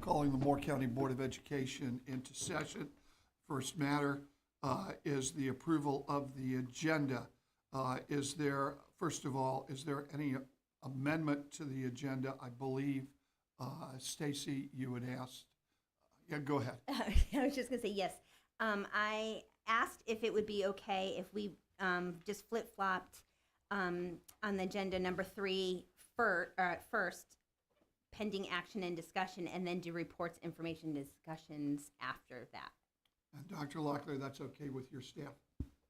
calling the Moore County Board of Education into session. First matter is the approval of the agenda. Is there, first of all, is there any amendment to the agenda? I believe, Stacy, you had asked. Yeah, go ahead. I was just gonna say yes. I asked if it would be okay if we just flip-flopped on the agenda number 3 first, pending action and discussion, and then do reports, information, discussions after that. And Dr. Locklear, that's okay with your staff?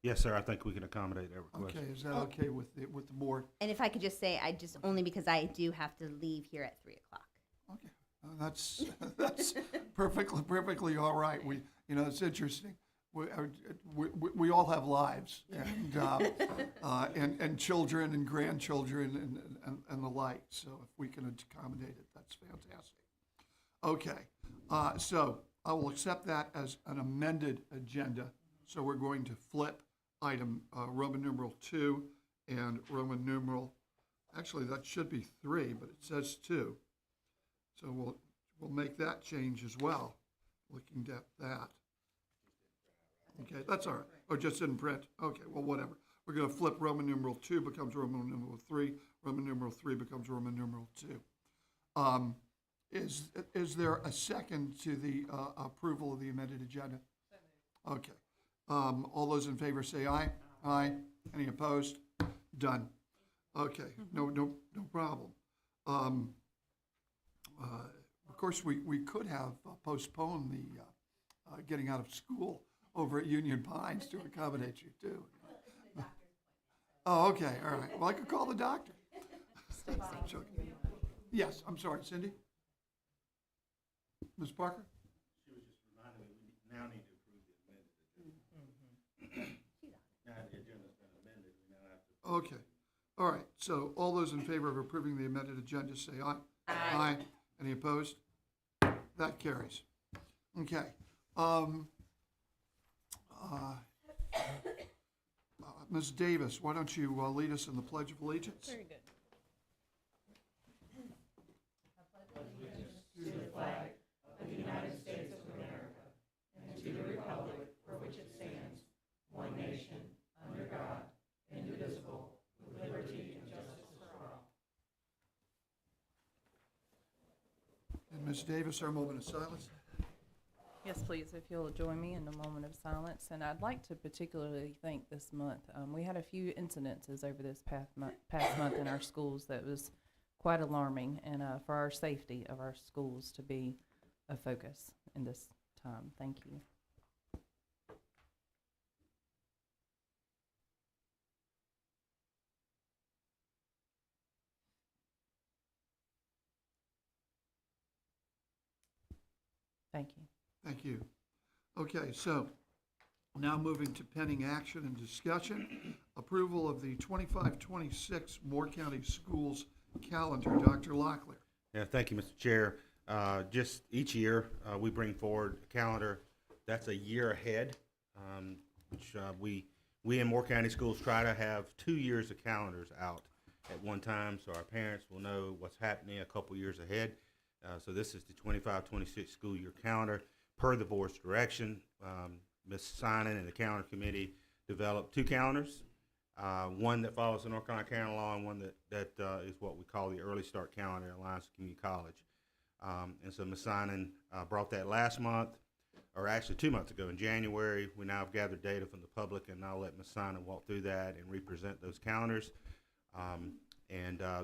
Yes, sir, I think we can accommodate that request. Okay, is that okay with the board? And if I could just say, I just only because I do have to leave here at 3 o'clock. Okay, that's perfectly all right. It's interesting. We all have lives and children and grandchildren and the like. So if we can accommodate it, that's fantastic. Okay, so I will accept that as an amended agenda. So we're going to flip item Roman numeral 2 and Roman numeral, actually that should be 3, but it says 2. So we'll make that change as well, looking at that. Okay, that's all right. Oh, just didn't print. Okay, well, whatever. We're going to flip Roman numeral 2 becomes Roman numeral 3. Roman numeral 3 becomes Roman numeral 2. Is there a second to the approval of the amended agenda? Okay. All those in favor say aye. Aye. Any opposed? Done. Okay. No problem. Of course, we could have postponed the getting out of school over at Union Pines to accommodate you too. Oh, okay. All right. Well, I could call the doctor. I'm joking. Yes. I'm sorry, Cindy. Ms. Parker. She was just reminding me, we now need to approve the amended agenda. Now the agenda's been amended, we now have to. Okay. All right. So all those in favor of approving the amended agenda say aye. Aye. Any opposed? That carries. Okay. Ms. Davis, why don't you lead us in the Pledge of Allegiance? Very good. And Ms. Davis, our moment of silence. Yes, please, if you'll join me in a moment of silence. And I'd like to particularly thank this month. We had a few incidences over this past month in our schools that was quite alarming, and for our safety of our schools to be a focus in this time. Thank you. Thank you. Thank you. Okay, so now moving to pending action and discussion. Approval of the 25-26 Moore County Schools calendar. Dr. Locklear. Yeah, thank you, Mr. Chair. Just each year, we bring forward a calendar that's a year ahead, which we in Moore County Schools try to have 2 years of calendars out at one time, so our parents will know what's happening a couple years ahead. So this is the 25-26 school year calendar. Per the board's direction, Ms. Sinan and the calendar committee developed 2 calendars, one that follows the North Carolina calendar law and one that is what we call the Early Start Calendar at Alliance Community College. And so Ms. Sinan brought that last month, or actually 2 months ago in January. We now have gathered data from the public, and I'll let Ms. Sinan walk through that and represent those calendars.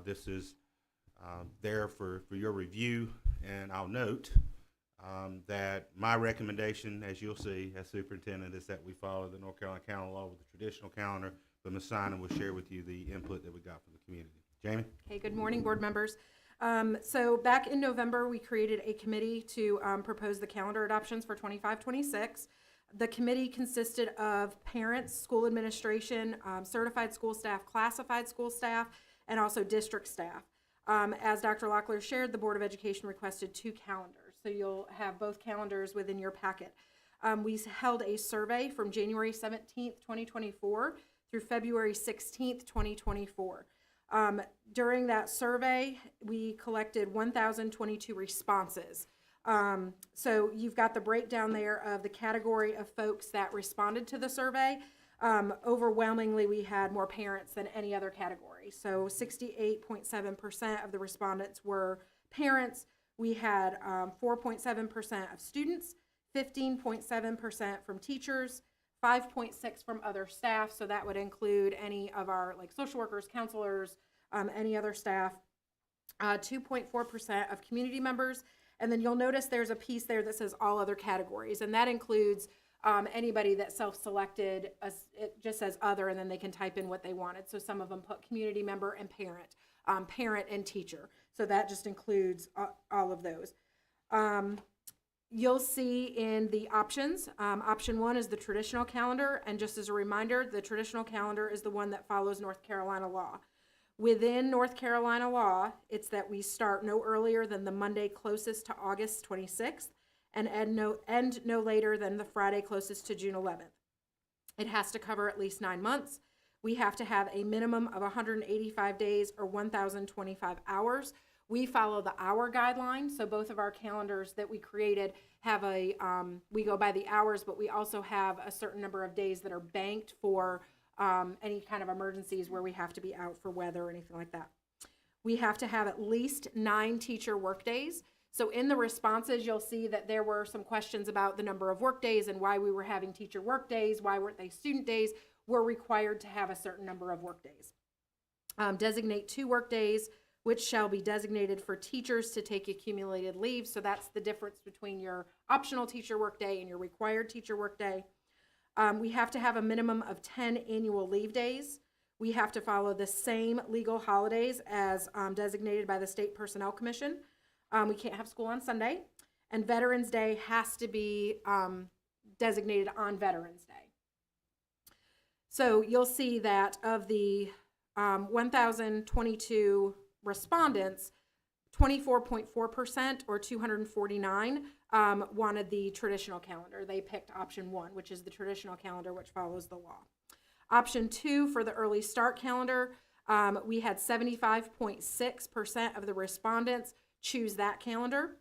This is there for your review, and I'll note that my recommendation, as you'll see, as superintendent, is that we follow the North Carolina calendar law with the traditional calendar, but Ms. Sinan will share with you the input that we got from the community. Jamie? Okay, good morning, board members. So back in November, we created a committee to propose the calendar adoptions for 25-26. The committee consisted of parents, school administration, certified school staff, classified school staff, and also district staff. As Dr. Locklear shared, the Board of Education requested 2 calendars, so you'll have both calendars within your packet. We held a survey from January 17th, 2024 through February 16th, 2024. During that survey, we collected 1,022 responses. So you've got the breakdown there of the category of folks that responded to the survey. Overwhelmingly, we had more parents than any other category. So 68.7% of the respondents were parents. We had 4.7% of students, 15.7% from teachers, 5.6 from other staff. So that would include any of our like social workers, counselors, any other staff. 2.4% of community members. And then you'll notice there's a piece there that says all other categories. And that includes anybody that self-selected, it just says other, and then they can type in what they wanted. So some of them put community member and parent, parent and teacher. So that just includes all of those. You'll see in the options, option 1 is the traditional calendar. And just as a reminder, the traditional calendar is the one that follows North Carolina law. Within North Carolina law, it's that we start no earlier than the Monday closest to August 26th and end no later than the Friday closest to June 11th. It has to cover at least 9 months. We have to have a minimum of 185 days or 1,025 hours. We follow the hour guideline, so both of our calendars that we created have we go by the hours, but we also have a certain number of days that are banked for any kind of emergencies where we have to be out for weather or anything like that. We have to have at least 9 teacher work days. So in the responses, you'll see that there were some questions about the number of work days and why we were having teacher work days, why weren't they student days. We're required to have a certain number of work days. Designate 2 work days, which shall be designated for teachers to take accumulated leave. So that's the difference between your optional teacher work day and your required teacher work day. We have to have a minimum of 10 annual leave days. We have to follow the same legal holidays as designated by the State Personnel Commission. We can't have school on Sunday. And Veterans Day has to be designated on Veterans Day. So you'll see that of the 1,022 respondents, 24.4% or 249 wanted the traditional calendar. They picked option 1, which is the traditional calendar, which follows the law. Option 2 for the early start calendar, we had 75.6% of the respondents choose that calendar,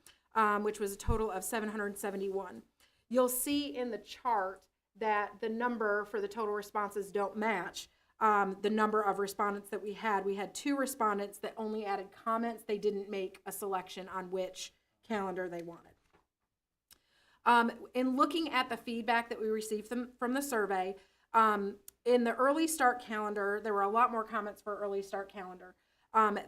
which was a total of 771. You'll see in the chart that the number for the total responses don't match the number of respondents that we had. We had 2 respondents that only added comments. They didn't make a selection on which calendar they wanted. In looking at the feedback that we received from the survey, in the early start calendar, there were a lot more comments for early start calendar.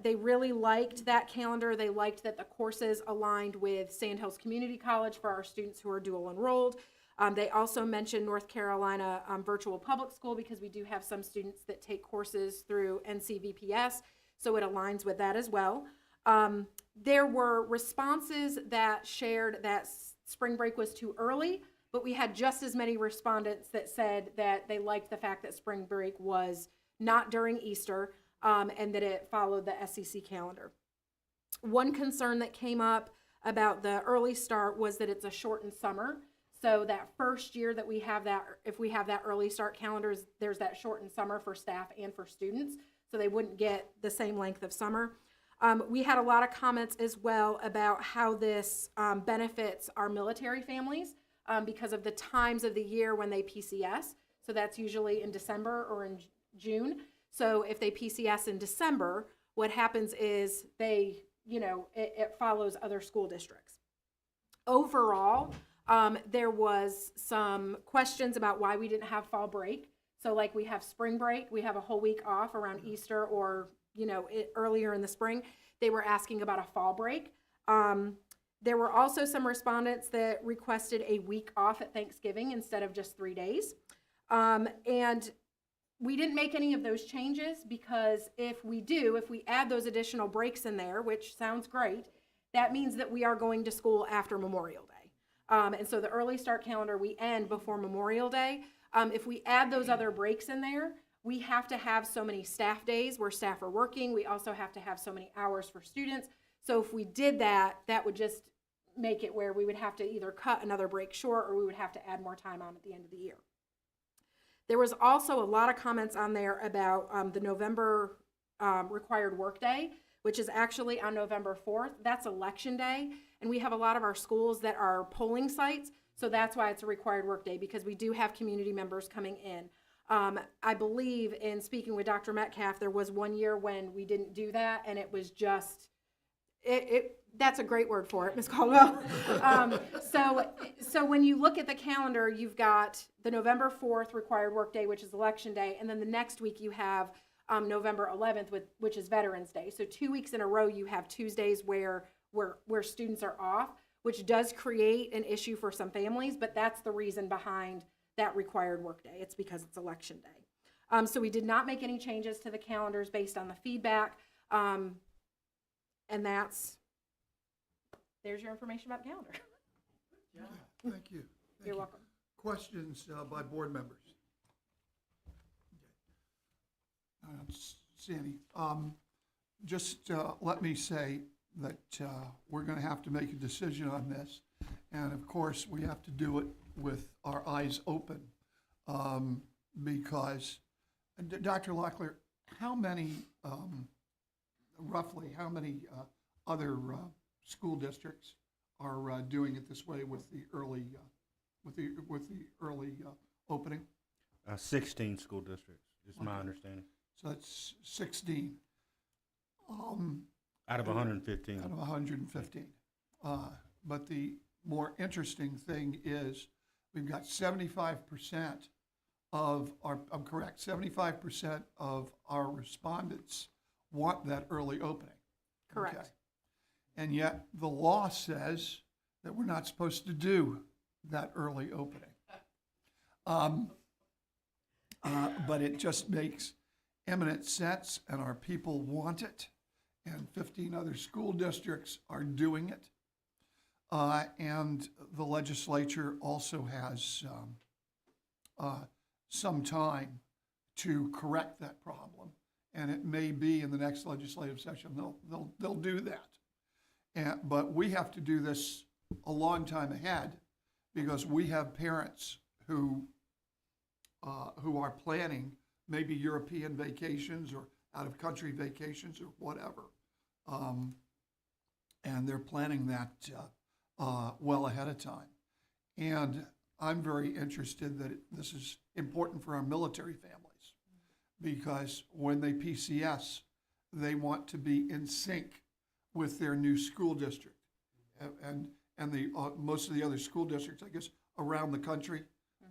They really liked that calendar. They liked that the courses aligned with Sandhills Community College for our students who are dual enrolled. They also mentioned North Carolina Virtual Public School because we do have some students that take courses through NCVPS, so it aligns with that as well. There were responses that shared that spring break was too early, but we had just as many respondents that said that they liked the fact that spring break was not during Easter and that it followed the SEC calendar. One concern that came up about the early start was that it's a shortened summer. So that first year that we have that, if we have that early start calendar, there's that shortened summer for staff and for students, so they wouldn't get the same length of summer. We had a lot of comments as well about how this benefits our military families because of the times of the year when they PCS. So that's usually in December or in June. So if they PCS in December, what happens is they, it follows other school districts. Overall, there was some questions about why we didn't have fall break. So like we have spring break, we have a whole week off around Easter or, earlier in the spring. They were asking about a fall break. There were also some respondents that requested a week off at Thanksgiving instead of just 3 days. And we didn't make any of those changes because if we add those additional breaks in there, which sounds great, that means that we are going to school after Memorial Day. And so the early start calendar, we end before Memorial Day. If we add those other breaks in there, we have to have so many staff days where staff are working. We also have to have so many hours for students. So if we did that, that would just make it where we would have to either cut another break short or we would have to add more time on at the end of the year. There was also a lot of comments on there about the November required workday. which is actually on November 4th. That's Election Day, and we have a lot of our schools that are polling sites, so that's why it's a required workday, because we do have community members coming in. I believe in speaking with Dr. Metcalf, there was one year when we didn't do that, and it was just, that's a great word for it, Ms. Caldwell. So when you look at the calendar, you've got the November 4th required workday, which is Election Day, and then the next week you have November 11th, which is Veterans Day. So 2 weeks in a row, you have Tuesdays where students are off, which does create an issue for some families, but that's the reason behind that required workday. It's because it's Election Day. So we did not make any changes to the calendars based on the feedback. And there's your information about the calendar. Thank you. Thank You're you. welcome. Questions by board members? Sandy, just let me say that we're going to have to make a decision on this. And of course, we have to do it with our eyes open because, Dr. Locklear, how many, roughly, how many other school districts are doing it this way with the early, opening? 16 school districts, is my Okay. understanding, So that's 16 out of 115. out of 115. But the more interesting thing is we've got 75% of our, I'm correct, 75% of our respondents want that early opening. Correct. Okay. And yet the law says that we're not supposed to do that early opening. But it just makes eminent sense, and our people want it, and 15 other school districts are doing it. And the legislature also has some time to correct that problem, and it may be in the next legislative session they'll do that. But we have to do this a long time ahead because we have parents who are planning maybe European vacations or out-of-country vacations or whatever. And they're planning that well ahead of time. And I'm very interested that this is important for our military families because when they PCS, they want to be in sync with their new school district. And the most of the other school districts, I guess, around the country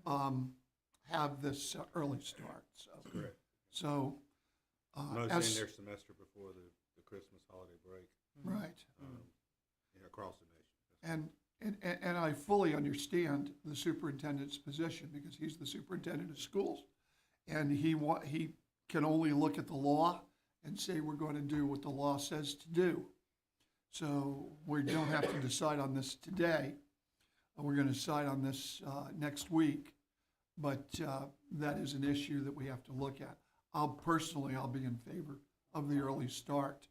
have this early start. So, Correct. So, Most as, in their semester before the Christmas holiday break right. across the nation. And I fully understand the superintendent's position because he's the superintendent of schools. And he can only look at the law and say we're going to do what the law says to do. So we don't have to decide on this today. We're going to decide on this next week. But that is an issue that we have to look at. I'll be in favor of the early start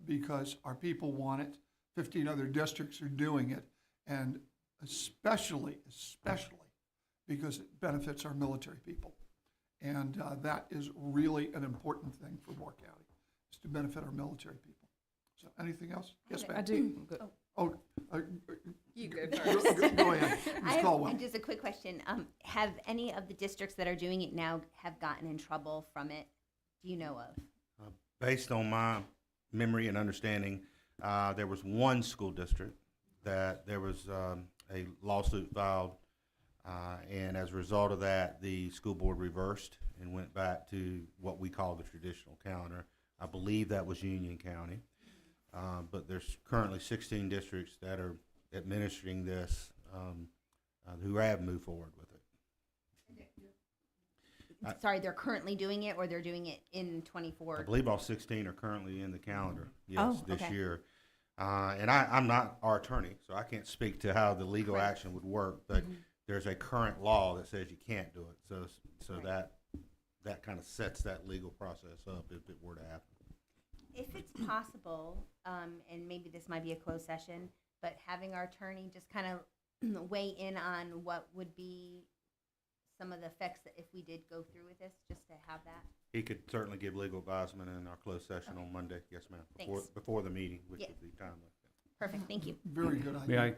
because our people want it. 15 other districts are doing it, and especially because it benefits our military people. And that is really an important thing for Moore County, is to benefit our military people. So anything else? Yes, ma'am. I do. Oh, You go go ahead, I Ms. have Caldwell. just a quick question. Have any of the districts that are doing it now have gotten in trouble from it? Do you know of? Based on my memory and understanding, there was one school district that there was a lawsuit filed, and as a result of that, the school board reversed and went back to what we call the traditional calendar. I believe that was Union County, but there's currently 16 districts that are administering this who have moved forward with it. Sorry, they're currently doing it, or they're doing it in I 24? believe all 16 are currently in the calendar, yes, Oh, this okay. year. And I'm not our attorney, so I can't speak to how the legal Right. action would work, but there's a current law that says you can't do it. So Right. that kind of sets that legal process up if it were to happen. If it's possible, and maybe this might be a closed session, but having our attorney just kind of weigh in on what would be some of the effects that if we did go through with this, just to have that? He could certainly give legal advisement in our closed session on Monday. Yes, ma'am. Thanks. Before the meeting, which Yeah. would be timely. Perfect, thank you. Very good May idea.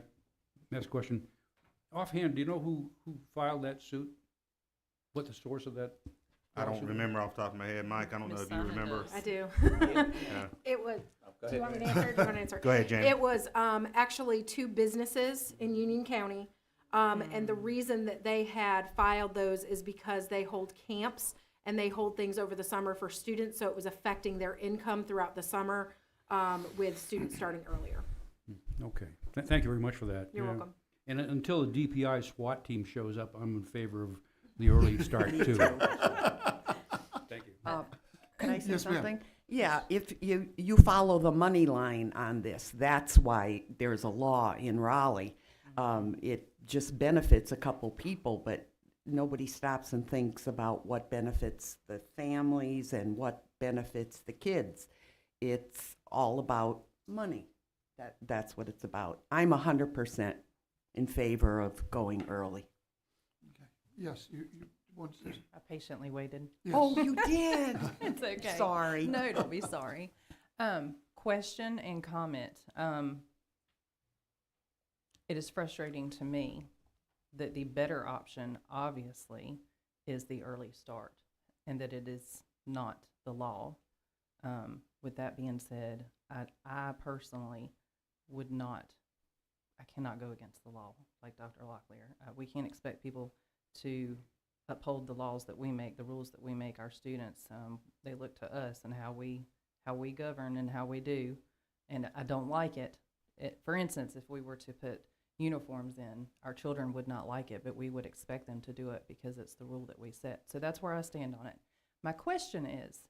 I ask a question? Offhand, do you know who filed that suit? What the source of that? I don't lawsuit? remember off the top of my head. Mike, I don't know Miss if you Simon remember. does. I do. Yeah. It was, do you want me to answer? Do you want to answer? Go ahead, Jamie. It was actually two businesses in Union County. And the reason that they had filed those is because they hold camps and they hold things over the summer for students. So it was affecting their income throughout the summer with students starting earlier. Okay, thank you very much for that. You're Yeah. welcome. And until the DPI SWAT team shows up, I'm in favor of the early start too. Thank you. Can I say Yes, ma'am. something? Yeah, if you follow the money line on this, that's why there's a law in Raleigh. It just benefits a couple people, but nobody stops and thinks about what benefits the families and what benefits the kids. It's all about money. That's what it's about. I'm 100% in favor of going early. Okay. Yes, you want to, I patiently waited. yes. Oh, you did? It's okay. Sorry. No, don't be sorry. Question and comment. It is frustrating to me that the better option, obviously, is the early start, and that it is not the law. With that being said, I personally would not, I cannot go against the law, like Dr. Locklear. We can't expect people to uphold the laws that we make, the rules that we make. Our students, they look to us and how we govern and how we do, and I don't like it. For instance, if we were to put uniforms in, our children would not like it, but we would expect them to do it because it's the rule that we set. So that's where I stand on it. My question is,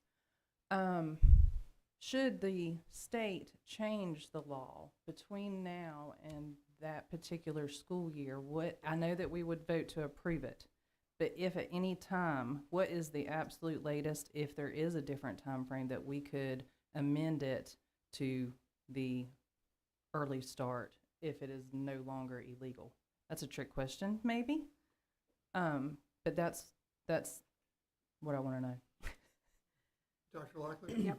should the state change the law between now and that particular school year? I know that we would vote to approve it, but if at any time, what is the absolute latest, if there is a different time frame, that we could amend it to the early start if it is no longer illegal? That's a trick question, maybe. But that's what I want to know. Dr. Locklear? Yep.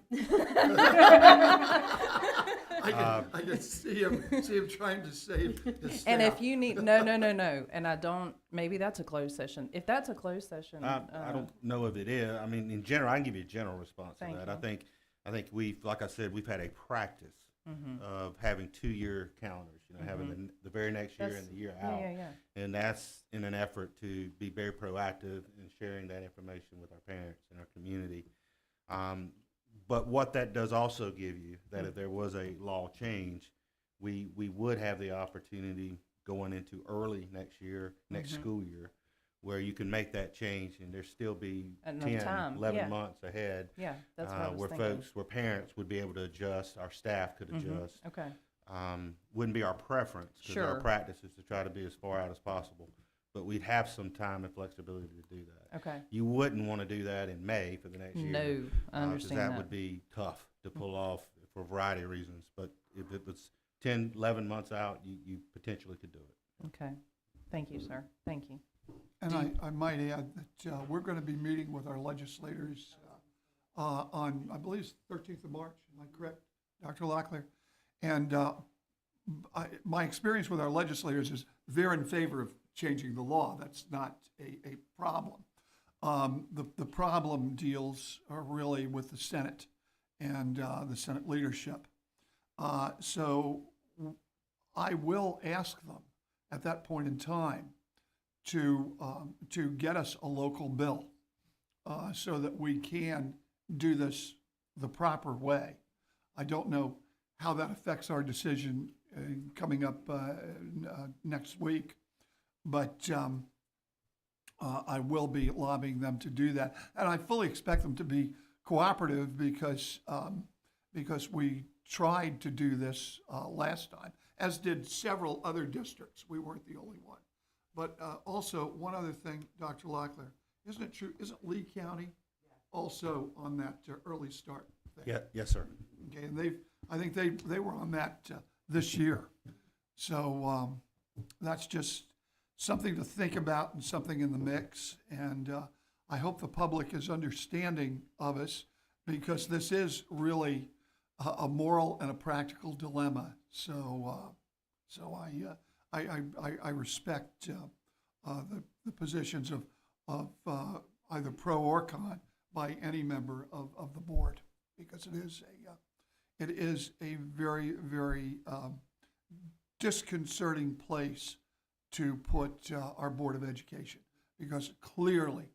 I can see him trying to save his staff. And if you need, no, and I don't, maybe that's a closed session. If that's a closed session, I don't know if it is. I mean, in general, I can give you a general response to Thank that. you. I think we've, like I said, we've had a practice of having 2-year calendars, having the very next year and the year out. Yeah. And that's in an effort to be very proactive in sharing that information with our parents and our community. But what that does also give you, that if there was a law change, we would have the opportunity going into early next year, next school year, where you can make that change and there still be Enough 10, time, 11 yeah. months ahead. Yeah, that's what I was where thinking. where parents would be able to adjust, our staff could adjust. Okay, Wouldn't be our preference, because Sure. our practice is to try to be as far out as possible. But we'd have some time and flexibility to do that. okay. You wouldn't want to do that in May for the next year. No, I 'cause understand that that. would be tough to pull off for a variety of reasons. But if it was 10, 11 months out, you potentially could do it. Okay. Thank you, sir. Thank you. And I might add that we're going to be meeting with our legislators on, I believe it's 13th of March, am I correct, Dr. Locklear? And my experience with our legislators is they're in favor of changing the law. That's not a problem. The problem deals really with the Senate and the Senate leadership. So I will ask them at that point in time to get us a local bill so that we can do this the proper way. I don't know how that affects our decision coming up next week, but I will be lobbying them to do that, and I fully expect them to be cooperative because we tried to do this last time, as did several other districts. We weren't the only one. But also, one other thing, Dr. Locklear, isn't it true, isn't Lee County also on that early start thing? Yeah, yes, sir. Okay, and I think they were on that this year. So that's just something to think about and something in the mix. And I hope the public is understanding of us, because this is really a moral and a practical dilemma. So I respect the positions of either pro or con by any member of the board, because it is a very, very disconcerting place to put our Board of Education, because clearly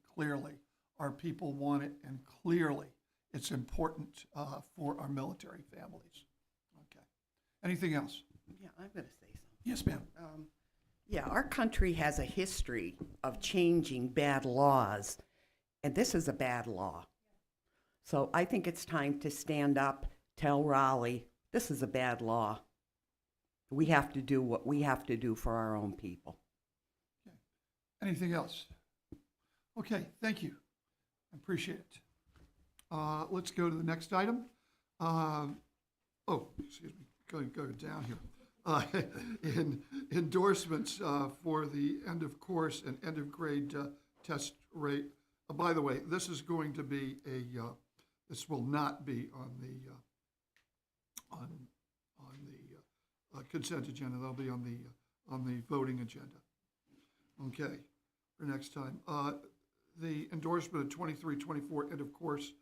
our people want it, and clearly it's important for our military families. Okay. Anything else? Yeah, I'm going to say something. Yes, ma'am. Yeah, our country has a history of changing bad laws, and this is a bad law. So I think it's time to stand up, tell Raleigh, this is a bad law. We have to do what we have to do for our own people. Anything else? Okay, thank you. I appreciate it. Let's go to the next item. Excuse me, go down here. Endorsements for the end of course and end of grade test rate. By the way, this is going to be this will not be on the consent agenda. That'll be on the voting agenda. Okay, for next time. The endorsement of 23-24 end of course,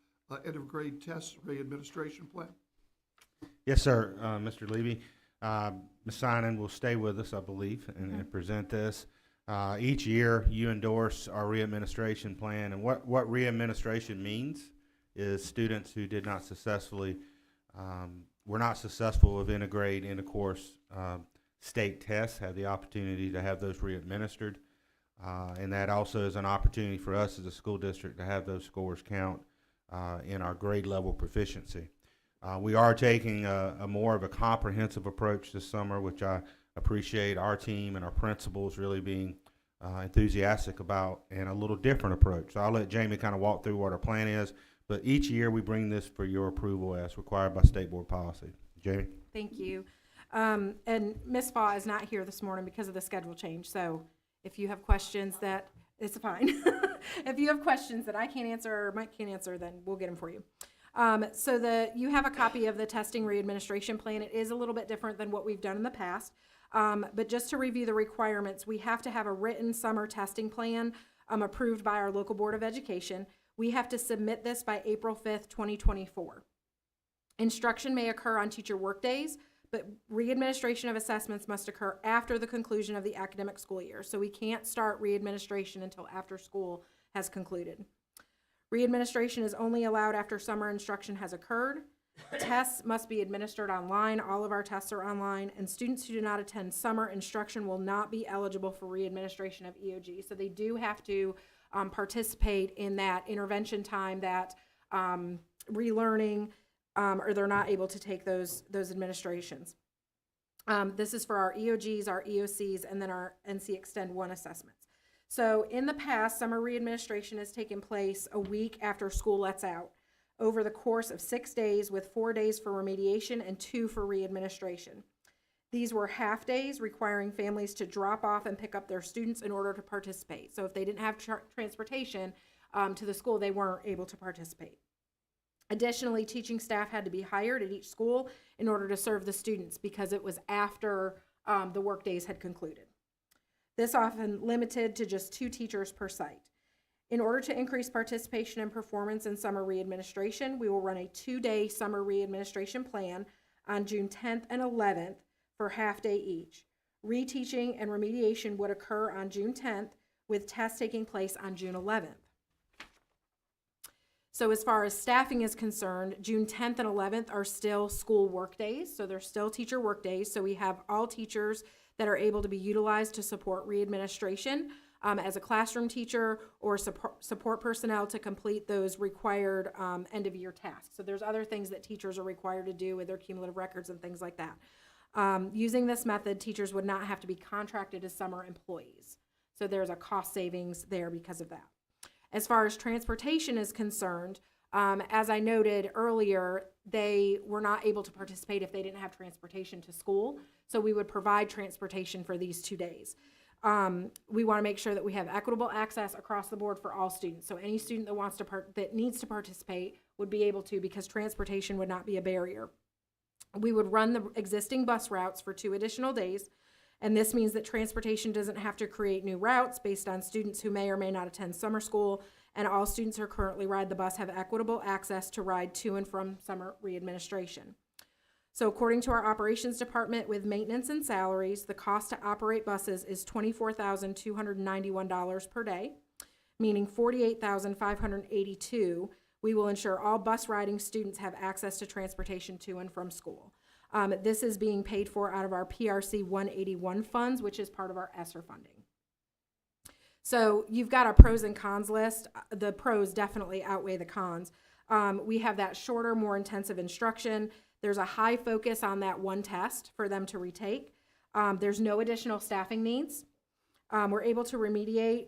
end of grade test re-administration plan. Yes, sir, Mr. Levy. Ms. Sinan will stay with us, I believe, and present this. Each year, you endorse our re-administration plan, and what re-administration means is students who did not successfully, were not successful with integrate, end of course, state tests, have the opportunity to have those re-administered. And that also is an opportunity for us as a school district to have those scores count in our grade level proficiency. We are taking a more of a comprehensive approach this summer, which I appreciate our team and our principals really being enthusiastic about, and a little different approach. So I'll let Jamie kind of walk through what our plan is, but each year we bring this for your approval as required by state board policy. Jamie? Thank you. And Ms. Faw is not here this morning because of the schedule change, so if you have questions that, it's fine. If you have questions that I can't answer or Mike can't answer, then we'll get them for you. You have a copy of the testing re-administration plan. It is a little bit different than what we've done in the past. But just to review the requirements, we have to have a written summer testing plan approved by our local Board of Education. We have to submit this by April 5th, 2024. Instruction may occur on teacher workdays, but re-administration of assessments must occur after the conclusion of the academic school year. So we can't start re-administration until after school has concluded. Re-administration is only allowed after summer instruction has occurred. Tests must be administered online. All of our tests are online, and students who do not attend summer instruction will not be eligible for re-administration of EOG. So they do have to participate in that intervention time, that relearning, or they're not able to take those administrations. This is for our EOGs, our EOCs, and then our NC Extend 1 assessments. So in the past, summer re-administration has taken place a week after school lets out, over the course of 6 days, with 4 days for remediation and 2 for re-administration. These were half days, requiring families to drop off and pick up their students in order to participate. So if they didn't have transportation to the school, they weren't able to participate. Additionally, teaching staff had to be hired at each school in order to serve the students, because it was after the work days had concluded. This often limited to just 2 teachers per site. In order to increase participation and performance in summer re-administration, we will run a 2-day summer re-administration plan on June 10th and 11th for half day each. Reteaching and remediation would occur on June 10th, with tests taking place on June 11th. So as far as staffing is concerned, June 10th and 11th are still school work days, so they're still teacher work days. So we have all teachers that are able to be utilized to support re-administration as a classroom teacher, or support personnel to complete those required end-of-year tasks. So there's other things that teachers are required to do with their cumulative records and things like that. Using this method, teachers would not have to be contracted as summer employees. So there's a cost savings there because of that. As far as transportation is concerned, as I noted earlier, they were not able to participate if they didn't have transportation to school. So we would provide transportation for these 2 days. We want to make sure that we have equitable access across the board for all students. So any student that wants to that needs to participate would be able to, because transportation would not be a barrier. We would run the existing bus routes for 2 additional days, and this means that transportation doesn't have to create new routes based on students who may or may not attend summer school, and all students who currently ride the bus have equitable access to ride to and from summer readministration. So according to our operations department, with maintenance and salaries, the cost to operate buses is $24,291 per day, meaning $48,582. We will ensure all bus riding students have access to transportation to and from school. This is being paid for out of our PRC 181 funds, which is part of our ESSER funding. So you've got a pros and cons list. The pros definitely outweigh the cons. We have that shorter, more intensive instruction. There's a high focus on that one test for them to retake. There's no additional staffing needs. We're able to remediate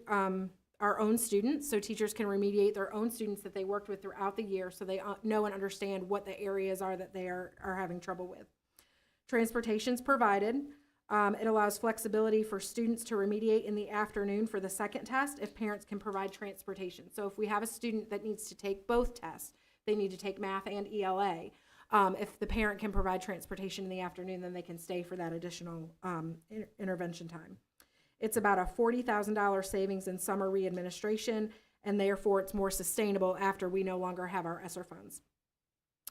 our own students, so teachers can remediate their own students that they worked with throughout the year, so they know and understand what the areas are that they are having trouble with. Transportation's provided. It allows flexibility for students to remediate in the afternoon for the second test if parents can provide transportation. So if we have a student that needs to take both tests, they need to take math and ELA. If the parent can provide transportation in the afternoon, then they can stay for that additional intervention time. It's about a $40,000 savings in summer readministration, and therefore it's more sustainable after we no longer have our ESSER funds.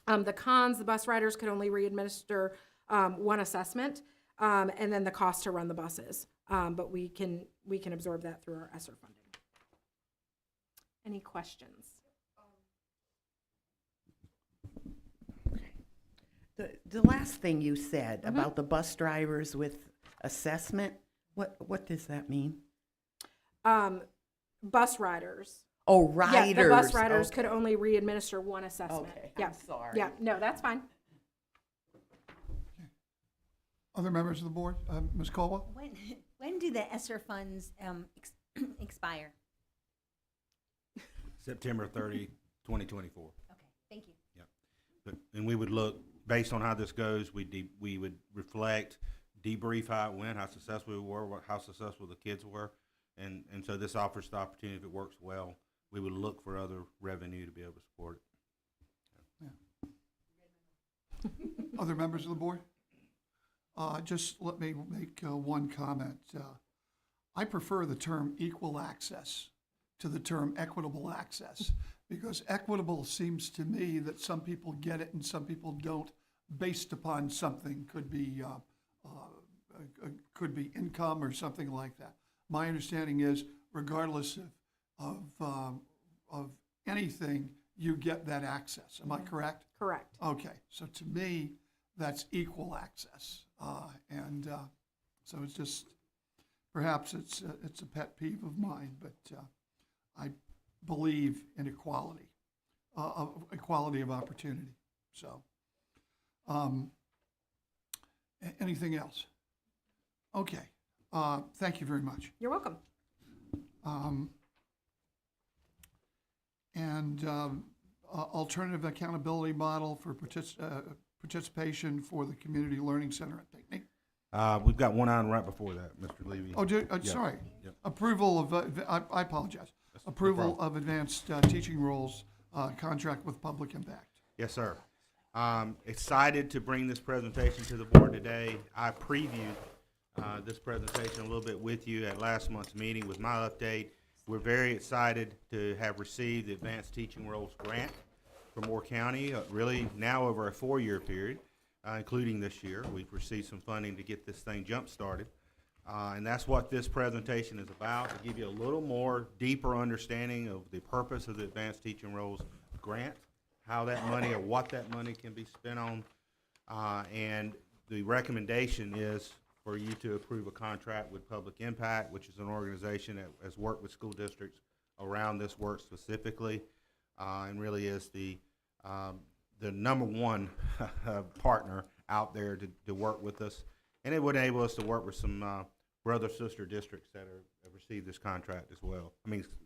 The cons, the bus riders could only readminister one assessment, and then the cost to run the buses. But we can absorb that through our ESSER funding. Any questions? The last thing you said about the bus drivers with assessment, what does that mean? Bus riders. Oh, riders. Yeah, the bus riders Okay. could only readminister one assessment. Okay, Yeah. I'm sorry. Yeah, no, that's fine. Other members of the board? Ms. Caldwell? When do the ESSER funds expire? September 30, 2024. Okay, thank you. And we would look, based on how this goes, we would reflect, debrief how it went, how successful we were, how successful the kids were. And so this offers the opportunity, if it works well, we would look for other revenue to be able to support it. Other members of the board? Just let me make one comment. I prefer the term equal access to the term equitable access, because equitable seems to me that some people get it and some people don't, based upon something, could be income or something like that. My understanding is, regardless of anything, you get that access. Am I correct? Correct. Okay, so to me, that's equal access. So it's just, perhaps it's a pet peeve of mine, but I believe in equality of opportunity. So, anything else? Okay, thank you very much. You're welcome. Alternative accountability model for participation for the Community Learning Center at Pinckney. We've got one item right before that, Mr. Levy. Oh, Yeah. sorry. Yep. Approval of, I apologize. no Approval problem. of advanced teaching roles contract with Public Impact. Yes, sir. Excited to bring this presentation to the board today. I previewed this presentation a little bit with you at last month's meeting with my update. We're very excited to have received the Advanced Teaching Roles Grant from Moore County, really now over a 4-year period, including this year. We've received some funding to get this thing jump-started. And that's what this presentation is about, to give you a little more deeper understanding of the purpose of the Advanced Teaching Roles Grant, how that money or what that money can be spent on. And the recommendation is for you to approve a contract with Public Impact, which is an organization that has worked with school districts around this work specifically, and really is the number one partner out there to work with us. And it would enable us to work with some brother, sister districts that have received this contract as well.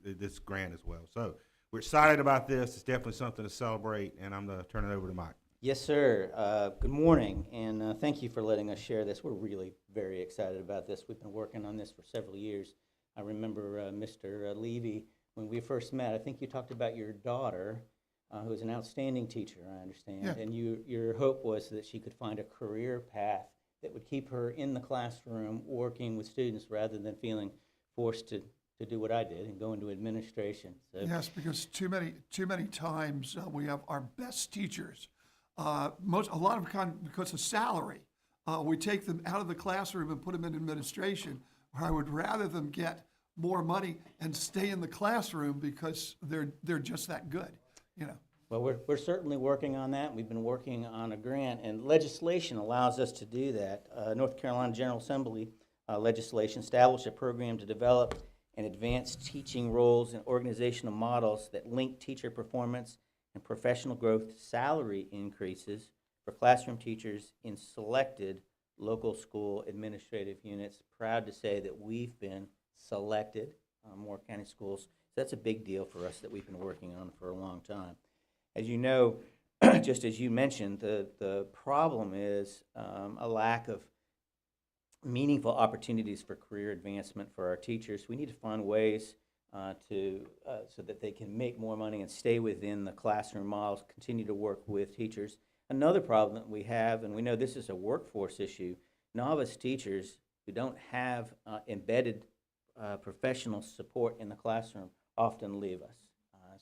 This grant as well. So we're excited about this. It's definitely something to celebrate, and I'm going to turn it over to Mike. Yes, sir. Good morning, and thank you for letting us share this. We're really very excited about this. We've been working on this for several years. I remember Mr. Levy, when we first met, I think you talked about your daughter, who is an outstanding teacher, I understand. Yeah. And your hope was that she could find a career path that would keep her in the classroom working with students rather than feeling forced to do what I did and go into administration. So Yes, because too many times we have our best teachers. A lot of because of salary, we take them out of the classroom and put them in administration. Or I would rather them get more money and stay in the classroom because they're just that good. You know. Well, we're certainly working on that. We've been working on a grant, and legislation allows us to do that. North Carolina General Assembly legislation established a program to develop and advance teaching roles and organizational models that link teacher performance and professional growth to salary increases for classroom teachers in selected local school administrative units. Proud to say that we've been selected, Moore County Schools. So that's a big deal for us that we've been working on for a long time. As you know, just as you mentioned, the problem is a lack of meaningful opportunities for career advancement for our teachers. We need to find ways so that they can make more money and stay within the classroom models, continue to work with teachers. Another problem that we have, and we know this is a workforce issue, novice teachers who don't have embedded professional support in the classroom often leave us.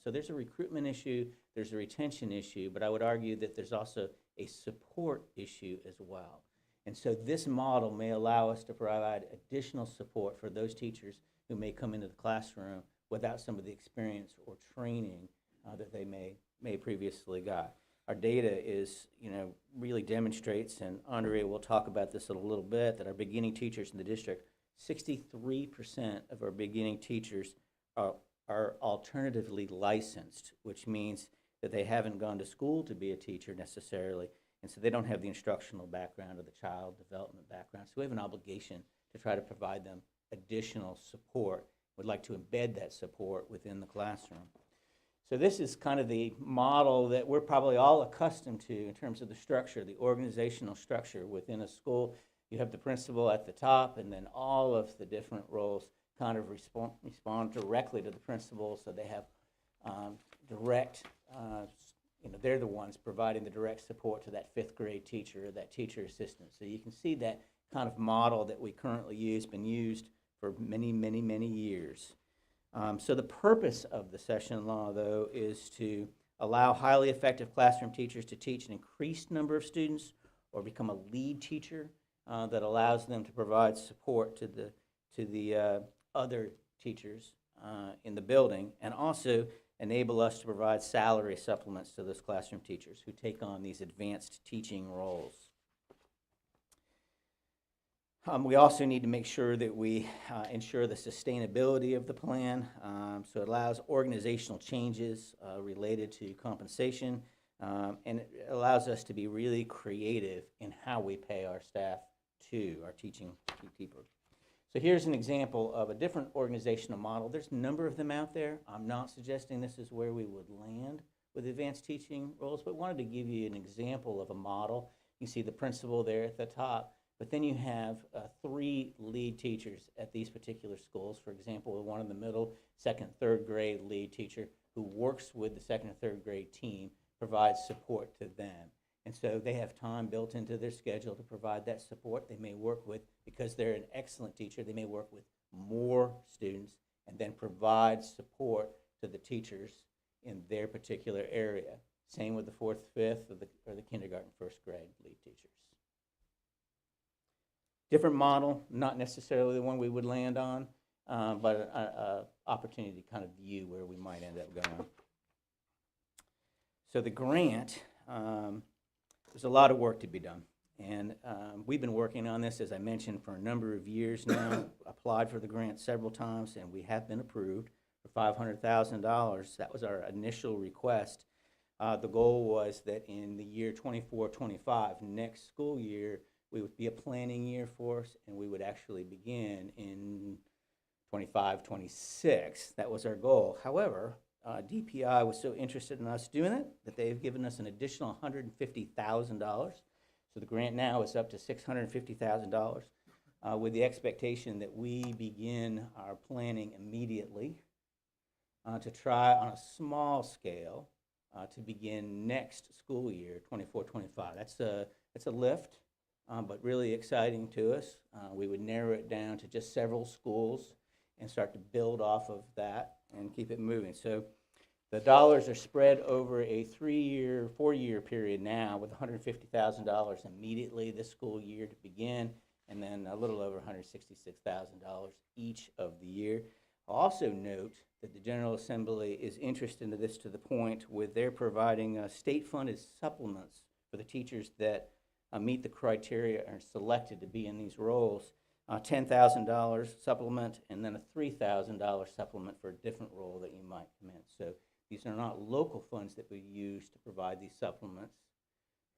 So there's a recruitment issue, there's a retention issue, but I would argue that there's also a support issue as well. And so this model may allow us to provide additional support for those teachers who may come into the classroom without some of the experience or training that they may previously got. Our data is, really demonstrates, and Andrea will talk about this in a little bit, that our beginning teachers in the district, 63% of our beginning teachers are alternatively licensed, which means that they haven't gone to school to be a teacher necessarily, and so they don't have the instructional background or the child development background. So we have an obligation to try to provide them additional support. We'd like to embed that support within the classroom. So this is kind of the model that we're probably all accustomed to in terms of the structure, the organizational structure within a school. You have the principal at the top, and then all of the different roles kind of respond directly to the principal, so they have direct, they're the ones providing the direct support to that fifth grade teacher or that teacher assistant. So you can see that kind of model that we currently use, been used for many, many, many years. So the purpose of the session law, though, is to allow highly effective classroom teachers to teach an increased number of students or become a lead teacher that allows them to provide support to the other teachers in the building, and also enable us to provide salary supplements to those classroom teachers who take on these advanced teaching roles. We also need to make sure that we ensure the sustainability of the plan, so it allows organizational changes related to compensation, and it allows us to be really creative in how we pay our staff too, our teaching people. So here's an example of a different organizational model. There's a number of them out there. I'm not suggesting this is where we would land with advanced teaching roles, but wanted to give you an example of a model. You see the principal there at the top, but then you have 3 lead teachers at these particular schools. For example, one in the middle, second, third grade lead teacher who works with the second and third grade team, provides support to them. And so they have time built into their schedule to provide that support. They may work with, because they're an excellent teacher, they may work with more students and then provide support to the teachers in their particular area. Same with the 4th, 5th, or the kindergarten, 1st grade lead teachers. Different model, not necessarily the one we would land on, but an opportunity to kind of view where we might end up going. So the grant, there's a lot of work to be done. And we've been working on this, as I mentioned, for a number of years now. Applied for the grant several times, and we have been approved for $500,000. That was our initial request. The goal was that in the year 24-25, next school year, we would be a planning year for us, and we would actually begin in 25-26. That was our goal. However, DPI was so interested in us doing it that they've given us an additional $150,000. So the grant now is up to $650,000 with the expectation that we begin our planning immediately to try on a small scale to begin next school year, 24-25. That's a lift, but really exciting to us. We would narrow it down to just several schools and start to build off of that and keep it moving. So the dollars are spread over a 4-year period now with $150,000 immediately this school year to begin, and then a little over $166,000 each of the year. I'll also note that the General Assembly is interested in this to the point where they're providing state-funded supplements for the teachers that meet the criteria and are selected to be in these roles. $10,000 supplement and then a $3,000 supplement for a different role that you might come in. So these are not local funds that we use to provide these supplements.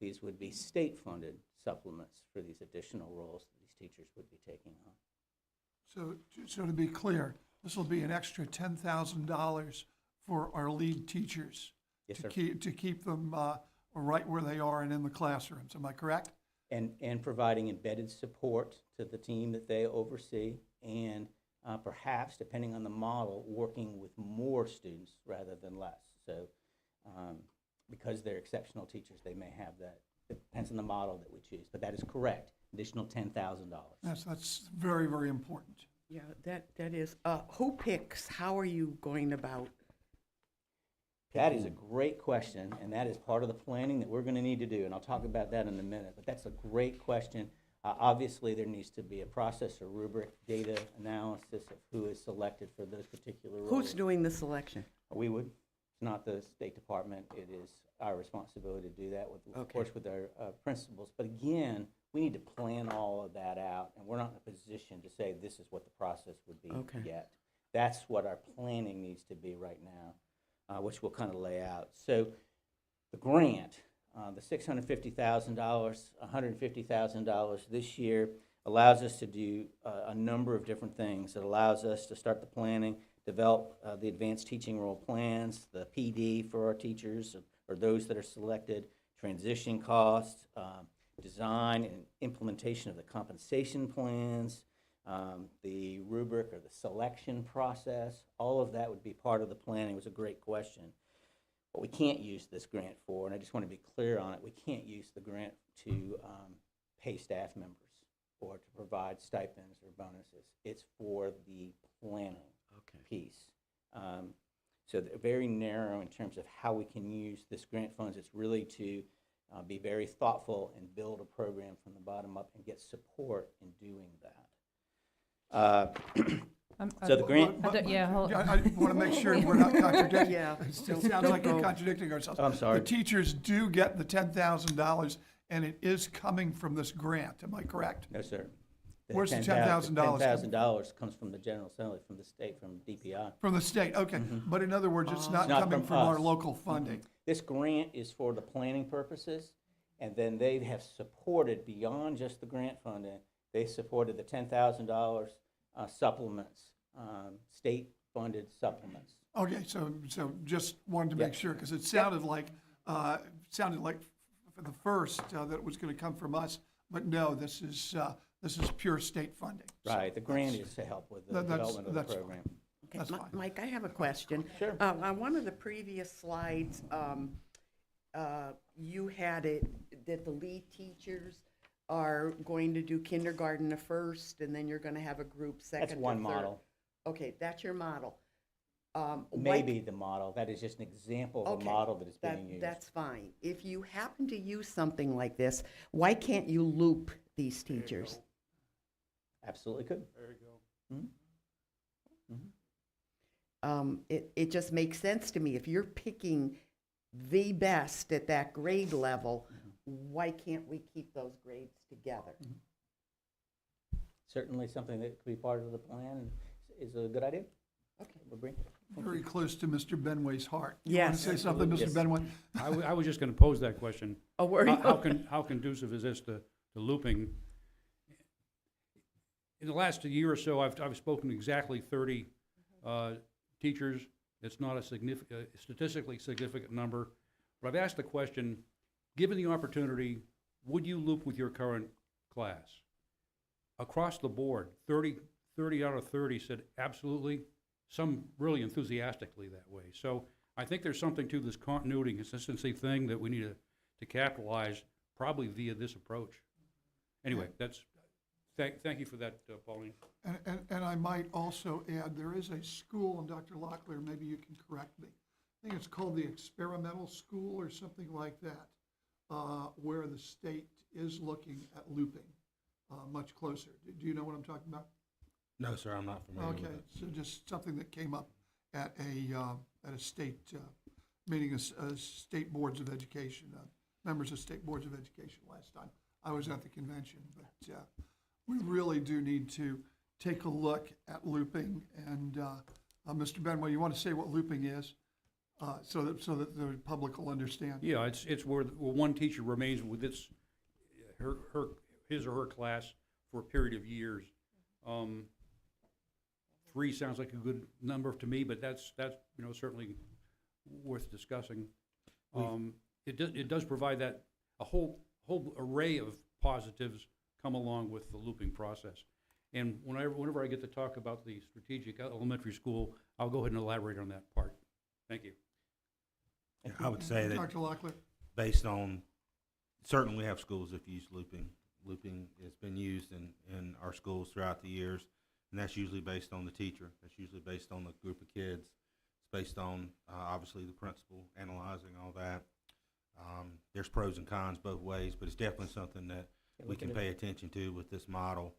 These would be state-funded supplements for these additional roles that these teachers would be taking on. So to be clear, this will be an extra $10,000 for our lead teachers Yes, to sir. keep them right where they are and in the classrooms. Am I correct? And providing embedded support to the team that they oversee, and perhaps, depending on the model, working with more students rather than less. So because they're exceptional teachers, they may have that. It depends on the model that we choose, but that is correct, additional $10,000. That's very, very important. Yeah, that is, who picks, how are you going about? That is a great question, and that is part of the planning that we're going to need to do, and I'll talk about that in a minute, but that's a great question. Obviously, there needs to be a process, a rubric, data analysis of who is selected for those particular roles. Who's doing the selection? We would. It's not the State Department. It is our responsibility to do that, with, of Okay. course, with our principals. But again, we need to plan all of that out, and we're not in a position to say this is what the process would be Okay. yet. That's what our planning needs to be right now, which we'll kind of lay out. So the grant, the $650,000, $150,000 this year allows us to do a number of different things. It allows us to start the planning, develop the advanced teaching role plans, the PD for our teachers or those that are selected, transition costs, design and implementation of the compensation plans, the rubric or the selection process. All of that would be part of the planning. It was a great question. What we can't use this grant for, and I just want to be clear on it, we can't use the grant to pay staff members or to provide stipends or bonuses. It's for the planning piece. So they're very narrow in terms of how we can use this grant funds. It's really to be very thoughtful and build a program from the bottom up and get support in doing that. So the grant, Yeah, hold- I want to make sure we're not contradicting. Yeah. It sounds like you're contradicting ourselves. Oh, I'm sorry. The teachers do get the $10,000, and it is coming from this grant. Am I correct? no, sir. Where's the $10,000 coming? $10,000 comes from the General Assembly, from the state, from DPI. From the state, okay. But in other words, it's not Not coming from from our us. local funding. This grant is for the planning purposes, and then they have supported, beyond just the grant funding, they supported the $10,000 supplements, state-funded supplements. Okay, so just wanted to make sure, because it sounded like for the first that it was going to come from us, but no, this is pure state funding. So Right, the grant is to help with the That- that's- development of the that's fine. program. Okay, That's fine. Mike, I have a question. Sure. On one of the previous slides, you had it that the lead teachers are going to do kindergarten to first, and then you're going to have a group second That's to one third. model. Okay, that's your model. Why- Maybe the model, that is just an example of a Okay, model that is being used. That's fine. If you happen to use something like this, why can't you loop these teachers? Absolutely could. It just makes sense to me. If you're picking the best at that grade level, why can't we keep those grades together? Certainly something that could be part of the plan and is a good idea. Okay. We'll bring. Very close to Mr. Benway's heart. You want Yes. to say something, Mr. Yes. Benway? I was just going to pose that question. Oh, were you? How conducive is this to looping? In the last year or so, I've spoken to exactly 30 teachers It's not a statistically significant number. But I've asked the question, given the opportunity, would you loop with your current class? Across the board, 30 out of 30 said absolutely, some really enthusiastically that way. So I think there's something to this continuity and consistency thing that we need to capitalize, probably via this approach. Anyway, thank you for that, Pauline. And I might also add, there is a school, and Dr. Locklear, maybe you can correct me. I think it's called the Experimental School or something like that, where the state is looking at looping much closer. Do you know what I'm talking about? No, sir, I'm not familiar with Okay, it. so just something that came up at a state meeting of state boards of education, members of state boards of education last time. I was at the convention, but we really do need to take a look at looping. And Mr. Benway, you want to say what looping is, so that the public will understand? Yeah, it's where one teacher remains with his or her class for a period of years. 3 sounds like a good number to me, but that's certainly worth discussing. It does provide that a whole array of positives come along with the looping process. And whenever I get to talk about the strategic elementary school, I'll go ahead and elaborate on that part. Thank you. Yeah, I would say that Dr. Locklear? based on, certainly we have schools that use looping. Looping has been used in our schools throughout the years, and that's usually based on the teacher. That's usually based on the group of kids. It's based on, obviously, the principal analyzing all that. There's pros and cons both ways, but it's definitely something that we can pay attention to with this model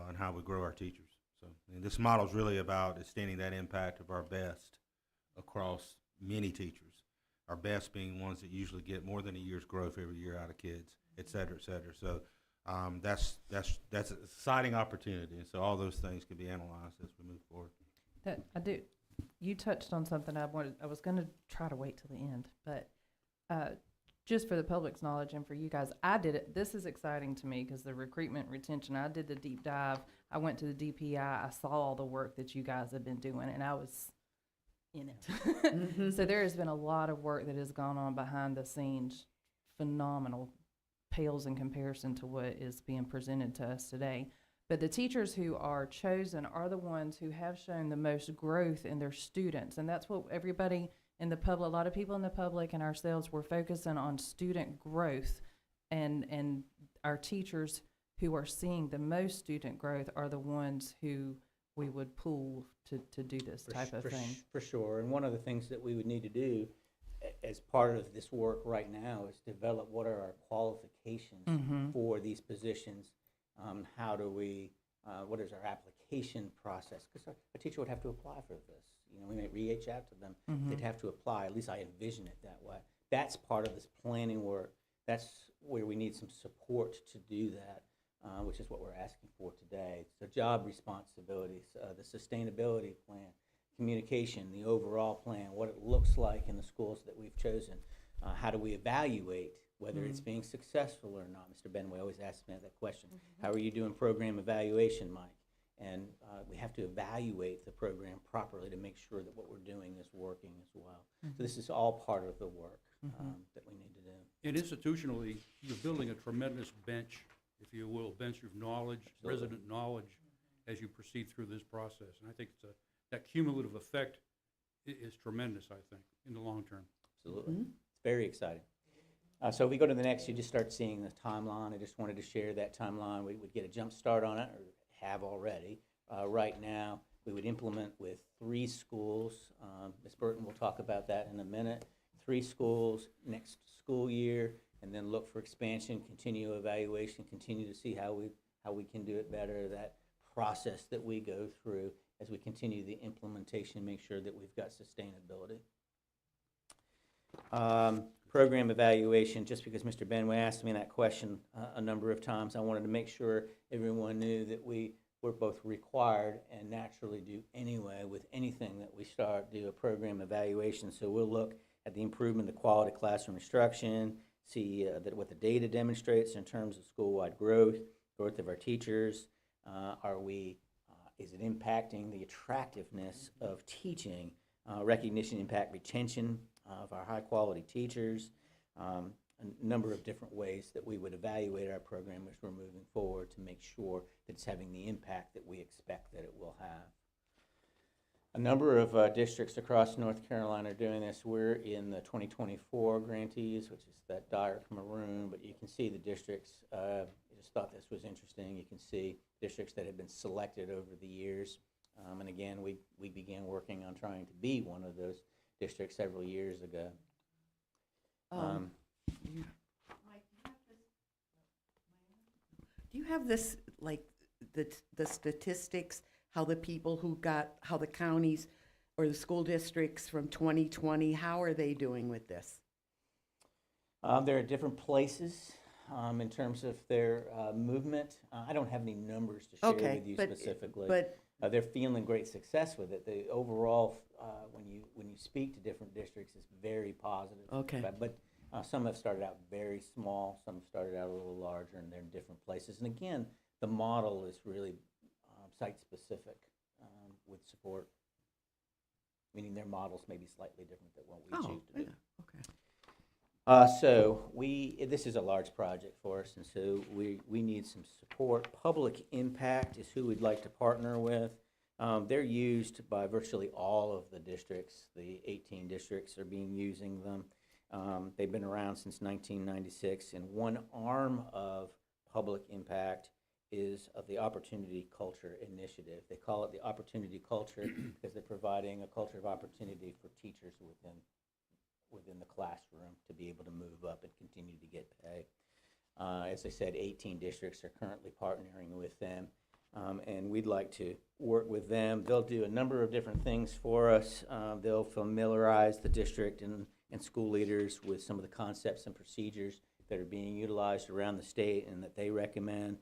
and how we grow our teachers. So, and this model is really about extending that impact of our best across many teachers. Our best being ones that usually get more than a year's growth every year out of kids, et cetera, et cetera. So that's an exciting opportunity, and so all those things can be analyzed as we move forward. That I do. You touched on something I was going to try to wait till the end, but just for the public's knowledge and for you guys, I did it. This is exciting to me because the recruitment retention. I did the deep dive. I went to the DPI. I saw all the work that you guys have been doing, and I was in it. So there has been a lot of work that has gone on behind the scenes. Phenomenal, pales in comparison to what is being presented to us today. But the teachers who are chosen are the ones who have shown the most growth in their students. And that's what everybody in the public, a lot of people in the public and ourselves, were focusing on student growth. And our teachers who are seeing the most student growth are the ones who we would pull to do this type of thing. For sure. And one of the things that we would need to do as part of this work right now is develop what are our qualifications for these positions. How do we, what is our application process? Because a teacher would have to apply for this. We may reach out to them. They'd have to apply. At least I envision it that way. That's part of this planning work. That's where we need some support to do that, which is what we're asking for today. So job responsibilities, the sustainability plan, communication, the overall plan, what it looks like in the schools that we've chosen. How do we evaluate whether it's being successful or not? Mr. Benway always asks me that question. How are you doing program evaluation, Mike? And we have to evaluate the program properly to make sure that what we're doing is working as well. So this is all part of the work that we need to do. And institutionally, you're building a tremendous bench, if you will, bench of knowledge, resident knowledge, as you proceed through this process. And I think that cumulative effect is tremendous, I think, in the long term. Absolutely. It's very exciting. So if we go to the next, you just start seeing the timeline. I just wanted to share that timeline. We would get a jump start on it, or have already. Right now, we would implement with 3 schools. Ms. Burton will talk about that in a minute. 3 schools next school year, and then look for expansion, continue evaluation, continue to see how we can do it better. That process that we go through as we continue the implementation, make sure that we've got sustainability. Program evaluation, just because Mr. Benway asked me that question a number of times, I wanted to make sure everyone knew that we were both required and naturally do anyway with anything that we do a program evaluation. So we'll look at the improvement of the quality of classroom instruction, see what the data demonstrates in terms of school-wide growth of our teachers. Is it impacting the attractiveness of teaching recognition, impact, retention of our high-quality teachers, a number of different ways that we would evaluate our program as we're moving forward to make sure that it's having the impact that we expect that it will have. A number of districts across North Carolina are doing this. We're in the 2024 grantees, which is that dark maroon, but you can see the districts. I just thought this was interesting. You can see districts that have been selected over the years. And again, we began working on trying to be one of those districts several years ago. Do you have this, like, the statistics, how the people who got, how the counties or the school districts from 2020, how are they doing with this? There are different places in terms of their movement. I don't have any numbers to share Okay, with you but- specifically. but- They're feeling great success with it. The overall, when you speak to different districts, it's very positive. Okay. But some have started out very small, some have started out a little larger, and they're in different places. And again, the model is really site-specific with support, meaning their models may be slightly different than what we Oh, choose to do. yeah, okay. This is a large project for us, and so we need some support. Public Impact is who we'd like to partner with. They're used by virtually all of the districts. The 18 districts are using them. They've been around since 1996, and one arm of Public Impact is of the Opportunity Culture Initiative. They call it the Opportunity Culture because they're providing a culture of opportunity for teachers within the classroom to be able to move up and continue to get pay. As I said, 18 districts are currently partnering with them, and we'd like to work with them. They'll do a number of different things for us. They'll familiarize the district and school leaders with some of the concepts and procedures that are being utilized around the state and that they recommend.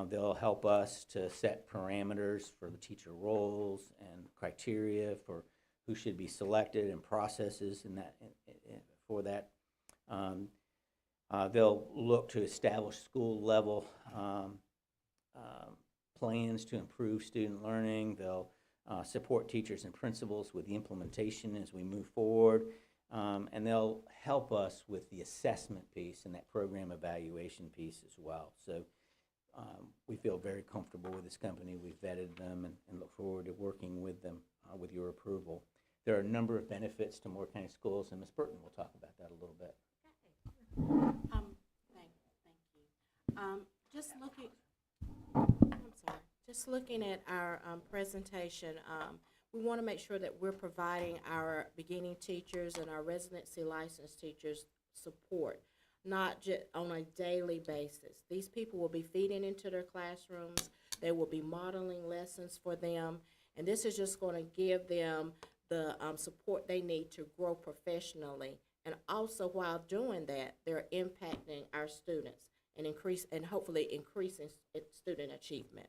They'll help us to set parameters for the teacher roles and criteria for who should be selected and processes for that. They'll look to establish school level plans to improve student learning. They'll support teachers and principals with the implementation as we move forward. And they'll help us with the assessment piece and that program evaluation piece as well. So we feel very comfortable with this company. We've vetted them and look forward to working with them with your approval. There are a number of benefits to Moore County Schools, and Ms. Burton will talk about that a little bit. Thank you. Just looking at our presentation, we want to make sure that we're providing our beginning teachers and our residency licensed teachers support, not just on a daily basis. These people will be feeding into their classrooms. They will be modeling lessons for them, and this is just going to give them the support they need to grow professionally. And also, while doing that, they're impacting our students and hopefully increasing student achievement.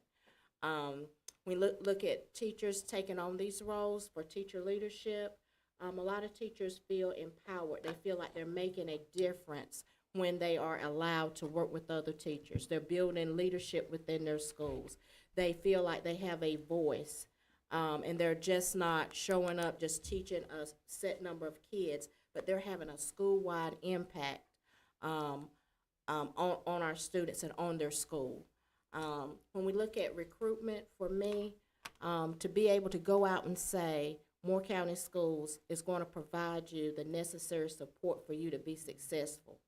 We look at teachers taking on these roles for teacher leadership. A lot of teachers feel empowered. They feel like they're making a difference when they are allowed to work with other teachers. They're building leadership within their schools. They feel like they have a voice, and they're just not showing up just teaching a set number of kids, but they're having a school-wide impact on our students and on their school. When we look at recruitment, for me, to be able to go out and say, Moore County Schools is going to provide you the necessary support for you to be successful.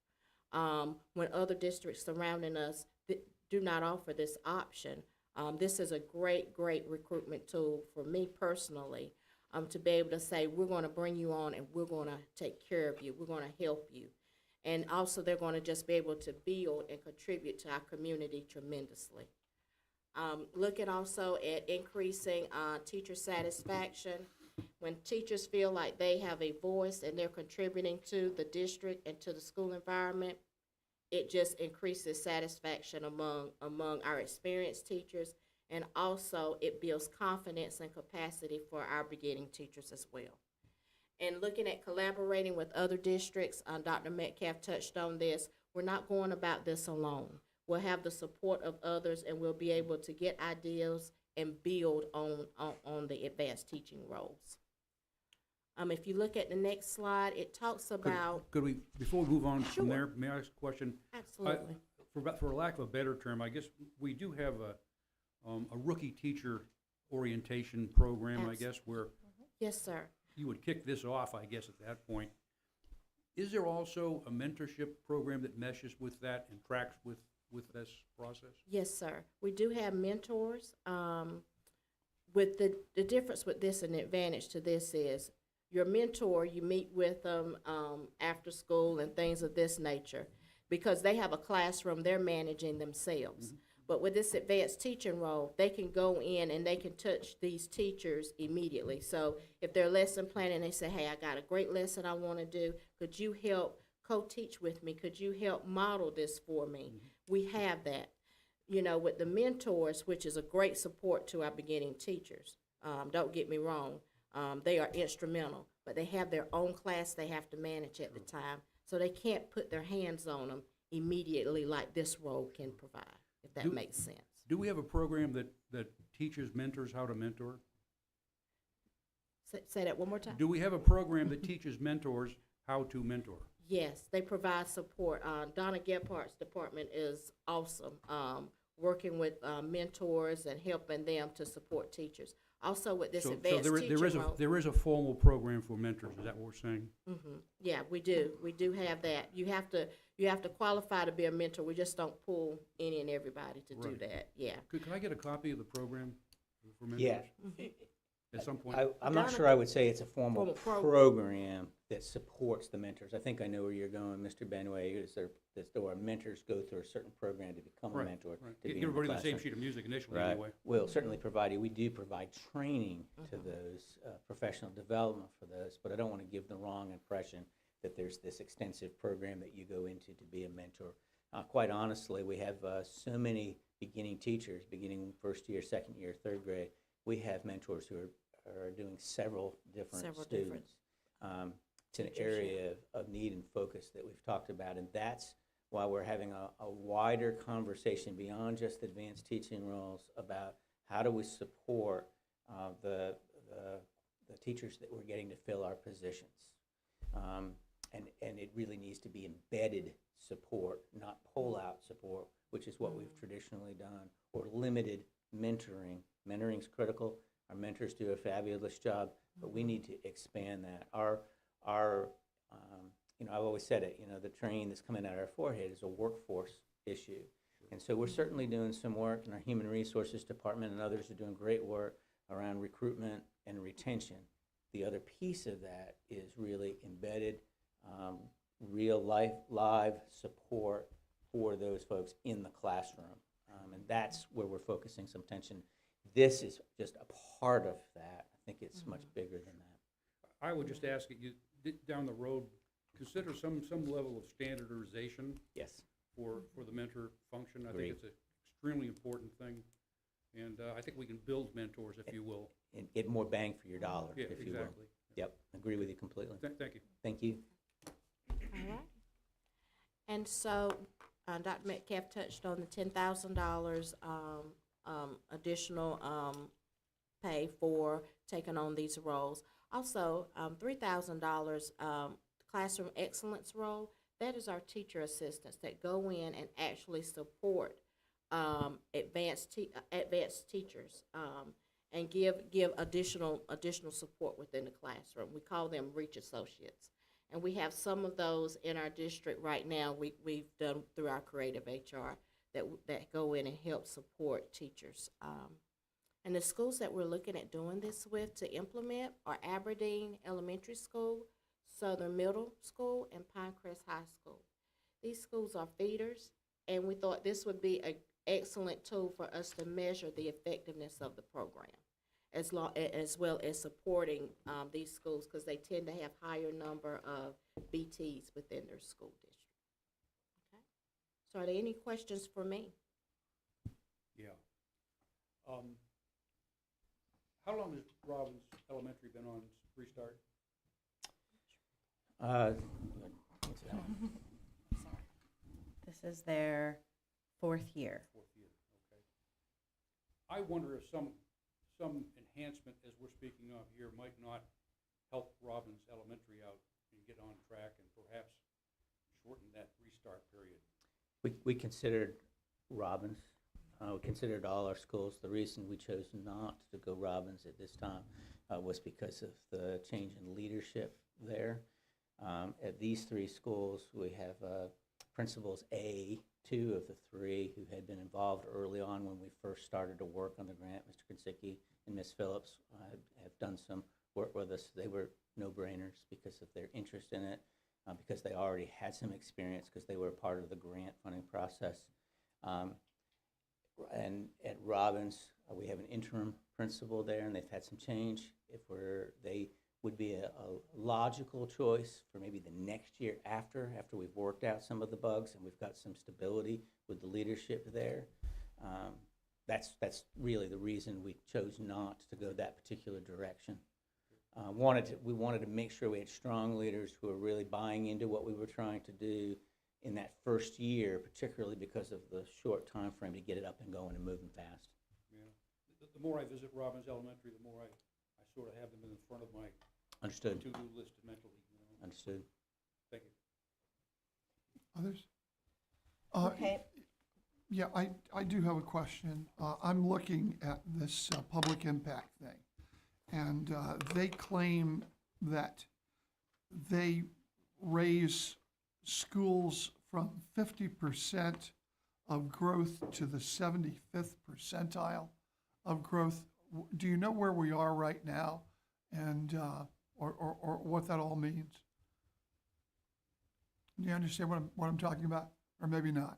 When other districts surrounding us do not offer this option, this is a great recruitment tool for me personally, to be able to say, we're going to bring you on and we're going to take care of you. We're going to help you. And also, they're going to just be able to build and contribute to our community tremendously. Looking also at increasing teacher satisfaction. When teachers feel like they have a voice and they're contributing to the district and to the school environment, it just increases satisfaction among our experienced teachers, and also it builds confidence and capacity for our beginning teachers as well. And looking at collaborating with other districts, Dr. Metcalf touched on this, we're not going about this alone. We'll have the support of others, and we'll be able to get ideas and build on the advanced teaching roles. If you look at the next slide, it talks about, Could we, before we move on Sure. from there, may I ask a question? absolutely, For lack of a better term, I guess we do have a rookie teacher orientation program, I Abs- guess, where yes, sir. you would kick this off, I guess, at that point. Is there also a mentorship program that meshes with that and tracks with this process? Yes, sir. We do have mentors. With the difference with this and the advantage to this is your mentor, you meet with them after school and things of this nature because they have a classroom they're managing themselves. But with this advanced teaching role, they can go in and they can touch these teachers immediately. So if they're lesson planning, they say, hey, I got a great lesson I want to do. Could you help co-teach with me? Could you help model this for me? We have that. You know, with the mentors, which is a great support to our beginning teachers. Don't get me wrong. They are instrumental, but they have their own class they have to manage at the time. So they can't put their hands on them immediately like this role can provide, if that Do- makes sense. Do we have a program that teaches mentors how to mentor? Say that one more time. Do we have a program that teaches mentors how to mentor? Yes, they provide support. Donna Gephardt's department is awesome, working with mentors and helping them to support teachers. Also with this So advanced there teaching is a, role. there is a formal program for mentors, is that what we're saying? Yeah, we do. We do have that. You have to qualify to be a mentor. We just don't pull any and everybody to do Right. that. Yeah. Could I get a copy of the program for mentors? Yeah. At some point? I'm not Donna- sure I would say it's a formal Formal program that supports the mentors. I think I know where you're going, Mr. Benway. Is there mentors go through a certain program to become a Right, mentor? right. to Get be in the everybody on the same classroom? sheet of music initially, Right. anyway. We'll certainly provide you, we do provide training to those, professional development for those, but I don't want to give the wrong impression that there's this extensive program that you go into to be a mentor. Quite honestly, we have so many beginning teachers, beginning first year, second year, third grade. We have mentors who are doing several different Several different students. It's an teachers, yeah. area of need and focus that we've talked about, and that's why we're having a wider conversation beyond just advanced teaching roles about how do we support the teachers that we're getting to fill our positions. And it really needs to be embedded support, not pull-out support, which is what we've traditionally done, or limited mentoring. Mentoring's critical. Our mentors do a fabulous job, but we need to expand that. I've always said it, the train that's coming out of our forehead is a workforce issue. And so we're certainly doing some work in our Human Resources Department, and others are doing great work around recruitment and retention. The other piece of that is really embedded, real life, live support for those folks in the classroom. And that's where we're focusing some attention. This is just a part of that. I think it's much bigger than that. I would just ask that you, down the road, consider some level of standardization Yes. for the mentor function. I Agreed. think it's an extremely important thing. And I think we can build mentors, if you will. And get more bang for your dollar, Yeah, if you will. exactly. Yep, agree with you completely. Thank you. Thank you. All right. And so, Dr. Metcalf touched on the $10,000 additional pay for taking on these roles. Also, $3,000 classroom excellence role. That is our teacher assistants that go in and actually support advanced teachers and give additional support within the classroom. We call them Reach Associates. And we have some of those in our district right now. We've done through our creative HR that go in and help support teachers. And the schools that we're looking at doing this with to implement are Aberdeen Elementary School, Southern Middle School, and Pinecrest High School. These schools are feeders, and we thought this would be an excellent tool for us to measure the effectiveness of the program, as well as supporting these schools, because they tend to have higher number of BTs within their school district. Okay. So are there any questions for me? Yeah. How long has Robbins Elementary been on Restart? What's that one? This is their 4th year. 4th year, okay. I wonder if some enhancement, as we're speaking of here, might not help Robbins Elementary out and get on track and perhaps shorten that restart period? We considered Robbins. We considered all our schools. The reason we chose not to go Robbins at this time was because of the change in leadership there. At these three schools, we have principals A, two of the three who had been involved early on when we first started to work on the grant. Mr. Kinsicki and Ms. Phillips have done some work with us. They were no-brainers because of their interest in it, because they already had some experience, because they were a part of the grant funding process. And at Robbins, we have an interim principal there, and they've had some change. They would be a logical choice for maybe the next year after we've worked out some of the bugs and we've got some stability with the leadership there. That's really the reason we chose not to go that particular direction. We wanted to make sure we had strong leaders who were really buying into what we were trying to do in that first year, particularly because of the short time frame to get it up and going and moving fast. Yeah. The more I visit Robbins Elementary, the more I sort of have them in front of my Understood. to-do list mentally, you know. Understood. Thank you. Others? Okay. Yeah, I do have a question. I'm looking at this public impact thing, and they claim that they raise schools from 50% of growth to the 75th percentile of growth. Do you know where we are right now, and or what that all means? Do you understand what I'm talking about, or maybe not?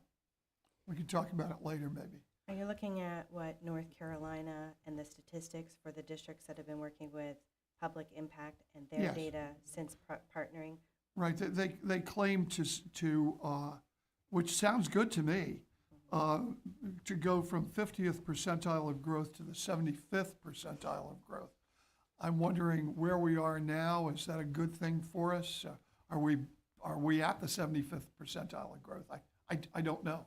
We can talk about it later, maybe. Are you looking at what North Carolina and the statistics for the districts that have been working with public impact and their Yes. data since partnering? Right, they claim to which sounds good to me, to go from 50th percentile of growth to the 75th percentile of growth. I'm wondering where we are now. Is that a good thing for us? Are we at the 75th percentile of growth? I don't know.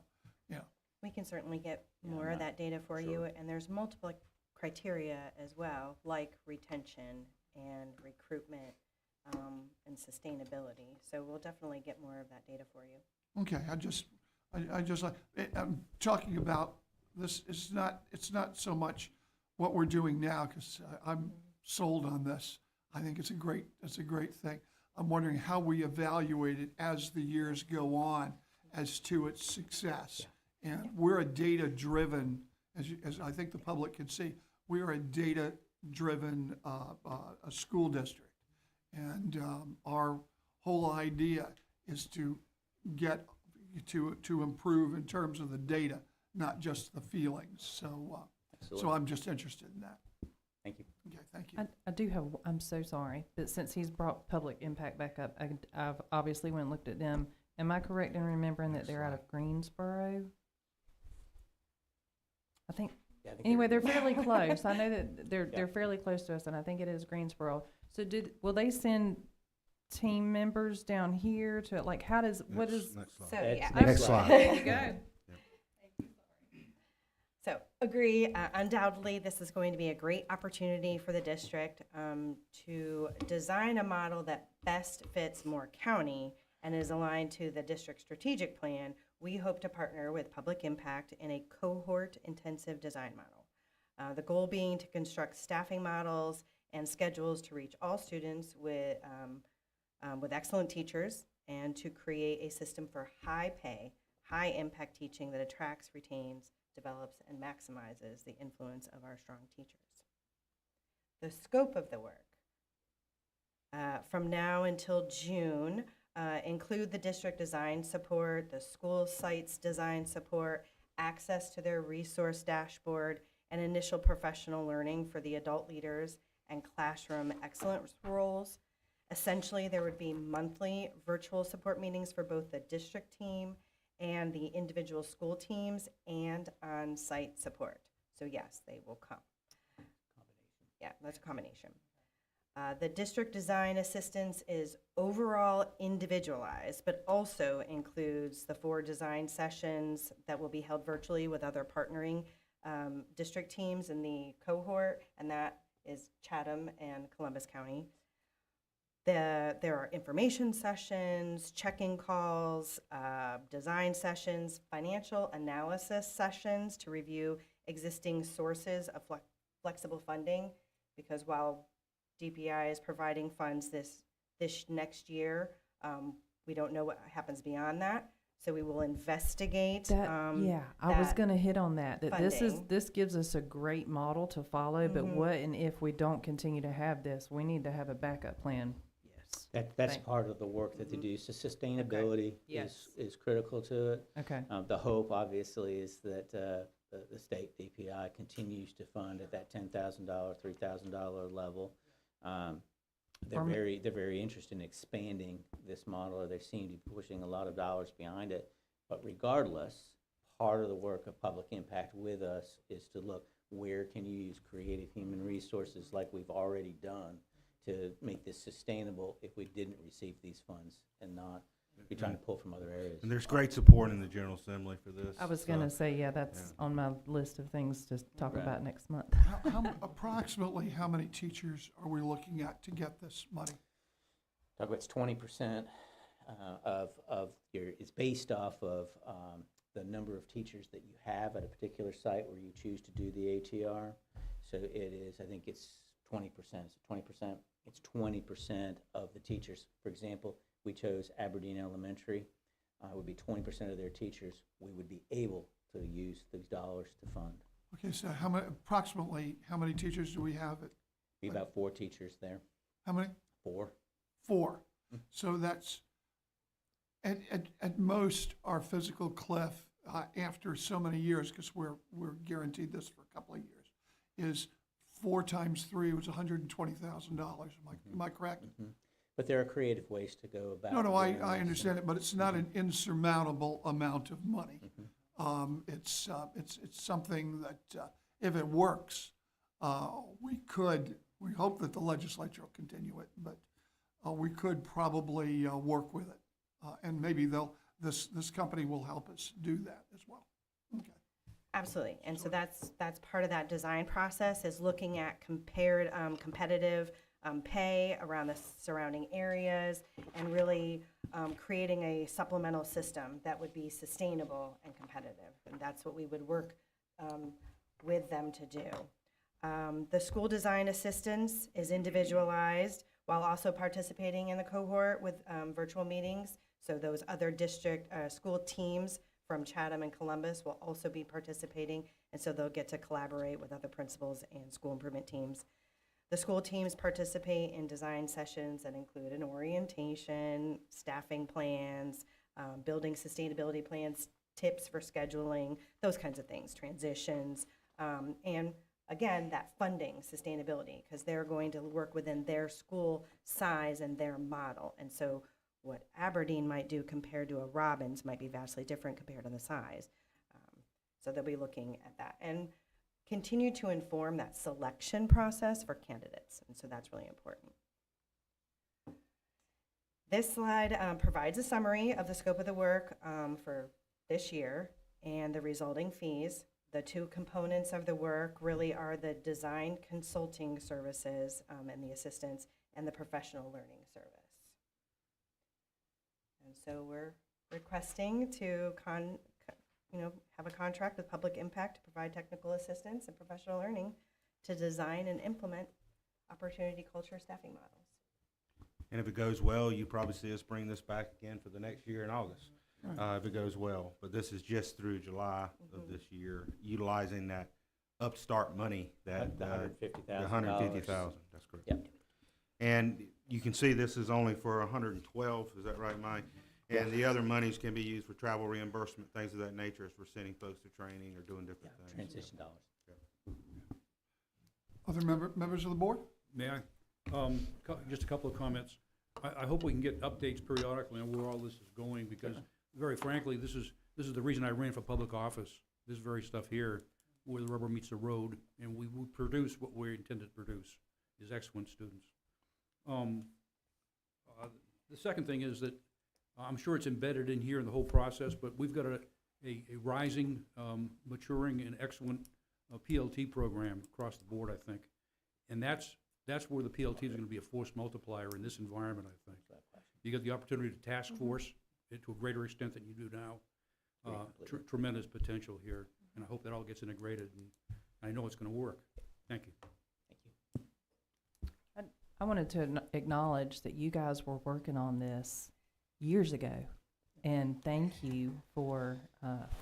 You know, We can certainly get more I'm of not that data for you, and there's multiple criteria as well, like retention and recruitment and sustainability. So we'll definitely get more of that data for you. okay. I'm talking about this. It's not so much what we're doing now, because I'm sold on this. I think it's a great thing. I'm wondering how we evaluate it as the years go on as to its success. And we're a data-driven, as I think the public can see, we are a data-driven a school district. And our whole idea is to get to improve in terms of the data, not just the feelings. So Absolutely. I'm just interested in that. Thank you. Okay, thank you. I do have, I'm so sorry, but since he's brought public impact back up, I've obviously went and looked at them. Am I correct in remembering that they're out of Greensboro? I think, Yeah, I think anyway, they're fairly close. I know that they're fairly close to us, and I think it is Greensboro. So will they send team members down here to, like, what is? Next slide. So, That's yeah. next Next slide. slide. There you go. So agree, undoubtedly, this is going to be a great opportunity for the district to design a model that best fits Moore County and is aligned to the district strategic plan. We hope to partner with Public Impact in a cohort-intensive design model. The goal being to construct staffing models and schedules to reach all students with excellent teachers, and to create a system for high-pay, high-impact teaching that attracts, retains, develops, and maximizes the influence of our strong teachers. The scope of the work from now until June include the district design support, the school sites design support, access to their resource dashboard, and initial professional learning for the adult leaders and classroom excellence roles. Essentially, there would be monthly virtual support meetings for both the district team and the individual school teams, and on-site support. So yes, they will come. Yeah, that's a combination. The district design assistance is overall individualized, but also includes the 4 design sessions that will be held virtually with other partnering district teams in the cohort, and that is Chatham and Columbus County. There are information sessions, check-in calls, design sessions, financial analysis sessions to review existing sources of flexible funding. Because while DPI is providing funds this next year, we don't know what happens beyond that. So we will investigate. Yeah, I was that going to hit on that. funding. This gives us a great model to follow. But what and if we don't continue to have this, we need to have a backup plan. Yes. That's Thank- part of the work that they do. So sustainability Yes. is critical to it. Okay. The hope, obviously, is that the state DPI continues to fund at that $10,000, $3,000 level. They're Or ma- very interested in expanding this model, or they seem to be pushing a lot of dollars behind it. But regardless, part of the work of public impact with us is to look where can you use creative human resources like we've already done to make this sustainable if we didn't receive these funds and not be trying to pull from other areas. And there's great support in the General Assembly for this. I was going to so- say, yeah, that's on my list of things to talk Right. about next month. Approximately how many teachers are we looking at to get this money? Talk about it's 20% of your, it's based off of the number of teachers that you have at a particular site where you choose to do the ATR. So it is, I think it's 20%. So 20%, it's 20% of the teachers. For example, we chose Aberdeen Elementary. Would be 20% of their teachers. We would be able to use these dollars to fund. Okay, so approximately how many teachers do we have? Be about 4 teachers there. How many? 4. 4. So that's, at most, our physical cliff, after so many years, because we're guaranteed this for a couple of years, is 4 times 3 was $120,000. Am I correct? But there are creative ways to go about. No, doing I this. understand it, but it's not an insurmountable amount of money. It's something that, if it works, we hope that the legislature will continue it, but we could probably work with it. And maybe this company will help us do that as well. Okay. Absolutely, and so that's part of that design process, is looking at compared, competitive pay around the surrounding areas, and really creating a supplemental system that would be sustainable and competitive. And that's what we would work with them to do. The school design assistance is individualized while also participating in the cohort with virtual meetings. So those other district school teams from Chatham and Columbus will also be participating, and so they'll get to collaborate with other principals and school improvement teams. The school teams participate in design sessions that include an orientation, staffing plans, building sustainability plans, tips for scheduling, those kinds of things, transitions, and again, that funding sustainability, because they're going to work within their school size and their model. And so what Aberdeen might do compared to a Robbins might be vastly different compared to the size. So they'll be looking at that and continue to inform that selection process for candidates. And so that's really important. This slide provides a summary of the scope of the work for this year and the resulting fees. The 2 components of the work really are the design consulting services and the assistance, and the professional learning service. And so we're requesting to have a contract with Public Impact to provide technical assistance and professional learning to design and implement opportunity culture staffing models. And if it goes well, you probably see us bring this back again for the next year in August, if it goes well. But this is just through July of this year, utilizing that upstart money that, The $150,000. the 150,000, that's correct. Yep. And you can see this is only for 112, is that right, Mike? And the other monies can be used for travel reimbursement, things of that nature, as we're sending folks to training or doing different things. Transition dollars. Other members of the board? May I? Just a couple of comments. I hope we can get updates periodically on where all this is going, because very frankly, this is the reason I ran for public office. This very stuff here, where the rubber meets the road, and we produce what we intended to produce, is excellent students. The second thing is that I'm sure it's embedded in here in the whole process, but we've got a rising, maturing, and excellent PLT program across the board, I think. And that's that's where the PLT is gonna be a force multiplier in this environment, I think. You get the opportunity to task force it to a greater extent than you do now. Tremendous potential here, and I hope that all gets integrated, and I know it's gonna work. Thank you. I wanted to acknowledge that you guys were working on this years ago, and thank you for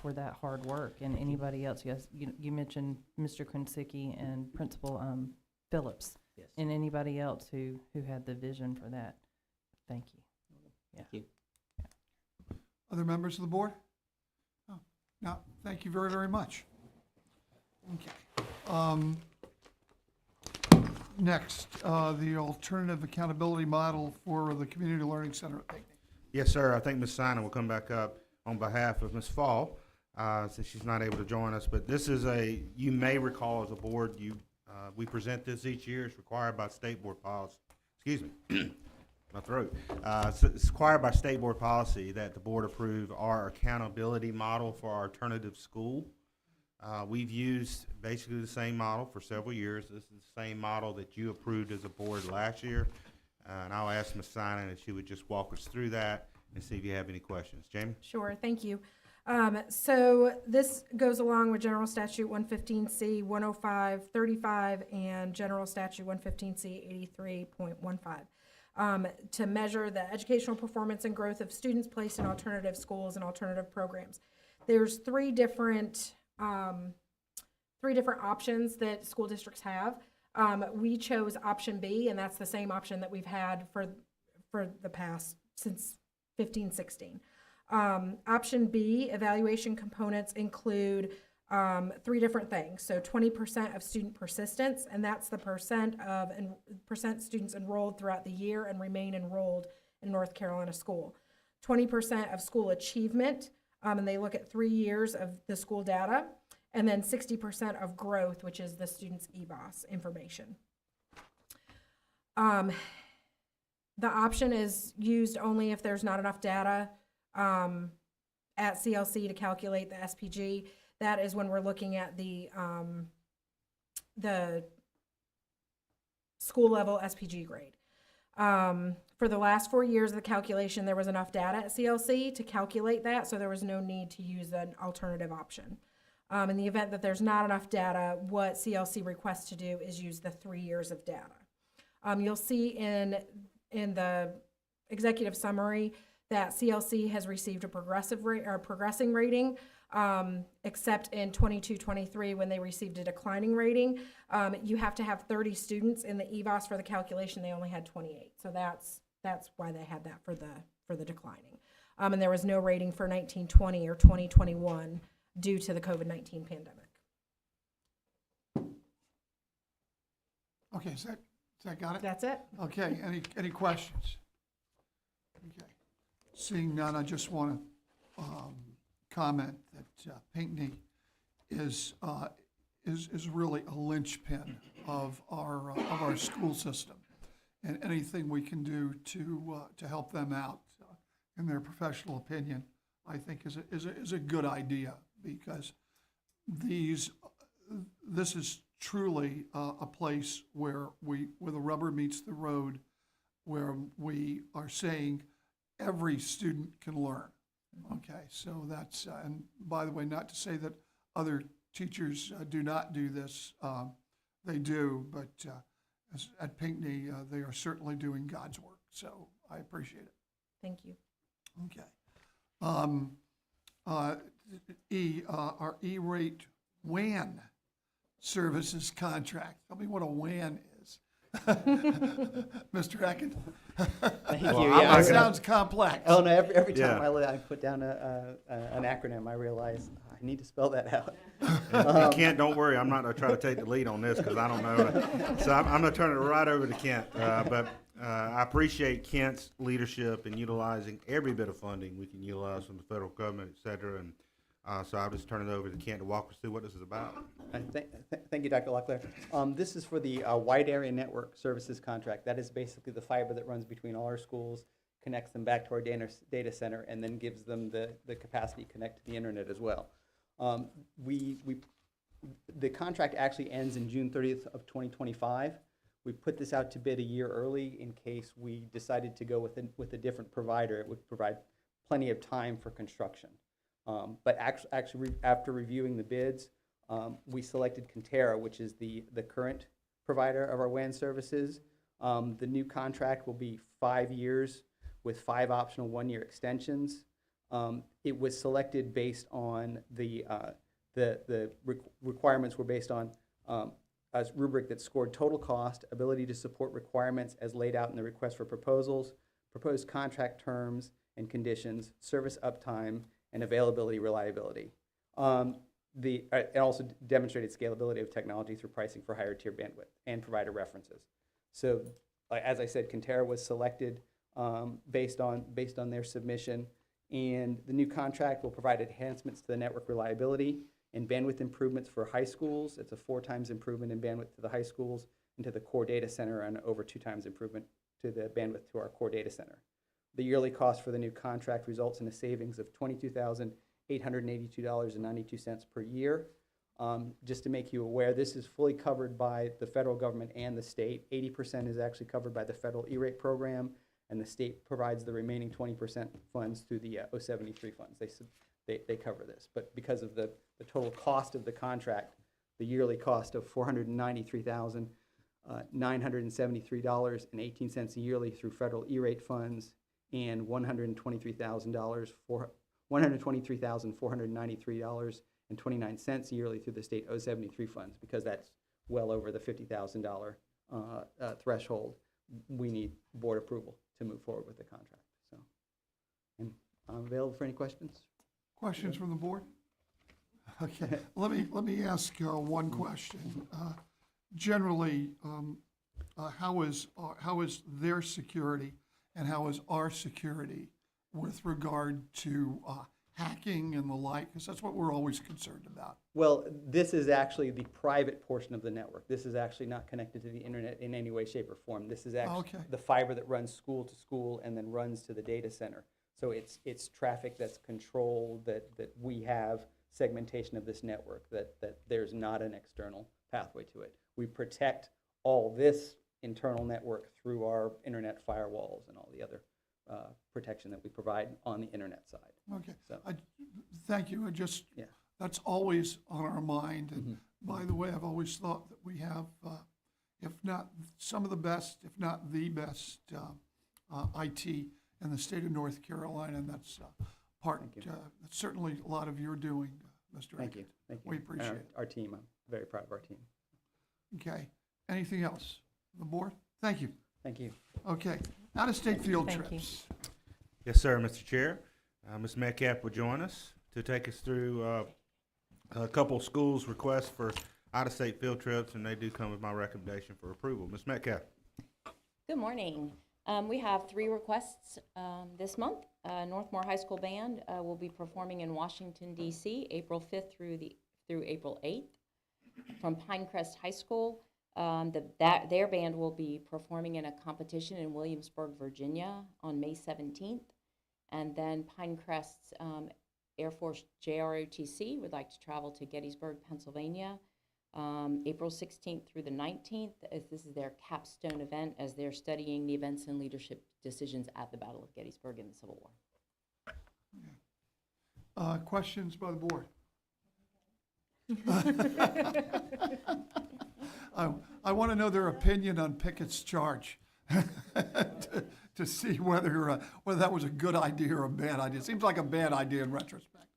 that hard work. And anybody else, yes, you mentioned Mr. Krinsicki and Principal Phillips, Yes. and anybody else who had the vision for that. Thank you. Thank you. Other members of the board? Oh, no, thank you very, very much. Okay. Next, the alternative accountability model for the Community Learning Center at Pinckney. Yes, sir. I think Ms. Sina will come back up on behalf of Ms. Fall, since she's not able to join us. But this is you may recall as a board, we present this each year. It's required by state board policy. Excuse me, my throat. So it's required by state board policy that the board approve our accountability model for our alternative school. We've used basically the same model for several years. This is the same model that you approved as a board last year. And I'll ask Ms. Sina if she would just walk us through that and see if you have any questions. Jamie? Sure, thank you. So this goes along with General Statute 115C 105-35 and General Statute 115C 83.15 to measure the educational performance and growth of students placed in alternative schools and alternative programs. There's three different options that school districts have. We chose option B, and that's the same option that we've had for the past, since 15-16. Option B, evaluation components include three different things. So 20% of student persistence, and that's the percent students enrolled throughout the year and remain enrolled in North Carolina school. 20% of school achievement, and they look at 3 years of the school data. And then 60% of growth, which is the student's EBOS information. The option is used only if there's not enough data at CLC to calculate the SPG. That is when we're looking at the school level SPG grade. For the last 4 years of the calculation, there was enough data at CLC to calculate that, so there was no need to use an alternative option. In the event that there's not enough data, what CLC requests to do is use the 3 years of data. You'll see in the executive summary that CLC has received a progressing rating, except in 22-23 when they received a declining rating. You have to have 30 students in the EVOS for the calculation. They only had 28, so that's why they had that for the declining. And there was no rating for 1920 or 2021. Due to the COVID-19 pandemic. Okay, is that got it? That's it. Okay, any questions? Okay, seeing none, I just want to comment that Pinckney is really a linchpin of our school system, and anything we can do to help them out in their professional opinion, I think is a good idea, because this is truly a place where the rubber meets the road, where we are saying every student can learn. Okay, so that's and by the way, not to say that other teachers do not do this, they do, but at Pinckney they are certainly doing God's work. So I appreciate it. Thank you. Okay. Our E-rate WAN services contract. Tell me what a WAN is. Mr. Ecken? Thank you. Well, Yeah, That sounds complex. Oh, no, every time Yeah. I put down an acronym, I realize I need to spell that out. And Kent, don't worry, I'm not going to try to take the lead on this because I don't know. So I'm going to turn it right over to Kent. But I appreciate Kent's leadership in utilizing every bit of funding we can utilize from the federal government, et cetera. And so I'll just turn it over to Kent to walk us through what this is about. Thank you, Dr. Locklear. This is for the wide area network services contract. That is basically the fiber that runs between all our schools, connects them back to our data center, and then gives them the capacity to connect to the internet as well. The contract actually ends in June 30th of 2025. We put this out to bid a year early in case we decided to go with a different provider. It would provide plenty of time for construction. But actually, after reviewing the bids, we selected Conterra, which is the current provider of our WAN services. The new contract will be 5 years with 5 optional 1-year extensions. It was selected based on the requirements were based on a rubric that scored total cost, ability to support requirements as laid out in the request for proposals, proposed contract terms and conditions, service uptime, and availability reliability. It also demonstrated scalability of technology through pricing for higher tier bandwidth and provider references. So, as I said, Conterra was selected based on their submission, and the new contract will provide enhancements to the network reliability and bandwidth improvements for high schools. It's a 4 times improvement in bandwidth to the high schools and to the core data center, and over 2 times improvement to the bandwidth to our core data center. The yearly cost for the new contract results in a savings of $22,882.92 per year. Just to make you aware, this is fully covered by the federal government and the state. 80% is actually covered by the federal E-rate program, and the state provides the remaining 20% funds through the 073 funds. They cover this. But because of the total cost of the contract, the yearly cost of $493,973.18 yearly through federal E-rate funds, and $123,493.29 yearly through the state 073 funds, because that's well over the $50,000 threshold. We need board approval to move forward with the contract. So, and I'm available for any questions. Questions from the board? Okay, let me ask one question. Generally, how is their security and how is our security with regard to hacking and the like? Because that's what we're always concerned about. Well, this is actually the private portion of the network. This is actually not connected to the internet in any way, shape, or form. This is actually the fiber that runs school to school and then runs to the data center. So it's traffic that's controlled, that we have segmentation of this network, that there's not an external pathway to it. We protect all this internal network through our internet firewalls and all the other protection that we provide on the internet side. Okay, So, thank you. yeah. That's always on our mind. And by the way, I've always thought that we have, if not some of the best, if not the best IT in the state of North Carolina, and that's that's certainly a lot of your doing, Mr. Thank you. Atkins. Thank you. We appreciate it. Our team, I'm very proud of our team. Okay, anything else? The board? Thank you. Thank you. Okay, out-of-state field Thank you. trips. Yes, sir, Mr. Chair. Ms. Metcalf will join us to take us through a couple of schools' requests for out-of-state field trips, and they do come with my recommendation for approval. Ms. Metcalf. Good morning. We have 3 requests this month. Northmore High School Band will be performing in Washington, D.C., April 5th through April 8th. From Pinecrest High School, their band will be performing in a competition in Williamsburg, Virginia on May 17th. And then Pinecrest's Air Force JROTC would like to travel to Gettysburg, Pennsylvania, April 16th through the 19th, as this is their capstone event as they're studying the events and leadership decisions at the Battle of Gettysburg in the Civil War. Questions by the board? I want to know their opinion on Pickett's charge to see whether that was a good idea or a bad idea. It seems like a bad idea in retrospect.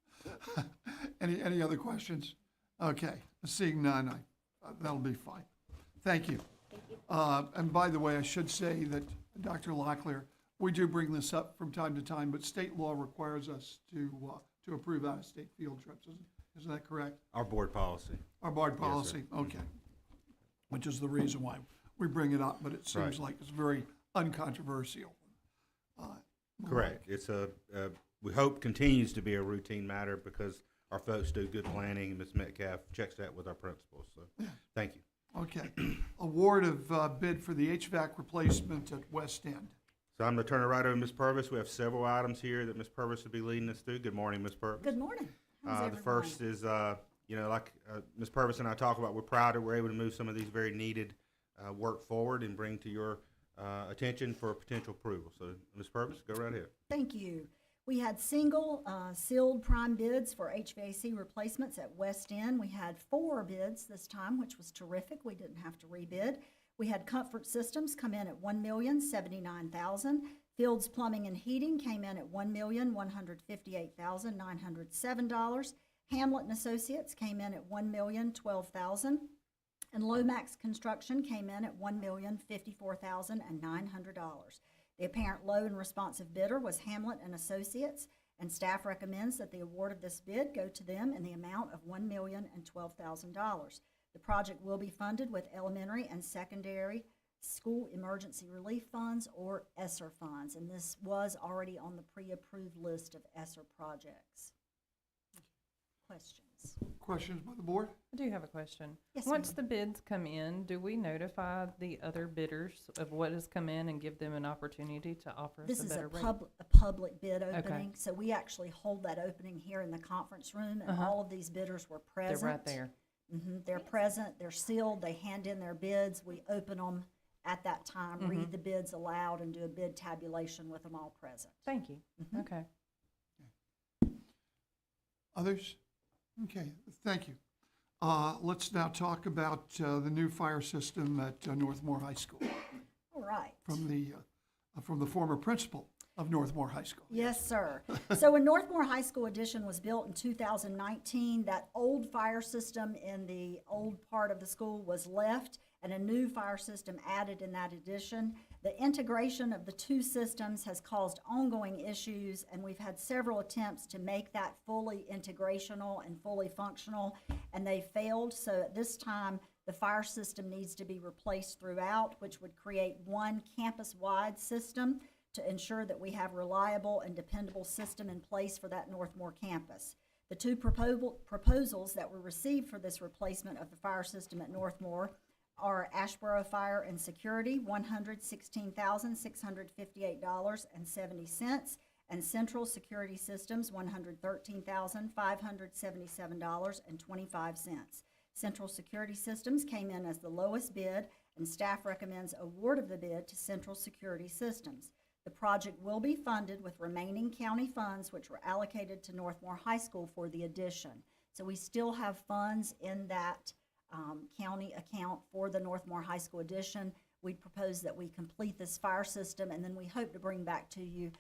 Any other questions? Okay, seeing none, that'll be fine. Thank you. And by the way, I should say that, Dr. Locklear, we do bring this up from time to time, but state law requires us to approve out-of-state field trips. Isn't that correct? Our board policy. Our board Yes, sir. policy, okay. Which is the reason why we bring it up, but it seems like it's very uncontroversial. Correct. It's we hope continues to be a routine matter because our folks do good planning, and Ms. Metcalf checks that with our principals. So, thank you. Okay. Award of bid for the HVAC replacement at West End. So I'm going to turn it right over to Ms. Purvis. We have several items here that Ms. Purvis will be leading us through. Good morning, Ms. Purvis. Good morning. How's The first is, like Ms. Purvis and I talk about, we're proud that we're able to move some of these very needed work forward and bring to your attention for potential approval. So, Ms. Purvis, go right ahead. Thank you. We had single sealed prime bids for HVAC replacements at West End. We had 4 bids this time, which was terrific. We didn't have to rebid. We had Comfort Systems come in at $1,079,000. Fields Plumbing and Heating came in at $1,158,907. Hamlet and Associates came in at $1,012,000. And Lomax Construction came in at $1,054,900. The apparent low and responsive bidder was Hamlet and Associates, and staff recommends that the award of this bid go to them in the amount of $1,012,000. The project will be funded with elementary and secondary school emergency relief funds or ESSER funds, and this was already on the pre-approved list of ESSER projects. Questions? Questions by the board? I do have a question. Yes, Once ma'am. the bids come in, do we notify the other bidders of what has come in and give them an opportunity to offer us This a is better a rate? public bid opening, so we actually hold that opening here in the conference room, and all of these bidders were They're present. right there. They're present, they're sealed, they hand in their bids, we open them at that time, read the bids aloud, and do a bid tabulation with them all present. Thank you. Okay. Others? Okay, thank you. Let's now talk about the new fire system at Northmore High School All right. from the former principal of Northmore High School. Yes, sir. So when Northmore High School addition was built in 2019, that old fire system in the old part of the school was left, and a new fire system added in that addition. The integration of the two systems has caused ongoing issues, and we've had several attempts to make that fully integrational and fully functional, and they failed. So at this time, the fire system needs to be replaced throughout, which would create one campus-wide system to ensure that we have reliable and dependable system in place for that Northmore campus. The two proposals that were received for this replacement of the fire system at Northmore are Ashboro Fire and Security, $116,658.70, and Central Security Systems, $113,577.25. Central Security Systems came in as the lowest bid, and staff recommends award of the bid to Central Security Systems. The project will be funded with remaining county funds which were allocated to Northmore High School for the addition. So we still have funds in that county account for the Northmore High School addition. We propose that we complete this fire system, and then we hope to bring back to you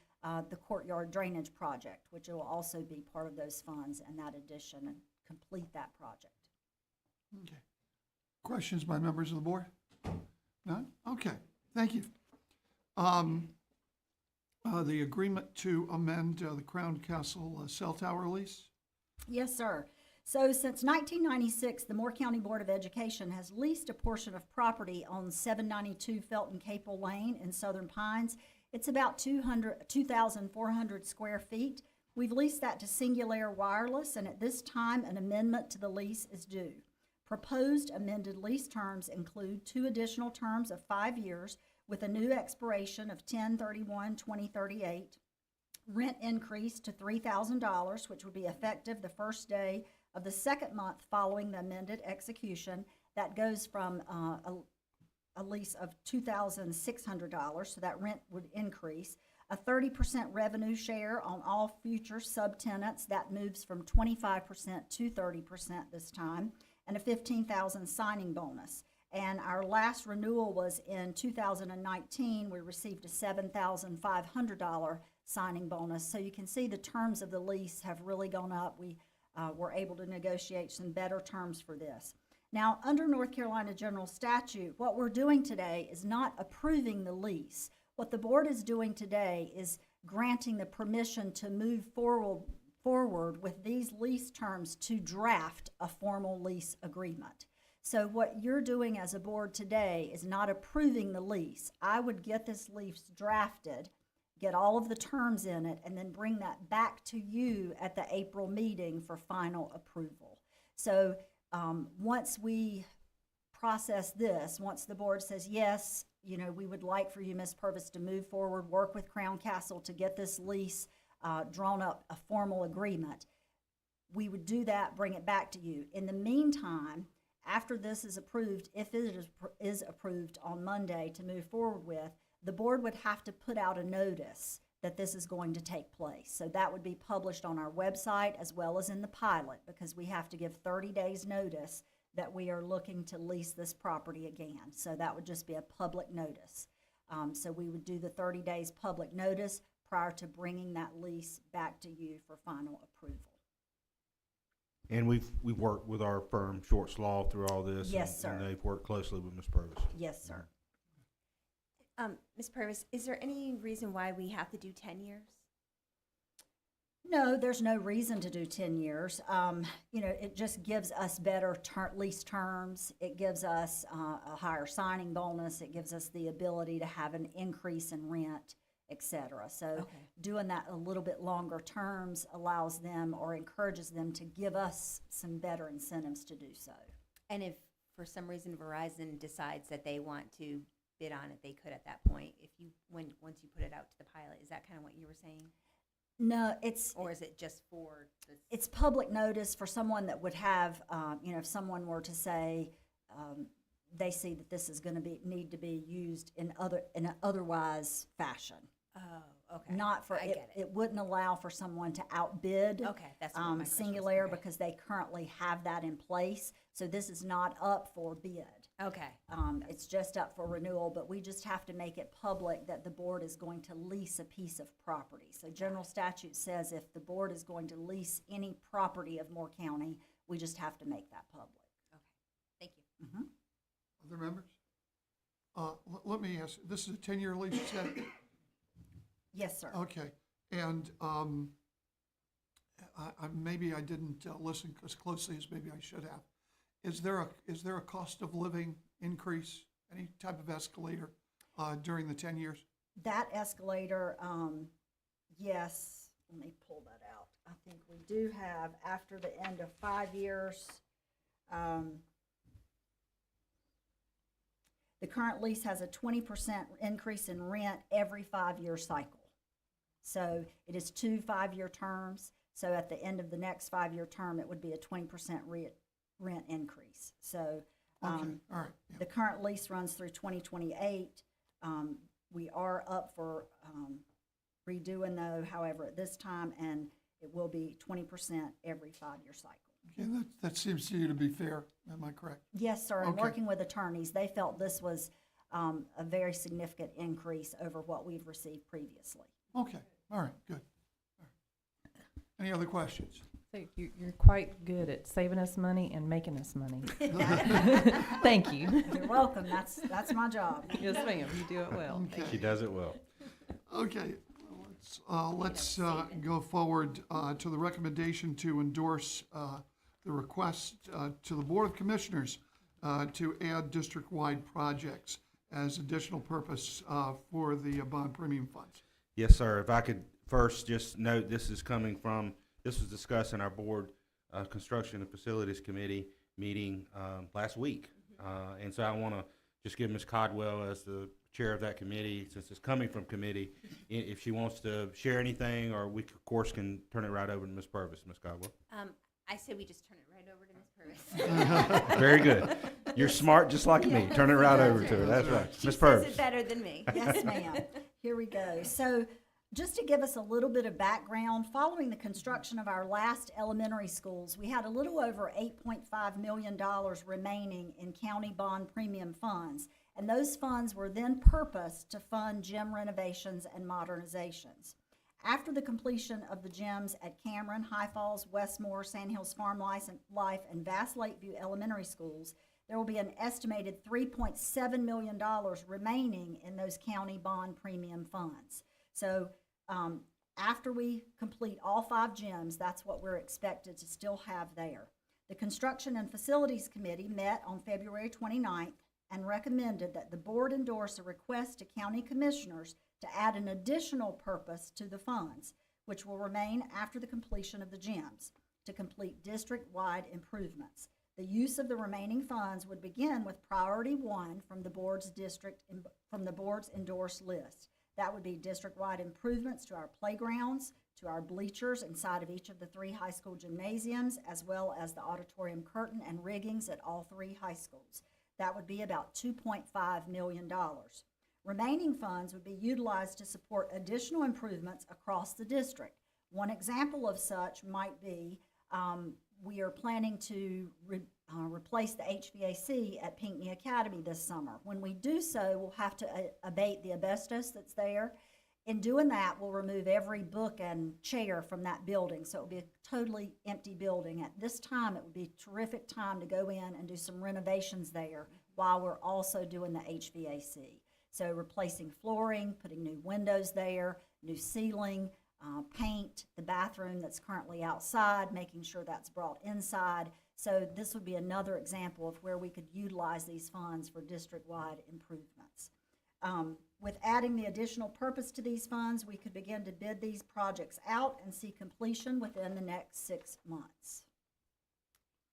the courtyard drainage project, which will also be part of those funds and that addition, and complete that project. Okay. Questions by members of the board? None? Okay, thank you. The agreement to amend the Crown Castle cell tower lease? Yes, sir. So since 1996, the Moore County Board of Education has leased a portion of property on 792 Felton Capel Lane in Southern Pines. It's about 2,400 square feet. We've leased that to Singulaire Wireless, and at this time, an amendment to the lease is due. Proposed amended lease terms include 2 additional terms of 5 years with a new expiration of 10/31/2038. Rent increase to $3,000, which would be effective the first day of the second month following the amended execution. That goes from a lease of $2,600, so that rent would increase. A 30% revenue share on all future subtenants, that moves from 25% to 30% this time, and a $15,000 signing bonus. And our last renewal was in 2019. We received a $7,500 signing bonus. So you can see the terms of the lease have really gone up. We were able to negotiate some better terms for this. Now, under North Carolina General Statute, what we're doing today is not approving the lease. What the board is doing today is granting the permission to move forward with these lease terms to draft a formal lease agreement. So what you're doing as a board today is not approving the lease. I would get this lease drafted, get all of the terms in it, and then bring that back to you at the April meeting for final approval. So once we process this, once the board says, yes, you know, we would like for you, Ms. Purvis, to move forward, work with Crown Castle to get this lease drawn up, a formal agreement, we would do that, bring it back to you. In the meantime, after this is approved, if it is approved on Monday to move forward with, the board would have to put out a notice that this is going to take place. So that would be published on our website as well as in the pilot, because we have to give 30 days notice that we are looking to lease this property again. So that would just be a public notice. So we would do the 30 days public notice prior to bringing that lease back to you for final approval. And we've worked with our firm, Shorts Law, through all this. Yes, and sir. they've worked closely with Ms. Purvis. Yes, sir. Ms. Purvis, is there any reason why we have to do 10 years? No, there's no reason to do 10 years. You know, it just gives us better lease terms. It gives us a higher signing bonus. It gives us the ability to have an increase in rent, et cetera. So Okay. doing that a little bit longer terms allows them or encourages them to give us some better incentives to do so. And if for some reason Verizon decides that they want to bid on it, they could at that point, once you put it out to the pilot. Is that kind of what you were saying? No, it's Or is it just for the? it's public notice for someone that would have, you know, if someone were to say, they see that this is going to need to be used in an otherwise fashion. Oh, okay. Not for, I get it. it wouldn't allow for someone to outbid. Okay, that's what my question was. Singular, Okay. because they currently have that in place. So this is not up for bid. Okay. It's just up for renewal, but we just have to make it public that the board is going to lease a piece of property. So general statute says if the board is going to lease any property of Moore County, we just have to make that public. Thank you. Other members? Let me ask, this is a 10-year lease, you said? Yes, sir. Okay, and maybe I didn't listen as closely as maybe I should have. Is there a cost of living increase, any type of escalator during the 10 years? That escalator, yes, let me pull that out. I think we do have, after the end of 5 years, the current lease has a 20% increase in rent every 5-year cycle. So it is 2 5-year terms. So at the end of the next 5-year term, it would be a 20% rent increase. So Okay, all right, yeah. the current lease runs through 2028. We are up for redoing though, however, at this time, and it will be 20% every 5-year cycle. Okay, that seems to you to be fair, am I correct? Yes, sir, and Okay. working with attorneys, they felt this was a very significant increase over what we've received previously. Okay, all right, good. All right. Any other questions? So you're quite good at saving us money and making us money. Thank you. You're welcome, that's my job. Yes, ma'am, you do it well. Okay. She does it well. Okay, let's go forward to the recommendation to endorse the request to the Board of Commissioners to add district-wide projects as additional purpose for the bond premium funds. Yes, sir. If I could first just note, this was discussed in our board construction and facilities committee meeting last week. And so I want to just give Ms. Codwell, as the chair of that committee, since it's coming from committee, if she wants to share anything, or we, of course, can turn it right over to Ms. Purvis. Ms. Codwell. I say we just turn it right over to Ms. Purvis. Very good. You're smart just like me. Turn it right over to her. That's right. She Ms. says Purvis. it better than me. Yes, ma'am. Here we go. So just to give us a little bit of background, following the construction of our last elementary schools, we had a little over $8.5 million remaining in county bond premium funds. And those funds were then purposed to fund gym renovations and modernizations. After the completion of the gyms at Cameron, High Falls, Westmore, Sandhills Farm Life, and Vast Lakeview Elementary Schools, there will be an estimated $3.7 million remaining in those county bond premium funds. So after we complete all 5 gyms, that's what we're expected to still have there. The Construction and Facilities Committee met on February 29th and recommended that the board endorse a request to county commissioners to add an additional purpose to the funds, which will remain after the completion of the gyms, to complete district-wide improvements. The use of the remaining funds would begin with priority 1 from the board's endorsed list. That would be district-wide improvements to our playgrounds, to our bleachers inside of each of the 3 high school gymnasiums, as well as the auditorium curtain and riggings at all 3 high schools. That would be about $2.5 million. Remaining funds would be utilized to support additional improvements across the district. One example of such might be we are planning to replace the HVAC at Pinckney Academy this summer. When we do so, we'll have to abate the asbestos that's there. In doing that, we'll remove every book and chair from that building, so it'll be a totally empty building. At this time, it would be a terrific time to go in and do some renovations there while we're also doing the HVAC. So replacing flooring, putting new windows there, new ceiling, paint, the bathroom that's currently outside, making sure that's brought inside. So this would be another example of where we could utilize these funds for district-wide improvements. With adding the additional purpose to these funds, we could begin to bid these projects out and see completion within the next 6 months.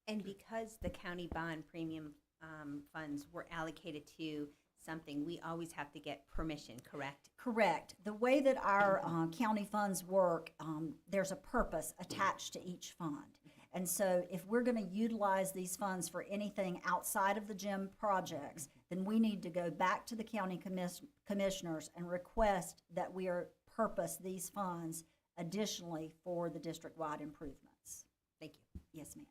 And because the county bond premium funds were allocated to something, we always have to get permission, correct? Correct. The way that our county funds work, there's a purpose attached to each fund. And so if we're going to utilize these funds for anything outside of the gym projects, then we need to go back to the county commissioners and request that we purpose these funds additionally for the district-wide improvements. Thank you. Yes, ma'am.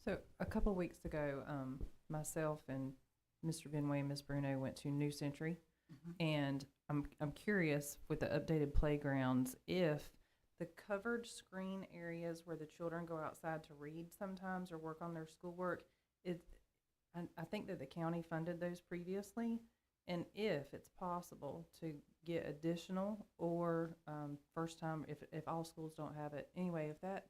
So a couple weeks ago, myself and Mr. Benway and Ms. Bruno went to New Century, and I'm curious with the updated playgrounds if the covered screen areas where the children go outside to read sometimes or work on their schoolwork, I think that the county funded those previously, and if it's possible to get additional or first time, if all schools don't have it. Anyway, if that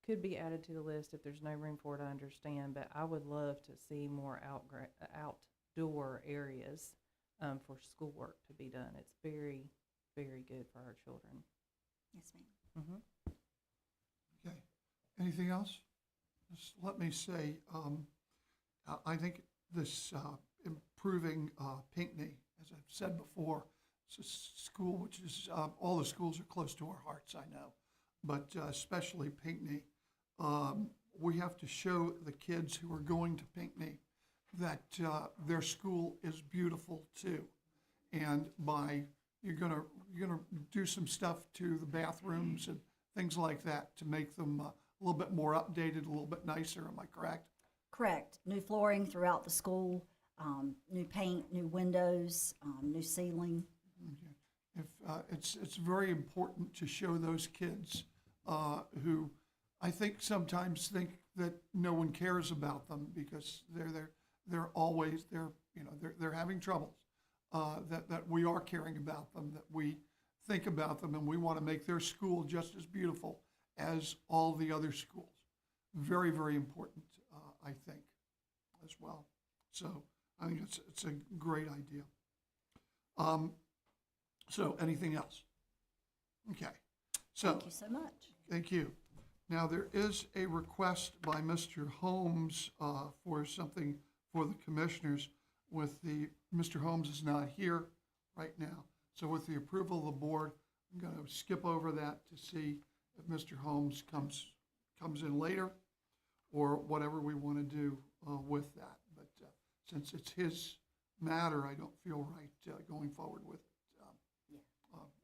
could be added to the list, if there's no room for it, I understand, but I would love to see more outdoor areas for schoolwork to be done. It's very, very good for our children. Yes, ma'am. Okay. Anything else? Just let me say, I think this improving Pinckney, as I've said before, it's a school which is, all the schools are close to our hearts, I know, but especially Pinckney. We have to show the kids who are going to Pinckney that their school is beautiful too. And you're gonna do some stuff to the bathrooms and things like that to make them a little bit more updated, a little bit nicer. Am I correct? Correct. New flooring throughout the school, new paint, new windows, new ceiling. Okay. It's very important to show those kids who I think sometimes think that no one cares about them because they're always they're having troubles. That we are caring about them, that we think about them, and we want to make their school just as beautiful as all the other schools. Very, very important, I think, as well. So I think it's a great idea. So anything else? Okay. So Thank you so much. thank you. Now, there is a request by Mr. Holmes for something for the commissioners. Mr. Holmes is not here right now. So with the approval of the board, I'm going to skip over that to see if Mr. Holmes comes in later or whatever we want to do with that. But since it's his matter, I don't feel right going forward with it.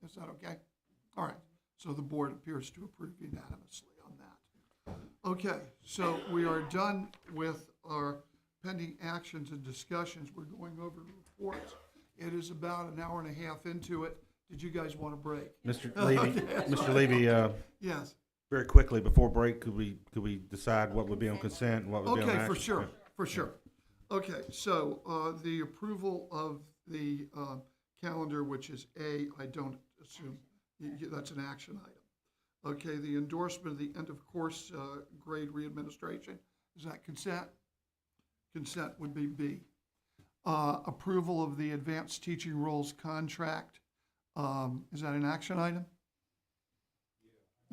Is that okay? All right. So the board appears to approve unanimously on that. Okay, so we are done with our pending actions and discussions. We're going over reports. It is about an hour and a half into it. Did you guys want a break? Mr. Levy, Mr. Levy, Yes. very quickly, before break, could we decide what would be on consent and what would be on Okay, action? for sure. Okay, so the approval of the calendar, which is A, I don't assume, that's an action item. Okay, the endorsement of the end of course grade readministration, is that consent? Consent would be B. Approval of the advanced teaching roles contract, is that an action item?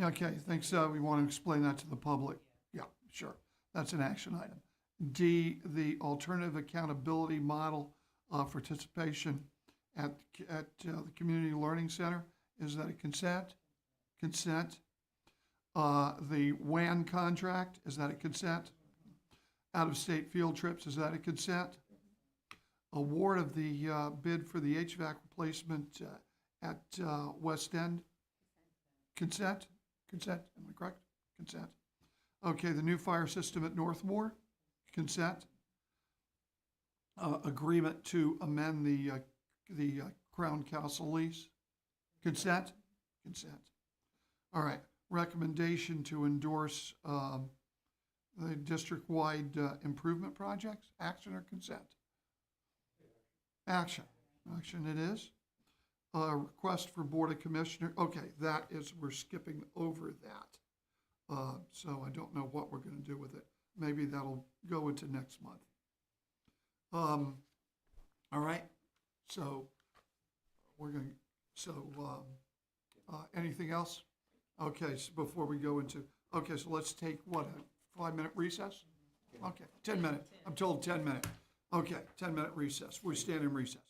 Okay, I think so. We want to explain that to the public. Yeah, sure. That's an action item. D, the alternative accountability model for participation at the Community Learning Center. Is that a consent? Consent. The WAN contract, is that a consent? Out-of-state field trips, is that a consent? Award of the bid for the HVAC replacement at West End? Consent? Consent, am I correct? Consent. Okay, the new fire system at Northmore? Consent. Agreement to amend the Crown Castle lease? Consent? Consent. All right, recommendation to endorse the district-wide improvement projects, action or consent? Action. Action it is. Request for Board of Commissioners, okay, that is, we're skipping over that. So I don't know what we're gonna do with it. Maybe that'll go into next month. All right, so we're going, anything else? Okay, so before we go into, okay, so let's take what, a 5-minute recess? Okay, 10 minute, I'm told 10 minute. Okay, 10-minute recess. We stand in recess.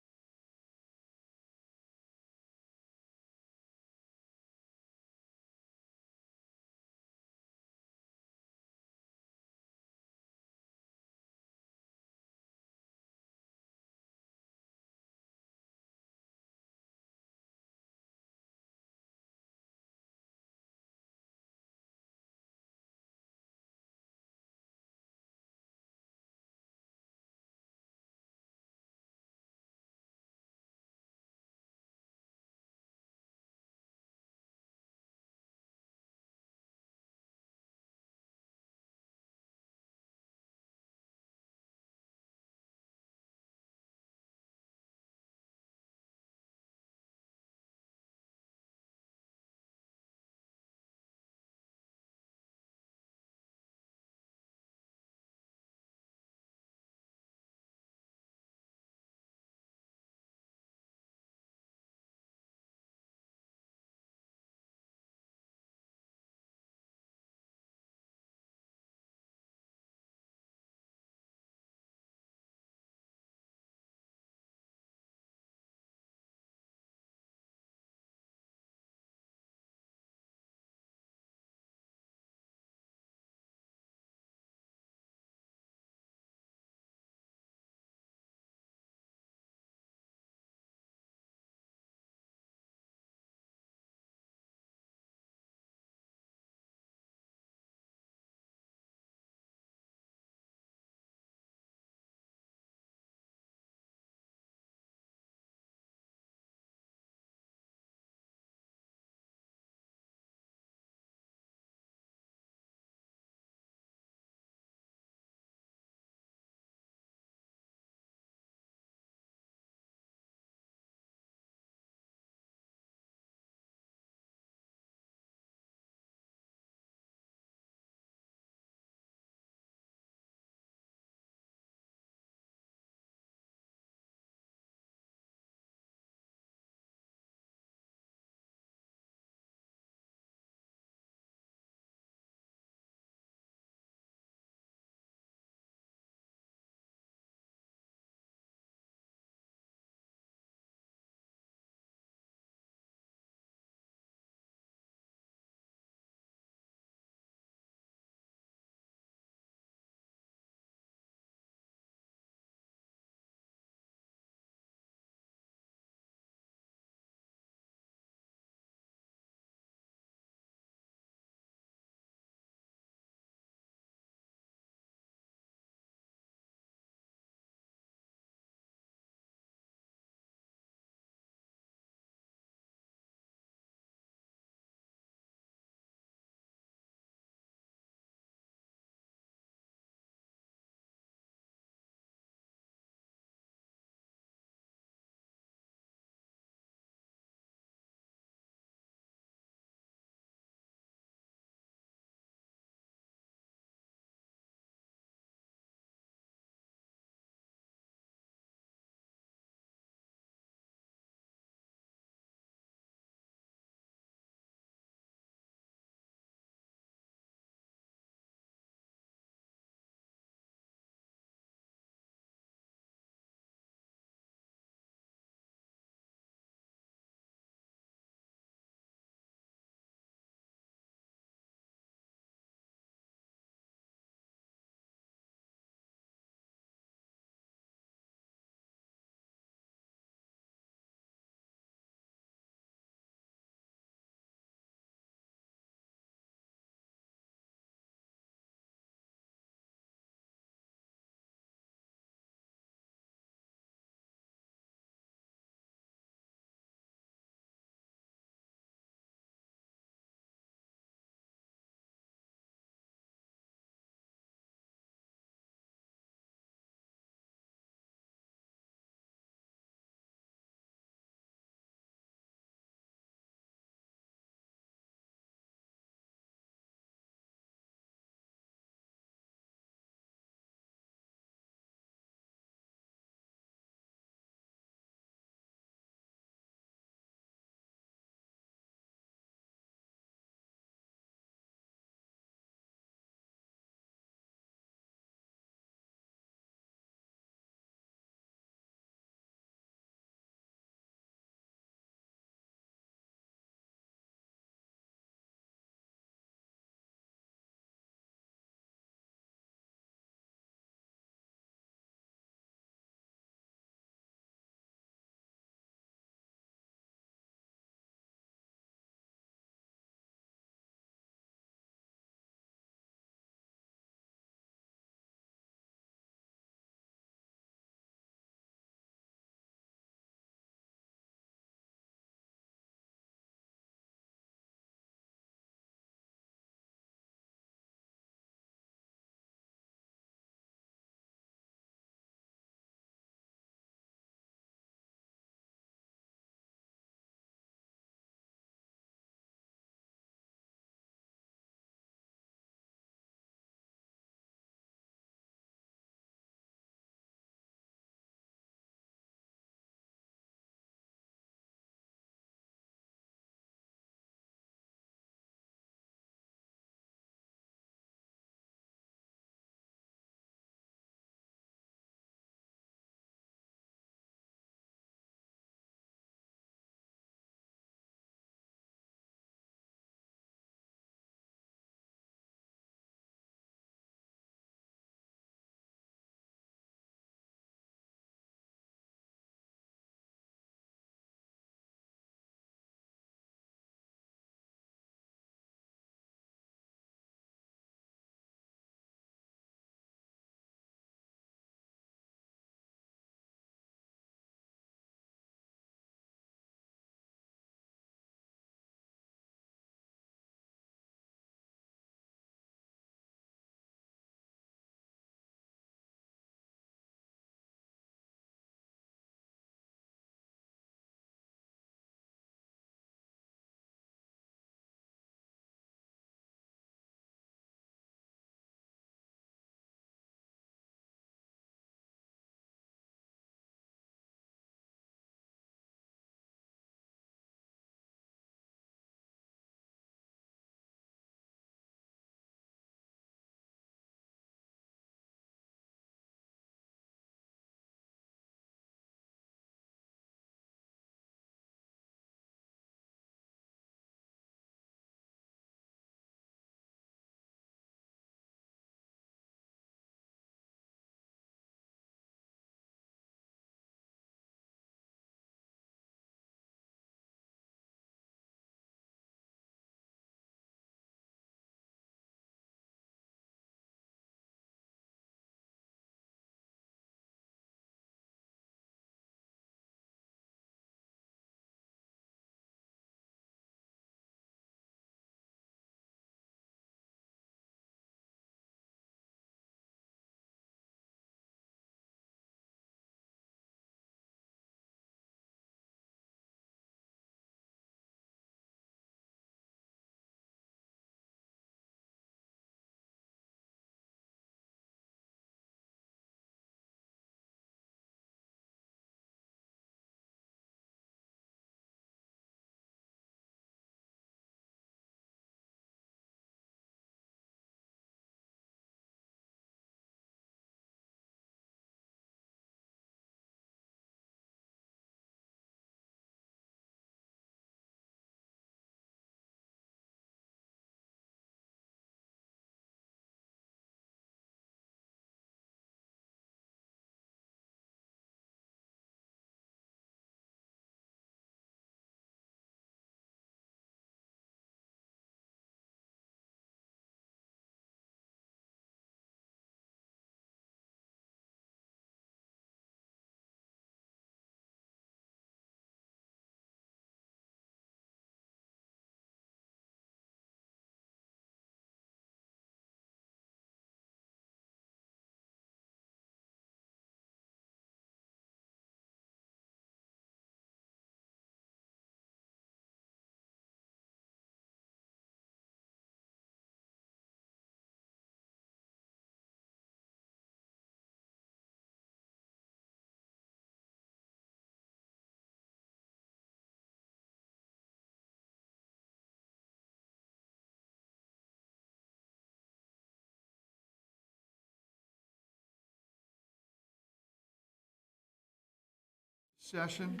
session.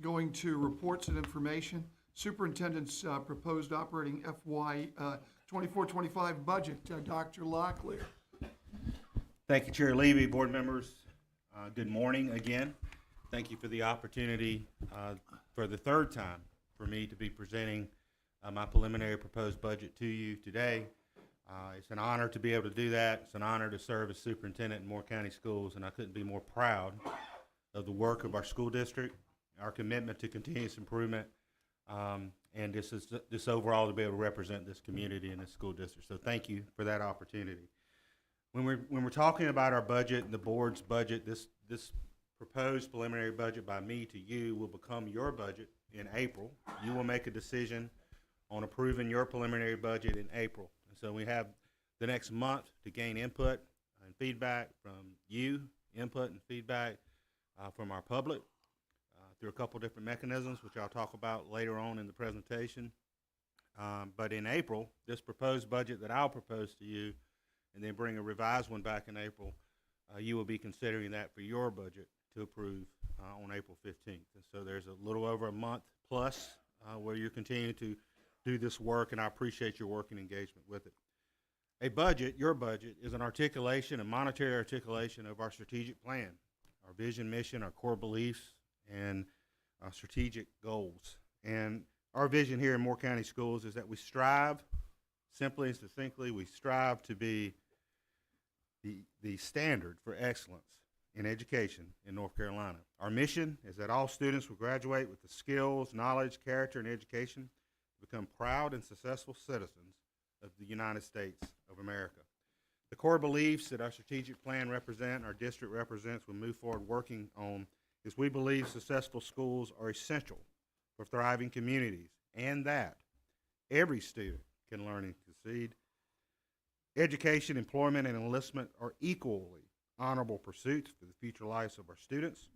Going to reports and information. Superintendent's proposed operating FY 24-25 budget. Dr. Locklear. Thank you, Chair Levy, board members. Good morning again. Thank you for the opportunity for the third time for me to be presenting my preliminary proposed budget to you today. It's an honor to be able to do that. It's an honor to serve as superintendent in Moore County Schools, and I couldn't be more proud of the work of our school district, our commitment to continuous improvement, and this overall to be able to represent this community and this school district. So thank you for that opportunity. When we're talking about our budget and the board's budget, this proposed preliminary budget by me to you will become your budget in April. You will make a decision on approving your preliminary budget in April. And so we have the next month to gain input and feedback from you, input and feedback from our public through a couple different mechanisms, which I'll talk about later on in the presentation. But in April, this proposed budget that I'll propose to you, and then bring a revised one back in April, you will be considering that for your budget to approve on April 15th. And so there's a little over a month plus where you're continuing to do this work, and I appreciate your work and engagement with it. A budget, your budget, is an articulation, a monetary articulation of our strategic plan, our vision, mission, our core beliefs, and strategic goals. And our vision here in Moore County Schools is that we strive, simply and succinctly, we strive to be the standard for excellence in education in North Carolina. Our mission is that all students will graduate with the skills, knowledge, character, and education to become proud and successful citizens of the United States of America. The core beliefs that our strategic plan represent, our district represents, will move forward working on is we believe successful schools are essential for thriving communities, and that every student can learn and succeed. Education, employment, and enlistment are equally honorable pursuits for the future lives of our students.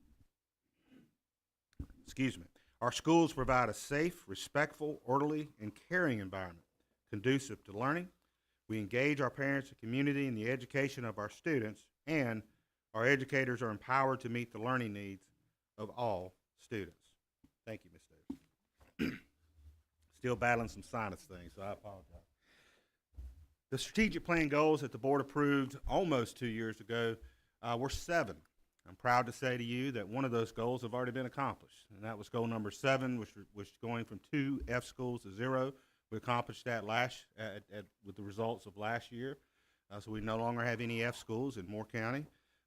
Our schools provide a safe, respectful, orderly, and caring environment conducive to learning. We engage our parents and community in the education of our students, and our educators are empowered to meet the learning needs of all students. Thank you, Ms. Davis. Still battling some sinus things, so I apologize. The strategic plan goals that the board approved almost 2 years ago were 7. I'm proud to say to you that one of those goals have already been accomplished, and that was goal number 7, which was going from 2 F schools to 0. We accomplished that with the results of last year, so we no longer have any F schools in Moore County.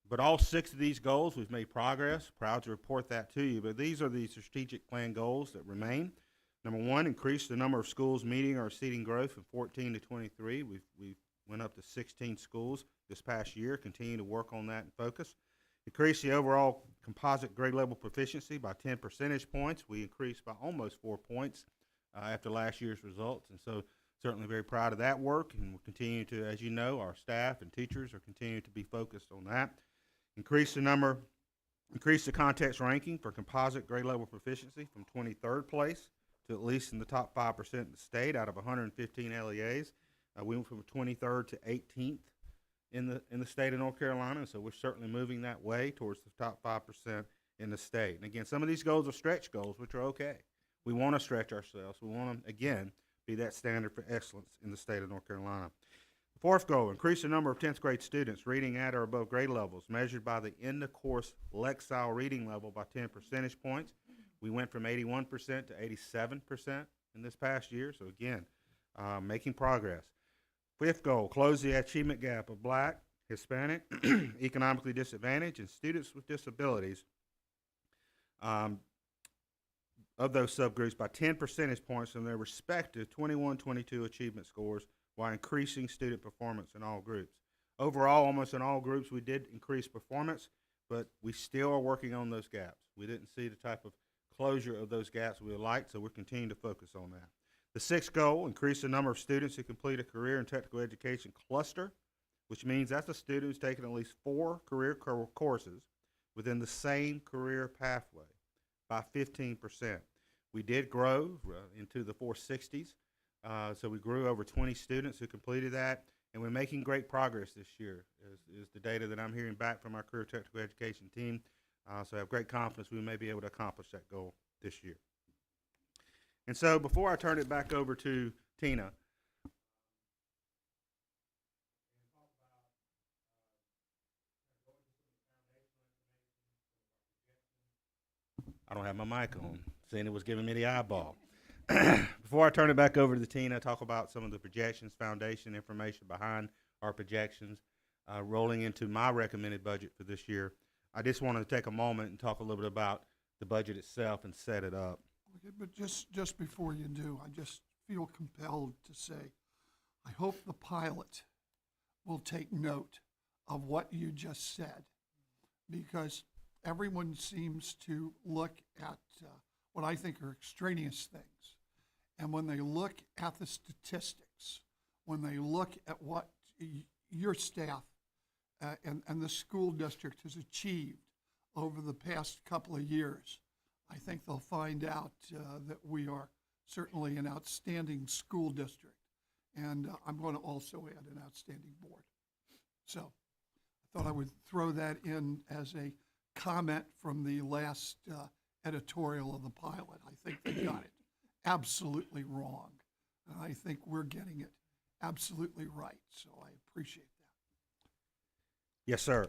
But all 6 of these goals, we've made progress. Proud to report that to you. But these are the strategic plan goals that remain. Number 1, increase the number of schools meeting or exceeding growth from 14 to 23. We went up to 16 schools this past year. Continue to work on that and focus. Increase the overall composite grade level proficiency by 10 percentage points. We increased by almost 4 points after last year's results, and so certainly very proud of that work. And we'll continue to, as you know, our staff and teachers are continuing to be focused on that. Increase the context ranking for composite grade level proficiency from 23rd place to at least in the top 5% in the state out of 115 LEAs. We went from 23rd to 18th in the state of North Carolina, so we're certainly moving that way towards the top 5% in the state. And again, some of these goals are stretch goals, which are okay. We want to stretch ourselves. We want to, again, be that standard for excellence in the state of North Carolina. The 4th goal, increase the number of 10th grade students reading at or above grade levels measured by the end-of-course Lexile reading level by 10 percentage points. We went from 81% to 87% in this past year, so again, making progress. 5th goal, close the achievement gap of Black, Hispanic, economically disadvantaged, and students with disabilities of those subgroups by 10 percentage points from their respective 21-22 achievement scores while increasing student performance in all groups. Overall, almost in all groups, we did increase performance, but we still are working on those gaps. We didn't see the type of closure of those gaps we would like, so we're continuing to focus on that. The 6th goal, increase the number of students who complete a career and technical education cluster, which means that's a student who's taken at least 4 career courses within the same career pathway by 15%. We did grow into the 460s, so we grew over 20 students who completed that, and we're making great progress this year, is the data that I'm hearing back from our career technical education team. So I have great confidence we may be able to accomplish that goal this year. And so before I turn it back over to Tina, I don't have my mic on. Tina was giving me the eyeball. Before I turn it back over to Tina, talk about some of the projections, foundation information behind our projections, rolling into my recommended budget for this year. I just want to take a moment and talk a little bit about the budget itself and set it up. Okay, but just before you do, I just feel compelled to say, I hope the pilot will take note of what you just said, because everyone seems to look at what I think are extraneous things. And when they look at the statistics, when they look at what your staff and the school district has achieved over the past couple of years, I think they'll find out that we are certainly an outstanding school district. And I'm going to also add an outstanding board. So I thought I would throw that in as a comment from the last editorial of the pilot. I think they got it absolutely wrong. And I think we're getting it absolutely right. So I appreciate that. Yes, sir.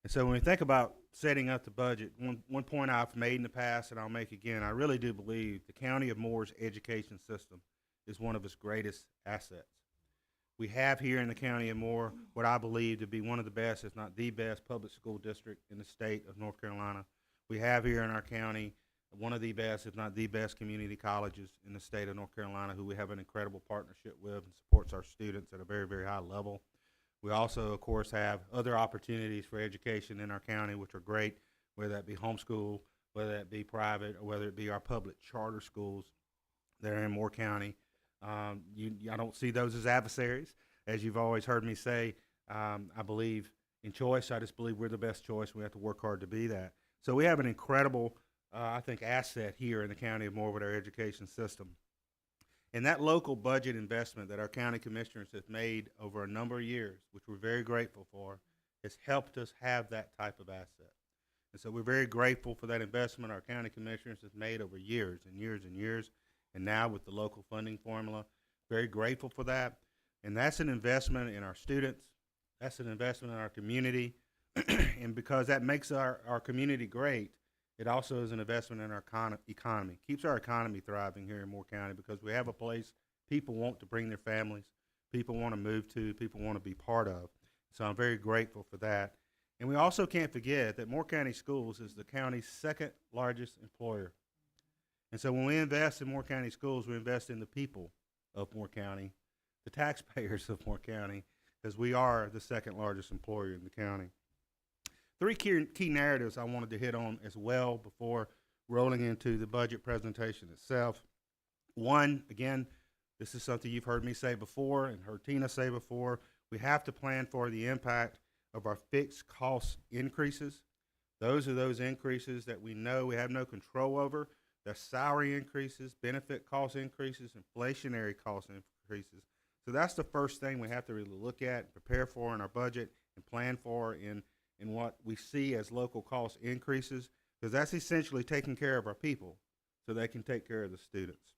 And so when we think about setting up the budget, one point I've made in the past and I'll make again, I really do believe the County of Moore's education system is one of its greatest assets. We have here in the County of Moore what I believe to be one of the best, if not the best, public school district in the state of North Carolina. We have here in our county one of the best, if not the best, community colleges in the state of North Carolina who we have an incredible partnership with and supports our students at a very, very high level. We also, of course, have other opportunities for education in our county, which are great, whether that be homeschool, whether that be private, or whether it be our public charter schools that are in Moore County. I don't see those as adversaries. As you've always heard me say, I believe in choice. I just believe we're the best choice. We have to work hard to be that. So we have an incredible, I think, asset here in the County of Moore with our education system. And that local budget investment that our county commissioners have made over a number of years, which we're very grateful for, has helped us have that type of asset. And so we're very grateful for that investment our county commissioners have made over years and years and years. And now with the local funding formula, very grateful for that. And that's an investment in our students. That's an investment in our community. And because that makes our community great, it also is an investment in our economy. Keeps our economy thriving here in Moore County because we have a place people want to bring their families, people want to move to, people want to be part of. So I'm very grateful for that. And we also can't forget that Moore County Schools is the county's second largest employer. And so when we invest in Moore County Schools, we invest in the people of Moore County, the taxpayers of Moore County, because we are the second largest employer in the county. Three key narratives I wanted to hit on as well before rolling into the budget presentation itself. One, again, this is something you've heard me say before and heard Tina say before. We have to plan for the impact of our fixed cost increases. Those are those increases that we know we have no control over. The salary increases, benefit cost increases, inflationary cost increases. So that's the first thing we have to really look at, prepare for in our budget, and plan for in what we see as local cost increases, because that's essentially taking care of our people so they can take care of the students.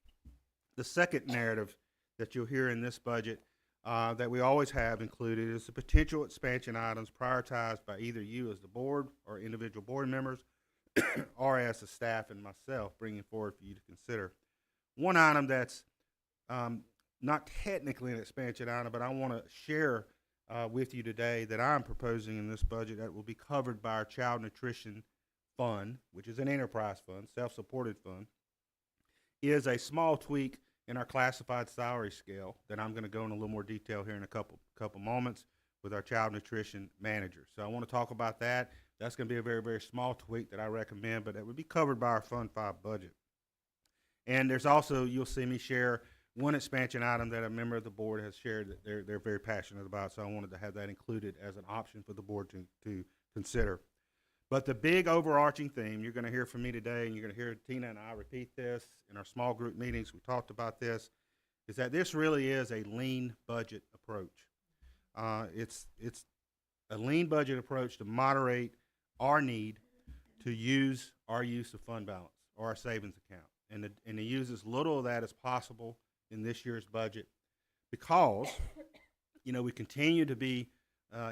The second narrative that you'll hear in this budget that we always have included is the potential expansion items prioritized by either you as the board or individual board members or as the staff and myself bringing forward for you to consider. One item that's not technically an expansion item, but I want to share with you today that I'm proposing in this budget that will be covered by our Child Nutrition Fund, which is an enterprise fund, self-supported fund, is a small tweak in our classified salary scale that I'm going to go in a little more detail here in a couple moments with our child nutrition manager. So I want to talk about that. That's going to be a very, very small tweak that I recommend, but it would be covered by our Fund 5 budget. And there's also, you'll see me share one expansion item that a member of the board has shared that they're very passionate about, so I wanted to have that included as an option for the board to consider. But the big overarching theme, you're going to hear from me today, and you're going to hear Tina and I repeat this in our small group meetings, we talked about this, is that this really is a lean budget approach. It's a lean budget approach to moderate our need to use our use of fund balance or our savings account, and to use as little of that as possible in this year's budget, because we continue to be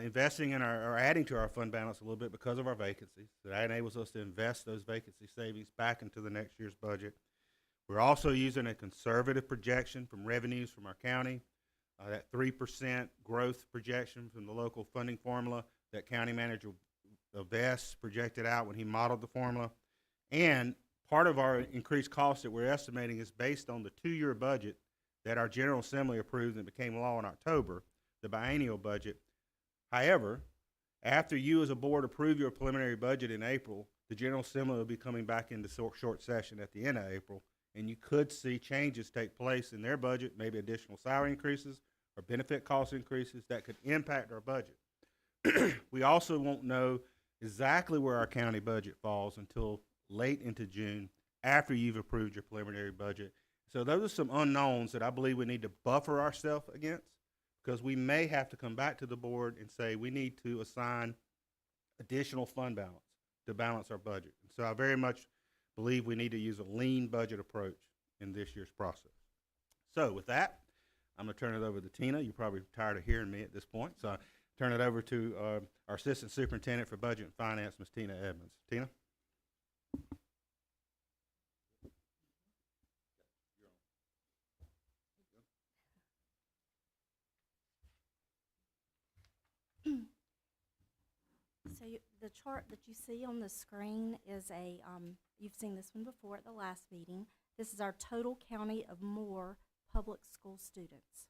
investing in or adding to our fund balance a little bit because of our vacancies. So that enables us to invest those vacancy savings back into the next year's budget. We're also using a conservative projection from revenues from our county, that 3% growth projection from the local funding formula that County Manager Vest projected out when he modeled the formula. And part of our increased cost that we're estimating is based on the 2-year budget that our General Assembly approved and became law in October, the biennial budget. However, after you as a board approve your preliminary budget in April, the General Assembly will be coming back into short session at the end of April, and you could see changes take place in their budget, maybe additional salary increases or benefit cost increases that could impact our budget. We also won't know exactly where our county budget falls until late into June after you've approved your preliminary budget. So those are some unknowns that I believe we need to buffer ourselves against, because we may have to come back to the board and say we need to assign additional fund balance to balance our budget. And so I very much believe we need to use a lean budget approach in this year's process. So with that, I'm going to turn it over to Tina. You're probably tired of hearing me at this point, so I turn it over to our Assistant Superintendent for Budget and Finance, Ms. Tina Edmonds. Tina? So the chart that you see on the screen is you've seen this one before at the last meeting. This is our total County of Moore public school students.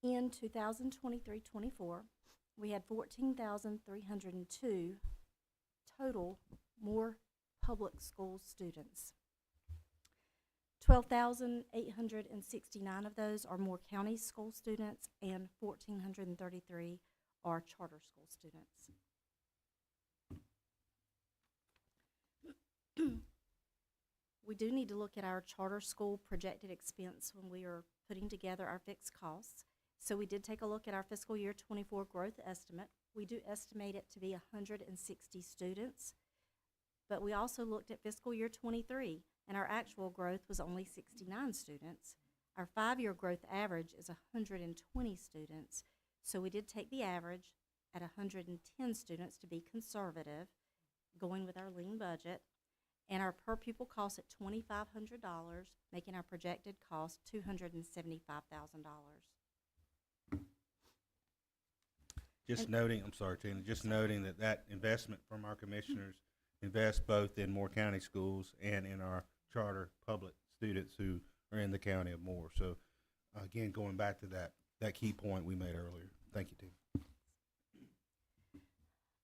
In 2023-24, we had 14,302 total Moore public school students. 12,869 of those are Moore County school students, and 1,433 are charter school students. We do need to look at our charter school projected expense when we are putting together our fixed costs. So we did take a look at our fiscal year 24 growth estimate. We do estimate it to be 160 students, but we also looked at fiscal year 23, and our actual growth was only 69 students. Our 5-year growth average is 120 students, so we did take the average at 110 students to be conservative, going with our lean budget, and our per pupil cost at $2,500, making our projected cost $275,000. Just noting, I'm sorry, Tina, just noting that investment from our commissioners invest both in Moore County schools and in our charter public students who are in the county of Moore. So again, going back to that key point we made earlier. Thank you, Tina.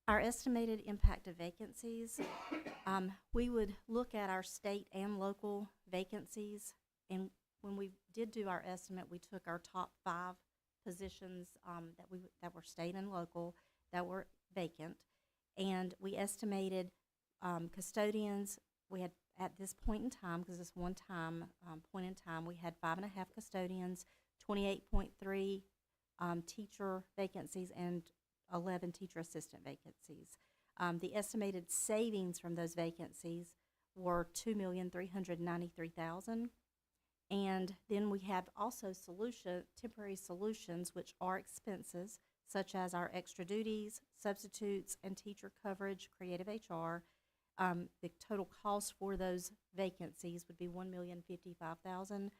Our estimated impact of vacancies, we would look at our state and local vacancies, and when we did do our estimate, we took our top 5 positions that were state and local that were vacant, and we estimated custodians. We had, at this point in time, because this one time point in time, we had 5.5 custodians, 28.3 teacher vacancies, and 11 teacher assistant vacancies. The estimated savings from those vacancies were $2,393,000. And then we have also temporary solutions, which are expenses, such as our extra duties, substitutes, and teacher coverage, creative HR. The total cost for those vacancies would be $1,055,000,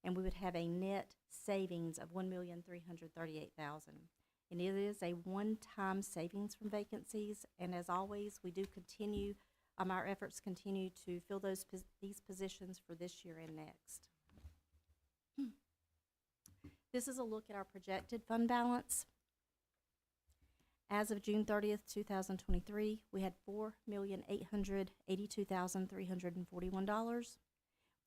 and we would have a net savings of $1,338,000. And it is a one-time savings from vacancies, and as always, we do continue, our efforts continue to fill these positions for this year and next. This is a look at our projected fund balance. As of June 30th, 2023, we had $4,882,341.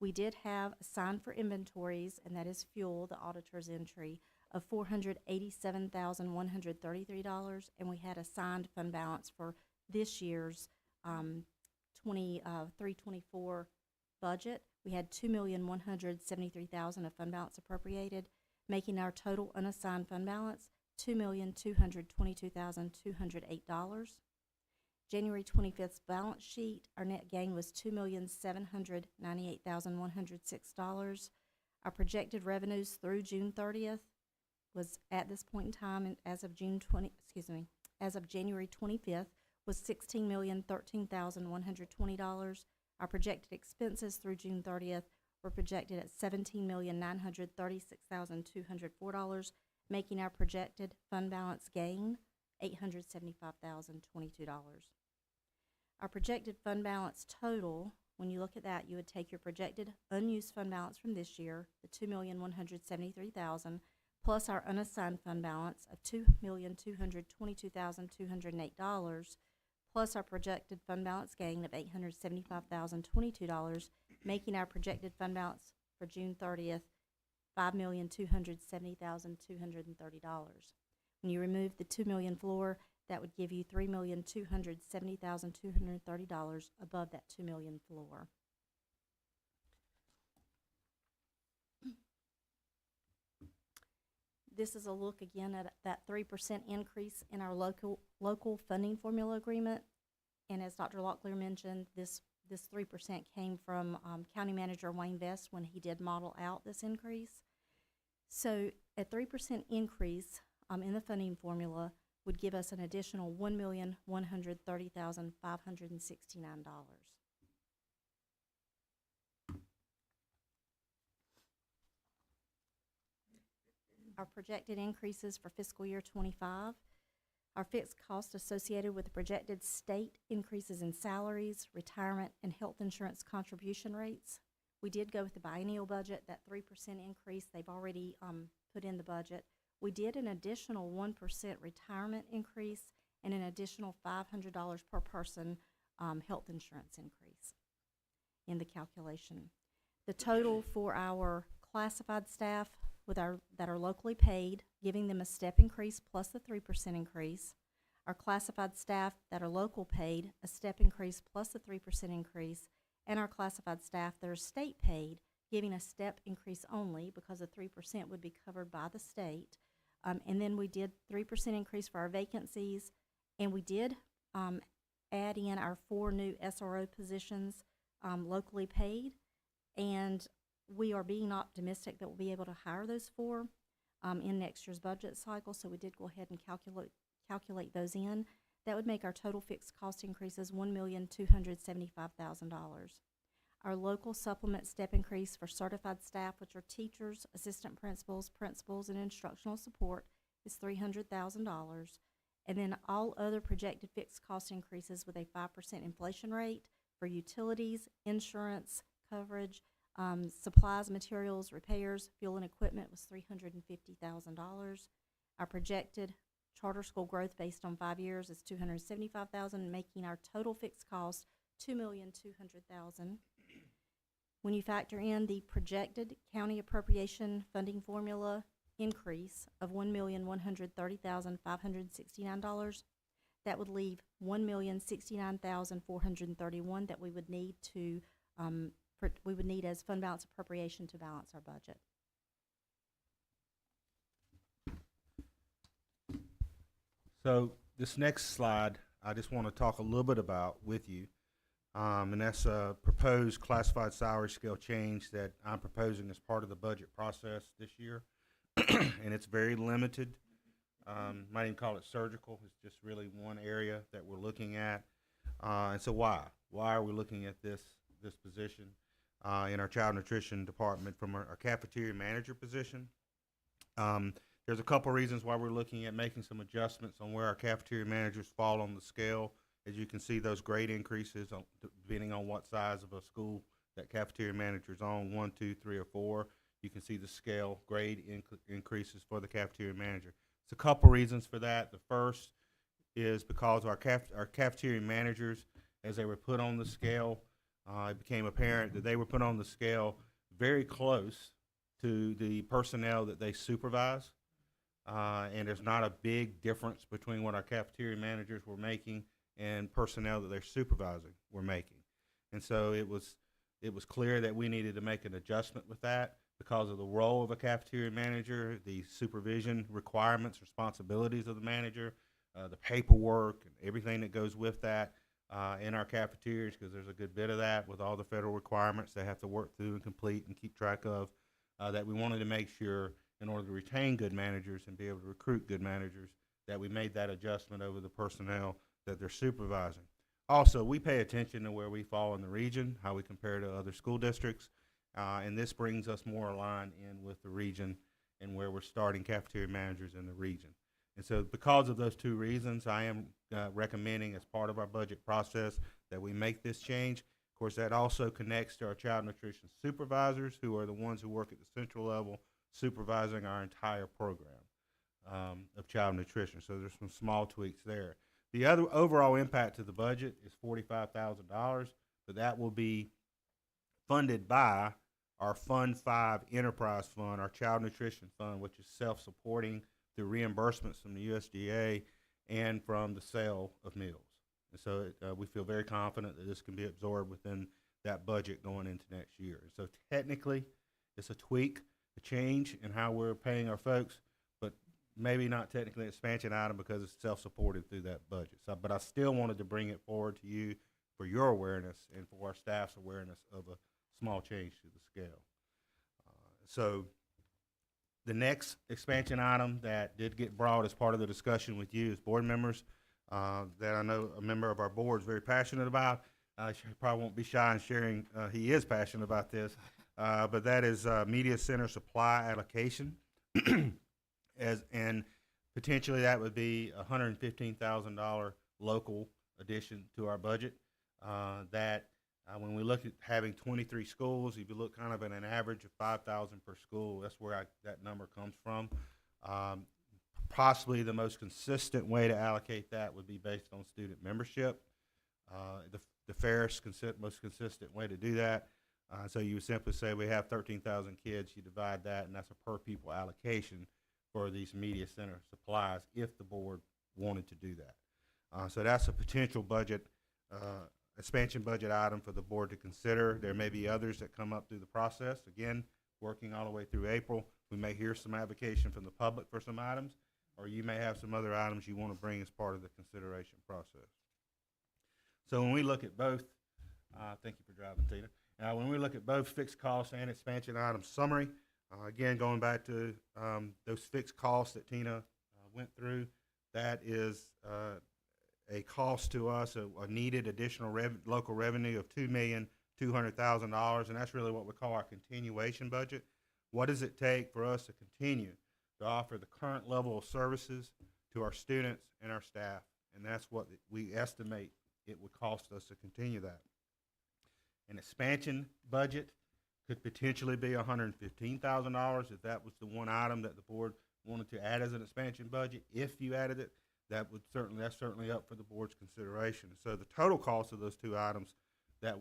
We did have assigned for inventories, and that is fuel, the auditor's entry, of $487,133, and we had assigned fund balance for this year's 23-24 budget. We had $2,173,000 of fund balance appropriated, making our total unassigned fund balance $2,222,208. January 25th's balance sheet, our net gain was $2,798,106. Our projected revenues through June 30th was at this point in time, and as of as of January 25th, was $16,013,120. Our projected expenses through June 30th were projected at $17,936,204, making our projected fund balance gain $875,022. Our projected fund balance total, when you look at that, you would take your projected unused fund balance from this year, the $2,173,000, plus our unassigned fund balance of $2,222,208, plus our projected fund balance gain of $875,022, making our projected fund balance for June 30th $5,270,230. When you remove the $2 million floor, that would give you $3,270,230 above that $2 million floor. This is a look again at that 3% increase in our local funding formula agreement. And as Dr. Locklear mentioned, this 3% came from County Manager Wayne Vest when he did model out this increase. So a 3% increase in the funding formula would give us an additional $1,130,569. Our projected increases for fiscal year '25, our fixed costs associated with the projected state increases in salaries, retirement, and health insurance contribution rates. We did go with the biennial budget, that 3% increase they've already put in the budget. We did an additional 1% retirement increase and an additional $500 per person health insurance increase in the calculation. The total for our classified staff that are locally paid, giving them a step increase plus the 3% increase. Our classified staff that are local paid, a step increase plus the 3% increase. And our classified staff that are state paid, giving a step increase only because the 3% would be covered by the state. And then we did 3% increase for our vacancies, and we did add in our 4 new SRO positions locally paid, and we are being optimistic that we'll be able to hire those 4 in next year's budget cycle, so we did go ahead and calculate those in. That would make our total fixed cost increases $1,275,000. Our local supplement step increase for certified staff, which are teachers, assistant principals, and instructional support, is $300,000. And then all other projected fixed cost increases with a 5% inflation rate for utilities, insurance, coverage, supplies, materials, repairs, fuel, and equipment was $350,000. Our projected charter school growth based on 5 years is $275,000, making our total fixed cost $2,200,000. When you factor in the projected county appropriation funding formula increase of $1,130,569, that would leave $1,069,431 that we would need as fund balance appropriation to balance our budget. So this next slide, I just want to talk a little bit about with you. And that's a proposed classified salary scale change that I'm proposing as part of the budget process this year. And it's very limited. Might even call it surgical. It's just really one area that we're looking at. And so why? Why are we looking at this position in our child nutrition department from our cafeteria manager position? There's a couple reasons why we're looking at making some adjustments on where our cafeteria managers fall on the scale. As you can see, those grade increases, depending on what size of a school that cafeteria manager's on, 1, 2, 3, or 4. You can see the scale grade increases for the cafeteria manager. It's a couple reasons for that. The first is because our cafeteria managers, as they were put on the scale, it became apparent that they were put on the scale very close to the personnel that they supervise. And there's not a big difference between what our cafeteria managers were making and personnel that they're supervising were making. And so it was clear that we needed to make an adjustment with that because of the role of a cafeteria manager, the supervision requirements, responsibilities of the manager, the paperwork and everything that goes with that in our cafeterias, because there's a good bit of that with all the federal requirements they have to work through and complete and keep track of, that we wanted to make sure in order to retain good managers and be able to recruit good managers that we made that adjustment over the personnel that they're supervising. Also, we pay attention to where we fall in the region, how we compare to other school districts, and this brings us more aligned in with the region and where we're starting cafeteria managers in the region. And so because of those two reasons, I am recommending as part of our budget process that we make this change. Of course, that also connects to our child nutrition supervisors, who are the ones who work at the central level supervising our entire program of child nutrition. So there's some small tweaks there. The other overall impact to the budget is $45,000, but that will be funded by our Fund 5 Enterprise Fund, our Child Nutrition Fund, which is self-supporting through reimbursements from the USDA and from the sale of meals. And so we feel very confident that this can be absorbed within that budget going into next year. And so technically, it's a tweak, a change in how we're paying our folks, but maybe not technically an expansion item because it's self-supported through that budget. So, but I still wanted to bring it forward to you for your awareness and for our staff's awareness of a small change to the scale. So the next expansion item that did get brought as part of the discussion with you as board members, that I know a member of our board is very passionate about. She probably won't be shy in sharing he is passionate about this, but that is media center supply allocation. And potentially that would be a $115,000 local addition to our budget. That when we look at having 23 schools, if you look kind of at an average of 5,000 per school, that's where that number comes from. Possibly the most consistent way to allocate that would be based on student membership. The fairest, most consistent way to do that. So you would simply say we have 13,000 kids, you divide that, and that's a per pupil allocation for these media center supplies if the board wanted to do that. So that's a potential budget, expansion budget item for the board to consider. There may be others that come up through the process. Again, working all the way through April, we may hear some advocation from the public for some items, or you may have some other items you want to bring as part of the consideration process. So when we look at both, thank you for driving, Tina. When we look at both fixed costs and expansion item summary, again, going back to those fixed costs that Tina went through, that is a cost to us, a needed additional local revenue of $2,200,000, and that's really what we call our continuation budget. What does it take for us to continue to offer the current level of services to our students and our staff? And that's what we estimate it would cost us to continue that. An expansion budget could potentially be $115,000 if that was the one item that the board wanted to add as an expansion budget. If you added it, that's certainly up for the board's consideration. So the total cost of those two items that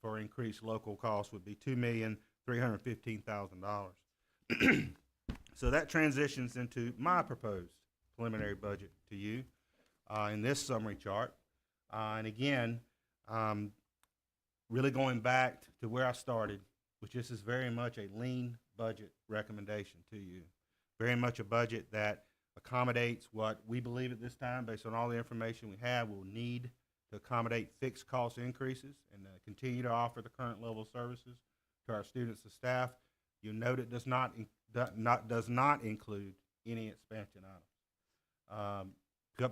for increased local costs would be $2,315,000. So that transitions into my proposed preliminary budget to you in this summary chart. And again, really going back to where I started, which this is very much a lean budget recommendation to you. Very much a budget that accommodates what we believe at this time, based on all the information we have, we'll need to accommodate fixed cost increases and continue to offer the current level of services to our students and staff. You'll note it does not include any expansion items.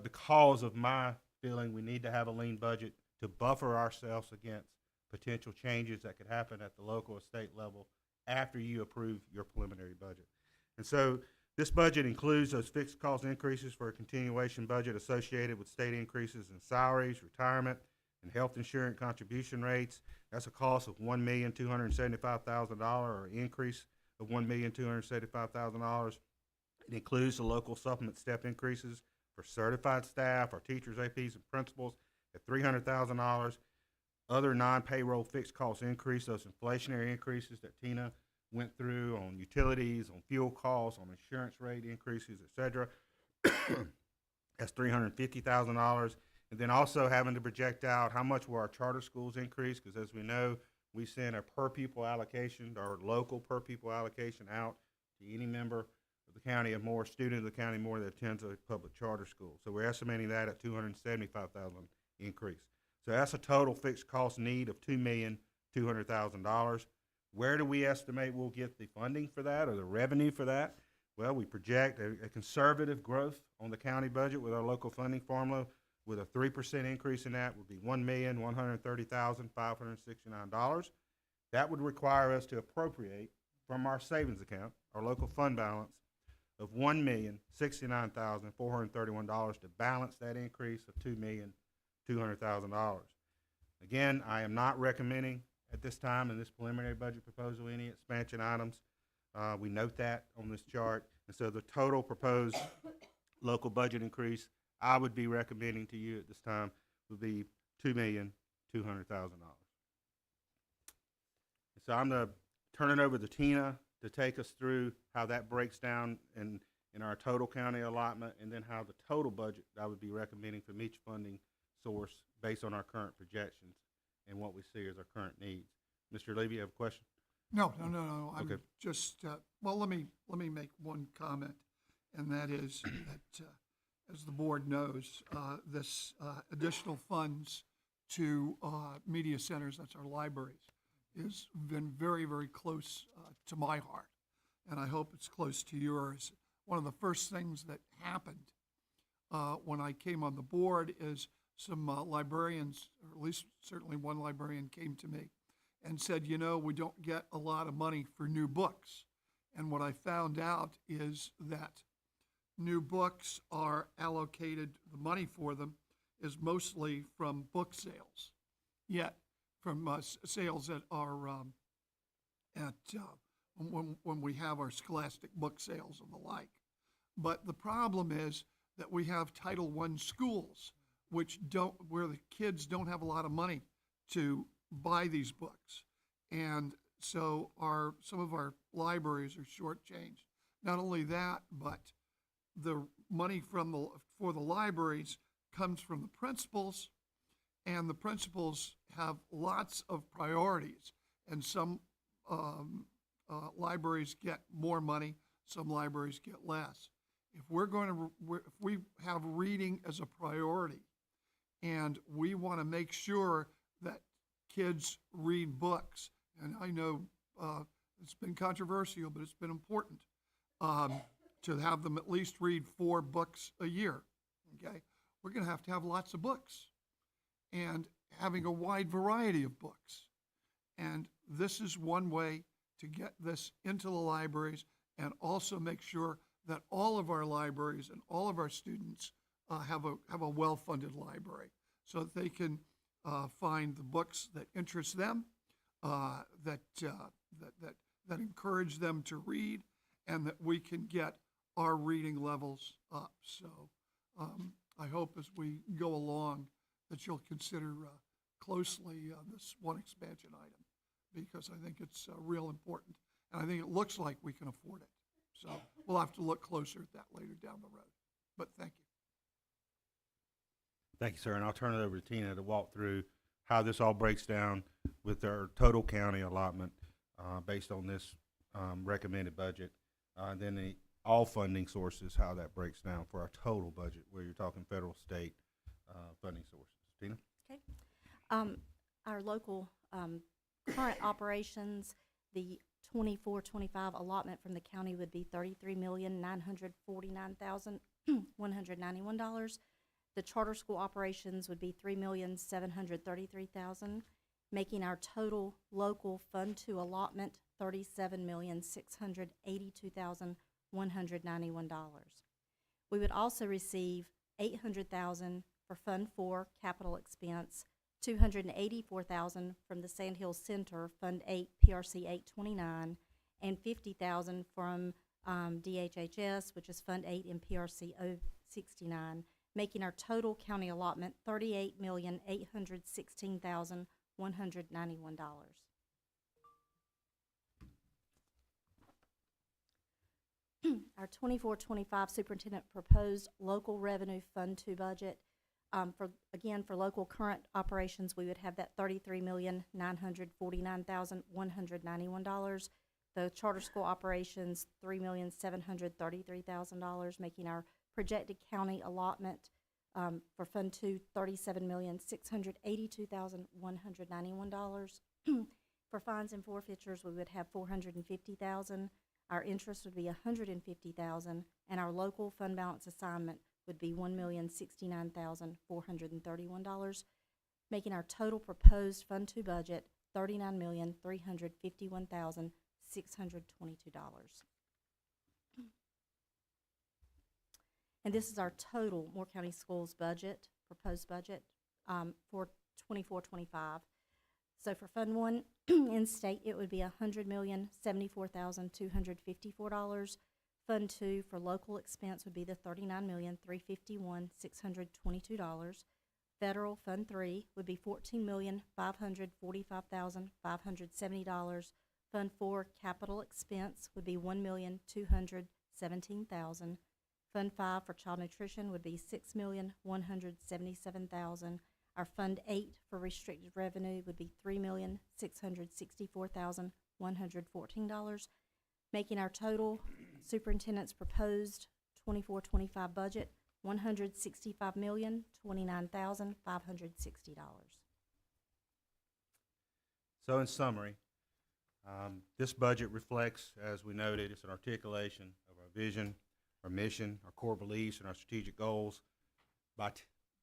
Because of my feeling we need to have a lean budget to buffer ourselves against potential changes that could happen at the local or state level after you approve your preliminary budget. And so this budget includes those fixed cost increases for a continuation budget associated with state increases in salaries, retirement, and health insurance contribution rates. That's a cost of $1,275,000, or an increase of $1,275,000. It includes the local supplement step increases for certified staff, our teachers, APs, and principals at $300,000. Other non-payroll fixed cost increase, those inflationary increases that Tina went through on utilities, on fuel costs, on insurance rate increases, et cetera. That's $350,000. And then also having to project out how much will our charter schools increase, because as we know, we send a per pupil allocation, our local per pupil allocation out to any member of the county of more students of the county more that attends a public charter school. So we're estimating that at $275,000 increase. So that's a total fixed cost need of $2,200,000. Where do we estimate we'll get the funding for that or the revenue for that? Well, we project a conservative growth on the county budget with our local funding formula with a 3% increase in that would be $1,130,569. That would require us to appropriate from our savings account, our local fund balance of $1,069,431 to balance that increase of $2,200,000. Again, I am not recommending at this time in this preliminary budget proposal any expansion items. We note that on this chart. And so the total proposed local budget increase I would be recommending to you at this time would be $2,200,000. So I'm going to turn it over to Tina to take us through how that breaks down in our total county allotment, and then how the total budget I would be recommending from each funding source based on our current projections and what we see as our current needs. Mr. Levy, you have a question? No. I'm Okay. just, well, let me make one comment, and that is that, as the board knows, this additional funds to media centers, that's our libraries, has been very, very close to my heart, and I hope it's close to yours. One of the first things that happened when I came on the board is some librarians, or at least certainly one librarian, came to me and said, you know, we don't get a lot of money for new books. And what I found out is that new books are allocated, the money for them is mostly from book sales, yet from sales that are when we have our scholastic book sales and the like. But the problem is that we have Title I schools where the kids don't have a lot of money to buy these books. And so some of our libraries are shortchanged. Not only that, but the money for the libraries comes from the principals, and the principals have lots of priorities, and some libraries get more money, some libraries get less. If we have reading as a priority, and we want to make sure that kids read books, and I know it's been controversial, but it's been important to have them at least read 4 books a year, okay? We're going to have lots of books and having a wide variety of books. And this is one way to get this into the libraries and also make sure that all of our libraries and all of our students have a well-funded library so that they can find the books that interest them, that encourage them to read, and that we can get our reading levels up. So I hope as we go along that you'll consider closely this one expansion item, because I think it's real important, and I think it looks like we can afford it. So we'll have to look closer at that later down the road. But thank you. Thank you, sir. And I'll turn it over to Tina to walk through how this all breaks down with our total county allotment based on this recommended budget. Then all funding sources, how that breaks down for our total budget, where you're talking federal, state funding sources. Tina? Okay. Our local current operations, the 24-25 allotment from the county would be $33,949,191. The charter school operations would be $3,733,000, making our total local Fund 2 allotment $37,682,191. We would also receive $800,000 for Fund 4 capital expense, $284,000 from the Sand Hills Center, Fund 8, PRC 829, and $50,000 from DHHS, which is Fund 8 and PRC 069, making our total county allotment $38,816,191. Our 24-25 superintendent proposed local revenue Fund 2 budget. For local current operations, we would have that $33,949,191. The charter school operations, $3,733,000, making our projected county allotment for Fund 2, $37,682,191. For fines and forfeitures, we would have $450,000. Our interest would be $150,000, and our local fund balance assignment would be $1,069,431, making our total proposed Fund 2 budget $39,351,622. And this is our total Moore County Schools budget, proposed budget, for 24-25. So for Fund 1 in state, it would be $100,074,254. Fund 2 for local expense would be the $39,351,622. Federal Fund 3 would be $14,545,570. Fund 4 capital expense would be $1,217,000. Fund 5 for child nutrition would be $6,177,000. Our Fund 8 for restricted revenue would be $3,664,114, making our total superintendent's proposed 24-25 budget $165,029,560. So in summary, this budget reflects, as we noted, it's an articulation of our vision, our mission, our core beliefs, and our strategic goals. By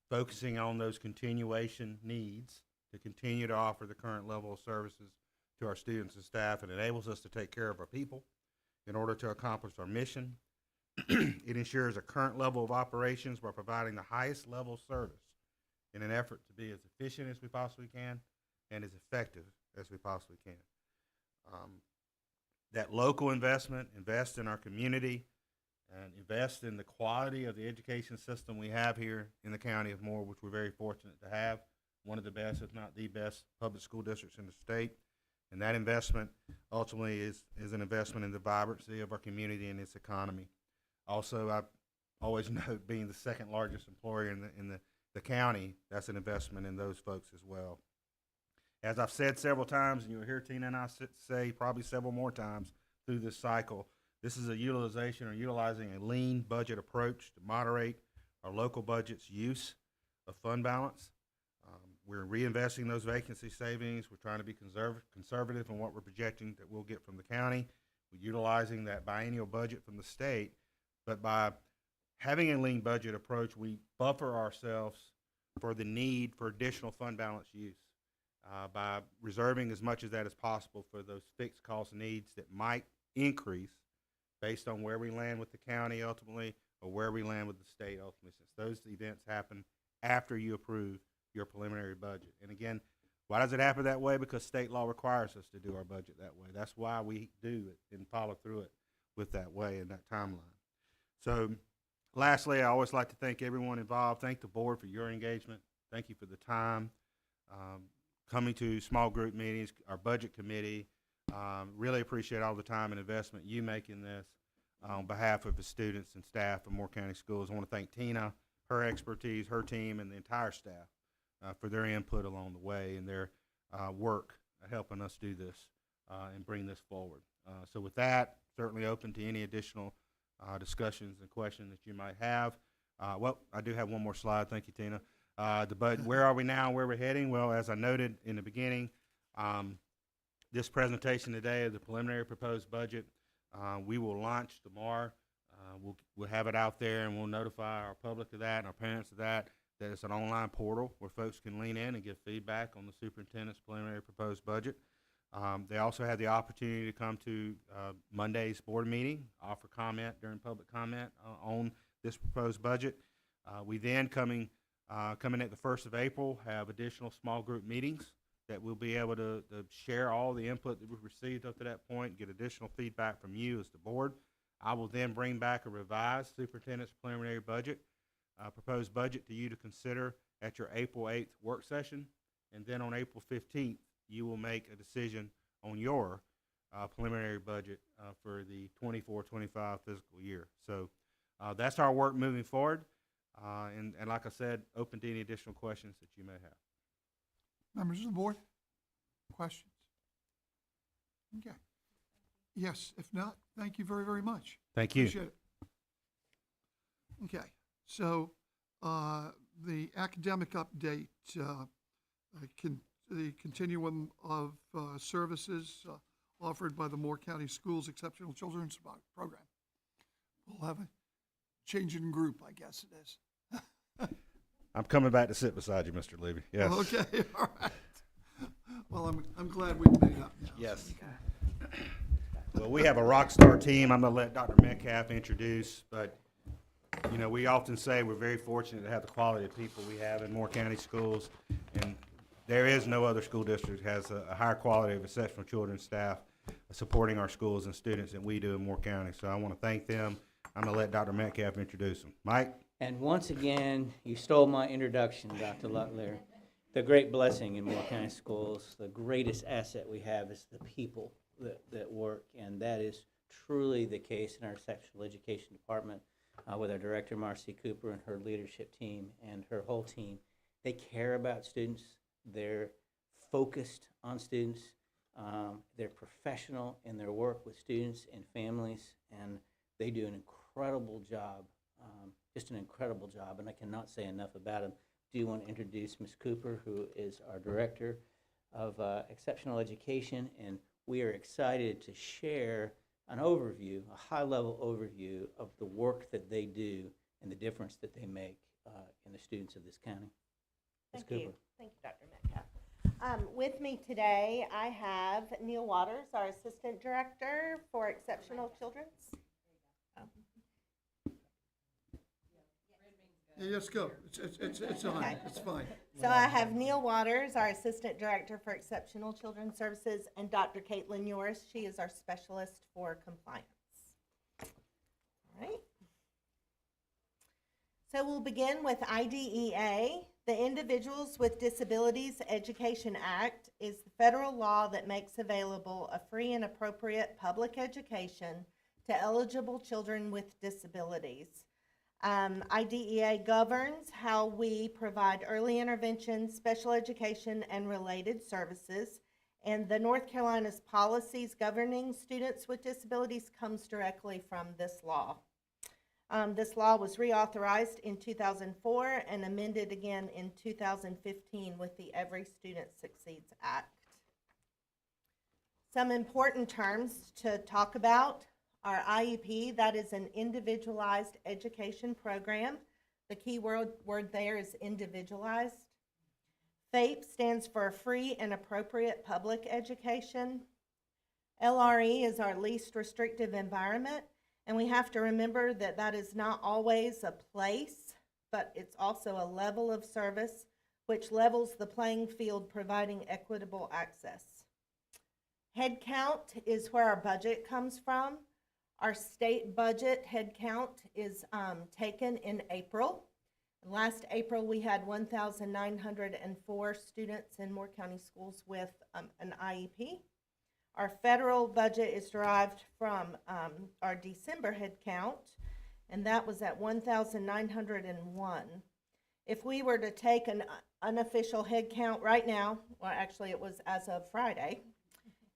focusing on those continuation needs to continue to offer the current level of services to our students and staff, it enables us to take care of our people in order to accomplish our mission. It ensures a current level of operations by providing the highest level of service in an effort to be as efficient as we possibly can and as effective as we possibly can. That local invest in our community, and invest in the quality of the education system we have here in the county of Moore, which we're very fortunate to have, one of the best, if not the best, public school districts in the state. And that investment ultimately is an investment in the vibrancy of our community and its economy. Also, I always note, being the second largest employer in the county, that's an investment in those folks as well. As I've said several times, and you'll hear Tina and I say probably several more times through this cycle, this is a utilizing a lean budget approach to moderate our local budget's use of fund balance. We're reinvesting those vacancy savings. We're trying to be conservative in what we're projecting that we'll get from the county. We're utilizing that biennial budget from the state, but by having a lean budget approach, we buffer ourselves for the need for additional fund balance use by reserving as much of that as possible for those fixed cost needs that might increase based on where we land with the county ultimately, or where we land with the state ultimately, since those events happen after you approve your preliminary budget. And again, why does it happen that way? Because state law requires us to do our budget that way. That's why we do it and follow through it with that way and that timeline. So lastly, I always like to thank everyone involved. Thank the board for your engagement. Thank you for the time. Coming to small group meetings, our budget committee. Really appreciate all the time and investment you make in this on behalf of the students and staff of Moore County Schools. I want to thank Tina, her expertise, her team, and the entire staff for their input along the way and their work helping us do this and bring this forward. So with that, certainly open to any additional discussions and questions that you might have. Well, I do have one more slide. Thank you, Tina. Where are we now, where we're heading? Well, as I noted in the beginning, this presentation today of the preliminary proposed budget, we will launch tomorrow. We'll have it out there, and we'll notify our public of that and our parents of that it's an online portal where folks can lean in and give feedback on the superintendent's preliminary proposed budget. They also have the opportunity to come to Monday's board meeting, offer comment during public comment on this proposed budget. We then, coming at the 1st of April, have additional small group meetings that we'll be able to share all the input that we've received up to that point, get additional feedback from you as the board. I will then bring back a revised superintendent's preliminary budget, proposed budget to you to consider at your April 8th work session. And then on April 15th, you will make a decision on your preliminary budget for the 24-25 fiscal year. So that's our work moving forward. And like I said, open to any additional questions that you may have. Members of the board, questions? Okay. Yes, if not, thank you very, very much. Thank you. Appreciate it. Okay, so the academic update, the continuum of services offered by the Moore County Schools Exceptional Children's Program. We'll have a change in group, I guess it is. I'm coming back to sit beside you, Mr. Levy. Yes. Okay, all right. Well, I'm glad we made up now. Yes. Well, we have a rock star team. I'm going to let Dr. Metcalf introduce, but, you know, we often say we're very fortunate to have the quality of people we have in Moore County schools, and there is no other school district that has a higher quality of exceptional children's staff supporting our schools and students than we do in Moore County. So I want to thank them. I'm going to let Dr. Metcalf introduce them. Mike? And once again, you stole my introduction, Dr. Lutler. The great blessing in Moore County Schools, the greatest asset we have is the people that work, and that is truly the case in our sexual education department with our director, Marcy Cooper, and her leadership team and her whole team. They care about students. They're focused on students. They're professional in their work with students and families, and they do an incredible job, just an incredible job, and I cannot say enough about them. Do you want to introduce Ms. Cooper, who is our Director of Exceptional Education, and we are excited to share an overview, a high-level overview of the work that they do and the difference that they make in the students of this county. Ms. Thank you. Cooper. Thank you, Dr. Metcalf. With me today, I have Neil Waters, our Assistant Director for Exceptional Children's. Yeah, let's go. It's on. Okay. It's fine. So I have Neil Waters, our Assistant Director for Exceptional Children's Services, and Dr. Caitlin Yoris. She is our Specialist for Compliance. All right. So we'll begin with IDEA. The Individuals with Disabilities Education Act is the federal law that makes available a free and appropriate public education to eligible children with disabilities. IDEA governs how we provide early intervention, special education, and related services. And the North Carolina's policies governing students with disabilities comes directly from this law. This law was reauthorized in 2004 and amended again in 2015 with the Every Student Succeeds Act. Some important terms to talk about. Our IEP, that is an individualized education program. The key word there is individualized. FAPE stands for Free and Appropriate Public Education. LRE is our least restrictive environment, and we have to remember that that is not always a place, but it's also a level of service which levels the playing field, providing equitable access. Head count is where our budget comes from. Our state budget head count is taken in April. Last April, we had 1,904 students in Moore County schools with an IEP. Our federal budget is derived from our December head count, and that was at 1,901. If we were to take an unofficial head count right now, well, actually it was as of Friday,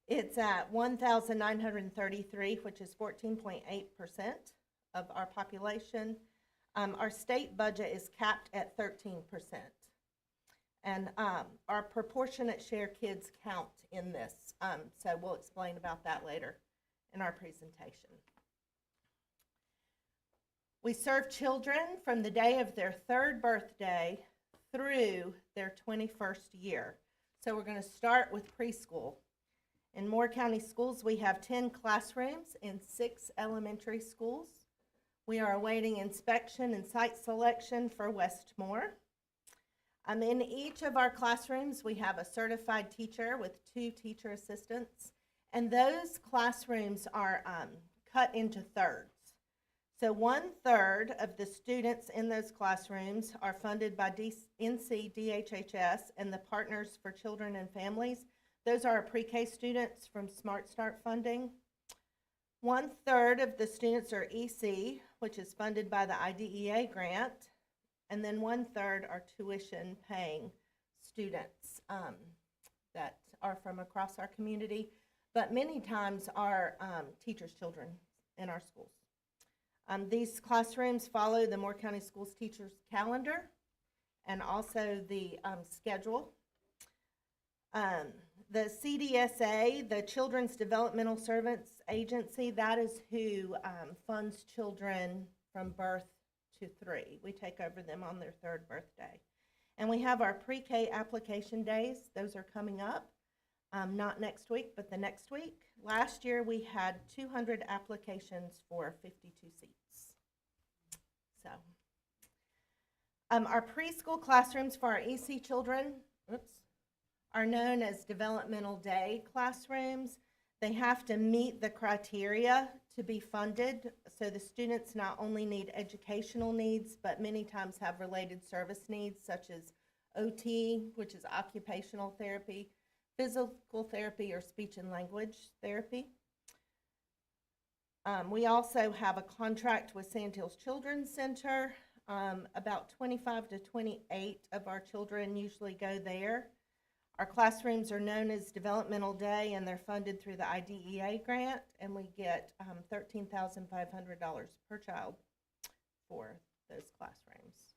it's at 1,933, which is 14.8% of our population. Our state budget is capped at 13%. And our proportionate share kids count in this. So we'll explain about that later in our presentation. We serve children from the day of their 3rd birthday through their 21st year. So we're going to start with preschool. In Moore County Schools, we have 10 classrooms in 6 elementary schools. We are awaiting inspection and site selection for Westmore. In each of our classrooms, we have a certified teacher with 2 teacher assistants, and those classrooms are cut into thirds. So 1/3 of the students in those classrooms are funded by NC DHHS and the Partners for Children and Families. Those are our pre-K students from Smart Start funding. 1/3 of the students are EC, which is funded by the IDEA grant, and then 1/3 are tuition-paying students that are from across our community. but many times are teachers' children in our schools. These classrooms follow the Moore County Schools teachers' calendar and also the schedule. The CDSA, the Children's Developmental Servants Agency, that is who funds children from birth to 3. We take over them on their 3rd birthday. And we have our pre-K application days. Those are coming up, not next week, but the next week. Last year, we had 200 applications for 52 seats. So, our preschool classrooms for our EC children, are known as developmental day classrooms. They have to meet the criteria to be funded, so the students not only need educational needs, but many times have related service needs such as OT, which is occupational therapy, physical therapy, or speech and language therapy. We also have a contract with Sand Hills Children's Center. About 25 to 28 of our children usually go there. Our classrooms are known as Developmental Day, and they're funded through the IDEA grant, and we get $13,500 per child for those classrooms.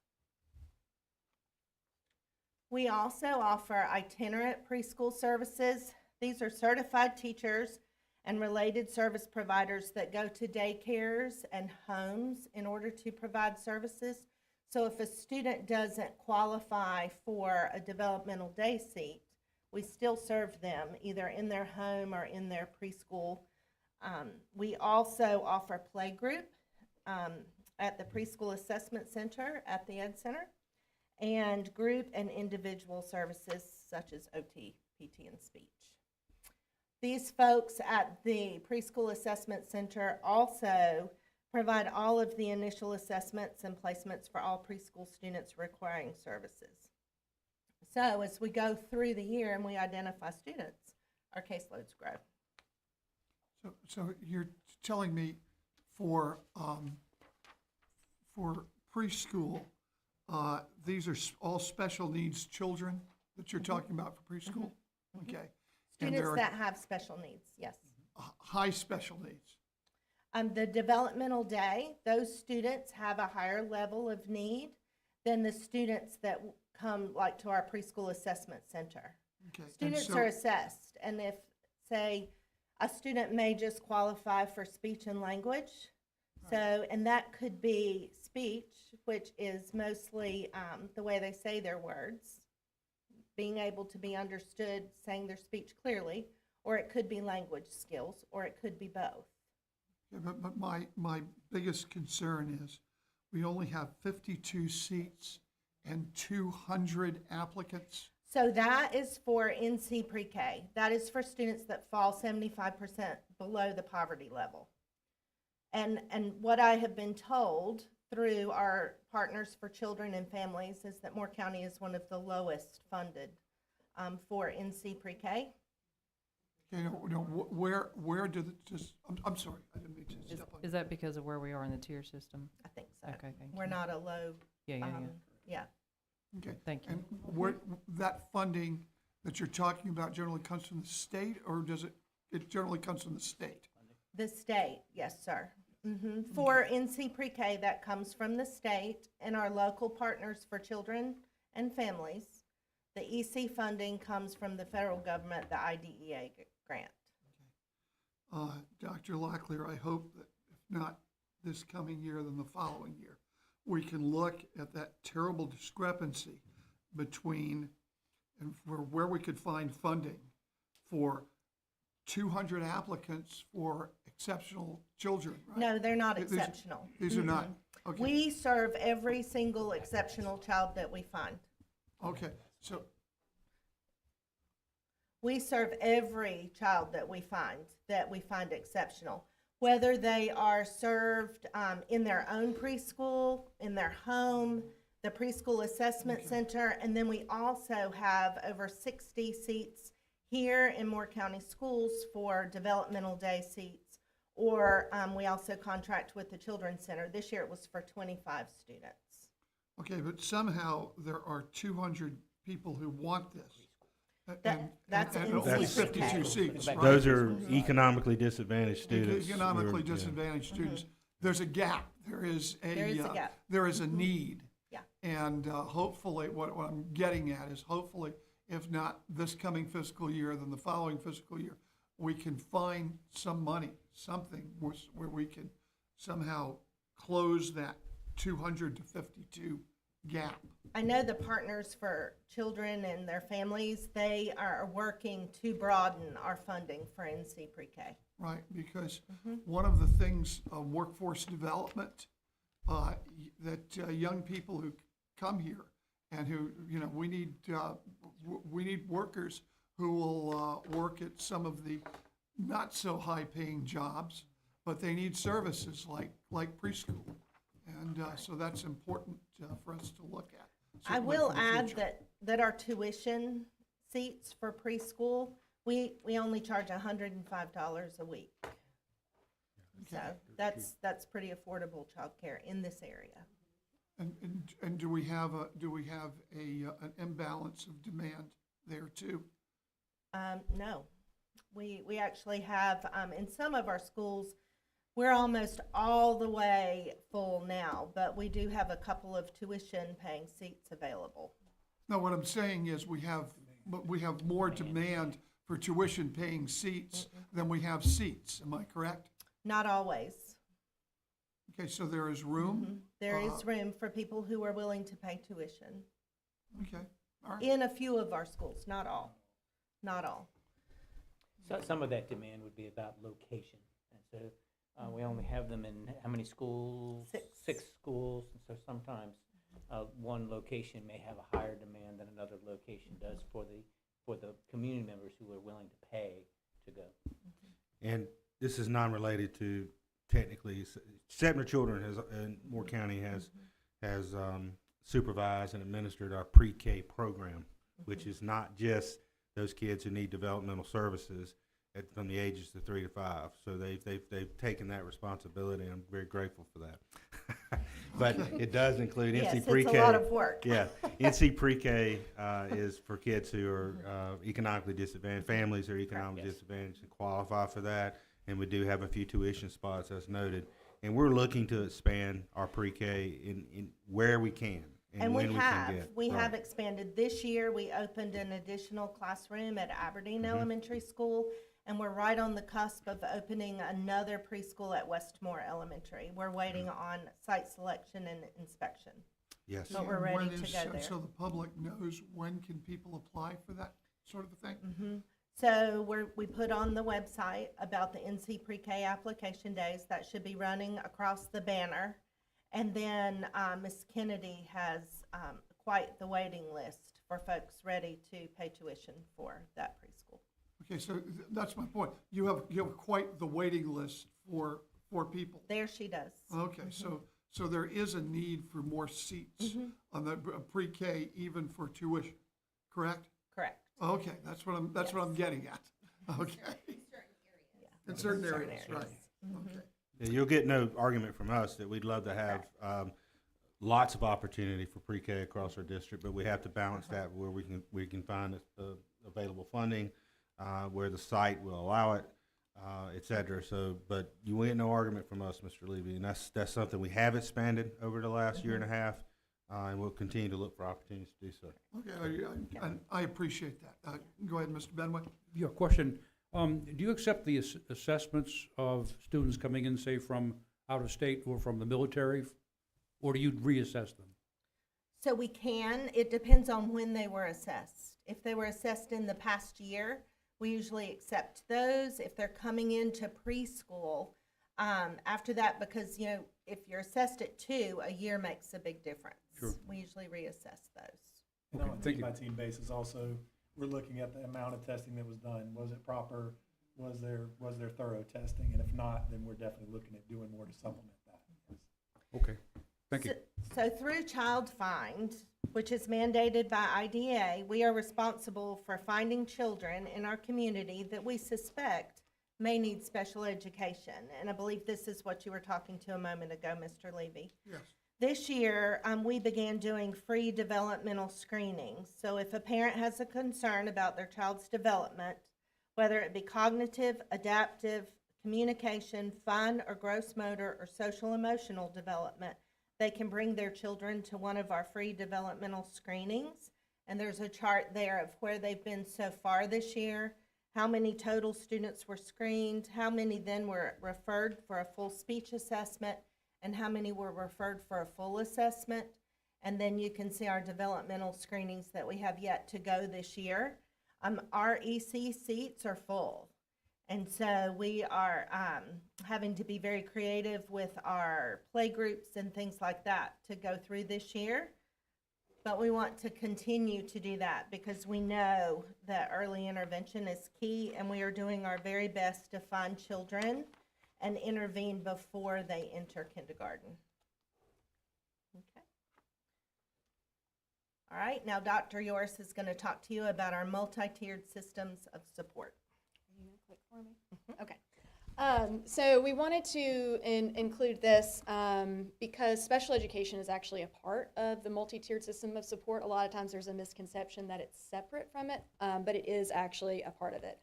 We also offer itinerant preschool services. These are certified teachers and related service providers that go to daycares and homes in order to provide services. So if a student doesn't qualify for a developmental day seat, we still serve them either in their home or in their preschool. We also offer playgroup at the Preschool Assessment Center at the Ed Center, and group and individual services such as OT, PT, and speech. These folks at the Preschool Assessment Center also provide all of the initial assessments and placements for all preschool students requiring services. So as we go through the year and we identify students, our caseloads grow. So you're telling me for preschool, these are all special needs children that you're talking about for preschool? Okay. And Students there are that have special needs, yes. high special needs. The developmental day, those students have a higher level of need than the students that come like to our preschool assessment center. Okay. and Students so- are assessed, and if, say, a student may just qualify for speech and language, so, and that could be speech, which is mostly the way they say their words, being able to be understood, saying their speech clearly, or it could be language skills, or it could be both. Yeah, but my biggest concern is we only have 52 seats and 200 applicants. So that is for NC pre-K. That is for students that fall 75% below the poverty level. And what I have been told through our Partners for Children and Families is that Moore County is one of the lowest funded for NC pre-K. You know, where do the, just, I'm sorry, I didn't mean to step on you. Is that because of where we are in the tier system? I think so. Okay, thank We're you. not a low, Yeah. yeah. Okay. Thank you. And where, that funding that you're talking about generally comes from the state, or does it generally comes from the state? The state, yes, sir. For NC pre-K, that comes from the state and our local Partners for Children and Families. The EC funding comes from the federal government, the IDEA grant. Dr. Locklear, I hope that if not this coming year, then the following year, we can look at that terrible discrepancy between and for where we could find funding for 200 applicants for exceptional children, right? No, they're not These- exceptional. These are not, okay, We serve every single exceptional child that we find. okay, so, We serve every child that we find exceptional, whether they are served in their own preschool, in their home, the preschool assessment center, and then we also have over 60 seats here in Moore County Schools for developmental day seats, or we also contract with the Children's Center. This year it was for 25 students. okay, but somehow there are 200 people who want this, That's and in only seat pre-K. 52 seats, right? Those are economically disadvantaged students. Economically We're- yeah. disadvantaged students. There's a gap. There is a. There is a gap. There is a need. Yeah. And hopefully, what I'm getting at is hopefully, if not this coming fiscal year, then the following fiscal year, we can find some money, something where we can somehow close that 200 to 52 gap. I know the Partners for Children and their families, they are working to broaden our funding for NC Pre-K. Right, because one of the things, workforce development, that young people who come here and who, we need workers who will work at some of the not so high-paying jobs, but they need services like preschool. And so that's important for us to look at. I certainly will for the add future. that our tuition seats for preschool, we only charge $105 a week. So that's pretty affordable childcare in this area. And do we have an imbalance of demand there too? No, we actually have, in some of our schools, we're almost all the way full now, but we do have a couple of tuition paying seats available. No, what I'm saying is we have more demand for tuition paying seats than we have seats. Am I correct? Not always. Okay, so there is room? There is room for people who are willing to pay tuition Okay, all right. in a few of our schools, not all. Not all. So some of that demand would be about location, and so we only have them in how many schools? Six. Schools, and so sometimes one location may have a higher demand than another location does for the community members who are willing to pay to go. And this is non-related to technically, Setner Children has, in Moore County has supervised and administered our pre-K program, which is not just those kids who need developmental services from the ages of 3 to 5. So they've taken that responsibility, and I'm very grateful for that. But it does include Yes, NC it's Pre-K. a lot of work. Yeah, NC Pre-K is for kids who are economically disadvantaged, families who are economically Yes. disadvantaged and qualify for that. And we do have a few tuition spots, as noted. And we're looking to expand our pre-K in where we can and when we can get. We Right. have expanded. This year, we opened an additional classroom at Aberdeen Mm-hmm. Elementary School, and we're right on the cusp of opening another preschool at Westmore Elementary. We're waiting Mm-hmm. on site selection and inspection. Yes. But we're And ready when to is- go there. So the public knows when can people apply for that sort of a thing? So we put on the website about the NC Pre-K application days. That should be running across the banner. And then Ms. Kennedy has quite the waiting list for folks ready to pay tuition for that preschool. Okay, so that's my point. You have quite the waiting list for people. There she does. Okay, so there is a need for more seats on the pre-K, even for tuition, correct? Correct. Okay, that's what I'm getting at. Okay. In certain areas, right. Okay. Yeah, you'll get no argument from us that we'd love to have lots of opportunity for pre-K across our district, but we have to balance that where we can find available funding, where the site will allow it, et cetera. So, but you will get no argument from us, Mr. Levy, and that's something we have expanded over the last year and a half, and we'll continue to look for opportunities to do so. Okay, I appreciate that. Go ahead, Mr. Benway. Yeah, question. Do you accept the assessments of students coming in, say, from out of state or from the military, or do you reassess them? So we can. It depends on when they were assessed. If they were assessed in the past year, we usually accept those. If they're coming into preschool, after that, because, if you're assessed at 2, a year makes a big difference. Sure. We usually reassess those. Okay, On a thank you. team-by-team basis also, we're looking at the amount of testing that was done. Was it proper? Was there thorough testing? And if not, then we're definitely looking at doing more to supplement that. Yes. Okay, thank you. So through Child Find, which is mandated by IDA, we are responsible for finding children in our community that we suspect may need special education. And I believe this is what you were talking to a moment ago, Mr. Levy. Yes. This year, we began doing free developmental screenings. So if a parent has a concern about their child's development, whether it be cognitive, adaptive, communication, fun, or gross motor, or social emotional development, they can bring their children to one of our free developmental screenings. And there's a chart there of where they've been so far this year, how many total students were screened, how many then were referred for a full speech assessment, and how many were referred for a full assessment. And then you can see our developmental screenings that we have yet to go this year. Our EC seats are full. And so we are having to be very creative with our play groups and things like that to go through this year. But we want to continue to do that because we know that early intervention is key, and we are doing our very best to find children and intervene before they enter kindergarten. Okay. All right, now Dr. Yoris is going to talk to you about our multi-tiered systems of support. Are you going to click for me? Okay. So we wanted to include this because special education is actually a part of the multi-tiered system of support. A lot of times there's a misconception that it's separate from it, but it is actually a part of it.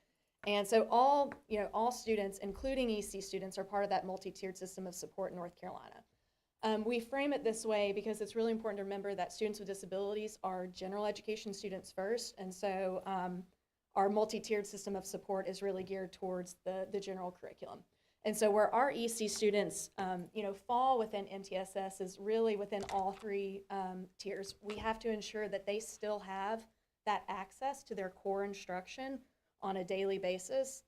And so all students, including EC students, are part of that multi-tiered system of support in North Carolina. We frame it this way because it's really important to remember that students with disabilities are general education students first, and so our multi-tiered system of support is really geared towards the general curriculum. And so where our EC students, fall within MTSS is really within all three tiers. We have to ensure that they still have that access to their core instruction on a daily basis.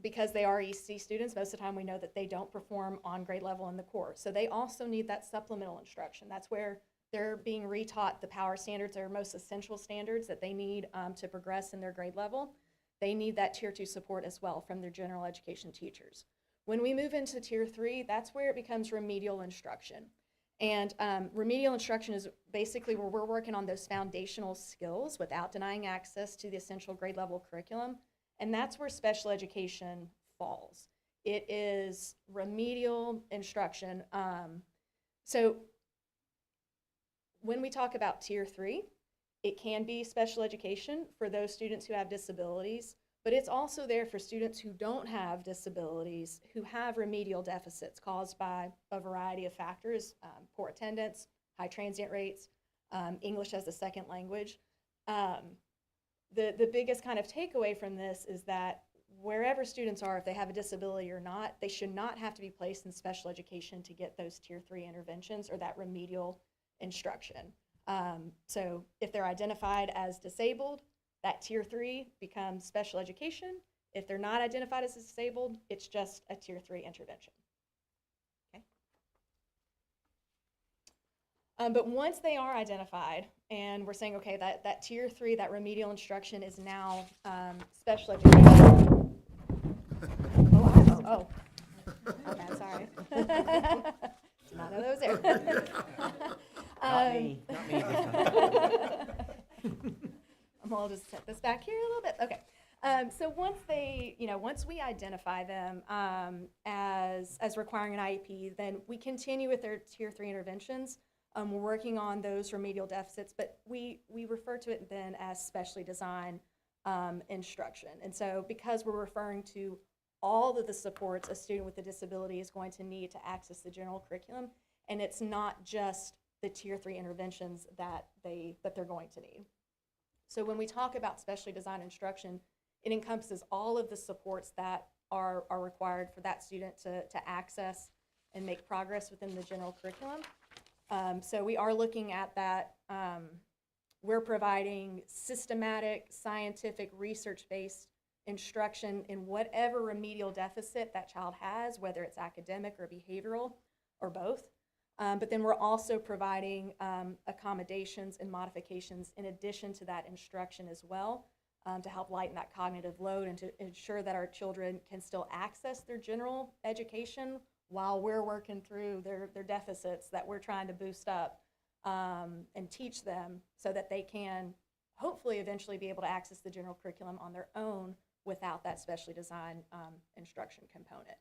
Because they are EC students, most of the time we know that they don't perform on grade level in the core. So they also need that supplemental instruction. That's where they're being retaught the power standards, their most essential standards that they need to progress in their grade level. They need that tier 2 support as well from their general education teachers. When we move into tier 3, that's where it becomes remedial instruction. And remedial instruction is basically where we're working on those foundational skills without denying access to the essential grade level curriculum. And that's where special education falls. It is remedial instruction. So when we talk about tier 3, it can be special education for those students who have disabilities, but it's also there for students who don't have disabilities, who have remedial deficits caused by a variety of factors, poor attendance, high transient rates, English as a second language. The biggest kind of takeaway from this is that wherever students are, if they have a disability or not, they should not have to be placed in special education to get those tier 3 interventions or that remedial instruction. So if they're identified as disabled, that tier 3 becomes special education. If they're not identified as disabled, it's just a tier 3 intervention. Okay. But once they are identified and we're saying, okay, that tier 3, that remedial instruction is now special education. Oh, okay, sorry. Did not know that was there. Not me this time. I'll just set this back here a little bit. Okay. So once we identify them as requiring an IEP, then we continue with their tier 3 interventions. We're working on those remedial deficits, but we refer to it then as specially designed instruction. And so because we're referring to all of the supports a student with a disability is going to need to access the general curriculum, and it's not just the tier 3 interventions that they're going to need. So when we talk about specially designed instruction, it encompasses all of the supports that are required for that student to access and make progress within the general curriculum. So we are looking at that. We're providing systematic, scientific, research-based instruction in whatever remedial deficit that child has, whether it's academic or behavioral or both. But then we're also providing accommodations and modifications in addition to that instruction as well to help lighten that cognitive load and to ensure that our children can still access their general education while we're working through their deficits that we're trying to boost up and teach them so that they can hopefully eventually be able to access the general curriculum on their own without that specially designed instruction component.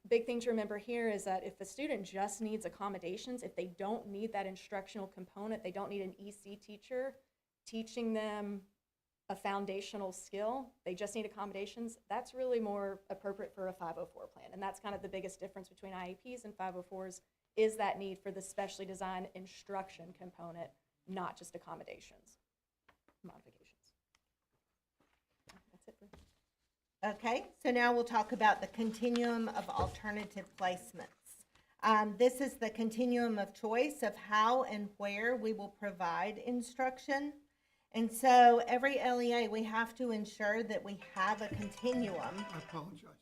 Big thing to remember here is that if the student just needs accommodations, if they don't need that instructional component, they don't need an EC teacher teaching them a foundational skill, they just need accommodations, that's really more appropriate for a 504 plan. And that's kind of the biggest difference between IEPs and 504s, is that need for the specially designed instruction component, not just accommodations, modifications. That's it for me. Okay, so now we'll talk about the continuum of alternative placements. This is the continuum of choice of how and where we will provide instruction. And so every LEA, we have to ensure that we have a continuum I apologize.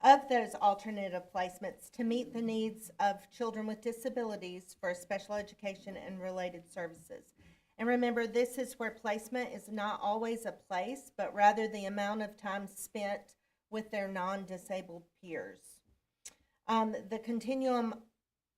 of those alternative placements to meet the needs of children with disabilities for special education and related services. And remember, this is where placement is not always a place, but rather the amount of time spent with their non-disabled peers. The continuum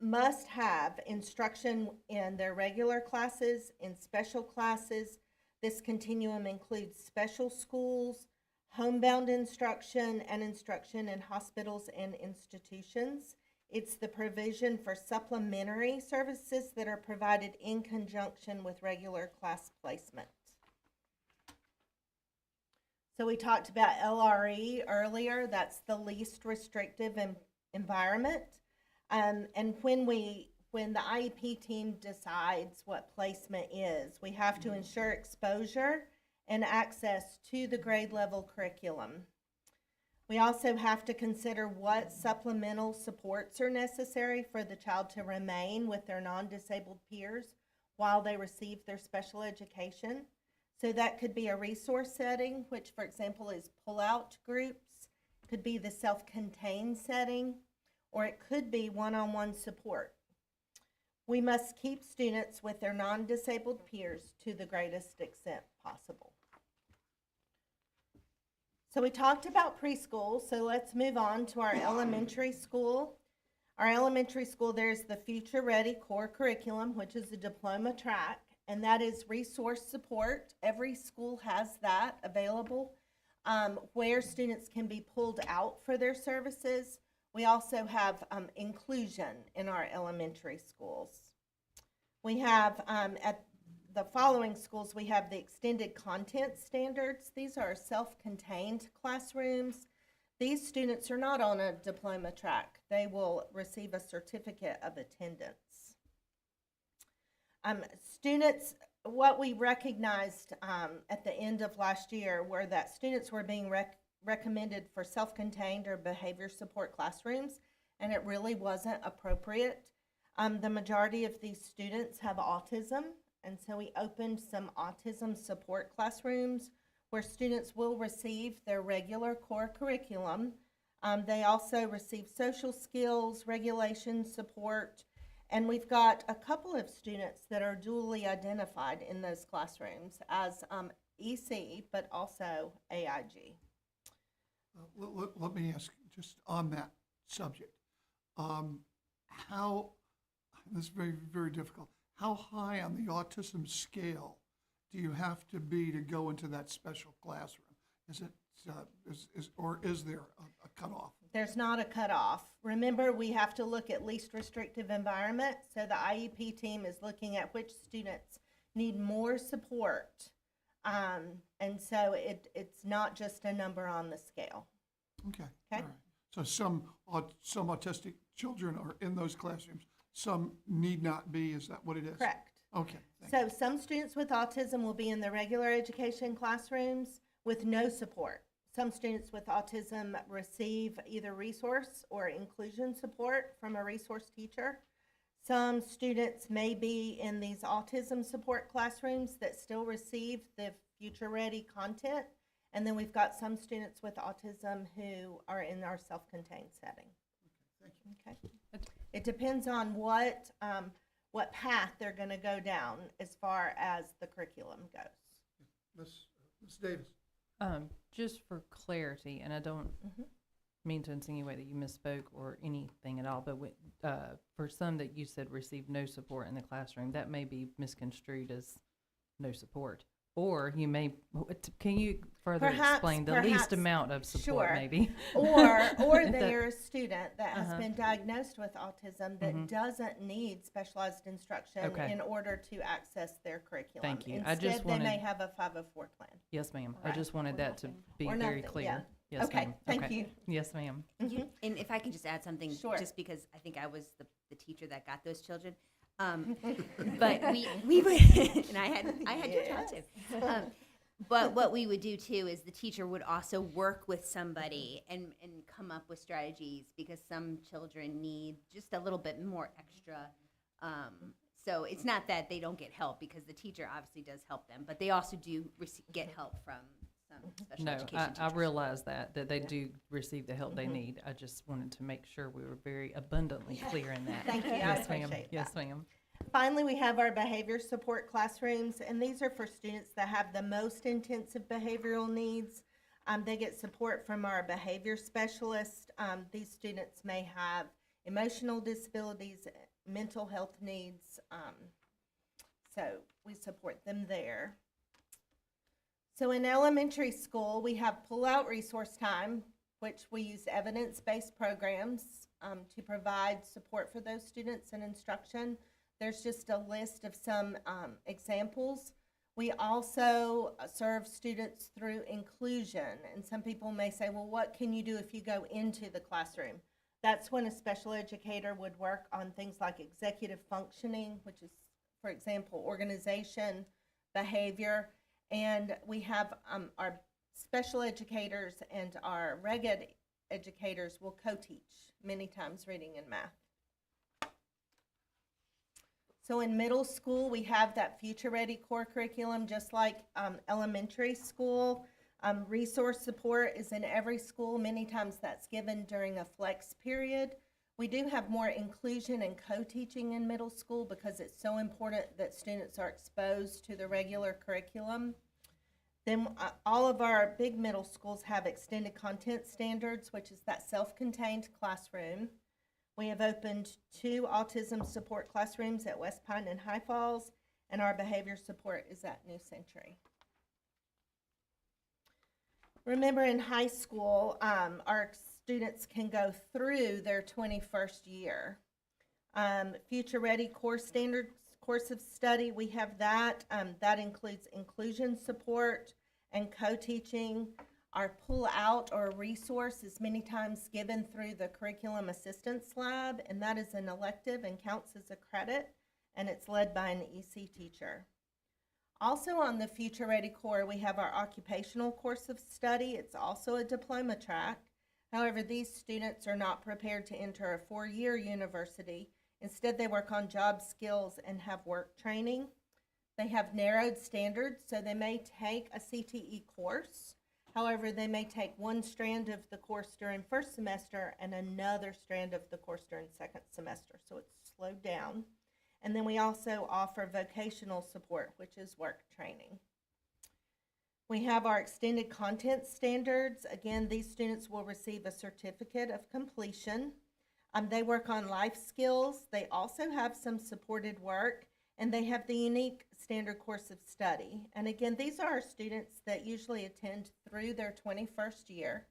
must have instruction in their regular classes, in special classes. This continuum includes special schools, homebound instruction, and instruction in hospitals and institutions. It's the provision for supplementary services that are provided in conjunction with regular class placement. So we talked about LRE earlier. That's the least restrictive environment. And when the IEP team decides what placement is, we have to ensure exposure and access to the grade level curriculum. We also have to consider what supplemental supports are necessary for the child to remain with their non-disabled peers while they receive their special education. So that could be a resource setting, which for example is pull-out groups, could be the self-contained setting, or it could be one-on-one support. We must keep students with their non-disabled peers to the greatest extent possible. So we talked about preschool, so let's move on to our elementary school. Our elementary school, there's the Future Ready core curriculum, which is a diploma track, and that is resource support. Every school has that available, where students can be pulled out for their services. We also have inclusion in our elementary schools. We have, at the following schools, we have the extended content standards. These are self-contained classrooms. These students are not on a diploma track. They will receive a certificate of attendance. Students, what we recognized at the end of last year were that students were being recommended for self-contained or behavior support classrooms, and it really wasn't appropriate. The majority of these students have autism, and so we opened some autism support classrooms where students will receive their regular core curriculum. They also receive social skills, regulation support, and we've got a couple of students that are dually identified in those classrooms as EC, but also AIG. Let me ask, just on that subject, how, this is very, very difficult, how high on the autism scale do you have to be to go into that special classroom? Is it, or is there a cutoff? There's not a cutoff. Remember, we have to look at least restrictive environment, so the IEP team is looking at which students need more support. And so it's not just a number on the scale. Okay. Okay. All right. So some autistic children are in those classrooms. Some need not be. Is that what it is? Correct. Okay. So some students with autism will be in the regular education classrooms with no support. Some students with autism receive either resource or inclusion support from a resource teacher. Some students may be in these autism support classrooms that still receive the Future Ready content. And then we've got some students with autism who are in our self-contained setting. Okay. It depends on what path they're going to go down as far as the curriculum goes. Ms. Davis. Just for clarity, and I don't mean to insinuate that you misspoke or anything at all, but for some that you said received no support in the classroom, that may be misconstrued as no support. Or you may, can you further Perhaps- explain the perhaps- least amount of support, sure. maybe? Or That- they're a student that has Uh-huh. been diagnosed with autism that Mhm. doesn't need specialized instruction Okay. in order to access their curriculum. Thank you. Instead, I just they may wanted- have a 504 plan. Yes, ma'am. I Right. just wanted that to be Or very nothing, clear. yeah. Yes, Okay, ma'am. thank Okay. you. Yes, ma'am. And if I can just add something, Sure. just because I think I was the teacher that got those children. But we would, and I had your child too. But what we would do too is the teacher would also work with somebody and come up with strategies, because some children need just a little bit more extra. So it's not that they don't get help, because the teacher obviously does help them, but they also do get help from some special No, education I teachers. realize that they do receive the help they need. I just wanted to make sure we were very abundantly clear in that. Thank you, I Yes, ma'am. appreciate Yes, that. ma'am. Finally, we have our behavior support classrooms, and these are for students that have the most intensive behavioral needs. They get support from our behavior specialist. These students may have emotional disabilities, mental health needs, so we support them there. So in elementary school, we have pull-out resource time, which we use evidence-based programs to provide support for those students and instruction. There's just a list of some examples. We also serve students through inclusion, and some people may say, well, what can you do if you go into the classroom? That's when a special educator would work on things like executive functioning, which is, for example, organization, behavior, and we have our special educators and our reg ed educators will co-teach many times reading and math. So in middle school, we have that Future Ready core curriculum, just like elementary school. Resource support is in every school. Many times that's given during a flex period. We do have more inclusion and co-teaching in middle school because it's so important that students are exposed to the regular curriculum. Then all of our big middle schools have extended content standards, which is that self-contained classroom. We have opened 2 autism support classrooms at West Pine and High Falls, and our behavior support is at New Century. Remember, in high school, our students can go through their 21st year. Future Ready core standards course of study, we have that. That includes inclusion support and co-teaching. Our pull-out or resource is many times given through the Curriculum Assistance Lab, and that is an elective and counts as a credit, and it's led by an EC teacher. Also on the Future Ready core, we have our occupational course of study. It's also a diploma track. However, these students are not prepared to enter a 4-year university. Instead, they work on job skills and have work training. They have narrowed standards, so they may take a CTE course. However, they may take one strand of the course during first semester and another strand of the course during second semester, so it's slowed down. And then we also offer vocational support, which is work training. We have our extended content standards. Again, these students will receive a certificate of completion. They work on life skills. They also have some supported work, and they have the unique standard course of study. And again, these are our students that usually attend through their 21st year.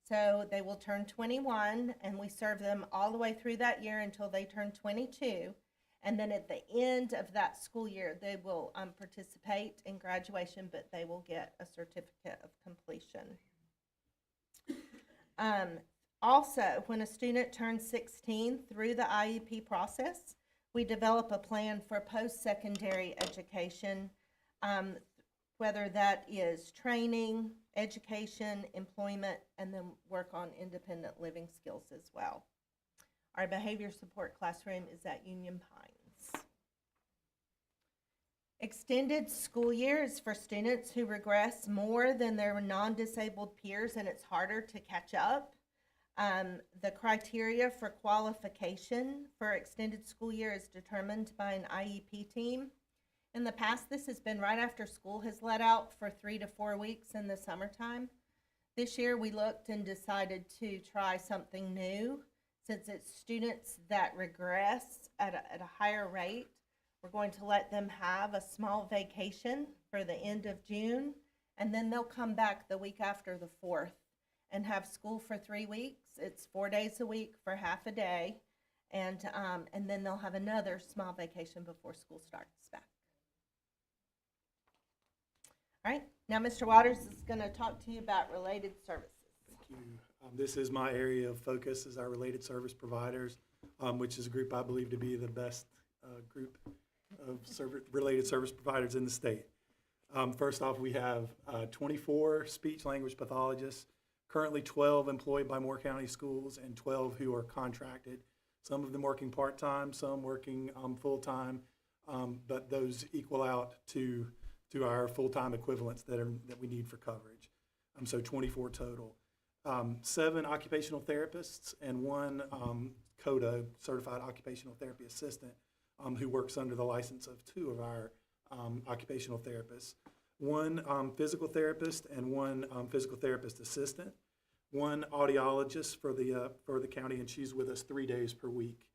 So they will turn 21, and we serve them all the way through that year until they turn 22. And then at the end of that school year, they will participate in graduation, but they will get a certificate of completion. Also, when a student turns 16 through the IEP process, we develop a plan for post-secondary education, whether that is training, education, employment, and then work on independent living skills as well. Our behavior support classroom is at Union Pines. Extended school year is for students who regress more than their non-disabled peers, and it's harder to catch up. The criteria for qualification for extended school year is determined by an IEP team. In the past, this has been right after school has let out for 3 to 4 weeks in the summertime. This year, we looked and decided to try something new. Since it's students that regress at a higher rate, We're going to let them have a small vacation for the end of June, and then they'll come back the week after the 4th and have school for 3 weeks. It's 4 days a week for half a day, and then they'll have another small vacation before school starts back. All right, now Mr. Waters is going to talk to you about related services. Thank you. This is my area of focus, is our related service providers, which is a group I believe to be the best group of related service providers in the state. First off, we have 24 speech-language pathologists, currently 12 employed by Moore County Schools and 12 who are contracted. Some of them working part-time, some working full-time, but those equal out to our full-time equivalents that we need for coverage. So 24 total. 7 occupational therapists and 1 CODA, Certified Occupational Therapy Assistant, who works under the license of 2 of our occupational therapists. 1 physical therapist and 1 physical therapist assistant. 1 audiologist for the county, and she's with us 3 days per week.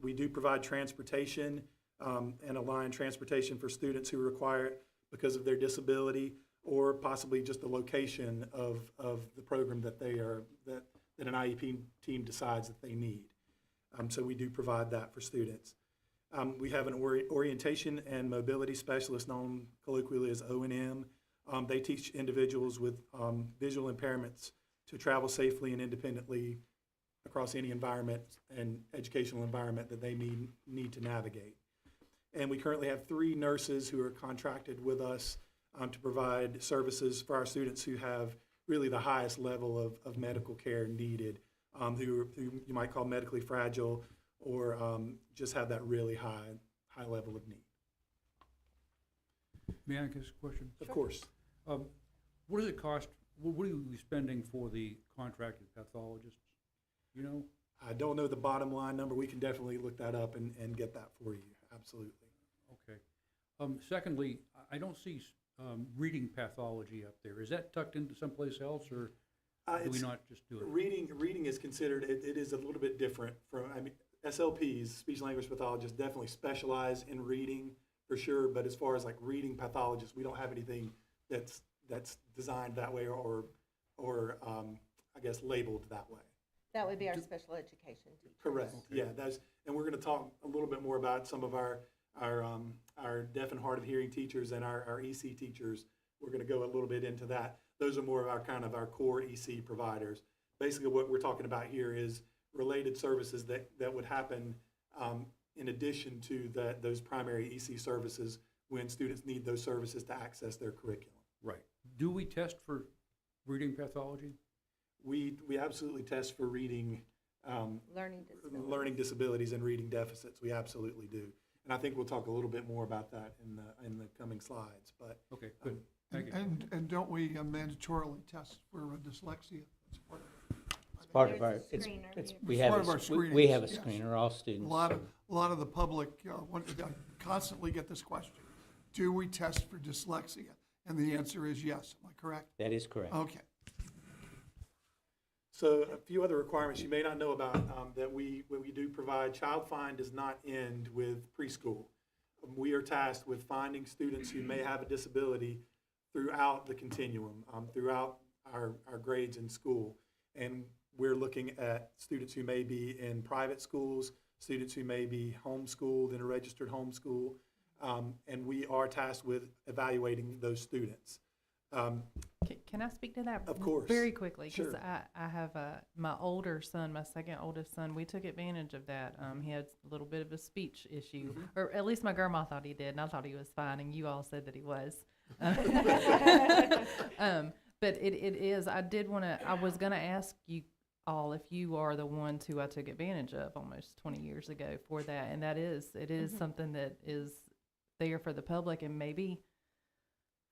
We do provide transportation and align transportation for students who require it because of their disability, or possibly just the location of the program that an IEP team decides that they need. So we do provide that for students. We have an orientation and mobility specialist, known colloquially as O&M. They teach individuals with visual impairments to travel safely and independently across any environment and educational environment that they need to navigate. And we currently have 3 nurses who are contracted with us to provide services for our students who have really the highest level of medical care needed, who you might call medically fragile, or just have that really high level of need. May I ask a question? Of course. What does it cost, what are you spending for the contracted pathologists? You know? I don't know the bottom line number. We can definitely look that up and get that for you. Absolutely. Okay. Secondly, I don't see reading pathology up there. Is that tucked into someplace else, or do we not just do it? Reading is considered, it is a little bit different from, SLPs, speech language pathologists, definitely specialize in reading for sure, but as far as like reading pathologists, we don't have anything that's designed that way or I guess labeled that way. That would be our special education teachers. Correct. Okay. Yeah, and we're going to talk a little bit more about some of our deaf and hard of hearing teachers and our EC teachers. We're going to go a little bit into that. Those are more of our core EC providers. Basically, what we're talking about here is related services that would happen in addition to those primary EC services when students need those services to access their curriculum. Right. Do we test for reading pathology? We absolutely test for reading, Learning disabilities and reading deficits. We absolutely do, and I think we'll talk a little bit more about that in the coming slides. But okay, good. Thank you. And don't we mandatorily test for dyslexia? It's part of our, we have a screenings, screener, all students. A lot of the public constantly get this question: do we test for dyslexia? And the answer is yes. Am I correct? That is correct. Okay. So a few other requirements you may not know about that we do provide. Child Find does not end with preschool. We are tasked with finding students who may have a disability throughout the continuum, throughout our grades in school. And we're looking at students who may be in private schools, students who may be homeschooled in a registered homeschool, and we are tasked with evaluating those students. Can I speak to that? Of course. Very quickly, because Sure. I have my older son, my second oldest son, we took advantage of that. He had a little bit of a speech issue, or at least my grandma thought he did, and I thought he was fine, and you all said that he was. But it is, I was going to ask you all if you are the ones who I took advantage of almost 20 years ago for that, and it is something that is there for the public, and maybe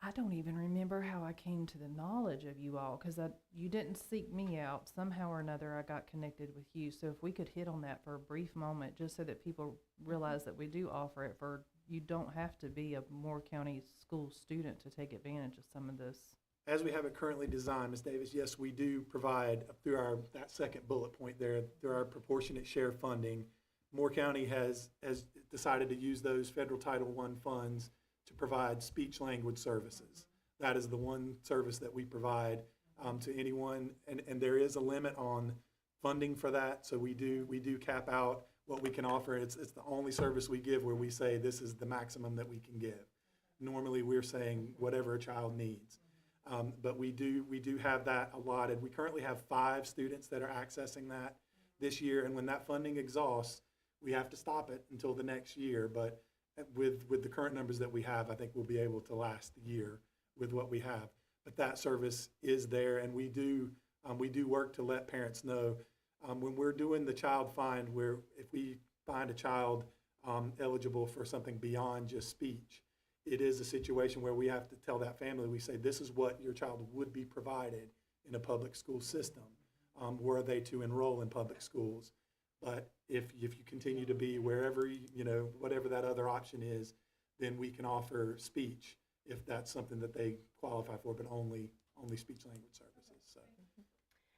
I don't even remember how I came to the knowledge of you all, because you didn't seek me out. Somehow or another, I got connected with you. So if we could hit on that for a brief moment, just so that people realize that we do offer it for, you don't have to be a Moore County school student to take advantage of some of this. As we have it currently designed, Ms. Davis, yes, we do provide through that second bullet point there, through our proportionate share funding, Moore County has decided to use those federal Title I funds to provide speech language services. That is the one service that we provide to anyone, and there is a limit on funding for that. So we do cap out what we can offer. It's the only service we give where we say this is the maximum that we can give. Normally, we're saying whatever a child needs. But we do have that allotted. We currently have 5 students that are accessing that this year, and when that funding exhausts, we have to stop it until the next year. But with the current numbers that we have, I think we'll be able to last the year with what we have. But that service is there, and we do work to let parents know when we're doing the child find, where if we find a child eligible for something beyond just speech, it is a situation where we have to tell that family, we say, this is what your child would be provided in a public school system, were they to enroll in public schools. But if you continue to be wherever, whatever that other option is, then we can offer speech if that's something that they qualify for, but only speech language services. So.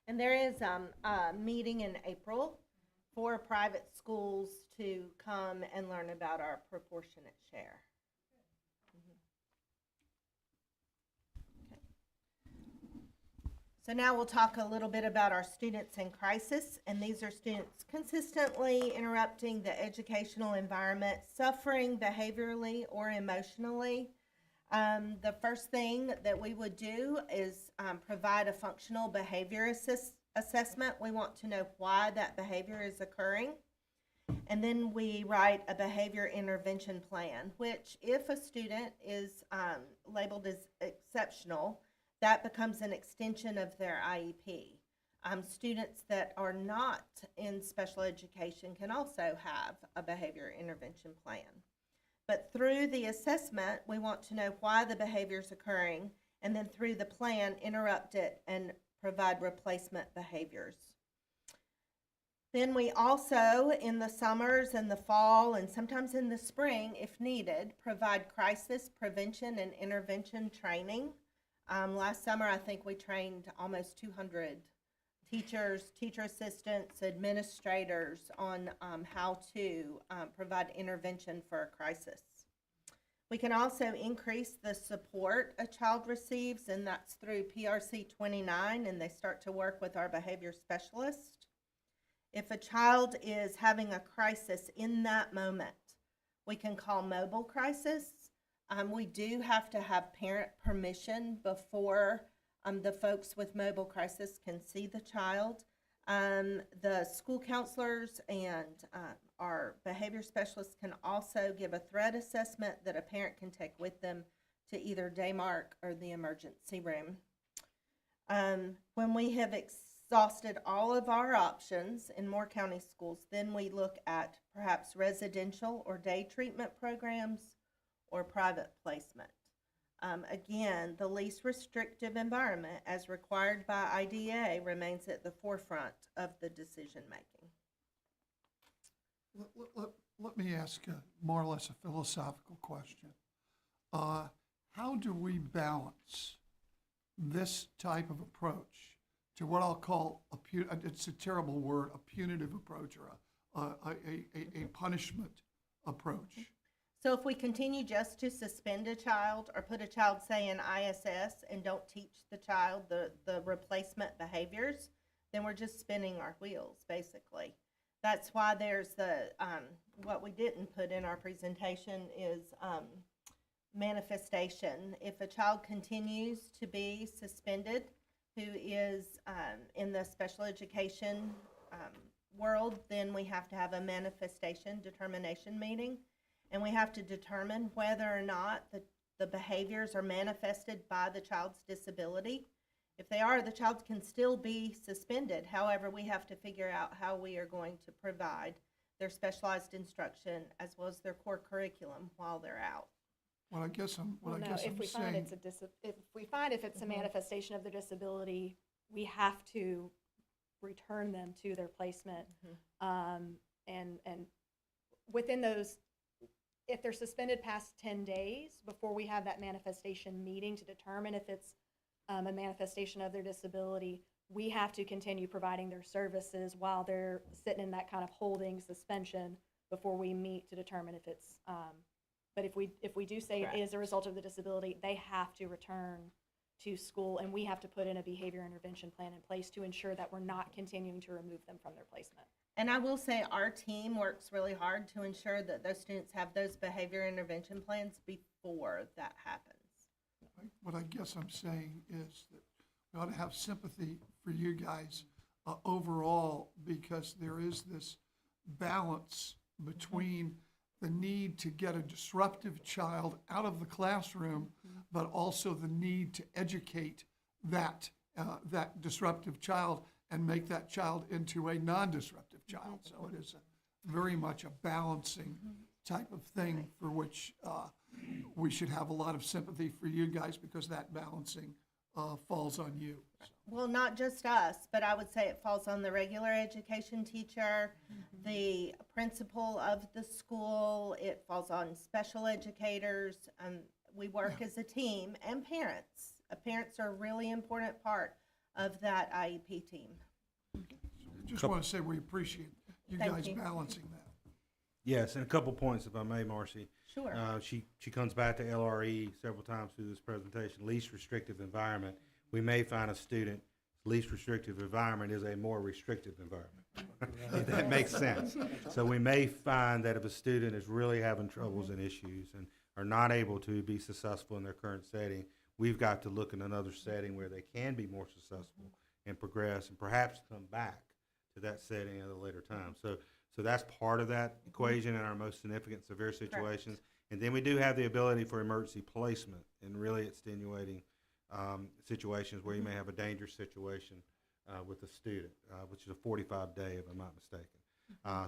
And there is a meeting in April for private schools to come and learn about our proportionate share. So now we'll talk a little bit about our students in crisis, and these are students consistently interrupting the educational environment, suffering behaviorally or emotionally. The first thing that we would do is provide a functional behavior assessment. We want to know why that behavior is occurring. And then we write a behavior intervention plan, which if a student is labeled as exceptional, that becomes an extension of their IEP. Students that are not in special education can also have a behavior intervention plan. But through the assessment, we want to know why the behavior is occurring, and then through the plan, interrupt it and provide replacement behaviors. Then we also, in the summers and the fall, and sometimes in the spring, if needed, provide crisis prevention and intervention training. Last summer, I think we trained almost 200 teachers, teacher assistants, administrators on how to provide intervention for a crisis. We can also increase the support a child receives, and that's through PRC 29, and they start to work with our behavior specialist. If a child is having a crisis in that moment, we can call mobile crisis. We do have to have parent permission before the folks with mobile crisis can see the child. The school counselors and our behavior specialists can also give a threat assessment that a parent can take with them to either Daymark or the emergency room. When we have exhausted all of our options in Moore County schools, then we look at perhaps residential or day treatment programs or private placement. Again, the least restrictive environment, as required by IDEA, remains at the forefront of the decision making. Let me ask more or less a philosophical question. How do we balance this type of approach to what I'll call it's a terrible word, a punitive approach or a punishment approach? So if we continue just to suspend a child or put a child, say, in ISS and don't teach the child the replacement behaviors, then we're just spinning our wheels, basically. That's why there's the, what we didn't put in our presentation is manifestation. If a child continues to be suspended who is in the special education world, then we have to have a manifestation determination meeting. And we have to determine whether or not the behaviors are manifested by the child's disability. If they are, the child can still be suspended. However, we have to figure out how we are going to provide their specialized instruction as well as their core curriculum while they're out. Well, I guess I'm If we find it's a manifestation of their disability, we have to return them to their placement. And within those, if they're suspended past 10 days before we have that manifestation meeting to determine if it's a manifestation of their disability, we have to continue providing their services while they're sitting in that kind of holding suspension before we meet to determine if it's, but if we do say it is a result of the disability, they have to return to school, and we have to put in a behavior intervention plan in place to ensure that we're not continuing to remove them from their placement. And I will say our team works really hard to ensure that those students have those behavior intervention plans before that happens. What I guess I'm saying is that we ought to have sympathy for you guys overall, because there is this balance between the need to get a disruptive child out of the classroom, but also the need to educate that disruptive child and make that child into a non-disruptive child. So it is very much a balancing type of thing for which we should have a lot of sympathy for you guys, because that balancing falls on you. Well, not just us, but I would say it falls on the regular education teacher, the principal of the school, it falls on special educators. We work as a team, and parents. Parents are a really important part of that IEP team. Just want to say we appreciate you Thank guys you. balancing that. Yes, and a couple points, if I may, Marcy. Sure. She comes back to LRE several times through this presentation, least restrictive environment. We may find a student, least restrictive environment is a more restrictive environment. If that makes sense. So we may find that if a student is really having troubles and issues and are not able to be successful in their current setting, we've got to look in another setting where they can be more successful and progress and perhaps come back to that setting at a later time. So that's part of that equation in our most significant severe situations. And then we do have the ability for emergency placement in really extenuating situations where you may have a dangerous situation with a student, which is a 45-day, if I'm not mistaken.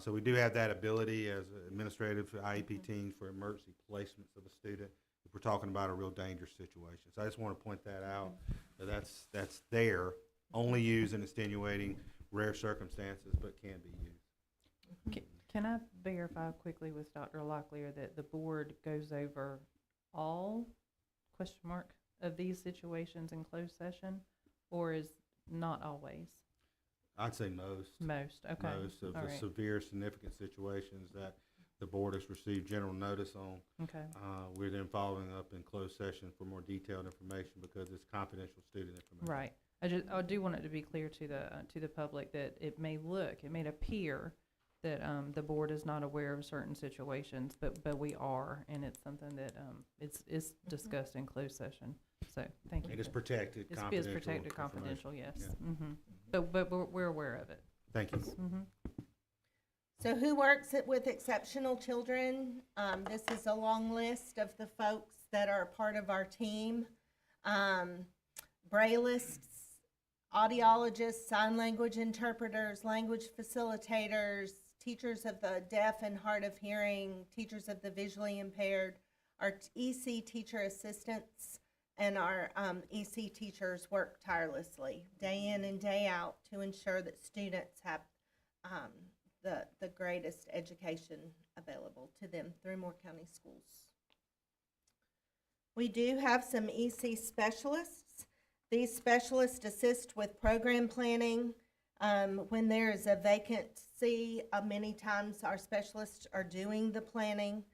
So we do have that ability as administrative IEP teams for emergency placements of a student if we're talking about a real dangerous situation. So I just want to point that out. That's there, only used in extenuating rare circumstances, but can be used. Can I verify quickly with Dr. Locklear that the board goes over all, of these situations in closed session, or is not always? I'd say most. Most, okay. Most of All the right. severe, significant situations that the board has received general notice on. Okay. We're then following up in closed session for more detailed information because it's confidential student information. Right. I do want it to be clear to the public that it may appear that the board is not aware of certain situations, but we are, and it's something that it's discussed in closed session. So thank you. It is protected, It's confidential. protected, information. confidential, yes. Yeah. But we're aware of it. Thank you. So who works with exceptional children? This is a long list of the folks that are part of our team. Braillists, audiologists, sign language interpreters, language facilitators, teachers of the deaf and hard of hearing, teachers of the visually impaired, our EC teacher assistants, and our EC teachers work tirelessly day in and day out to ensure that students have the greatest education available to them through Moore County Schools. We do have some EC specialists. These specialists assist with program planning. When there is a vacancy, many times our specialists are doing the planning.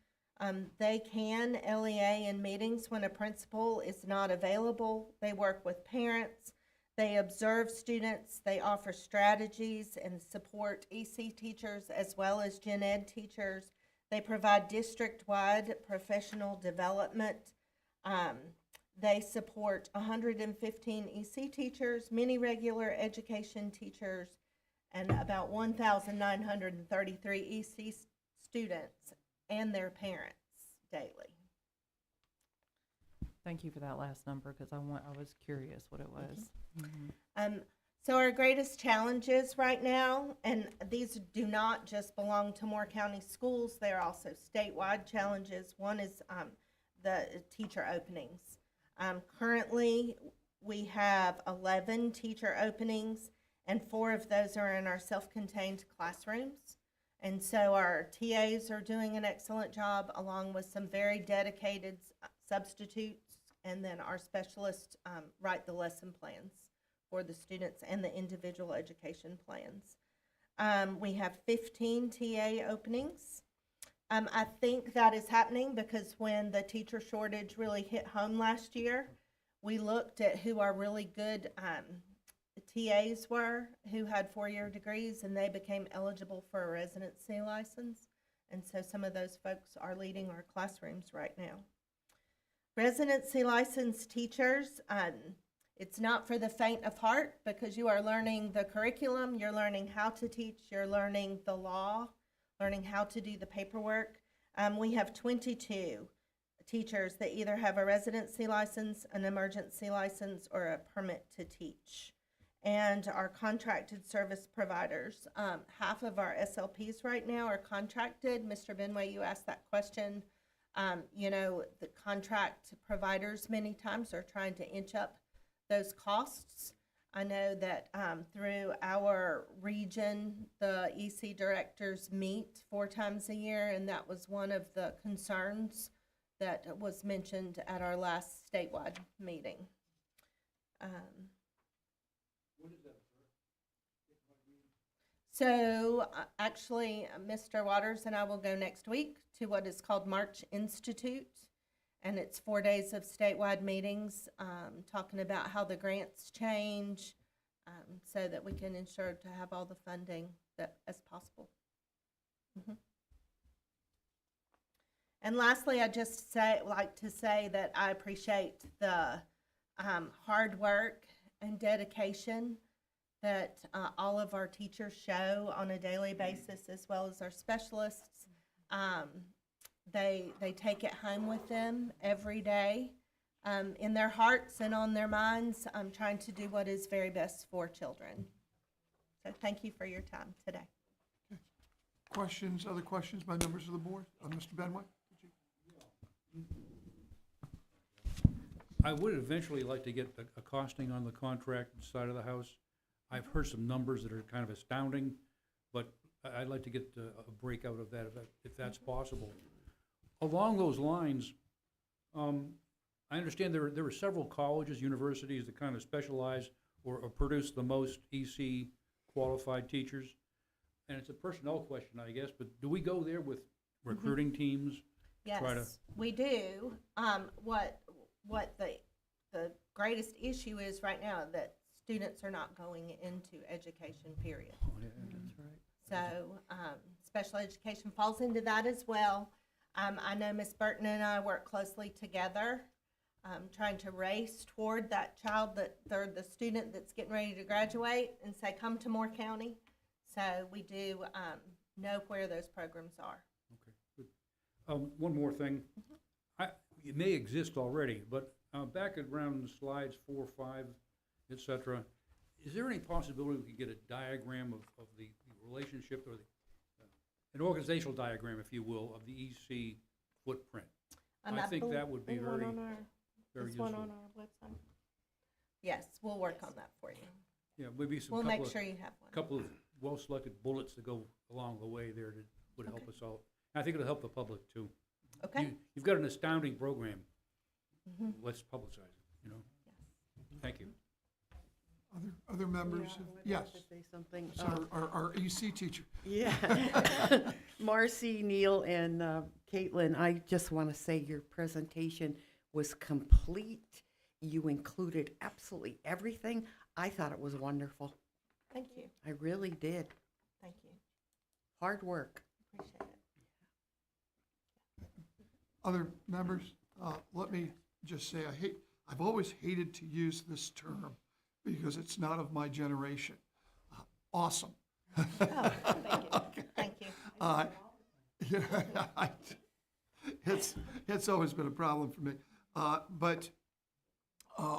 They can LEA in meetings when a principal is not available. They work with parents. They observe students. They offer strategies and support EC teachers as well as gen ed teachers. They provide district-wide professional development. They support 115 EC teachers, many regular education teachers, and about 1,933 EC students and their parents daily. Thank you for that last number, because I was curious what it was. So our greatest challenges right now, and these do not just belong to Moore County Schools, they're also statewide challenges. One is the teacher openings. Currently, we have 11 teacher openings, and 4 of those are in our self-contained classrooms. And so our TAs are doing an excellent job, along with some very dedicated substitutes, and then our specialists write the lesson plans for the students and the individual education plans. We have 15 TA openings. I think that is happening because when the teacher shortage really hit home last year, we looked at who our really good TAs were, who had 4-year degrees, and they became eligible for a residency license. And so some of those folks are leading our classrooms right now. Residency licensed teachers, it's not for the faint of heart because you are learning the curriculum, you're learning how to teach, you're learning the law, learning how to do the paperwork. We have 22 teachers that either have a residency license, an emergency license, or a permit to teach. And our contracted service providers, half of our SLPs right now are contracted. Mr. Benway, you asked that question. You know, the contract providers many times are trying to inch up those costs. I know that through our region, the EC directors meet 4 times a year, and that was one of the concerns that was mentioned at our last statewide meeting. So actually, Mr. Waters and I will go next week to what is called March Institute. And it's 4 days of statewide meetings, talking about how the grants change, so that we can ensure to have all the funding that as possible. And lastly, I just like to say that I appreciate the hard work and dedication that all of our teachers show on a daily basis, as well as our specialists. They take it home with them every day, in their hearts and on their minds, trying to do what is very best for children. So thank you for your time today. Questions, other questions by members of the board? Mr. Benway? I would eventually like to get a costing on the contract side of the house. I've heard some numbers that are kind of astounding, but I'd like to get a breakout of that if that's possible. Along those lines, I understand there are several colleges, universities that kind of specialize or produce the most EC qualified teachers. And it's a personnel question, I guess, but do we go there with recruiting teams? Yes, we do. What the greatest issue is right now that students are not going into education, period. Oh, yeah, that's right. So special education falls into that as well. I know Ms. Burton and I work closely together, trying to race toward that child, the student that's getting ready to graduate and say, come to Moore County. So we do know where those programs are. Okay, good. One more thing. It may exist already, but back around slides 4, 5, et cetera, is there any possibility we could get a diagram of the relationship, or an organizational diagram, if you will, of the EC footprint? I think that would be very useful. One on our website. Yes, we'll work on that for you. Yeah, maybe some. We'll make sure you have one. Couple of well-selected bullets to go along the way there would help us out. And I think it'll help the public too. Okay. You've got an astounding program. Let's publicize it, you know? Yes. Thank you. Other members? Yes. To say something. So our EC teacher. Yeah. Marcy, Neil, and Caitlin, I just want to say your presentation was complete. You included absolutely everything. I thought it was wonderful. Thank you. I really did. Thank you. Hard work. Appreciate it. Other members, let me just say, I've always hated to use this term because it's not of my generation. Awesome. Oh, thank you. Okay. Thank you. It's always been a problem for me. But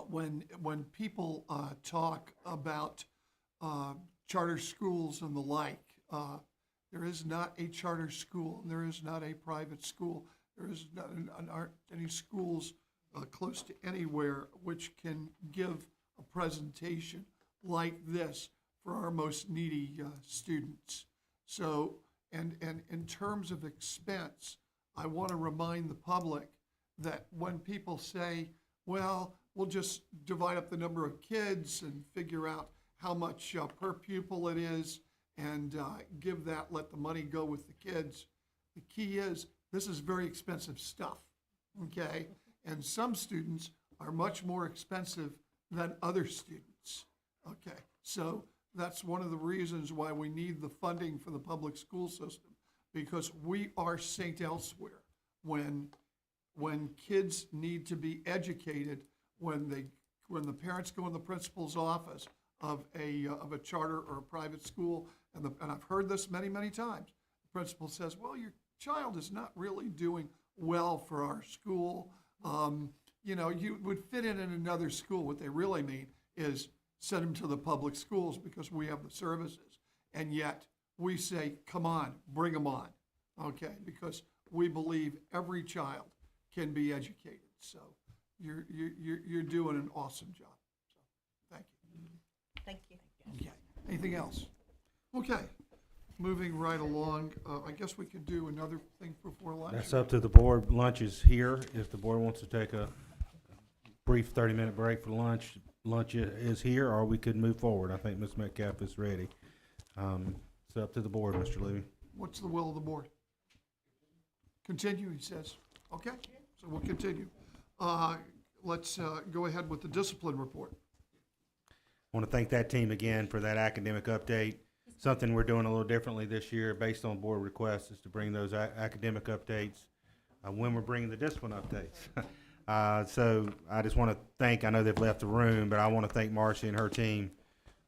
when people talk about charter schools and the like, there is not a charter school, and there is not a private school. There is not aren't any schools close to anywhere which can give a presentation like this for our most needy students. So, and in terms of expense, I want to remind the public that when people say, well, we'll just divide up the number of kids and figure out how much per pupil it is and give that, let the money go with the kids, The key is, this is very expensive stuff, okay? And some students are much more expensive than other students, okay? So that's one of the reasons why we need the funding for the public school system, because we are St. Elsewhere. When kids need to be educated, when the parents go in the principal's office of a charter or a private school, and I've heard this many, many times, the principal says, well, your child is not really doing well for our school. You would fit in another school. What they really mean is send them to the public schools because we have the services. And yet we say, come on, bring them on, okay? Because we believe every child can be educated. So you're doing an awesome job. So thank you. Thank you. Okay. Anything else? Okay. Moving right along, I guess we could do another thing before lunch. That's up to the board. Lunch is here. If the board wants to take a brief 30-minute break for lunch, lunch is here, or we could move forward. I think Ms. Metcalf is ready. It's up to the board, Mr. Levy. What's the will of the board? Continue, he says. Okay, so we'll continue. Let's go ahead with the discipline report. I want to thank that team again for that academic update. Something we're doing a little differently this year based on board requests is to bring those academic updates when we're bringing the discipline updates. So I just want to thank, I know they've left the room, but I want to thank Marcy and her team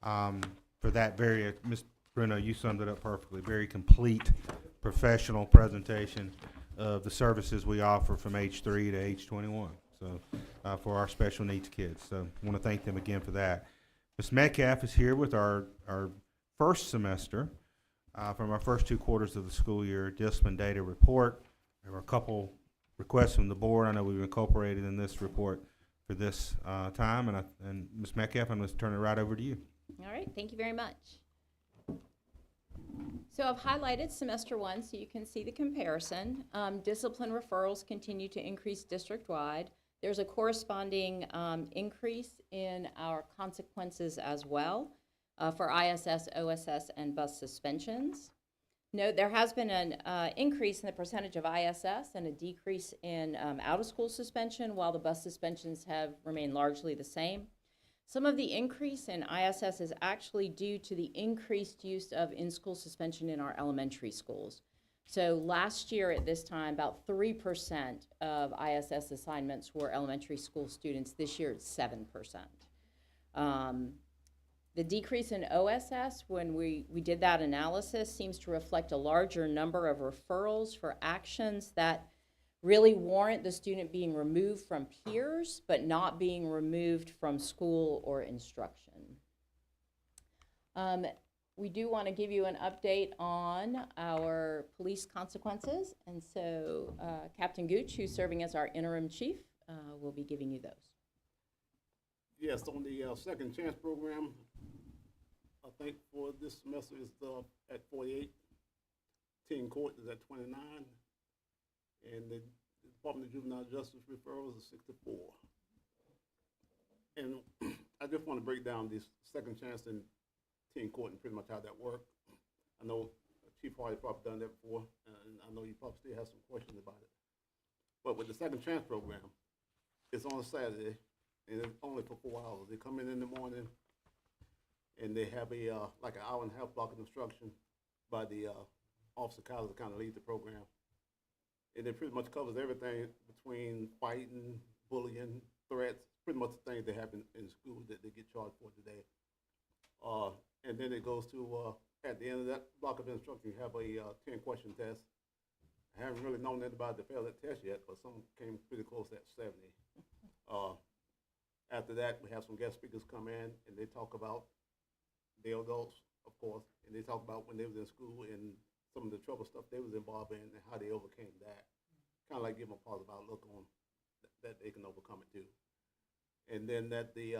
for that very, Ms. Bruno, you summed it up perfectly, very complete professional presentation of the services we offer from age 3 to age 21. So for our special needs kids. So I want to thank them again for that. Ms. Metcalf is here with our first semester from our first 2 quarters of the school year discipline data report. There were a couple requests from the board. I know we've incorporated in this report for this time. And Ms. Metcalf, I'm going to turn it right over to you. All right, thank you very much. So I've highlighted semester 1 so you can see the comparison. Discipline referrals continue to increase district-wide. There's a corresponding increase in our consequences as well for ISS, OSS, and bus suspensions. Note there has been an increase in the percentage of ISS and a decrease in out-of-school suspension, while the bus suspensions have remained largely the same. Some of the increase in ISS is actually due to the increased use of in-school suspension in our elementary schools. So last year at this time, about 3% of ISS assignments were elementary school students. This year it's 7%. The decrease in OSS, when we did that analysis, seems to reflect a larger number of referrals for actions that really warrant the student being removed from peers, but not being removed from school or instruction. We do want to give you an update on our police consequences, and so Captain Gooch, who's serving as our interim chief, will be giving you those. Yes, on the second chance program, I think for this semester is at 48. Teen court is at 29. And the Department of Juvenile Justice referrals is 64. And I just want to break down this second chance in teen court and pretty much how that works. I know Chief Hardy probably done that before, and I know you probably still have some questions about it. But with the second chance program, it's on a Saturday, and it's only for 4 hours. They come in the morning, and they have a like an hour-and-a-half block of instruction by the officer college to kind of lead the program. And it pretty much covers everything between fighting, bullying, threats, pretty much the things that happen in school that they get charged for today. And then it goes to, at the end of that block of instruction, you have a 10-question test. I haven't really known anybody to fail that test yet, but some came pretty close at 70. After that, we have some guest speakers come in, and they talk about their adults, of course, and they talk about when they was in school and some of the trouble stuff they was involved in and how they overcame that. Kind of like give them a positive outlook on that they can overcome it too. And then at the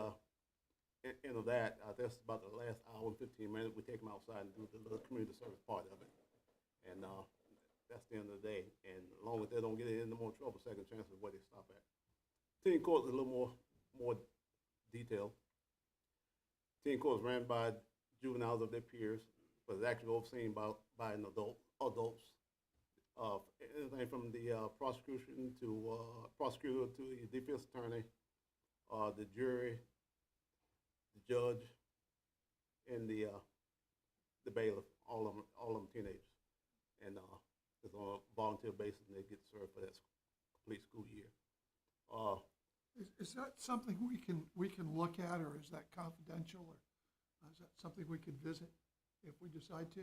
end of that, that's about the last hour and 15 minutes. We take them outside and do the little community service part of it. And that's the end of the day. And as long as they don't get into more trouble, second chance is where they stop at. Teen court is a little more detailed. Teen court is ran by juveniles of their peers, but it's actually overseen by an adults. anything from the prosecutor to the defense attorney, the jury, the judge, and the bailiff, all of them teenagers. And it's on a volunteer basis, and they get served for that complete school year. Is that something we can look at, or is that confidential, or is that something we could visit if we decide to?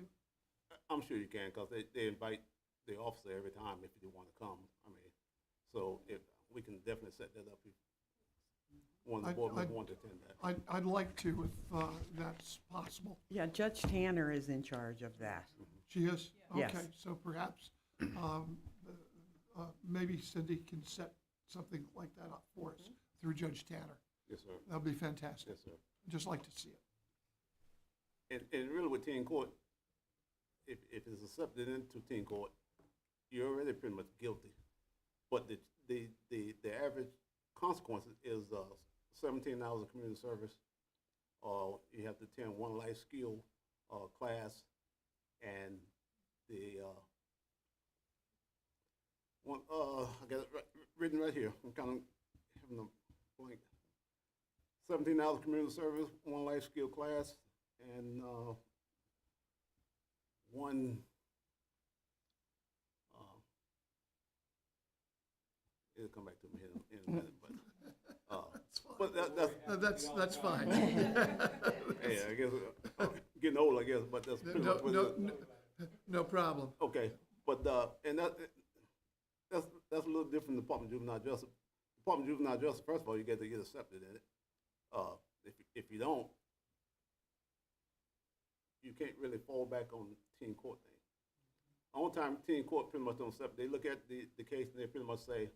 I'm sure you can, because they invite the officer every time if you want to come. I mean, so if we can definitely set that up if one of the board members want to attend that. I'd like to if that's possible. Yeah, Judge Tanner is in charge of that. She is? Yes. Okay, so perhaps maybe Cindy can set something like that up for us through Judge Tanner. Yes, sir. That'd be fantastic. Yes, sir. I'd just like to see it. And really with teen court, if it's accepted into teen court, you're already pretty much guilty. But the average consequences is 17 hours of community service. You have to attend one life skill class, and the one I got it written right here. I'm kind of having a blank. 17 hours of community service, one life skill class, and one. It'll come back to me in a minute, but that's fine. Hey, I guess getting old, I guess, but that's pretty much what it is. No problem. Okay, but and that's a little different than Department of Juvenile Justice. Department of Juvenile Justice, first of all, you get to get accepted in it. If you don't, you can't really fall back on the teen court thing. Only time teen court pretty much don't accept, they look at the case and they pretty much say,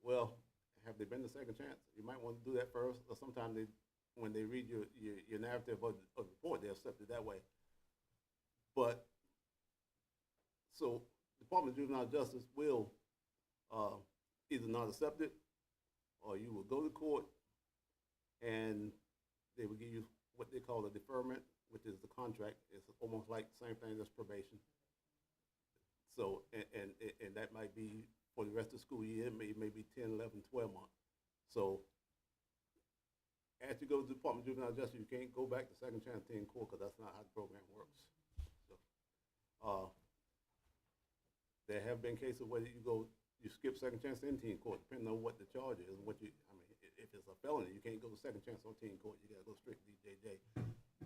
well, have they been the second chance? You might want to do that first, or sometimes when they read your narrative of the report, they accept it that way. But, so Department of Juvenile Justice will either not accept it, or you will go to court, and they will give you what they call a deferment, which is the contract. It's almost like the same thing as probation. So, and that might be for the rest of the school year, maybe 10, 11, 12 months. So, after you go to the Department of Juvenile Justice, you can't go back to second chance teen court, because that's not how the program works. So, there have been cases where you skip second chance in teen court, depending on what the charge is and what if it's a felony, you can't go to second chance on teen court. You gotta go straight to DJJ.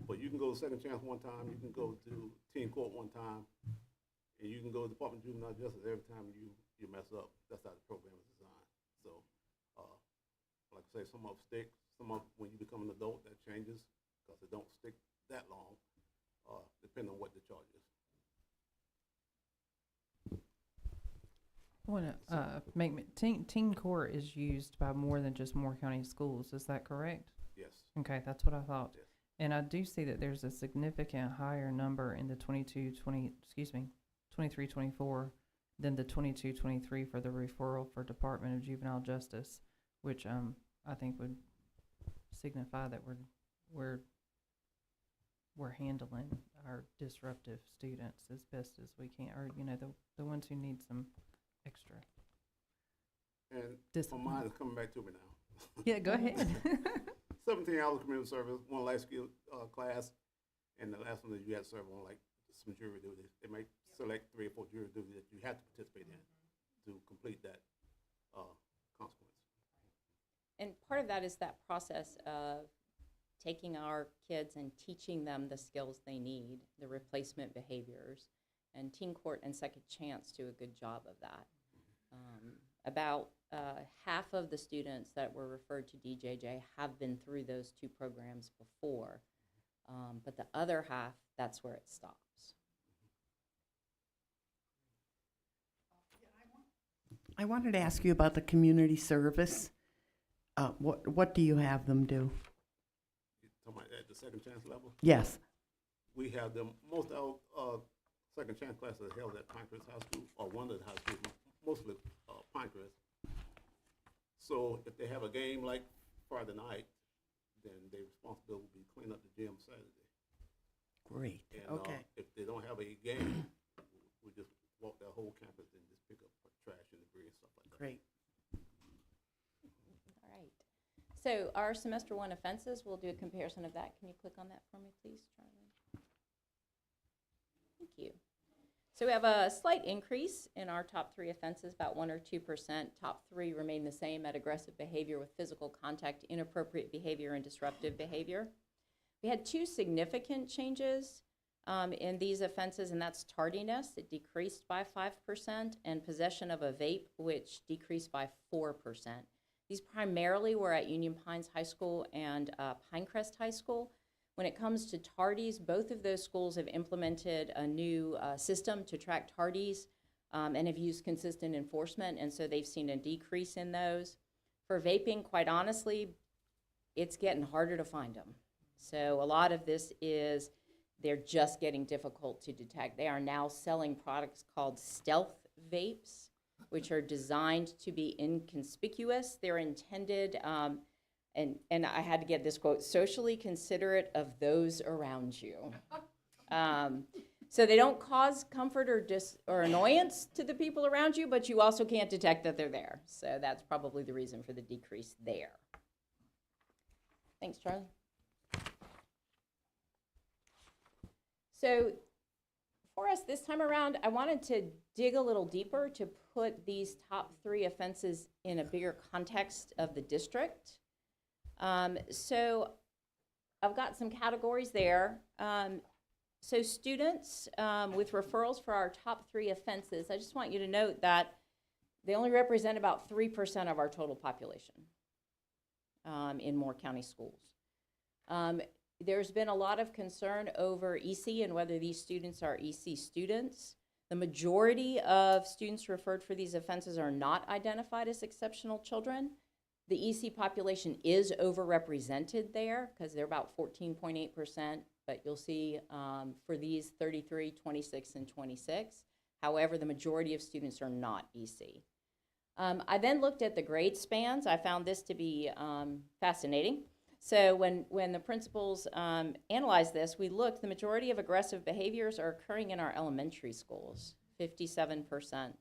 But you can go to second chance one time, you can go to teen court one time, and you can go to the Department of Juvenile Justice every time you mess up. That's how the program is designed. So, like I say, some of them stick. Some of when you become an adult, that changes, because it don't stick that long, depending on what the charge is. I want to teen court is used by more than just Moore County schools. Is that correct? Yes. Okay, that's what I thought. Yes. And I do see that there's a significant higher number in the 23-24 than the 22-23 for the referral for Department of Juvenile Justice, which I think would signify that we're handling our disruptive students as best as we can, or the ones who need some extra. And mine is coming back to me now. Yeah, go ahead. 17 hours of community service, one life skill class, and the last one that you had to serve on like some jury duties. They might select 3 or 4 jury duties that you have to participate in to complete that consequence. And part of that is that process of taking our kids and teaching them the skills they need, the replacement behaviors, and Teen Court and Second Chance do a good job of that. About half of the students that were referred to DJJ have been through those 2 programs before, but the other half, that's where it stops. I wanted to ask you about the community service. What do you have them do? Talking about at the second chance level? Yes. We have them, most of our second chance classes are held at Pinecrest High School, or one of the high schools, mostly Pinecrest. So if they have a game like Friday night, then their responsibility will be clean up the gym Saturday. Great. And Okay. if they don't have a game, we just walk that whole campus and just pick up trash and debris and stuff like that. Great. All right. So our semester one offenses, we'll do a comparison of that. Can you click on that for me, please, Charlie? Thank you. So we have a slight increase in our top 3 offenses, about 1 or 2%. Top 3 remain the same at aggressive behavior with physical contact, inappropriate behavior, and disruptive behavior. We had 2 significant changes in these offenses, and that's tardiness. It decreased by 5%, and possession of a vape, which decreased by 4%. These primarily were at Union Pines High School and Pinecrest High School. When it comes to tardies, both of those schools have implemented a new system to track tardies and have used consistent enforcement, and so they've seen a decrease in those. For vaping, quite honestly, it's getting harder to find them. So a lot of this is they're just getting difficult to detect. They are now selling products called stealth vapes, which are designed to be inconspicuous. They're intended, and I had to get this quote, socially considerate of those around you. So they don't cause comfort or annoyance to the people around you, but you also can't detect that they're there. So that's probably the reason for the decrease there. Thanks, Charlie. So for us this time around, I wanted to dig a little deeper to put these top 3 offenses in a bigger context of the district. So I've got some categories there. So students with referrals for our top 3 offenses, I just want you to note that they only represent about 3% of our total population in Moore County schools. There's been a lot of concern over EC and whether these students are EC students. The majority of students referred for these offenses are not identified as exceptional children. The EC population is overrepresented there because they're about 14.8%, but you'll see for these 33, 26, and 26. However, the majority of students are not EC. I then looked at the grade spans. I found this to be fascinating. So when the principals analyzed this, we looked, the majority of aggressive behaviors are occurring in our elementary schools, 57%.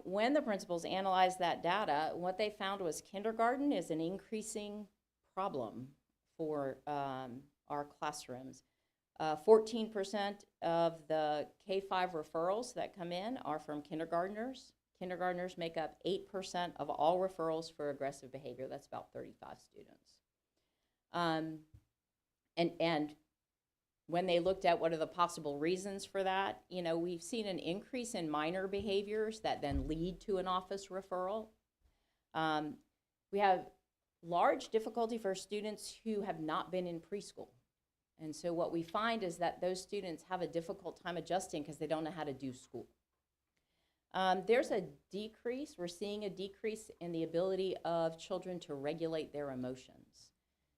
When the principals analyzed that data, what they found was kindergarten is an increasing problem for our classrooms. 14% of the K-5 referrals that come in are from kindergartners. Kindergartners make up 8% of all referrals for aggressive behavior. That's about 35 students. And when they looked at what are the possible reasons for that, you know, we've seen an increase in minor behaviors that then lead to an office referral. We have large difficulty for students who have not been in preschool. And so what we find is that those students have a difficult time adjusting because they don't know how to do school. There's a decrease, we're seeing a decrease in the ability of children to regulate their emotions.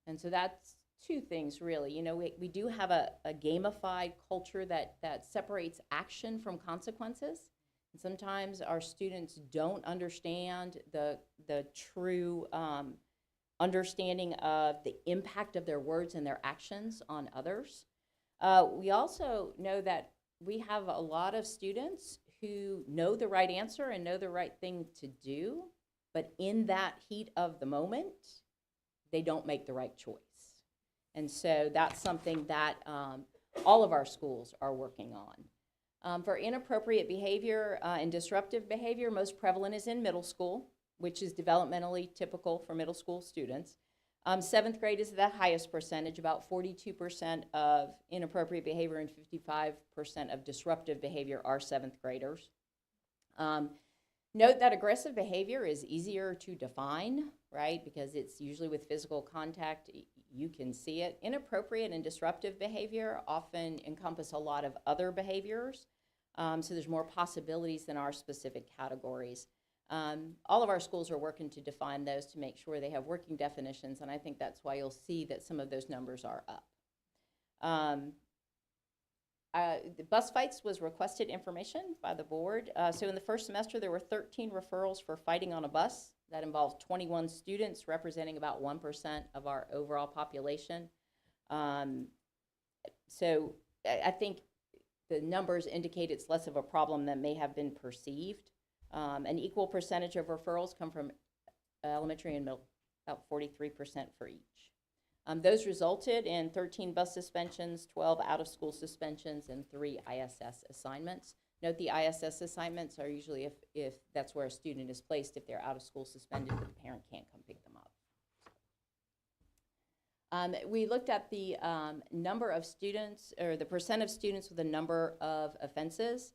And so that's 2 things really. You know, we do have a gamified culture that separates action from consequences. And sometimes our students don't understand the true understanding of the impact of their words and their actions on others. We also know that we have a lot of students who know the right answer and know the right thing to do, but in that heat of the moment, they don't make the right choice. And so that's something that all of our schools are working on. For inappropriate behavior and disruptive behavior, most prevalent is in middle school, which is developmentally typical for middle school students. 7th grade is the highest percentage, about 42% of inappropriate behavior and 55% of disruptive behavior are 7th graders. Note that aggressive behavior is easier to define, right? Because it's usually with physical contact, you can see it. Inappropriate and disruptive behavior often encompass a lot of other behaviors. So there's more possibilities than our specific categories. All of our schools are working to define those to make sure they have working definitions, and I think that's why you'll see that some of those numbers are up. The bus fights was requested information by the board. So in the first semester, there were 13 referrals for fighting on a bus. That involved 21 students, representing about 1% of our overall population. So I think the numbers indicate it's less of a problem than may have been perceived. An equal percentage of referrals come from elementary and middle, about 43% for each. Those resulted in 13 bus suspensions, 12 out-of-school suspensions, and 3 ISS assignments. Note the ISS assignments are usually if that's where a student is placed, if they're out of school suspended, but the parent can't come pick them up. We looked at the number of students, or the percent of students with a number of offenses.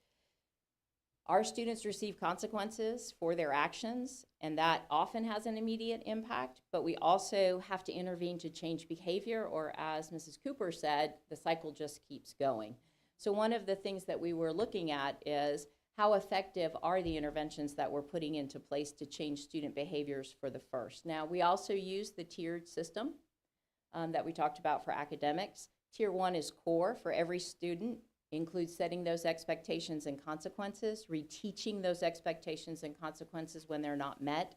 Our students receive consequences for their actions, and that often has an immediate impact, but we also have to intervene to change behavior, or as Mrs. Cooper said, the cycle just keeps going. So one of the things that we were looking at is how effective are the interventions that we're putting into place to change student behaviors for the first. Now, we also use the tiered system that we talked about for academics. Tier 1 is core for every student, includes setting those expectations and consequences, reteaching those expectations and consequences when they're not met,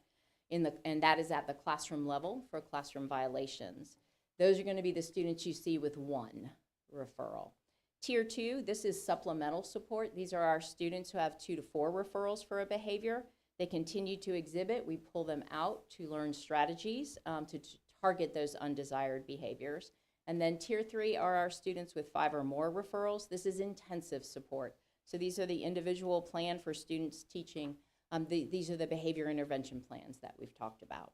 and that is at the classroom level for classroom violations. Those are going to be the students you see with 1 referral. Tier 2, this is supplemental support. These are our students who have 2 to 4 referrals for a behavior. They continue to exhibit. We pull them out to learn strategies to target those undesired behaviors. And then Tier 3 are our students with 5 or more referrals. This is intensive support. So these are the individual plan for students teaching. These are the behavior intervention plans that we've talked about.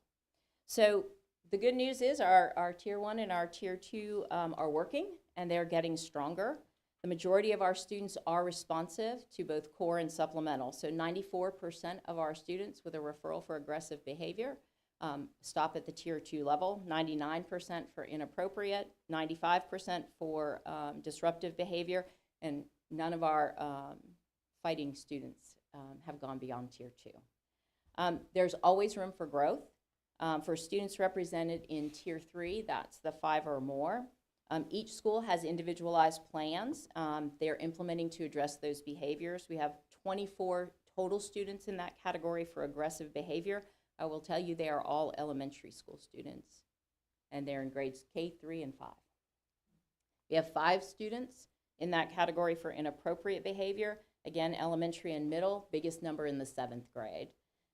So the good news is our Tier 1 and our Tier 2 are working, and they're getting stronger. The majority of our students are responsive to both core and supplemental. So 94% of our students with a referral for aggressive behavior stop at the Tier 2 level, 99% for inappropriate, 95% for disruptive behavior, and none of our fighting students have gone beyond Tier 2. There's always room for growth. For students represented in Tier 3, that's the 5 or more. Each school has individualized plans they're implementing to address those behaviors. We have 24 total students in that category for aggressive behavior. I will tell you they are all elementary school students, and they're in grades K, 3, and 5. We have 5 students in that category for inappropriate behavior. Again, elementary and middle, biggest number in the 7th grade.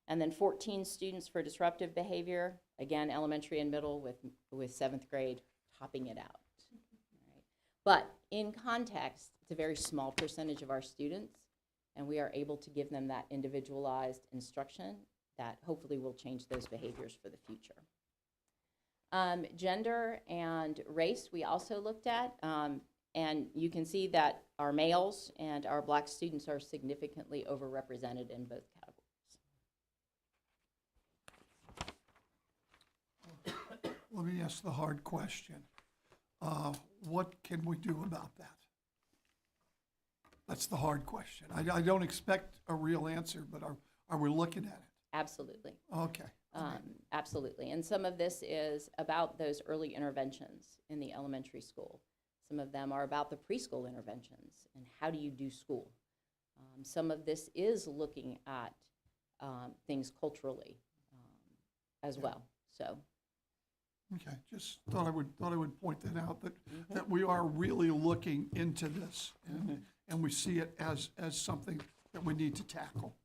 And then 14 students for disruptive behavior. Again, elementary and middle with 7th grade topping it out. Right. But in context, it's a very small percentage of our students, and we are able to give them that individualized instruction that hopefully will change those behaviors for the future. Gender and race we also looked at, and you can see that our males and our black students are significantly overrepresented in both categories. Let me ask the hard question. What can we do about that? That's the hard question. I don't expect a real answer, but are we looking at it? Absolutely. Okay. Absolutely. And some of this is about those early interventions in the elementary school. Some of them are about the preschool interventions and how do you do school. Some of this is looking at things culturally as well. So. Okay, just thought I would point that out, that we are really looking into this, and we see it as something that we need to tackle.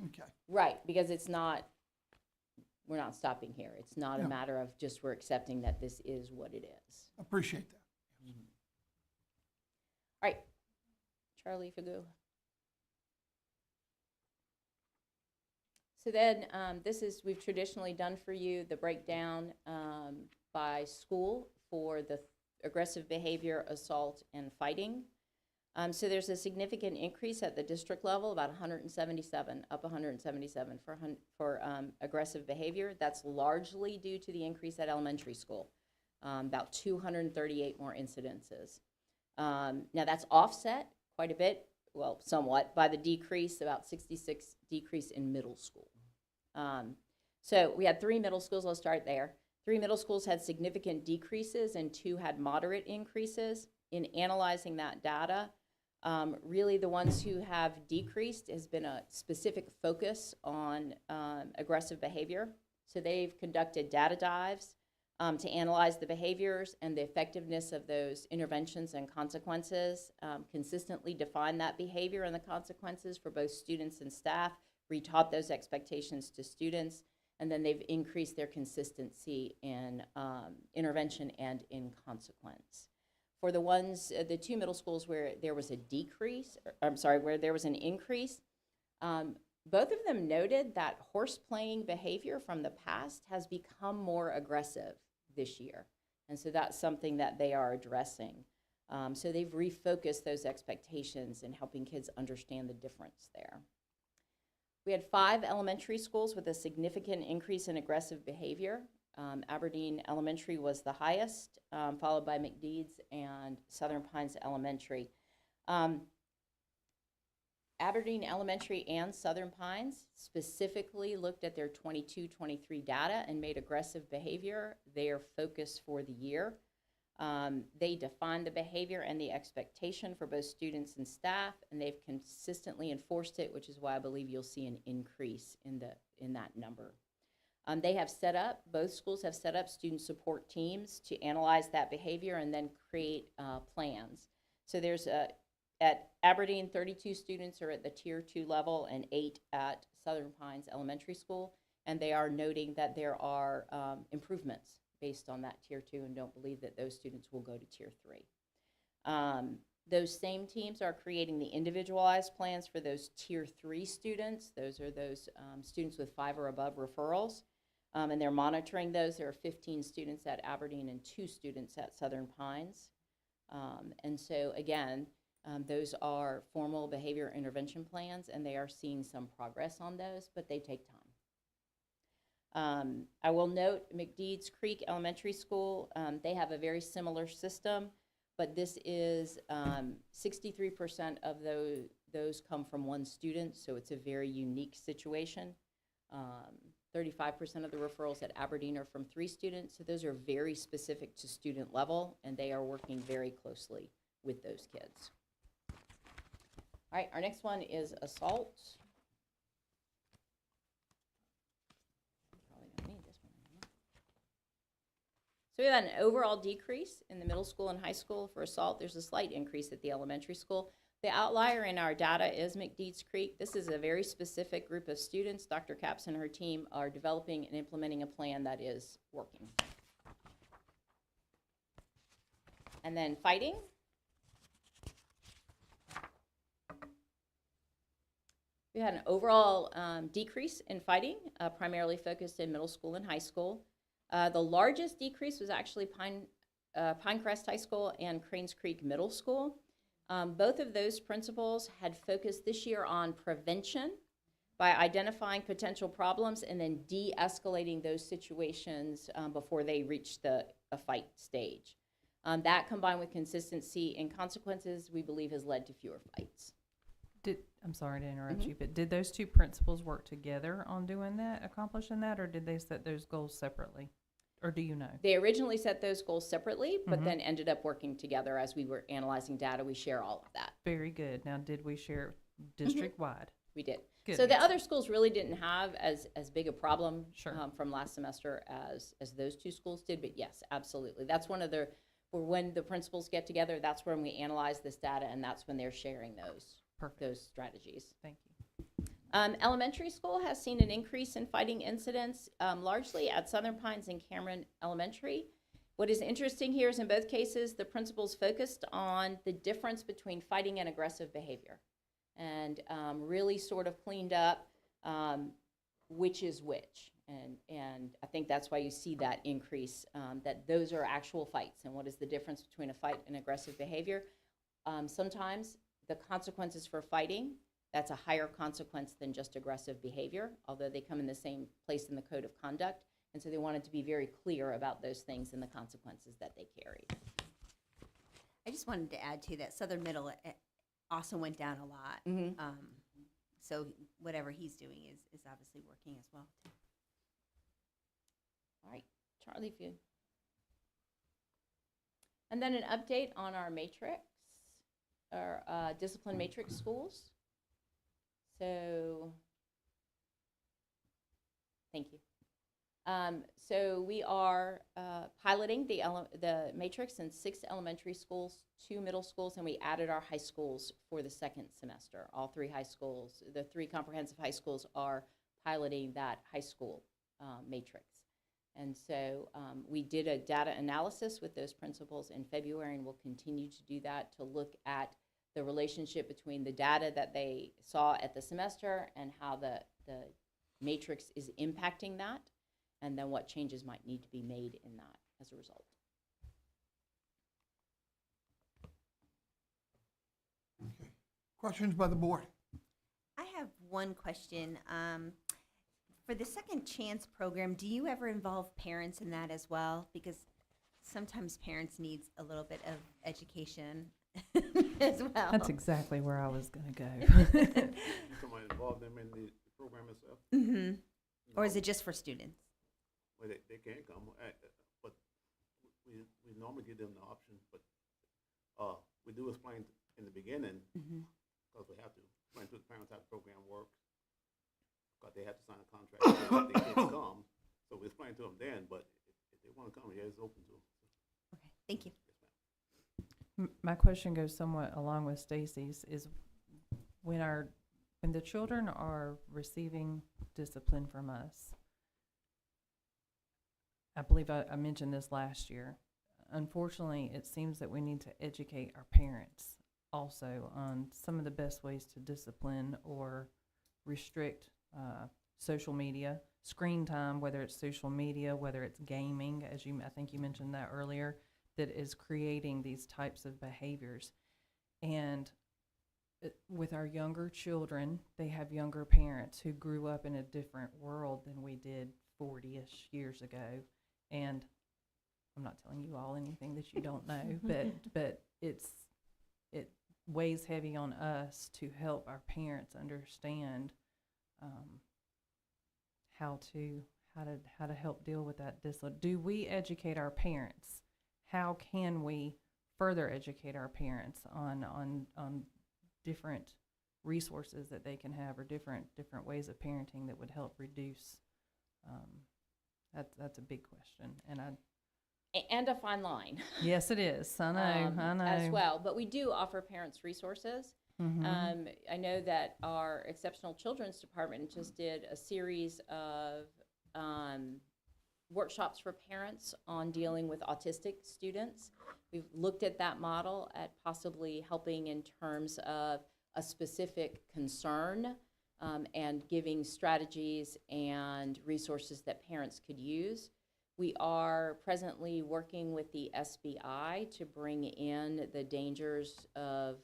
Okay. Right, because we're not stopping here. It's not a matter of just we're accepting that this is what it is. Appreciate that. All right, Charlie Fagu. So then we've traditionally done for you the breakdown by school for the aggressive behavior, assault, and fighting. So there's a significant increase at the district level, about 177, up 177 for aggressive behavior. That's largely due to the increase at elementary school, about 238 more incidences. Now that's offset quite a bit, well, somewhat, by the decrease, about 66 decrease in middle school. So we had 3 middle schools, let's start there. 3 middle schools had significant decreases and 2 had moderate increases. In analyzing that data, really the ones who have decreased has been a specific focus on aggressive behavior. So they've conducted data dives to analyze the behaviors and the effectiveness of those interventions and consequences, consistently define that behavior and the consequences for both students and staff, retaught those expectations to students, and then they've increased their consistency in intervention and in consequence. For the ones, the two middle schools where there was a decrease, where there was an increase, both of them noted that horse playing behavior from the past has become more aggressive this year. And so that's something that they are addressing. So they've refocused those expectations in helping kids understand the difference there. We had 5 elementary schools with a significant increase in aggressive behavior. Aberdeen Elementary was the highest, followed by McDeeds and Southern Pines Elementary. Aberdeen Elementary and Southern Pines specifically looked at their 22-23 data and made aggressive behavior their focus for the year. They defined the behavior and the expectation for both students and staff, and they've consistently enforced it, which is why I believe you'll see an increase in that number. They have set up, both schools have set up student support teams to analyze that behavior and then create plans. So there's at Aberdeen, 32 students are at the Tier 2 level and 8 at Southern Pines Elementary School, and they are noting that there are improvements based on that Tier 2 and don't believe that those students will go to Tier 3. Those same teams are creating the individualized plans for those Tier 3 students. Those are those students with 5 or above referrals, and they're monitoring those. There are 15 students at Aberdeen and 2 students at Southern Pines. And so again, those are formal behavior intervention plans, and they are seeing some progress on those, but they take time. I will note McDeeds Creek Elementary School, they have a very similar system, but this is 63% of those come from one student, so it's a very unique situation. 35% of the referrals at Aberdeen are from 3 students, so those are very specific to student level, and they are working very closely with those kids. All right, our next one is assault. Probably don't need this one anymore. So we have an overall decrease in the middle school and high school for assault. There's a slight increase at the elementary school. The outlier in our data is McDeeds Creek. This is a very specific group of students. Dr. Capps and her team are developing and implementing a plan that is working. And then fighting. We had an overall decrease in fighting, primarily focused in middle school and high school. The largest decrease was actually Pinecrest High School and Cranes Creek Middle School. Both of those principals had focused this year on prevention by identifying potential problems and then de-escalating those situations before they reach a fight stage. That combined with consistency and consequences, we believe has led to fewer fights. I'm sorry to interrupt you, but did those 2 principals work together on doing that, accomplishing that, or did they set those goals separately? Or do you know? They originally set those goals separately, but then ended up working together as we were analyzing data. We share all of that. Very good. Now, did we share district-wide? We did. Good. So the other schools really didn't have as big a problem Sure. From last semester as those 2 schools did, but yes, absolutely. That's one of when the principals get together, that's when we analyze this data, and that's when they're sharing those strategies. Thank you. Elementary school has seen an increase in fighting incidents, largely at Southern Pines and Cameron Elementary. What is interesting here is in both cases, the principals focused on the difference between fighting and aggressive behavior and really sort of cleaned up which is which. And I think that's why you see that increase, that those are actual fights. And what is the difference between a fight and aggressive behavior? Sometimes the consequences for fighting, that's a higher consequence than just aggressive behavior, although they come in the same place in the code of conduct. And so they wanted to be very clear about those things and the consequences that they carried. I just wanted to add to that Southern Middle also went down a lot. So whatever he's doing is obviously working as well. All right, Charlie, if you. And then an update on our matrix, our discipline matrix schools. So, thank you. So we are piloting the matrix in 6 elementary schools, 2 middle schools, and we added our high schools for the second semester. All 3 high schools, the 3 comprehensive high schools are piloting that high school matrix. And so we did a data analysis with those principals in February, and we'll continue to do that to look at the relationship between the data that they saw at the semester and how the matrix is impacting that, and then what changes might need to be made in that as a result. Okay. Questions by the board? I have one question. For the Second Chance program, do you ever involve parents in that as well? Because sometimes parents need a little bit of education as well. That's exactly where I was going to go. Somebody involve them in the program itself? Mm-hmm. Or is it just for students? Well, they can come, but we normally give them the option, but we do explain in the beginning, because we have to explain to the parents how the program works, because they have to sign a contract, so they can't come, so we explain to them then, but if they want to come, yeah, it's open to them. Okay, thank you. My question goes somewhat along with Stacy's, is when the children are receiving discipline from us, I believe I mentioned this last year. Unfortunately, it seems that we need to educate our parents also on some of the best ways to discipline or restrict social media, screen time, whether it's social media, whether it's gaming, I think you mentioned that earlier, that is creating these types of behaviors. And with our younger children, they have younger parents who grew up in a different world than we did 40-ish years ago. And I'm not telling you all anything that you don't know, but it weighs heavy on us to help our parents understand how to help deal with that discipline. Do we educate our parents? How can we further educate our parents on different resources that they can have, or different ways of parenting that would help reduce? That's a big question, And a fine line. Yes, it is. I know. As well, but we do offer parents resources. I know that our Exceptional Children's Department just did a series of workshops for parents on dealing with autistic students. We've looked at that model at possibly helping in terms of a specific concern and giving strategies and resources that parents could use. We are presently working with the SBI to bring in the dangers of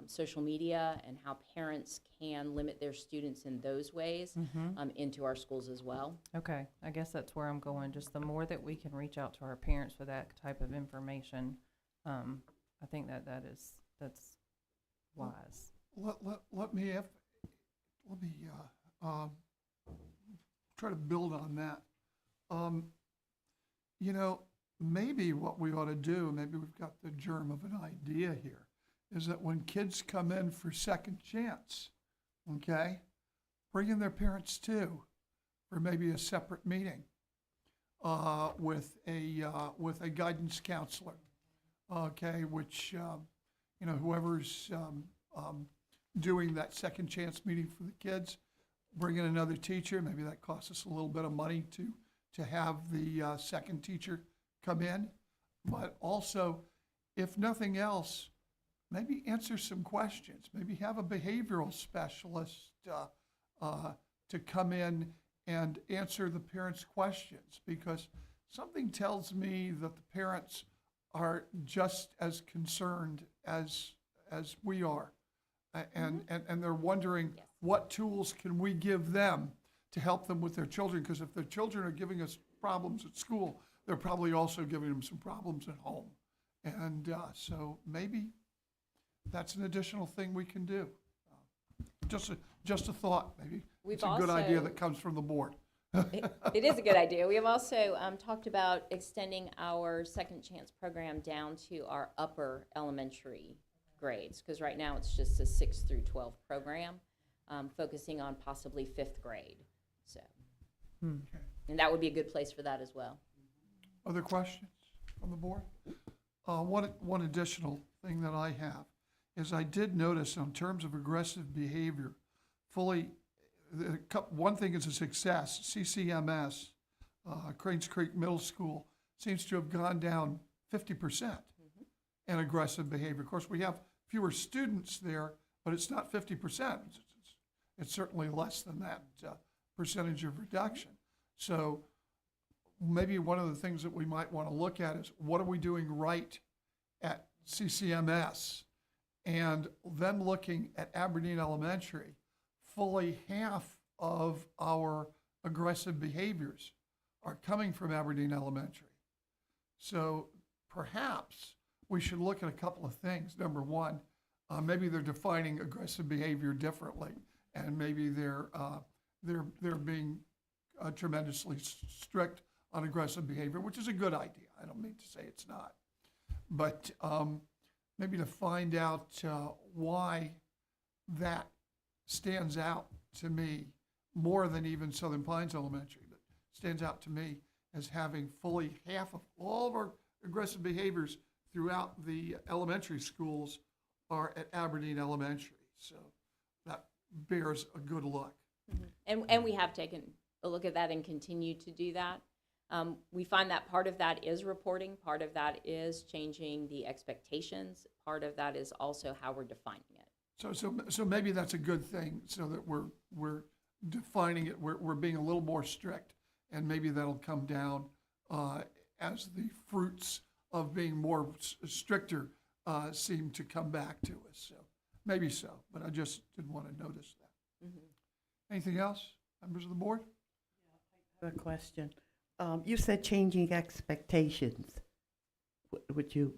social media and how parents can limit their students in those ways into our schools as well. Okay, I guess that's where I'm going. Just the more that we can reach out to our parents for that type of information, I think that's wise. Let me try to build on that. Maybe what we ought to do, maybe we've got the germ of an idea here, is that when kids come in for Second Chance, okay, bring in their parents too, or maybe a separate meeting with a guidance counselor, okay, which whoever's doing that Second Chance meeting for the kids, bring in another teacher. Maybe that costs us a little bit of money to have the second teacher come in, but also, if nothing else, maybe answer some questions. Maybe have a behavioral specialist to come in and answer the parents' questions, because something tells me that the parents are just as concerned as we are, and they're wondering what tools can we give them to help them with their children, because if their children are giving us problems at school, they're probably also giving them some problems at home. And so maybe that's an additional thing we can do. Just a thought, maybe. It's a good idea that comes from the board. It is a good idea. We have also talked about extending our Second Chance program down to our upper elementary grades, because right now it's just a 6 through 12 program, focusing on possibly 5th grade. So. Okay. And that would be a good place for that as well. Other questions from the board? One additional thing that I have is I did notice in terms of aggressive behavior, one thing is a success. CCMS, Cranes Creek Middle School, seems to have gone down 50% in aggressive behavior. Of course, we have fewer students there, but it's not 50%. It's certainly less than that percentage of reduction. So maybe one of the things that we might want to look at is what are we doing right at CCMS? And then looking at Aberdeen Elementary, fully half of our aggressive behaviors are coming from Aberdeen Elementary. So perhaps we should look at a couple of things. Number one, maybe they're defining aggressive behavior differently, and maybe they're being tremendously strict on aggressive behavior, which is a good idea. I don't mean to say it's not, but maybe to find out why that stands out to me more than even Southern Pines Elementary, but stands out to me as having fully half of all of our aggressive behaviors throughout the elementary schools are at Aberdeen Elementary. So that bears a good look. And we have taken a look at that and continue to do that. We find that part of that is reporting, part of that is changing the expectations, part of that is also how we're defining it. So maybe that's a good thing, so that we're defining it, we're being a little more strict, and maybe that'll come down as the fruits of being more stricter seem to come back to us. So maybe so, but I just did want to notice that. Anything else, members of the board? I have a question. You said changing expectations. Would you?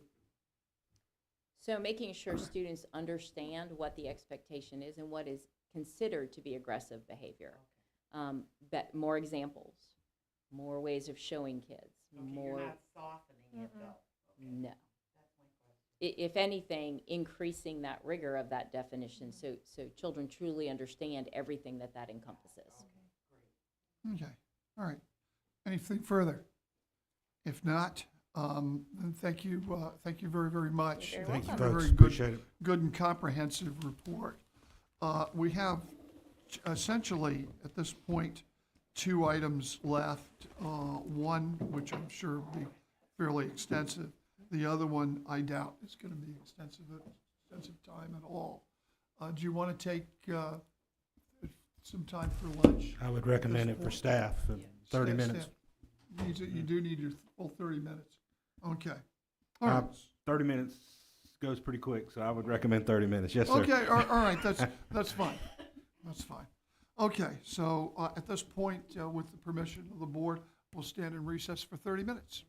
So making sure students understand what the expectation is and what is considered to be aggressive behavior. But more examples, more ways of showing kids, more. You're not softening it though. No. If anything, increasing that rigor of that definition so children truly understand everything that encompasses. Okay, all right. Anything further? If not, then thank you very, very much. Thank you, for a folks. very good, Appreciate it. good and comprehensive report. We have essentially, at this point, 2 items left. One, which I'm sure will be fairly extensive. The other one, I doubt is going to be extensive time at all. Do you want to take some time for lunch? I would recommend it for staff, 30 minutes. You do need your full 30 minutes. Okay. All right. 30 minutes goes pretty quick, so I would recommend 30 minutes. Yes, sir. Okay, all right, that's fine. That's fine. Okay, so at this point, with the permission of the board, we'll stand in recess for 30 minutes.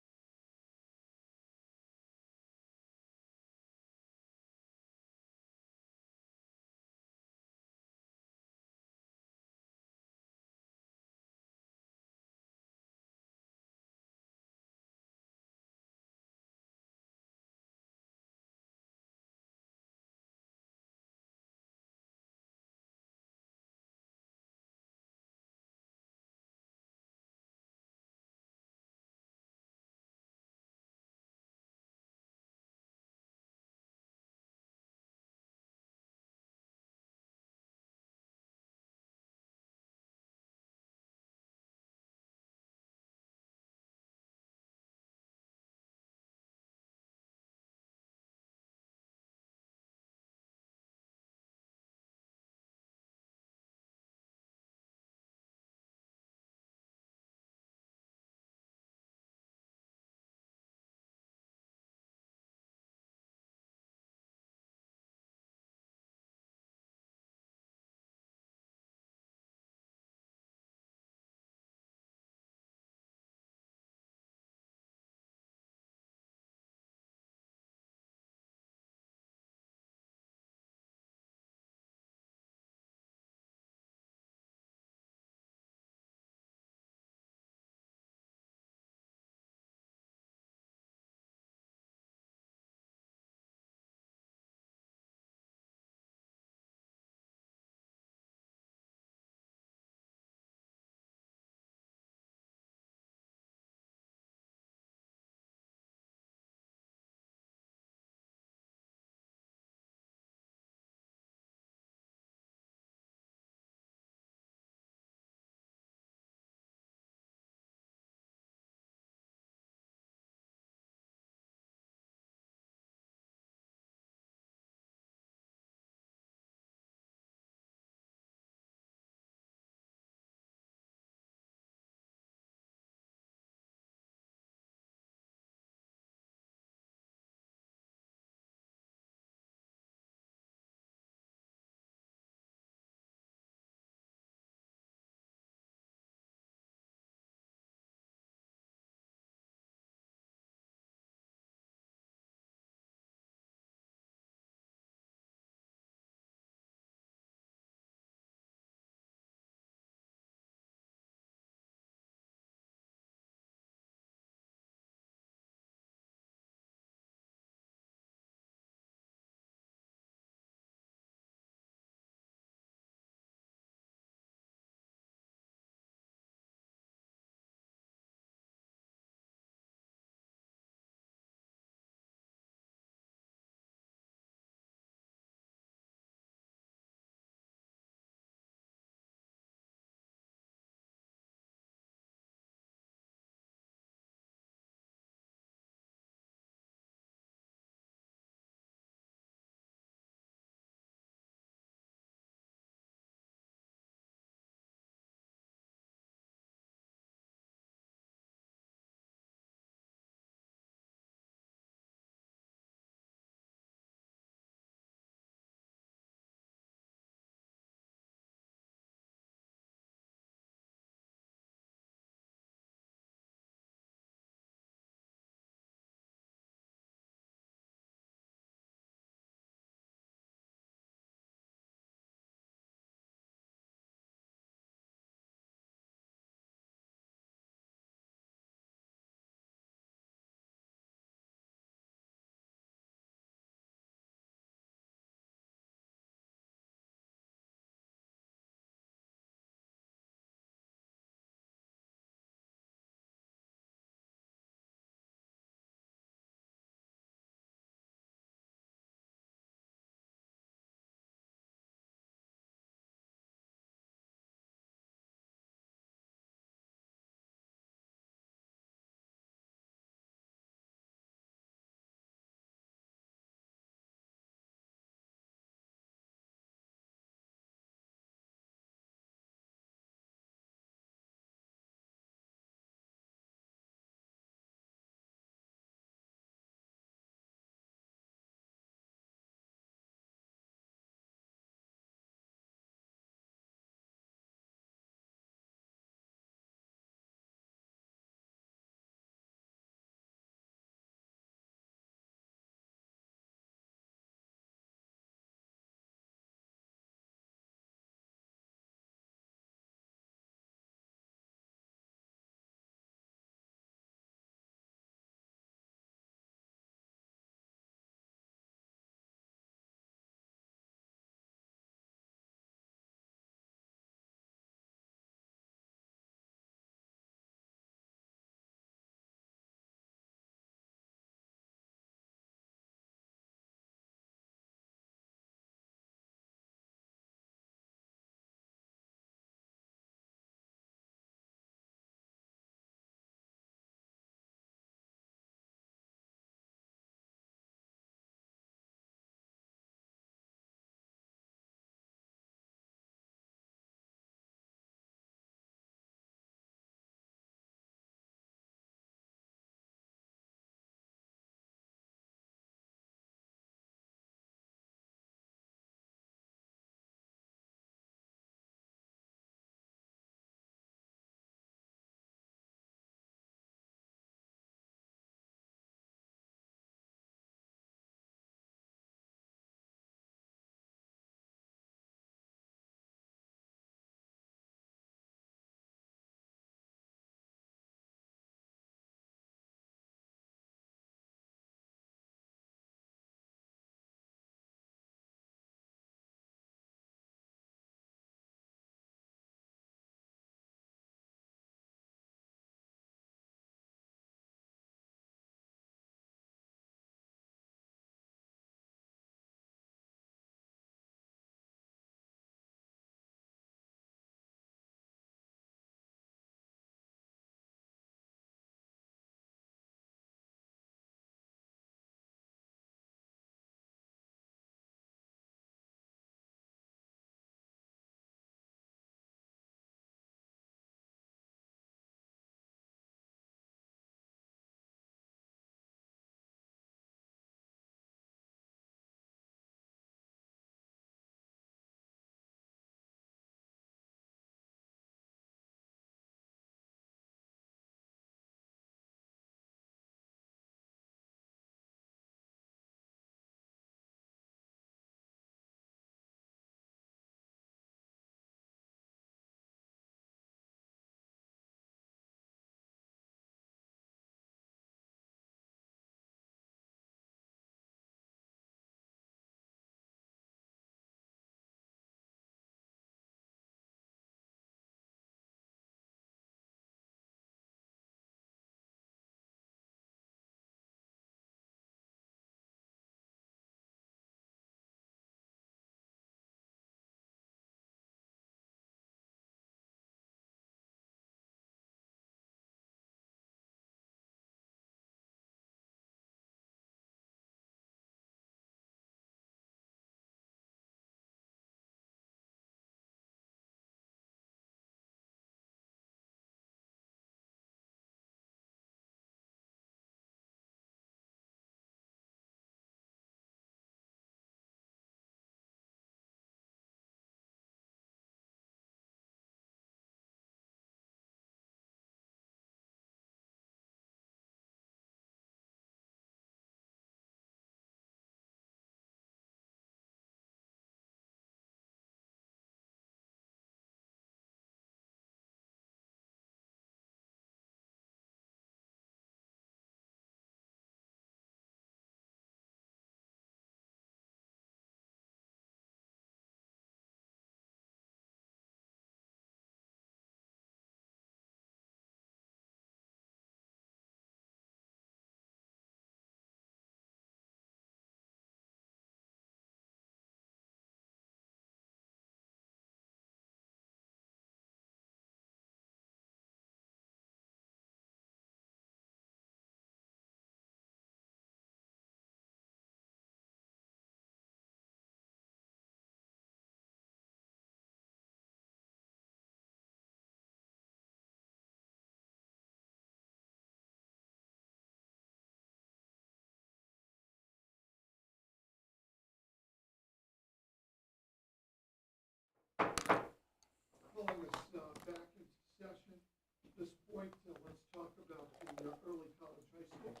for Early College High School.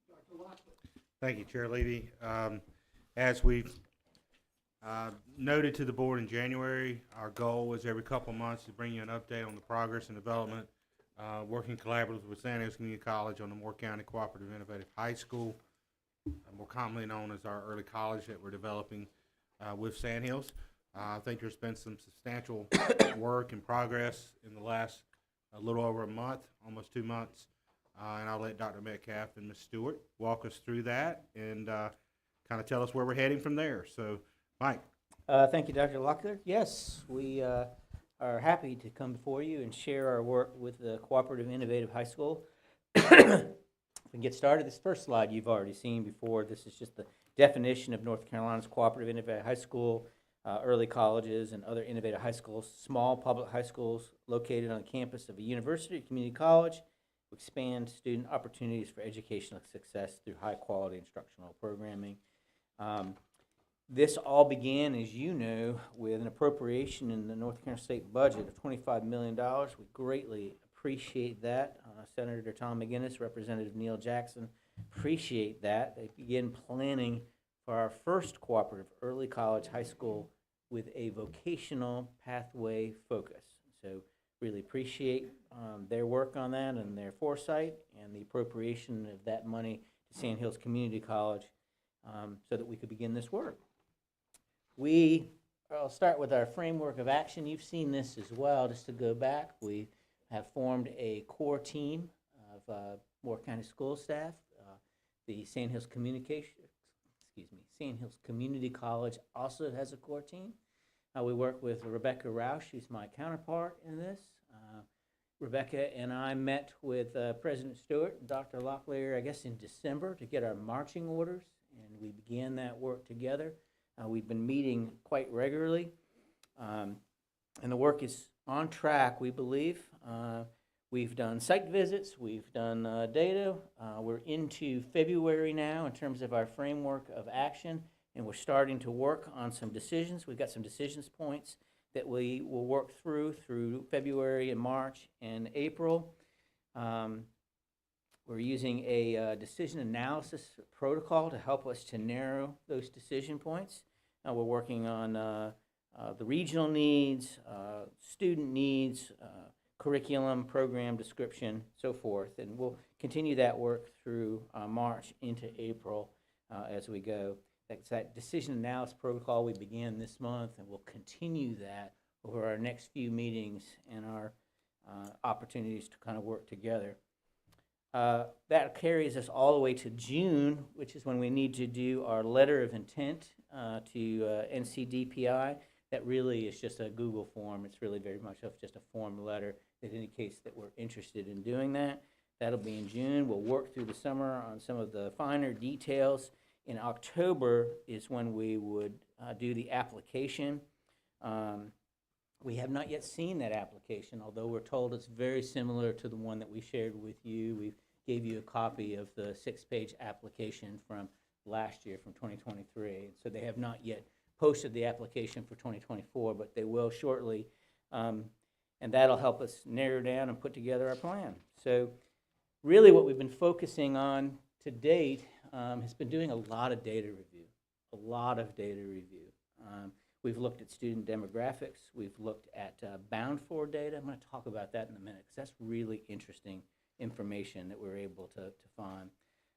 Dr. Lockley. Thank you, Chair Levy. As we've noted to the board in January, our goal was every couple of months to bring you an update on the progress and development, working collaboratively with Sand Hills Community College on the Moore County Cooperative Innovative High School, more commonly known as our early college that we're developing with Sand Hills. I think there's been some substantial work and progress in the last a little over a month, almost 2 months. And I'll let Dr. Metcalf and Ms. Stewart walk us through that and kind of tell us where we're heading from there. So, Mike. Thank you, Dr. Locklear. Yes, we are happy to come before you and share our work with the Cooperative Innovative High School. If we can get started, this first slide you've already seen before. This is just the definition of North Carolina's Cooperative Innovative High School, early colleges, and other innovative high schools, small public high schools located on the campus of a university or community college to expand student opportunities for educational success through high-quality instructional programming. This all began, as you know, with an appropriation in the North Carolina State budget of $25 million. We greatly appreciate that. Senator Tom McGinnis, Representative Neil Jackson, appreciate that. They began planning for our first cooperative early college high school with a vocational pathway focus. So really appreciate their work on that and their foresight and the appropriation of that money to Sand Hills Community College so that we could begin this work. I'll start with our framework of action. You've seen this as well. Just to go back, we have formed a core team of Moore County school staff. The Sand Hills Sand Hills Community College also has a core team. We work with Rebecca Roush, who's my counterpart in this. Rebecca and I met with President Stewart and Dr. Locklear, I guess, in December to get our marching orders, and we began that work together. We've been meeting quite regularly, and the work is on track, we believe. We've done site visits, we've done data. We're into February now in terms of our framework of action, and we're starting to work on some decisions. We've got some decisions points that we will work through February and March and April. We're using a decision analysis protocol to help us to narrow those decision points. We're working on the regional needs, student needs, curriculum, program description, so forth. And we'll continue that work through March into April as we go. That's that decision analysis protocol we began this month, and we'll continue that over our next few meetings and our opportunities to kind of work together. That carries us all the way to June, which is when we need to do our letter of intent to NCDPI. That really is just a Google form. It's really very much of just a form letter that indicates that we're interested in doing that. That'll be in June. We'll work through the summer on some of the finer details. In October is when we would do the application. We have not yet seen that application, although we're told it's very similar to the one that we shared with you. We gave you a copy of the 6-page application from last year, from 2023. So they have not yet posted the application for 2024, but they will shortly. And that'll help us narrow down and put together our plan. So really what we've been focusing on to date has been doing a lot of data review, We've looked at student demographics. We've looked at bound-for data. I'm going to talk about that in a minute because that's really interesting information that we're able to find.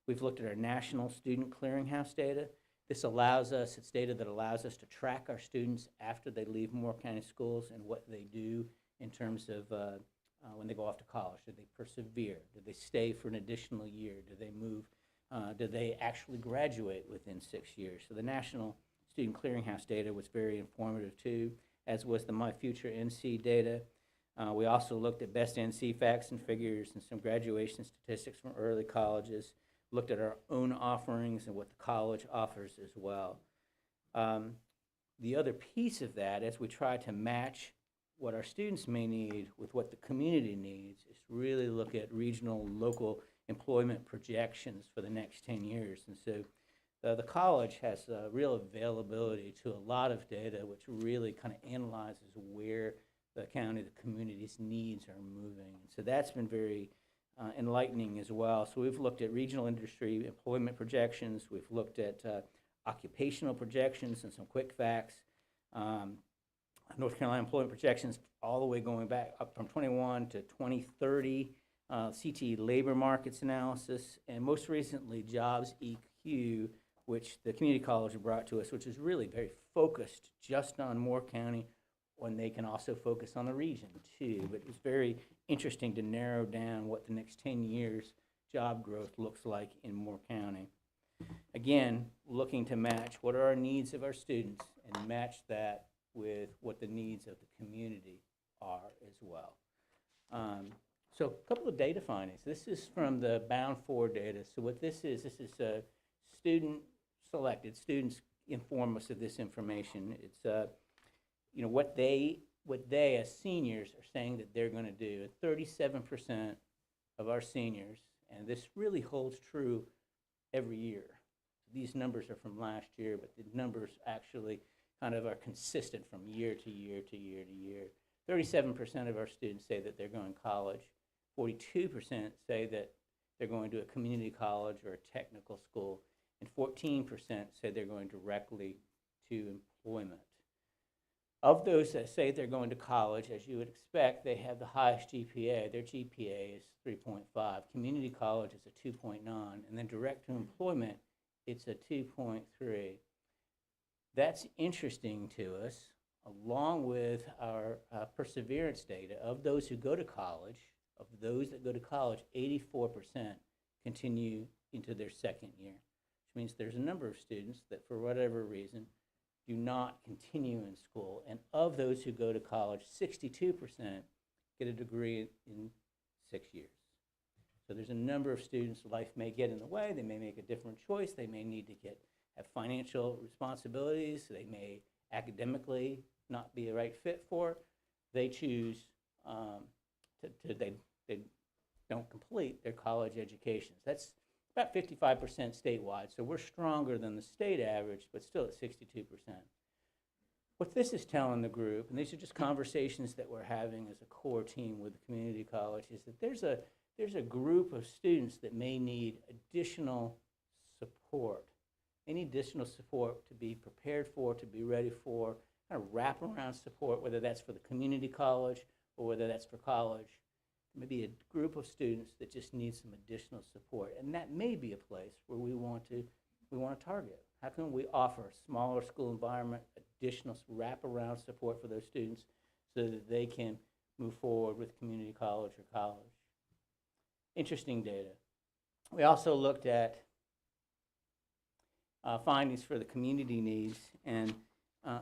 We've looked at our national student clearinghouse data. This allows us, it's data that allows us to track our students after they leave Moore County schools and what they do in terms of when they go off to college. Do they persevere? Do they stay for an additional year? Do they move? Do they actually graduate within 6 years? So the national student clearinghouse data was very informative too, as was the My Future NC data. We also looked at best NC facts and figures and some graduation statistics from early colleges, looked at our own offerings and what the college offers as well. The other piece of that, as we try to match what our students may need with what the community needs, is really look at regional, local employment projections for the next 10 years. And so the college has real availability to a lot of data, which really kind of analyzes where the county, the community's needs are moving. And so that's been very enlightening as well. So we've looked at regional industry employment projections, we've looked at occupational projections and some quick facts. North Carolina employment projections all the way going back up from 21 to 2030, CTE labor markets analysis, and most recently Jobs EQ, which the community college brought to us, which is really very focused just on Moore County, when they can also focus on the region too. But it's very interesting to narrow down what the next 10 years job growth looks like in Moore County. Again, looking to match what are our needs of our students and match that with what the needs of the community are as well. So a couple of data findings. This is from the Bound 4 data. So what this is student selected. Students inform us of this information. It's you know, what they as seniors are saying that they're going to do. 37% of our seniors, and this really holds true every year. These numbers are from last year, but the numbers actually kind of are consistent from year to year to year to year. 37% of our students say that they're going to college. 42% say that they're going to a community college or a technical school. And 14% say they're going directly to employment. Of those that say they're going to college, as you would expect, they have the highest GPA. Their GPA is 3.5. Community college is a 2.9. And then direct to employment, it's a 2.3. That's interesting to us, along with our perseverance data. Of those who go to college, of those that go to college, 84% continue into their second year, which means there's a number of students that, for whatever reason, do not continue in school. And of those who go to college, 62% get a degree in 6 years. So there's a number of students, life may get in the way, they may make a different choice, they may need to have financial responsibilities, they may academically not be a right fit for it. They choose they don't complete their college educations. That's about 55% statewide, so we're stronger than the state average, but still at 62%. What this is telling the group, and these are just conversations that we're having as a core team with the community college, is that there's a group of students that may need additional support. They need additional support to be prepared for, to be ready for, kind of wraparound support, whether that's for the community college or whether that's for college. Maybe a group of students that just need some additional support, and that may be a place where we want to target. How can we offer a smaller school environment, additional wraparound support for those students so that they can move forward with community college or college? Interesting data. We also looked at findings for the community needs, and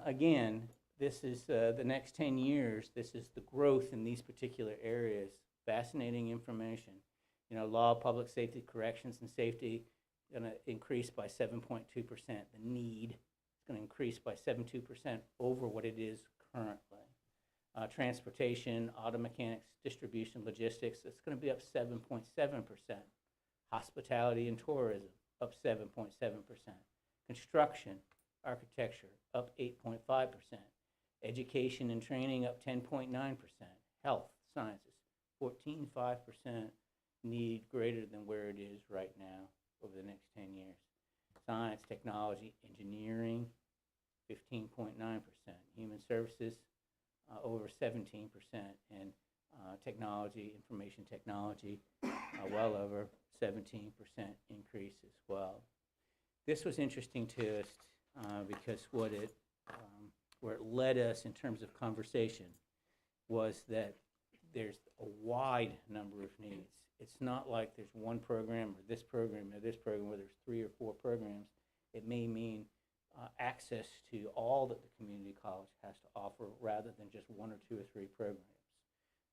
again, this is the next 10 years, this is the growth in these particular areas. Fascinating information. You know, law, public safety, corrections, and safety going to increase by 7.2%. The need is going to increase by 72% over what it is currently. Transportation, auto mechanics, distribution, logistics, it's going to be up 7.7%. Hospitality and tourism, up 7.7%. Construction, architecture, up 8.5%. Education and training, up 10.9%. Health, sciences, 14.5% need greater than where it is right now over the next 10 years. Science, technology, engineering, 15.9%. Human services, over 17%. And technology, information technology, well over 17% increase as well. This was interesting to us because where it led us in terms of conversation was that there's a wide number of needs. It's not like there's one program or this program or this program where there's 3 or 4 programs. It may mean access to all that the community college has to offer rather than just 1 or 2 or 3 programs.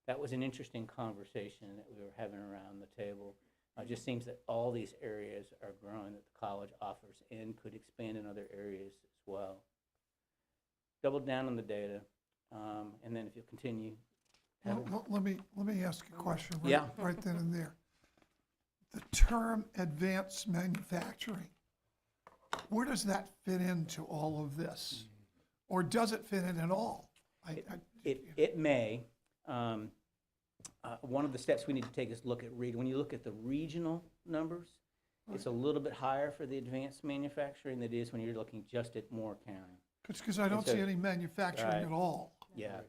That was an interesting conversation that we were having around the table. It just seems that all these areas are growing that the college offers and could expand in other areas as well. Double down on the data, and then if you'll continue. Let me ask a question Yeah. right then and there. The term advanced manufacturing, where does that fit into all of this? Or does it fit in at all? It may. one of the steps we need to take is look at when you look at the regional numbers, it's a little bit higher for the advanced manufacturing than it is when you're looking just at Moore County. Because I don't see any manufacturing Right. at all. Yeah.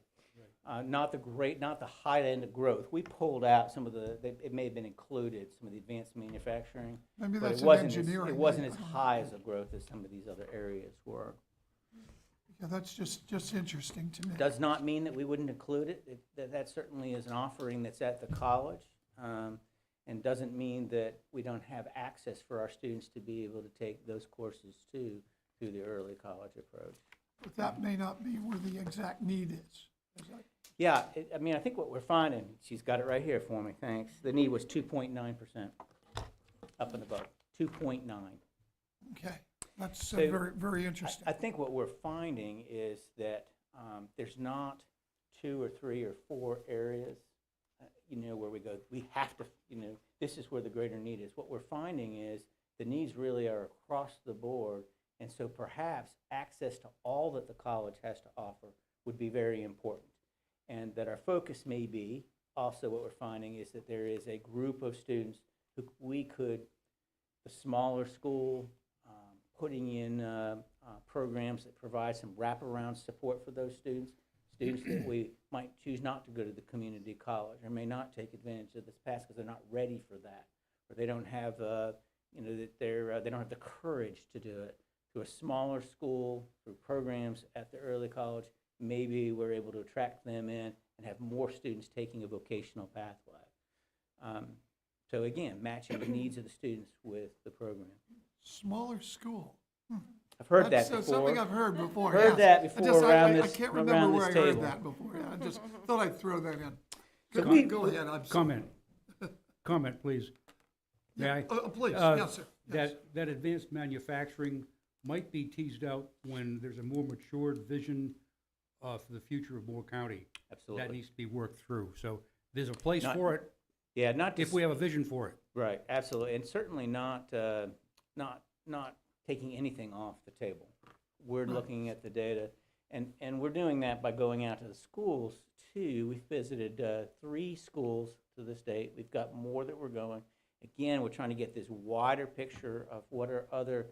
Not the high end of growth. We pulled out some of it may have been included, some of the advanced manufacturing. Maybe but that's it an wasn't engineering It wasn't thing. as high as a growth as some of these other areas were. Yeah, that's just interesting to me. Does not mean that we wouldn't include it. That certainly is an offering that's at the college, and doesn't mean that we don't have access for our students to be able to take those courses too through the early college approach. But that may not be where the exact need is. Is that- Yeah, I think what we're finding, she's got it right here for me, thanks. The need was 2.9% up and above, 2.9. Okay, that's So, very, very interesting. I think what we're finding is that there's not 2 or 3 or 4 areas, where we go, we have to, this is where the greater need is. What we're finding is the needs really are across the board, and so perhaps access to all that the college has to offer would be very important. And that our focus may be, also what we're finding is that there is a group of students who the smaller school, putting in programs that provide some wraparound support for those students that we might choose not to go to the community college or may not take advantage of this pass because they're not ready for that, or they don't have, they don't have the courage to do it. To a smaller school, through programs at the early college, maybe we're able to attract them in and have more students taking a vocational pathway. So again, matching the needs of the students with the program. Smaller school. I've heard That's that before. something I've heard before. Heard yes. that I before just- around I this can't around remember where I this heard table. that before. Yeah, I just thought I'd throw that in. So Go ahead. I'm sorry. Comment, please. May I? Please, yes, sir. Yes. That advanced manufacturing might be teased out when there's a more matured vision for the future of Moore County. Absolutely. That needs to be worked through. So there's a place Not- for it. Yeah, not if we have a vision for it. Right, absolutely, and certainly not taking anything off the table. We're looking at the data, and we're doing that by going out to the schools too. We've visited 3 schools to this date. We've got more that we're going. Again, we're trying to get this wider picture of what are other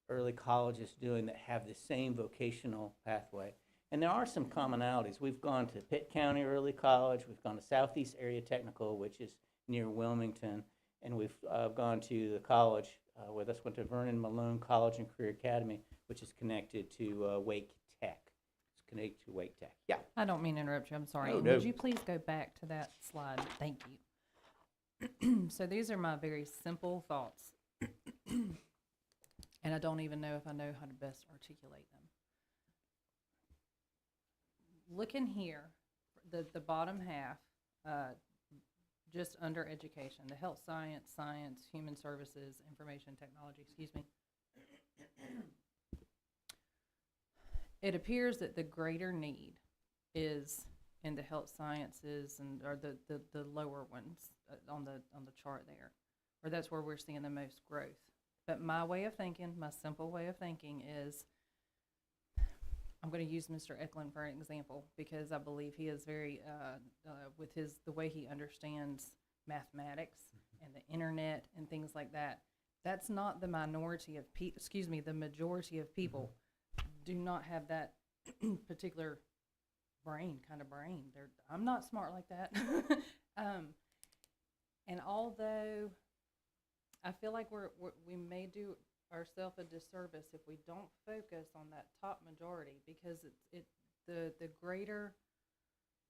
early colleges doing that have the same vocational pathway. And there are some commonalities. We've gone to Pitt County Early College, we've gone to Southeast Area Technical, which is near Wilmington, and we've gone to the college, went to Vernon Malone College and Career Academy, which is connected to Wake Tech. It's connected to Wake Tech, yeah. I don't mean to interrupt you, I'm sorry. No, no. Would you please go back to that slide? Thank you. So these are my very simple thoughts. And I don't even know if I know how to best articulate them. Look in here, the bottom half, just under education, the health science, human services, information technology, excuse me. It appears that the greater need is in the health sciences or the lower ones on the chart there, or that's where we're seeing the most growth. But my way of thinking, my simple way of thinking is, I'm going to use Mr. Eklund for an example because I believe he is very, with the way he understands mathematics and the internet and things like that. That's not the minority of the majority of people do not have that particular brain. I'm not smart like that. And although I feel like we may do ourselves a disservice if we don't focus on that top majority, because the greater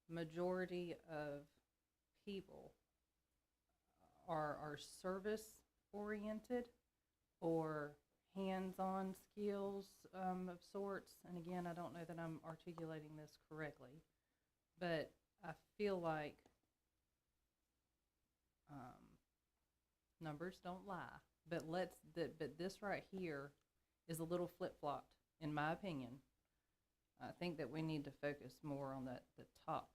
majority of people are service oriented or hands-on skills of sorts. And again, I don't know that I'm articulating this correctly, but I feel like numbers don't lie. But but this right here is a little flip-flopped, in my opinion. I think that we need to focus more on the top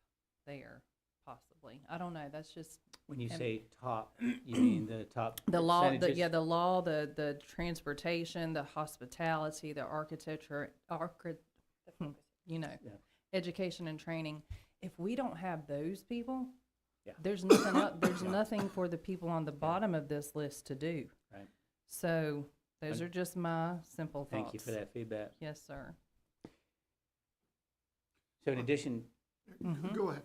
there, possibly. I don't know. That's just When you say top, you mean the top the law. percentages? The law, the transportation, the hospitality, the architecture, education and training, if we don't have those people, Yeah. there's nothing there's nothing for the people on the bottom of this list to do. Right. So those Un- are just my simple thoughts. Thank you for that feedback. Yes, sir. So in addition, Go ahead.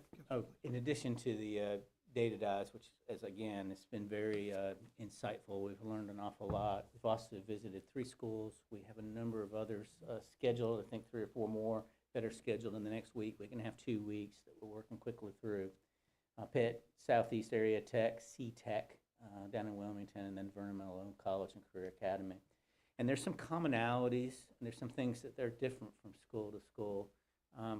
in addition to the data dives, which is, again, it's been very insightful. We've learned an awful lot. We've also visited 3 schools. We have a number of others scheduled, I think 3 or 4 more that are scheduled in the next week. We can have 2 weeks that we're working quickly through. Pitt, Southeast Area Tech, C-Tech down in Wilmington, and then Vernon Malone College and Career Academy. And there's some commonalities, and there's some things that they're different from school to school.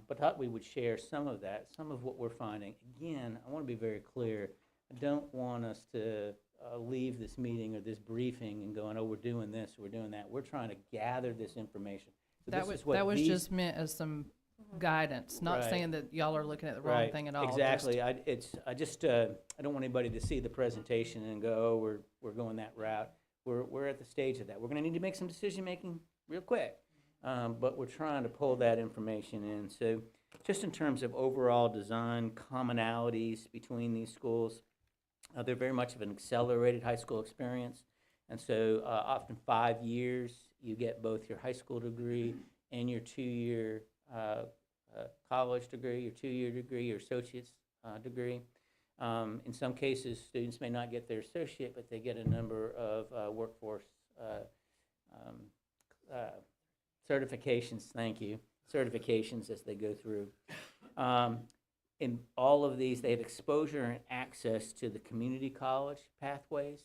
But thought we would share some of that, some of what we're finding. Again, I want to be very clear. I don't want us to leave this meeting or this briefing and going, oh, we're doing this, we're doing that. We're trying to gather this information. So That this was is what these- just meant as some guidance, not Right. saying that y'all are looking at the wrong Right, thing at all. Exactly. I don't want anybody to see the presentation and go, oh, we're going that route. We're at the stage of that. We're going to need to make some decision making real quick, but we're trying to pull that information in. So, just in terms of overall design commonalities between these schools, they're very much of an accelerated high school experience, and so often 5 years you get both your high school degree and your 2-year college degree, your 2-year degree, your associate's degree. In some cases, students may not get their associate, but they get a number of workforce certifications, thank you, certifications as they go through. In all of these, they have exposure and access to the community college pathways.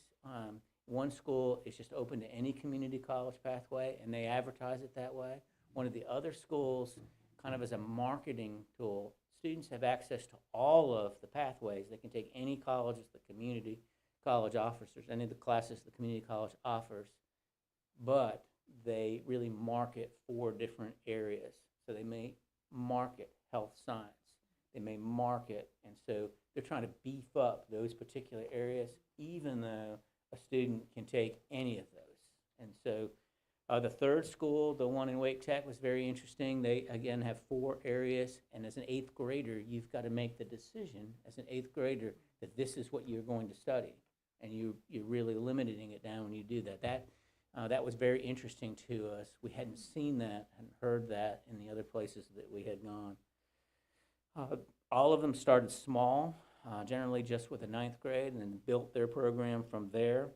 One school is just open to any community college pathway, and they advertise it that way. One of the other schools, kind of as a marketing tool, students have access to all of the pathways. They can take any colleges the community college offers, or any of the classes the community college offers, but they really market 4 different areas. So they may market health science, they may market, and so they're trying to beef up those particular areas, even though a student can take any of those. And so the third school, the one in Wake Tech, was very interesting. They, again, have 4 areas, and as an 8th grader, you've got to make the decision as an 8th grader that this is what you're going to study, and you're really limiting it down when you do that. That was very interesting to us. We hadn't seen that and heard that in the other places that we had gone. All of them started small, generally just with a 9th grade, and then built their program from there.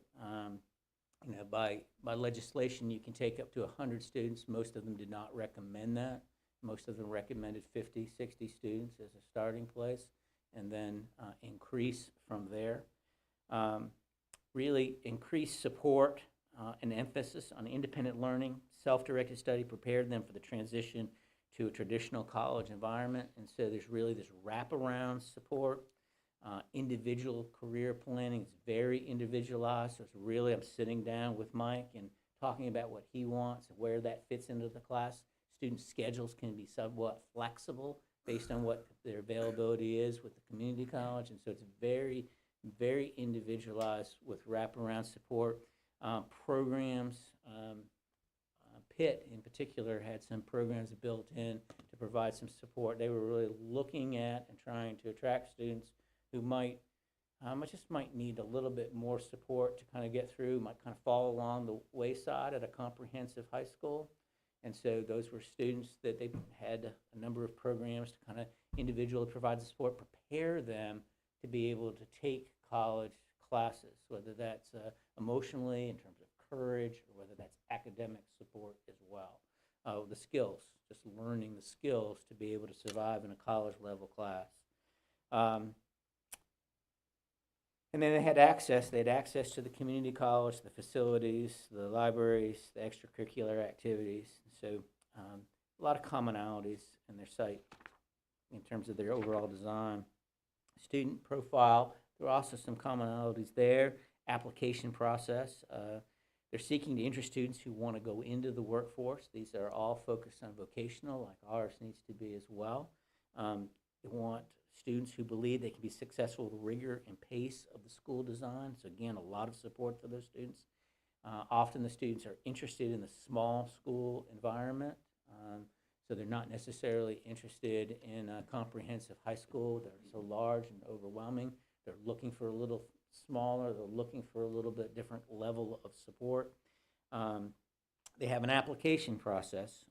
By legislation, you can take up to 100 students. Most of them did not recommend that. Most of them recommended 50, 60 students as a starting place, and then increase from there. Really increased support and emphasis on independent learning, self-directed study prepared them for the transition to a traditional college environment. And so there's really this wraparound support. Individual career planning is very individualized. So it's really, I'm sitting down with Mike and talking about what he wants and where that fits into the class. Student schedules can be somewhat flexible based on what their availability is with the community college. And so it's very, very individualized with wraparound support. Programs, Pitt in particular had some programs built in to provide some support. They were really looking at and trying to attract students who might need a little bit more support to kind of get through, might kind of fall along the wayside at a comprehensive high school. And so those were students that they had a number of programs to kind of individually provide the support, prepare them to be able to take college classes, whether that's emotionally in terms of courage or whether that's academic support as well. The skills, just learning the skills to be able to survive in a college level class. And then they had access to the community college, the facilities, the libraries, the extracurricular activities. So a lot of commonalities in their site in terms of their overall design. Student profile, there are also some commonalities there. Application process. They're seeking to interest students who want to go into the workforce. These are all focused on vocational, like ours needs to be as well. They want students who believe they can be successful with rigor and pace of the school design. So again, a lot of support for those students. Often the students are interested in the small school environment. So they're not necessarily interested in a comprehensive high school. They're so large and overwhelming. They're looking for a little smaller. They're looking for a little bit different level of support. They have an application process,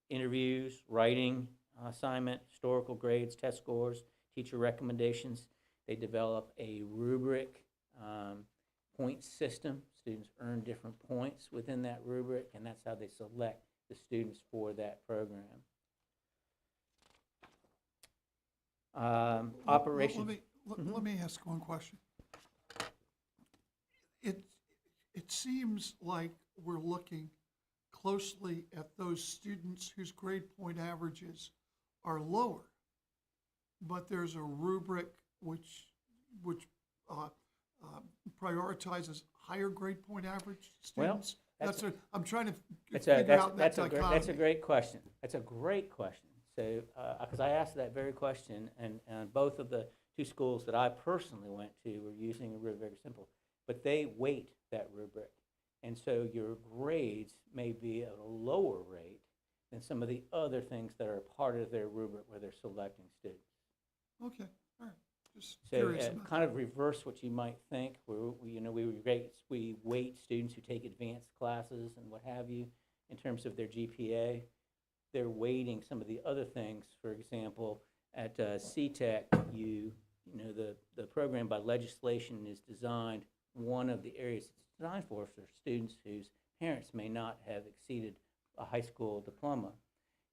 interviews, writing assignment, historical grades, test scores, teacher recommendations. They develop a rubric point system. Students earn different points within that rubric, and that's how they select the students for that program. Operations. Let me ask one question. It seems like we're looking closely at those students whose grade point averages are lower, but there's a rubric which prioritizes higher grade point average students. I'm trying to figure out that dichotomy. That's a great question. That's a great question. So, because I asked that very question, and both of the two schools that I personally went to were using a rubric, very simple, but they weight that rubric. And so your grades may be at a lower rate than some of the other things that are part of their rubric where they're selecting students. Okay, all right. Just So curious about kind of reverse what you might think, where we weight students who take advanced classes and what have you in terms of their GPA. They're weighting some of the other things. For example, at CTEC, the program by legislation is designed. One of the areas it's designed for students whose parents may not have exceeded a high school diploma,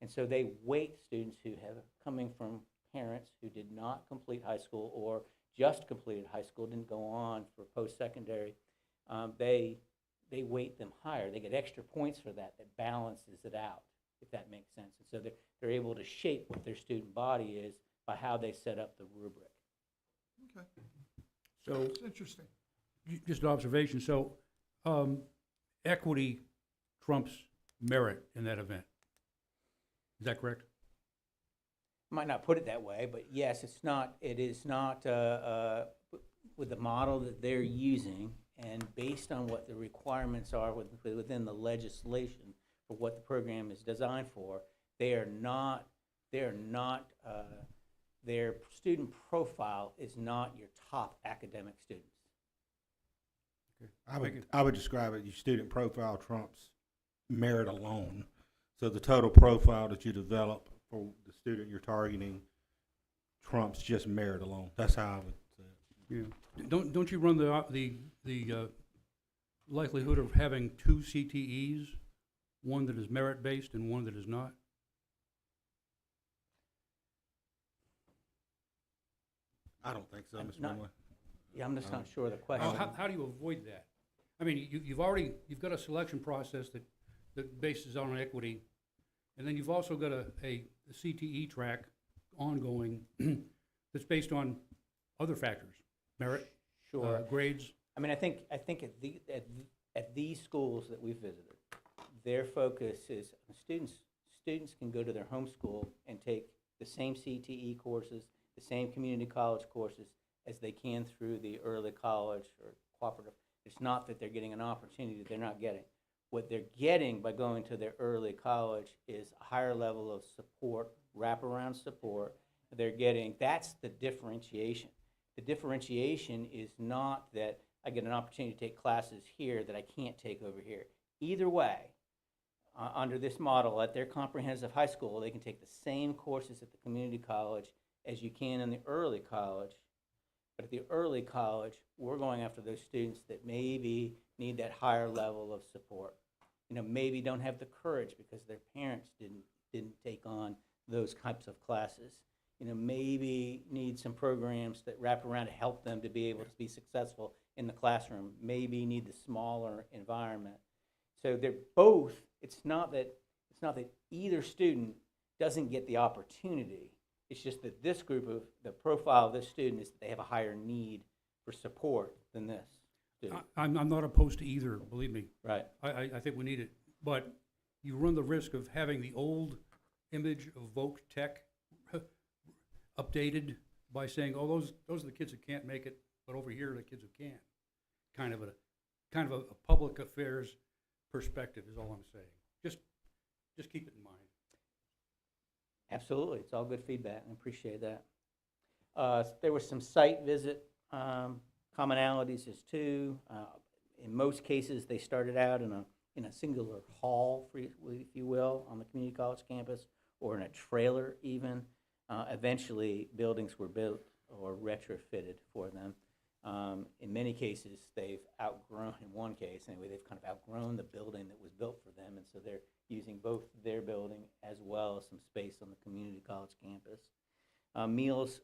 and so they weight students who have coming from parents who did not complete high school or just completed high school, didn't go on for post-secondary. They weight them higher. They get extra points for that balances it out, if that makes sense. And so they're able to shape what their student body is by how they set up the rubric. Okay, So, it's interesting. just an observation, so equity trumps merit in that event. Is that correct? Might not put it that way, but yes, it is not with the model that they're using, and based on what the requirements are within the legislation for what the program is designed for, their student profile is not your top academic students. I would describe it, your student profile trumps merit alone. So the total profile that you develop for the student you're targeting trumps just merit alone. That's how I would say it. Yeah. Don't you run the likelihood of having two CTEs, one that is merit-based and one that is not? I don't think so, Mr. not- Munley. Yeah, I'm just not sure of the question. How do you avoid that? I mean, you've got a selection process that bases on equity, and then you've also got a CTE track ongoing that's based on other factors, merit, Sure. grades. I mean, I think at these schools that we've visited, their focus is students can go to their home school and take the same CTE courses, the same community college courses as they can through the early college or cooperative. It's not that they're getting an opportunity that they're not getting. What they're getting by going to their early college is a higher level of support, wraparound support. That's the differentiation. The differentiation is not that I get an opportunity to take classes here that I can't take over here. Either way, under this model, at their comprehensive high school, they can take the same courses at the community college as you can in the early college. But at the early college, we're going after those students that maybe need that higher level of support. Maybe don't have the courage because their parents didn't take on those types of classes. Maybe need some programs that wrap around to help them to be able to be successful in the classroom. Maybe need the smaller environment. So they're both. It's not that either student doesn't get the opportunity. It's just that this group of the profile of this student is that they have a higher need for support than this student. I'm not opposed to either, believe me. Right. I think we need it. But you run the risk of having the old image of Voc Tech updated by saying, oh, those are the kids that can't make it, but over here are the kids who can. Kind of a public affairs perspective is all I'm saying. Just keep it in mind. Absolutely, it's all good feedback, I appreciate that. There was some site visit commonalities as too. In most cases, they started out in a singular hall, if you will, on the community college campus, or in a trailer even. Eventually, buildings were built or retrofitted for them. In many cases, they've outgrown, in one case anyway, they've kind of outgrown the building that was built for them, and so they're using both their building as well as some space on the community college campus. Meals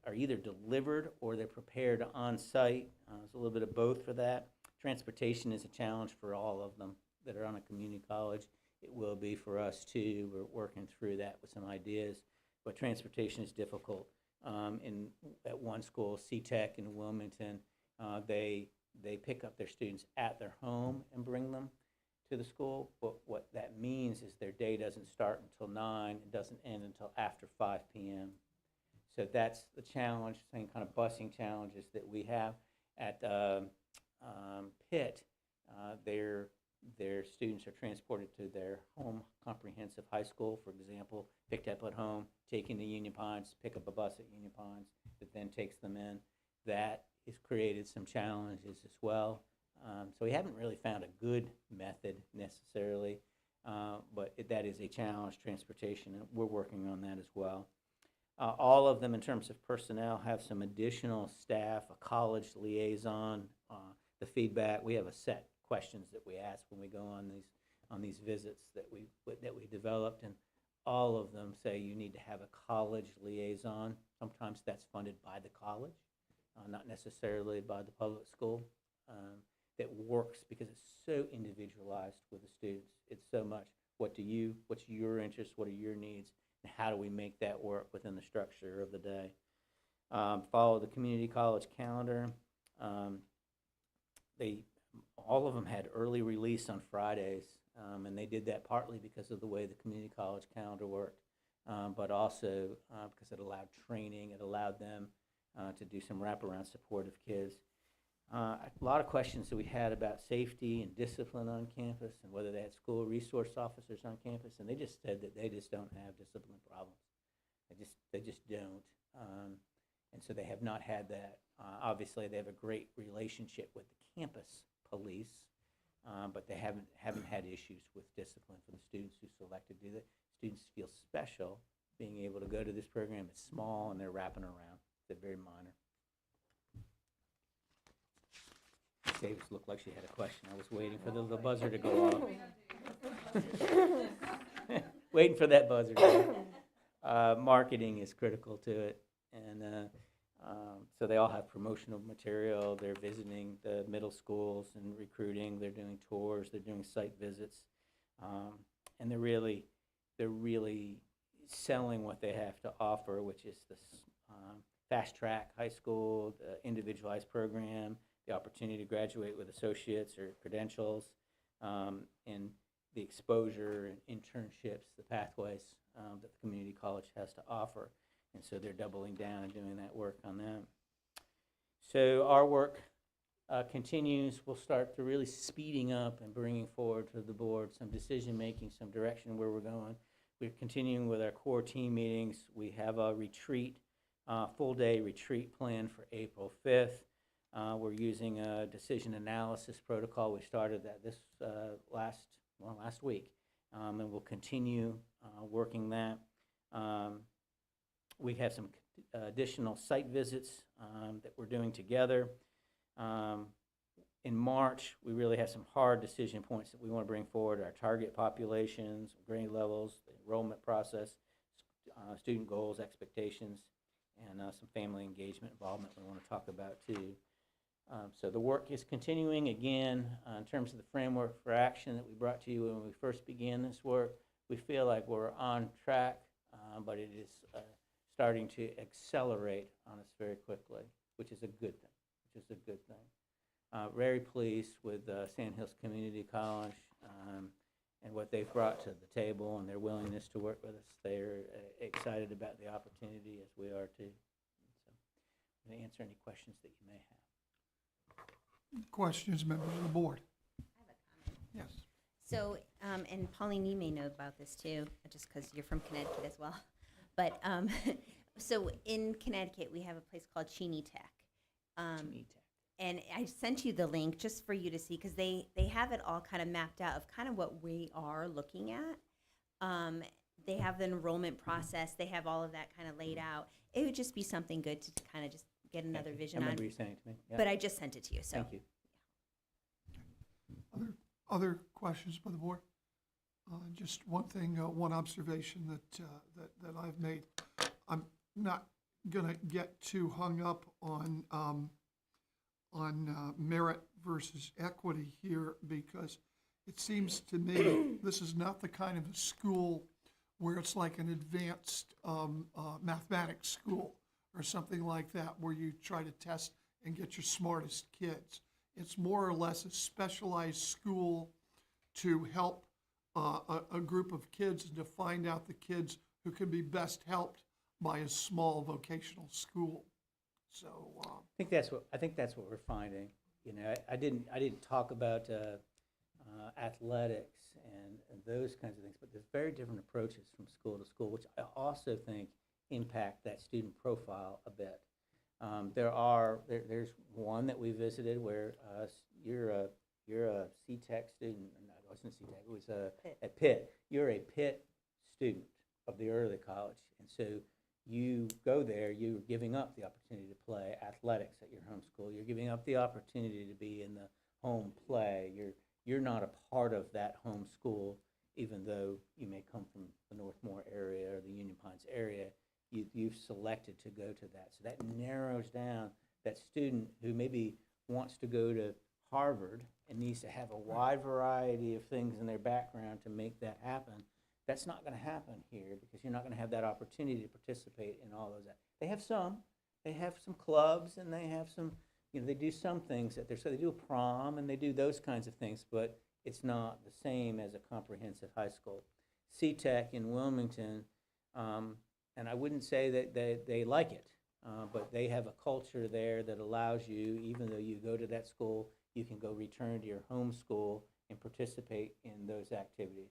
are either delivered or they're prepared on-site. There's a little bit of both for that. Transportation is a challenge for all of them that are on a community college. It will be for us too. We're working through that with some ideas, but transportation is difficult. At one school, C-Tech in Wilmington, they pick up their students at their home and bring them to the school, but what that means is their day doesn't start until 9, it doesn't end until after 5 p.m. So that's the challenge, same kind of busing challenges that we have at Pitt. Their students are transported to their home comprehensive high school, for example, picked up at home, taken to Union Pines, pick up a bus at Union Pines that then takes them in. That has created some challenges as well. So we haven't really found a good method necessarily, but that is a challenge, transportation, and we're working on that as well. All of them, in terms of personnel, have some additional staff, a college liaison. The feedback, we have a set questions that we ask when we go on these visits that we developed, and all of them say you need to have a college liaison. Sometimes that's funded by the college, not necessarily by the public school. That works because it's so individualized with the students. It's so much what's your interest, what are your needs, and how do we make that work within the structure of the day. Follow the community college calendar. All of them had early release on Fridays, and they did that partly because of the way the community college calendar worked, but also because it allowed training, it allowed them to do some wraparound support of kids. A lot of questions that we had about safety and discipline on campus and whether they had school resource officers on campus, and they just said that they just don't have discipline problems. They just don't. And so they have not had that. Obviously, they have a great relationship with the campus police, but they haven't had issues with discipline for the students who select to do that. Students feel special being able to go to this program. It's small and they're wrapping around. They're very minor. Davis looked like she had a question. I was waiting for the buzzer to go off. Waiting for that buzzer to go off. Marketing is critical to it, and so they all have promotional material. They're visiting the middle schools and recruiting. They're doing tours. They're doing site visits, and they're really selling what they have to offer, which is this fast track high school, the individualized program, the opportunity to graduate with associates or credentials, and the exposure and internships, the pathways that the community college has to offer. And so they're doubling down and doing that work on them. So our work continues. We'll start to really speeding up and bringing forward to the board some decision-making, some direction where we're going. We're continuing with our core team meetings. We have a retreat, full-day retreat planned for April 5th. We're using a decision analysis protocol. We started that this last week, and we'll continue working that. We have some additional site visits that we're doing together. In March, we really have some hard decision points that we want to bring forward: our target populations, grade levels, the enrollment process, student goals, expectations, and some family engagement involvement we want to talk about too. So the work is continuing. Again, in terms of the framework for action that we brought to you when we first began this work, we feel like we're on track, but it is starting to accelerate on us very quickly, which is a good thing. Very pleased with Sandhills Community College and what they've brought to the table and their willingness to work with us. They're excited about the opportunity, as we are too. So I'm going to answer any questions that you may have. Questions, members of the board? I have a comment. Yes. So, and Pauline, you may know about this too, just because you're from Connecticut as well. But, so in Connecticut, we have a place called Cheney Tech. And I sent you the link just for you to see, because they have it all kind of mapped out of kind of what we are looking at. They have the enrollment process. They have all of that kind of laid out. It would just be something good to kind of just get another vision I on. remember you saying it to me. Yeah. But I just sent it to you, so. Thank you. Other questions by the board? Just one thing, one observation that I've made. I'm not gonna get too hung up on merit versus equity here, because it seems to me this is not the kind of a school where it's like an advanced mathematics school or something like that, where you try to test and get your smartest kids. It's more or less a specialized school to help a group of kids and to find out the kids who can be best helped by a small vocational school. So I think that's what we're finding. You know, I didn't talk about athletics and those kinds of things, but there's very different approaches from school to school, which I also think impact that student profile a bit. There's one that we visited where you're a CTEC student. No, it wasn't CTEC. It was at Pitt. You're a Pitt student of the early college, and so you go there. You're giving up the opportunity to play athletics at your home school. You're giving up the opportunity to be in the home play. You're not a part of that home school, even though you may come from the Northmore area or the Union Pines area. You've selected to go to that. So that narrows down that student who maybe wants to go to Harvard and needs to have a wide variety of things in their background to make that happen. That's not going to happen here, because you're not going to have that opportunity to participate in all those. They have some clubs, and they have some, they do some things so they do a prom and they do those kinds of things, but it's not the same as a comprehensive high school. CTEC in Wilmington, and I wouldn't say that they like it, but they have a culture there that allows you, even though you go to that school, you can go return to your home school and participate in those activities.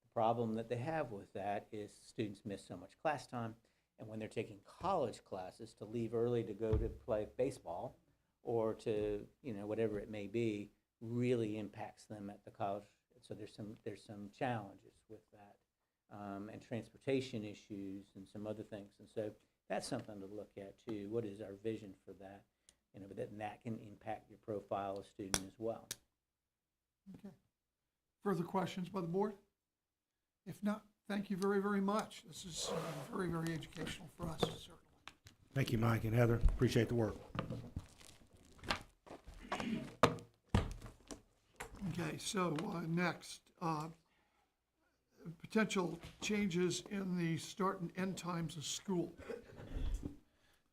The problem that they have with that is students miss so much class time, and when they're taking college classes, to leave early to go to play baseball or to, whatever it may be, really impacts them at the college. So there's some challenges with that. And transportation issues and some other things. And so that's something to look at too. What is our vision for that? But that can impact your profile of student as well. okay. Further questions by the board? If not, thank you very, very much. This is very, very educational for us, certainly. Thank you, Mike and Heather. Appreciate the work. Okay, so next, potential changes in the start and end times of school.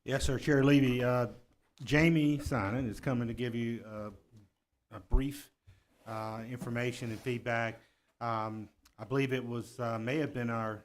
Yes, sir. Chair Levy, Jamie Sinan is coming to give you a brief information and feedback. I believe it was may have been our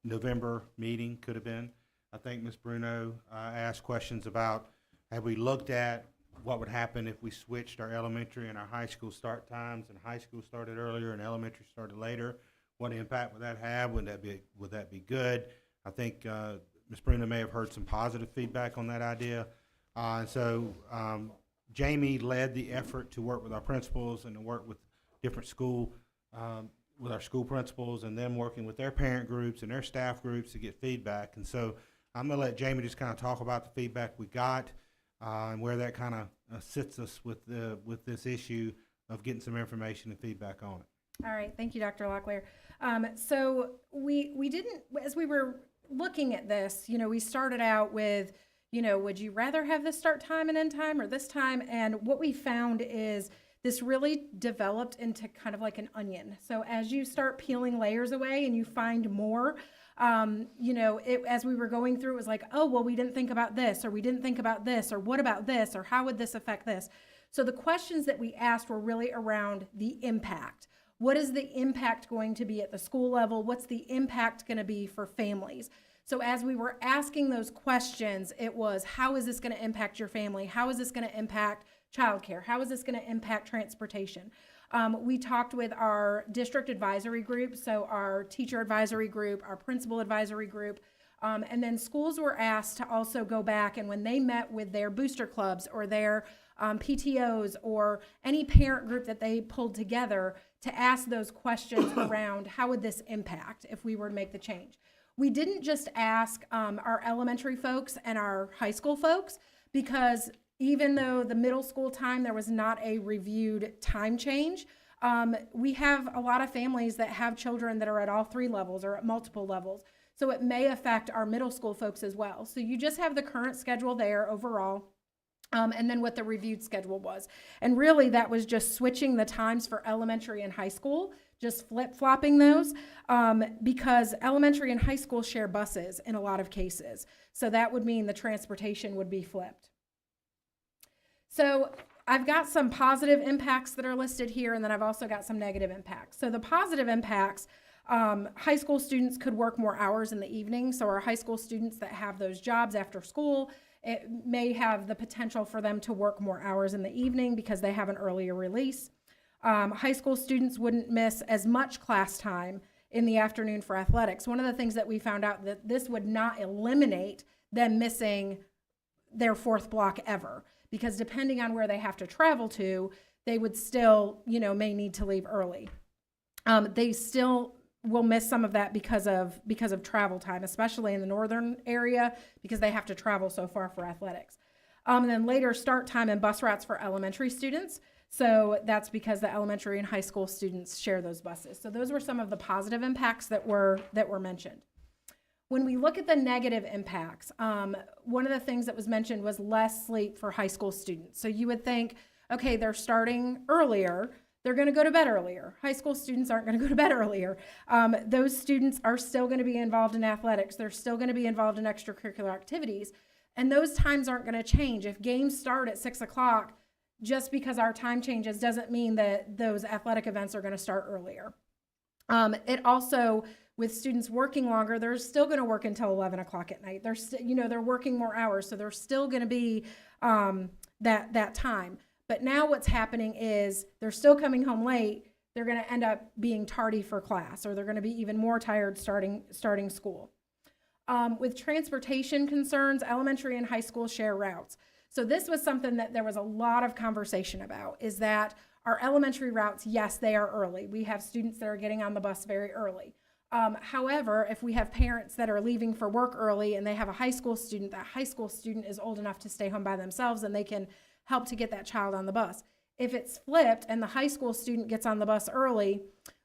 November meeting, could have been. I think Ms. Bruno asked questions about, have we looked at what would happen if we switched our elementary and our high school start times, and high school started earlier and elementary started later? What impact would that have? Would that be good? I think Ms. Bruno may have heard some positive feedback on that idea. And so Jamie led the effort to work with our principals and to work with different with our school principals, and then working with their parent groups and their staff groups to get feedback. And so I'm going to let Jamie just kind of talk about the feedback we got and where that kind of sits us with this issue of getting some information and feedback on it. All right, thank you, Dr. Locklear. So we didn't, as we were looking at this, we started out with, would you rather have this start time and end time or this time? And what we found is this really developed into kind of like an onion. So as you start peeling layers away and you find more, as we were going through, it was like, oh, well, we didn't think about this, or we didn't think about this, or what about this, or how would this affect this? So the questions that we asked were really around the impact. What is the impact going to be at the school level? What's the impact going to be for families? So as we were asking those questions, it was, how is this going to impact your family? How is this going to impact childcare? How is this going to impact transportation? We talked with our district advisory group, so our teacher advisory group, our principal advisory group, and then schools were asked to also go back, and when they met with their booster clubs or their PTOs or any parent group that they pulled together, to ask those questions around how would this impact if we were to make the change. We didn't just ask our elementary folks and our high school folks, because even though the middle school time, there was not a reviewed time change, we have a lot of families that have children that are at all 3 levels or at multiple levels. So it may affect our middle school folks as well. So you just have the current schedule there overall, and then what the reviewed schedule was. And really that was just switching the times for elementary and high school, just flip-flopping those, because elementary and high school share buses in a lot of cases. So that would mean the transportation would be flipped. So I've got some positive impacts that are listed here, and then I've also got some negative impacts. So the positive impacts, high school students could work more hours in the evening. So our high school students that have those jobs after school, it may have the potential for them to work more hours in the evening because they have an earlier release. High school students wouldn't miss as much class time in the afternoon for athletics. One of the things that we found out that this would not eliminate them missing their 4th block ever, because depending on where they have to travel to, they would still, may need to leave early. They still will miss some of that because of travel time, especially in the northern area, because they have to travel so far for athletics. And then later start time and bus routes for elementary students. So that's because the elementary and high school students share those buses. So those were some of the positive impacts that were mentioned. When we look at the negative impacts, one of the things that was mentioned was less sleep for high school students. So you would think, okay, they're starting earlier, they're going to go to bed earlier. High school students aren't going to go to bed earlier. Those students are still going to be involved in athletics. They're still going to be involved in extracurricular activities. And those times aren't going to change. If games start at 6 o'clock, just because our time changes doesn't mean that those athletic events are going to start earlier. It also, with students working longer, they're still going to work until 11 o'clock at night. They're working more hours, so there's still going to be that time. But now what's happening is they're still coming home late. They're going to end up being tardy for class, or they're going to be even more tired starting school. With transportation concerns, elementary and high school share routes. So this was something that there was a lot of conversation about, is that our elementary routes, yes, they are early. We have students that are getting on the bus very early. However, if we have parents that are leaving for work early and they have a high school student, that high school student is old enough to stay home by themselves and they can help to get that child on the bus. If it's flipped and the high school student gets on the bus early,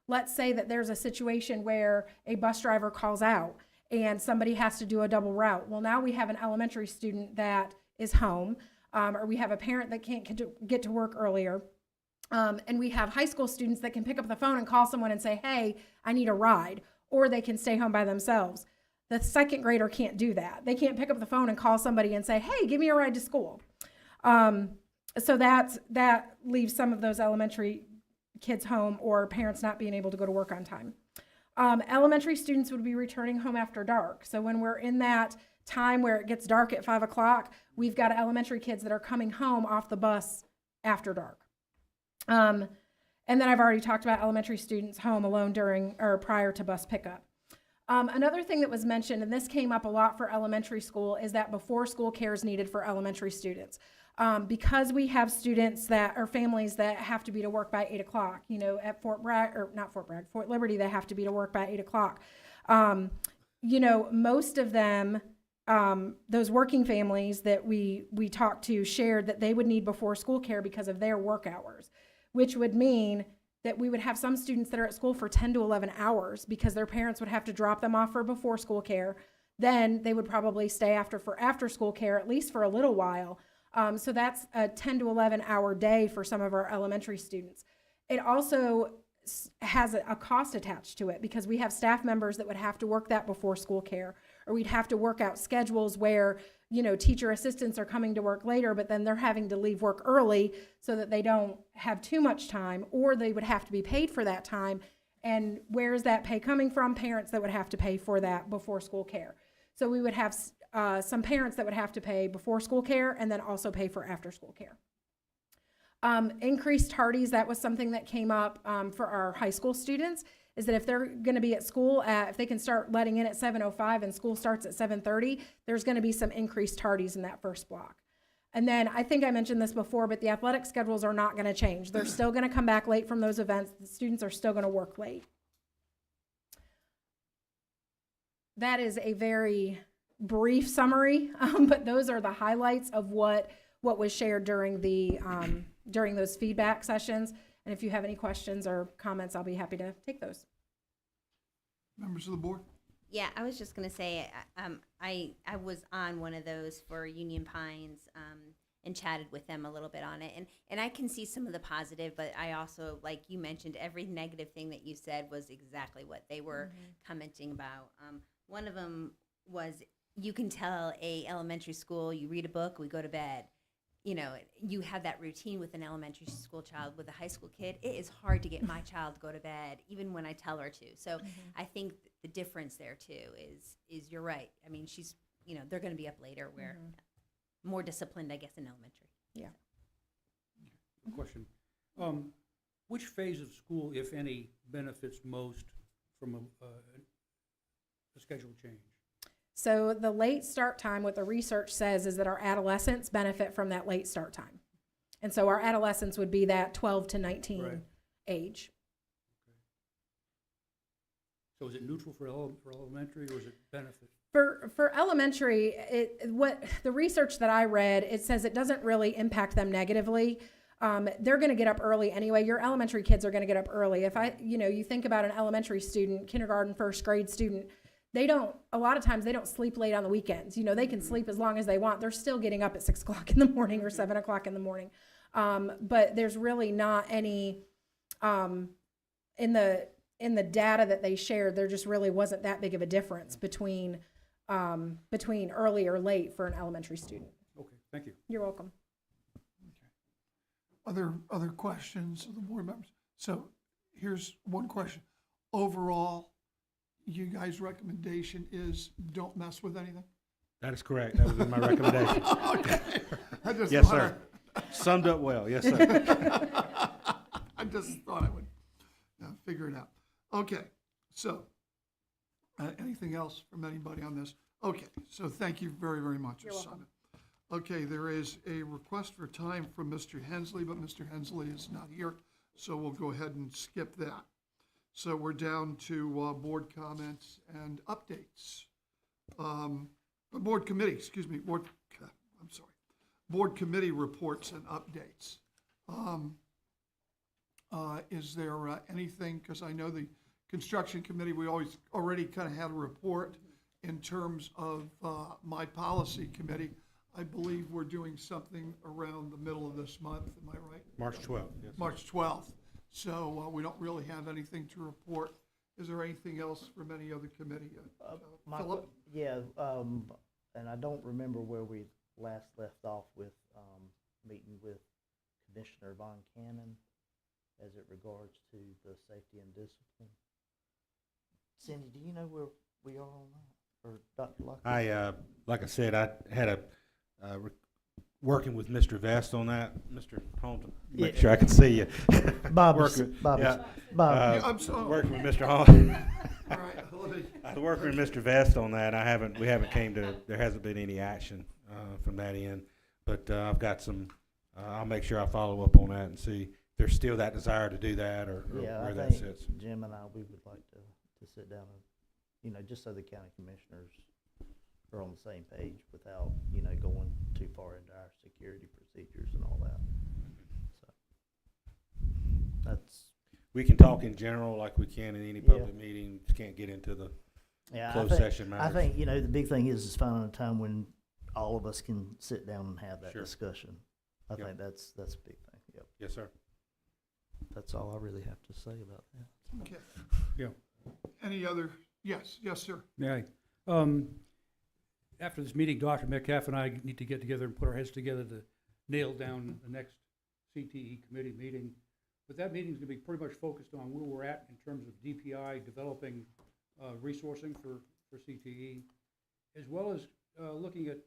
let's say that there's a situation where a bus driver calls out and somebody has to do a double route. Well, now we have an elementary student that is home, or we have a parent that can't get to work earlier. And we have high school students that can pick up the phone and call someone and say, hey, I need a ride, or they can stay home by themselves. The second grader can't do that. They can't pick up the phone and call somebody and say, hey, give me a ride to school. So that leaves some of those elementary kids home, or parents not being able to go to work on time. Elementary students would be returning home after dark. So when we're in that time where it gets dark at 5 o'clock, we've got elementary kids that are coming home off the bus after dark. And then I've already talked about elementary students home alone during or prior to bus pickup. Another thing that was mentioned, and this came up a lot for elementary school, is that before school care is needed for elementary students. Because we have students that are families that have to be to work by 8 o'clock, at Fort Liberty, they have to be to work by 8 o'clock. Most of them, those working families that we talked to shared that they would need before school care because of their work hours, which would mean that we would have some students that are at school for 10 to 11 hours because their parents would have to drop them off for before school care. Then they would probably stay for after school care, at least for a little while. So that's a 10 to 11 hour day for some of our elementary students. It also has a cost attached to it because we have staff members that would have to work that before school care, or we'd have to work out schedules where, teacher assistants are coming to work later, but then they're having to leave work early so that they don't have too much time, or they would have to be paid for that time. And where is that pay coming from? Parents that would have to pay for that before school care. So we would have some parents that would have to pay before school care and then also pay for after school care. Increased tardies, that was something that came up for our high school students, is that if they're going to be at school if they can start letting in at 7:05 and school starts at 7:30, there's going to be some increased tardies in that first block. And then I think I mentioned this before, but the athletic schedules are not going to change. They're still going to come back late from those events. The students are still going to work late. That is a very brief summary, but those are the highlights of what was shared during the during those feedback sessions. And if you have any questions or comments, I'll be happy to take those. Members of the board? Yeah, I was just gonna say, I was on one of those for Union Pines, and chatted with them a little bit on it, and I can see some of the positive, but I also, like you mentioned, every negative thing that you said was exactly what they were commenting about. One of them was, you can tell a elementary school, you read a book, we go to bed. You know, you have that routine with an elementary school child. With a high school kid, it is hard to get my child to go to bed, even when I tell her to. So I think the difference there too is you're right. I mean, she's, you know, they're going to be up later, where more disciplined, I guess, in elementary. Yeah. Question. Which phase of school, if any, benefits most from a schedule change? So the late start time, what the research says is that our adolescents benefit from that late start time. And so our adolescents would be that 12 to 19 Right. age. So is it neutral for elementary, or is it benefit? For elementary, what the research that I read, it says it doesn't really impact them negatively. They're going to get up early anyway. Your elementary kids are going to get up early. If you think about an elementary student, kindergarten, first grade student, a lot of times they don't sleep late on the weekends. You know, they can sleep as long as they want. They're still getting up at 6 o'clock in the morning or 7 o'clock in the morning. But there's really not any, in the data that they shared, there just really wasn't that big of a difference between early or late for an elementary student. Okay, thank you. You're welcome. Other questions of the board members? So here's one question. Overall, you guys' recommendation is don't mess with anything? That is correct. That was my recommendation. Okay. I just Yes, wanna- sir. Summed up well. Yes, sir. I just thought I would figure it out. Okay, so anything else from anybody on this? Okay, so thank you very, very much, You're welcome. Simon. Okay, there is a request for time from Mr. Hensley, but Mr. Hensley is not here, so we'll go ahead and skip that. So we're down to board comments and updates. Board committee, excuse me, board committee reports and updates. Is there anything, because I know the construction committee, we already kind of had a report in terms of my policy committee. I believe we're doing something around the middle of this month, am I right? March 12th, yes. March 12th. So we don't really have anything to report. Is there anything else from any other committee? Philip? Yeah, and I don't remember where we last left off with meeting with Commissioner Von Cannon as it regards to the safety and discipline. Cindy, do you know where we are on that? Or Dr. Lockwood? Like I said, I had working with Mr. Vest on that. Mr. Holmes, make sure I can see you. Bob, Working I'm with Mr. Holmes. All right, I was working with Mr. Vest on that. There hasn't been any action from that end. But I've got some, I'll make sure I follow up on that and see if there's still that desire to do that or where that sits. Jim and I, we would like to sit down and, just so the county commissioners are on the same page without, going too far into our security procedures and all that. So that's. We can talk in general like we can in any public meeting. Just can't get into the closed session matters. I think, the big thing is finding a time when all of us can sit down and have that discussion. I think that's a big thing. Yep. Yes, sir. That's all I really have to say about that. Okay. Yeah. Any other? Yes, sir. Yeah. After this meeting, Dr. Metcalf and I need to get together and put our heads together to nail down the next CTE committee meeting. But that meeting is going to be pretty much focused on where we're at in terms of DPI developing resourcing for CTE, as well as looking at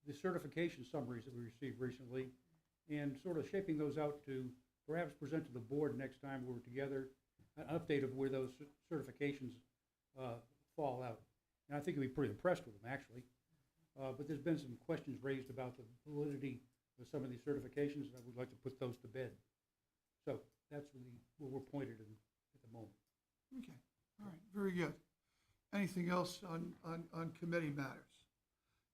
the certification summaries that we received recently and sort of shaping those out to perhaps present to the board next time we're together, an update of where those certifications fall out. And I think you'll be pretty impressed with them, actually. But there's been some questions raised about the validity of some of these certifications, and I would like to put those to bed. So that's really where we're pointed at the moment. Okay, all right, very good. Anything else on committee matters?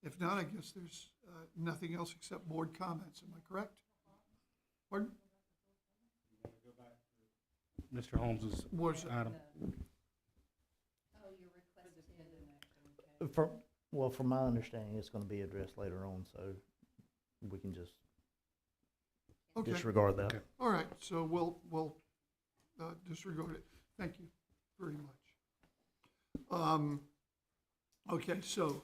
If not, I guess there's nothing else except board comments. Am I correct? Pardon? Mr. Holmes's Was- item. From my understanding, it's gonna be addressed later on, so we can just Okay. disregard that. All right, so we'll disregard it. Thank you very much. Okay, so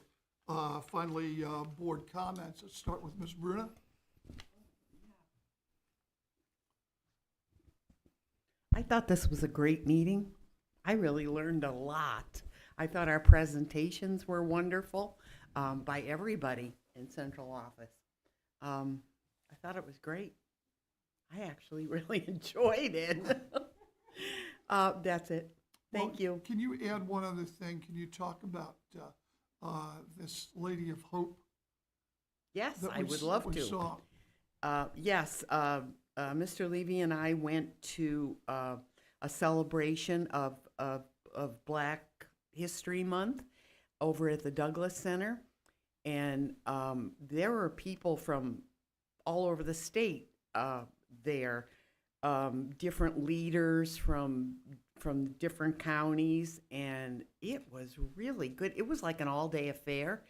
finally, board comments. Let's start with Ms. Bruna. I thought this was a great meeting. I really learned a lot. I thought our presentations were wonderful by everybody in central office. I thought it was great. I actually really enjoyed it. That's it. Thank Well, you. Can you add one other thing? Can you talk about this Lady of Hope? Yes, that I we would s- love we to. saw? Yes, Mr. Levy and I went to a celebration of Black History Month over at the Douglas Center, and there were people from all over the state there, different leaders from different counties, and it was really good. It was like an all-day affair.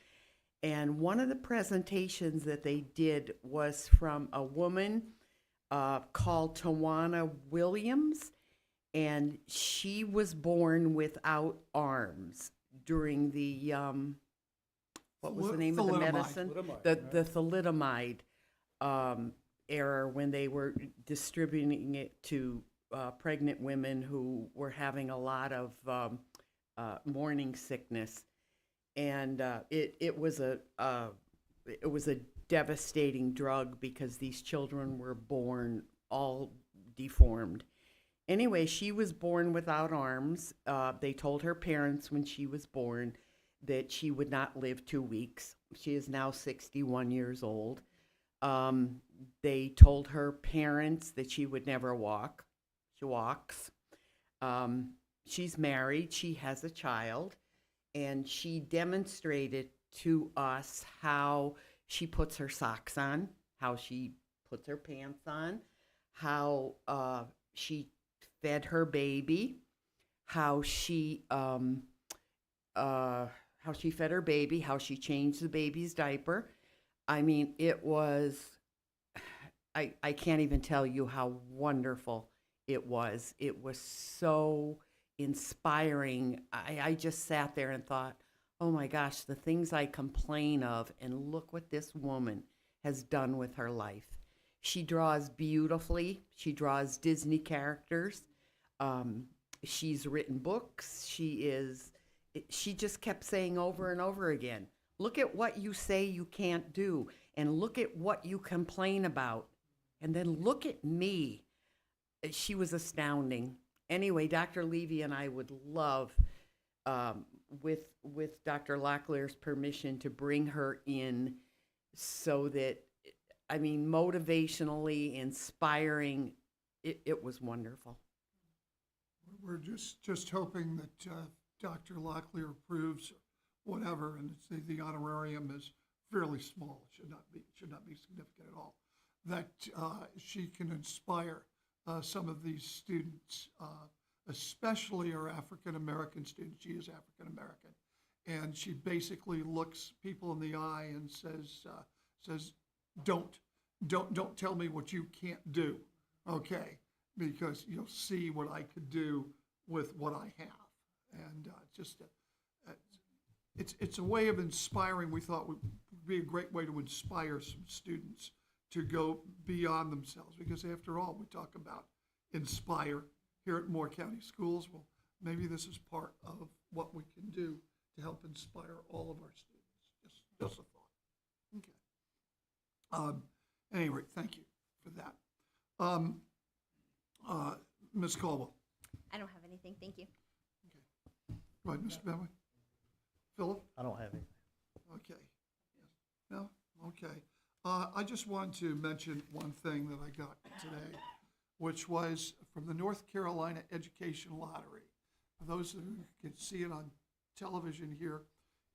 And one of the presentations that they did was from a woman called Tawana Williams, and she was born without arms during the, what was the name of the Thalidomide. medicine? Thalidomide, The thalidomide era, when they were distributing it to pregnant women who were having a lot of morning sickness. And it was a devastating drug because these children were born all deformed. Anyway, she was born without arms. They told her parents when she was born that she would not live 2 weeks. She is now 61 years old. They told her parents that she would never walk. She walks. She's married. She has a child. And she demonstrated to us how she puts her socks on, how she puts her pants on, how she fed her baby, how she fed her baby, how she changed the baby's diaper. I mean, it was, I can't even tell you how wonderful it was. It was so inspiring. I just sat there and thought, oh my gosh, the things I complain of, and look what this woman has done with her life. She draws beautifully. She draws Disney characters. She's written books. She just kept saying over and over again, look at what you say you can't do, and look at what you complain about, and then look at me. She was astounding. Anyway, Dr. Levy and I would love, with Dr. Locklear's permission, to bring her in so that, I mean, motivationally, inspiring, it was wonderful. We're just hoping that Dr. Locklear approves whatever, and the honorarium is fairly small. It should not be significant at all. That she can inspire some of these students, especially our African American students. She is African American, and she basically looks people in the eye and says, don't tell me what you can't do, okay? Because you'll see what I could do with what I have, and it's a way of inspiring. We thought would be a great way to inspire some students to go beyond themselves, because after all, we talk about inspire here at Moore County Schools. Well, maybe this is part of what we can do to help inspire all of our students. Just a thought. Okay. Anyway, thank you. for that. Ms. Caldwell. I don't have anything, thank you. Go ahead, Mr. Benway. Philip? I don't have any. Okay. No? Okay. I just wanted to mention one thing that I got today, which was from the North Carolina Education Lottery. For those who can see it on television here,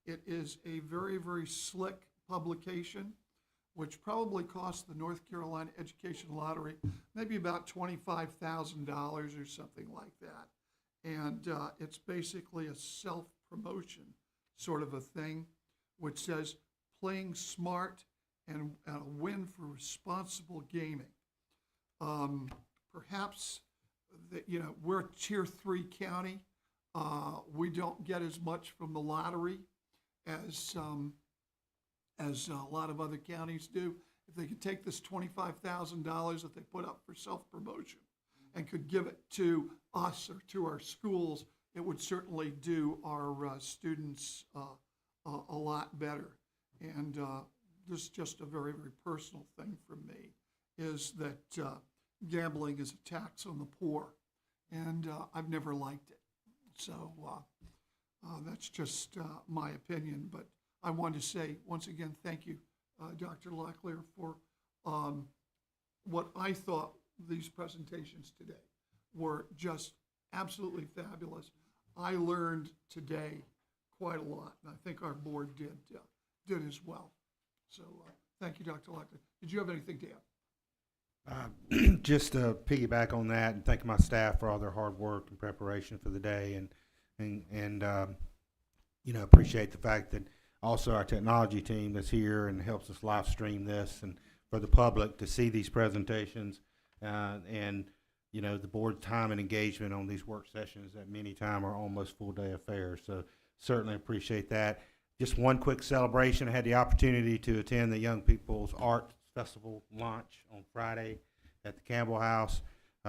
it is a very, very slick publication, which probably cost the North Carolina Education Lottery maybe about $25,000 or something like that. And it's basically a self-promotion sort of a thing, which says playing smart and a win for responsible gaming. Perhaps that, you know, we're a tier 3 county. We don't get as much from the lottery as a lot of other counties do. If they could take this $25,000 that they put up for self-promotion and could give it to us or to our schools, it would certainly do our students a lot better. And this is just a very, very personal thing for me, is that gambling is a tax on the poor, and I've never liked it. So that's just my opinion, but I wanted to say, once again, thank you, Dr. Locklear, for what I thought these presentations today were just absolutely fabulous. I learned today quite a lot, and I think our board did as well. So thank you, Dr. Locklear. Did you have anything to add? Just to piggyback on that and thank my staff for all their hard work and preparation for the day, and you know, appreciate the fact that also our technology team that's here and helps us live stream this, and for the public to see these presentations, and you know, the board time and engagement on these work sessions that many times are almost full day affairs. So certainly appreciate that. Just one quick celebration. I had the opportunity to attend the Young People's Art Festival launch on Friday at the Campbell House,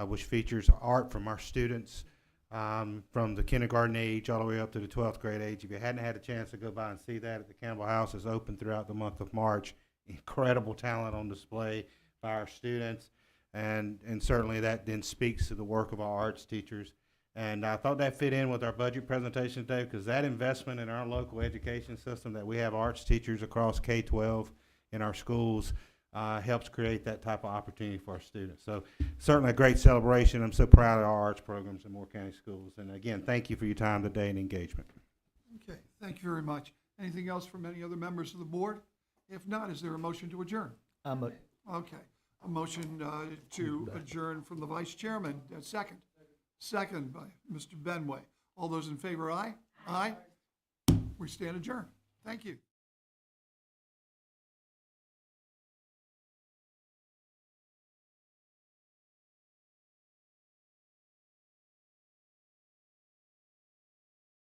which features art from our students from the kindergarten age all the way up to the 12th grade age. If you hadn't had a chance to go by and see that at the Campbell House, it's open throughout the month of March. Incredible talent on display by our students, and certainly that then speaks to the work of our arts teachers. And I thought that fit in with our budget presentation today, because that investment in our local education system, that we have arts teachers across K-12 in our schools, helps create that type of opportunity for our students. So certainly a great celebration. I'm so proud of our arts programs in Moore County Schools. And again, thank you for your time today and engagement. Okay, thank you very much. Anything else from any other members of the board? If not, is there a motion to adjourn? Okay, a motion to adjourn from the vice chairman. Second. Second by Mr. Benway. All those in favor, aye? Aye. We stand adjourned. Thank you.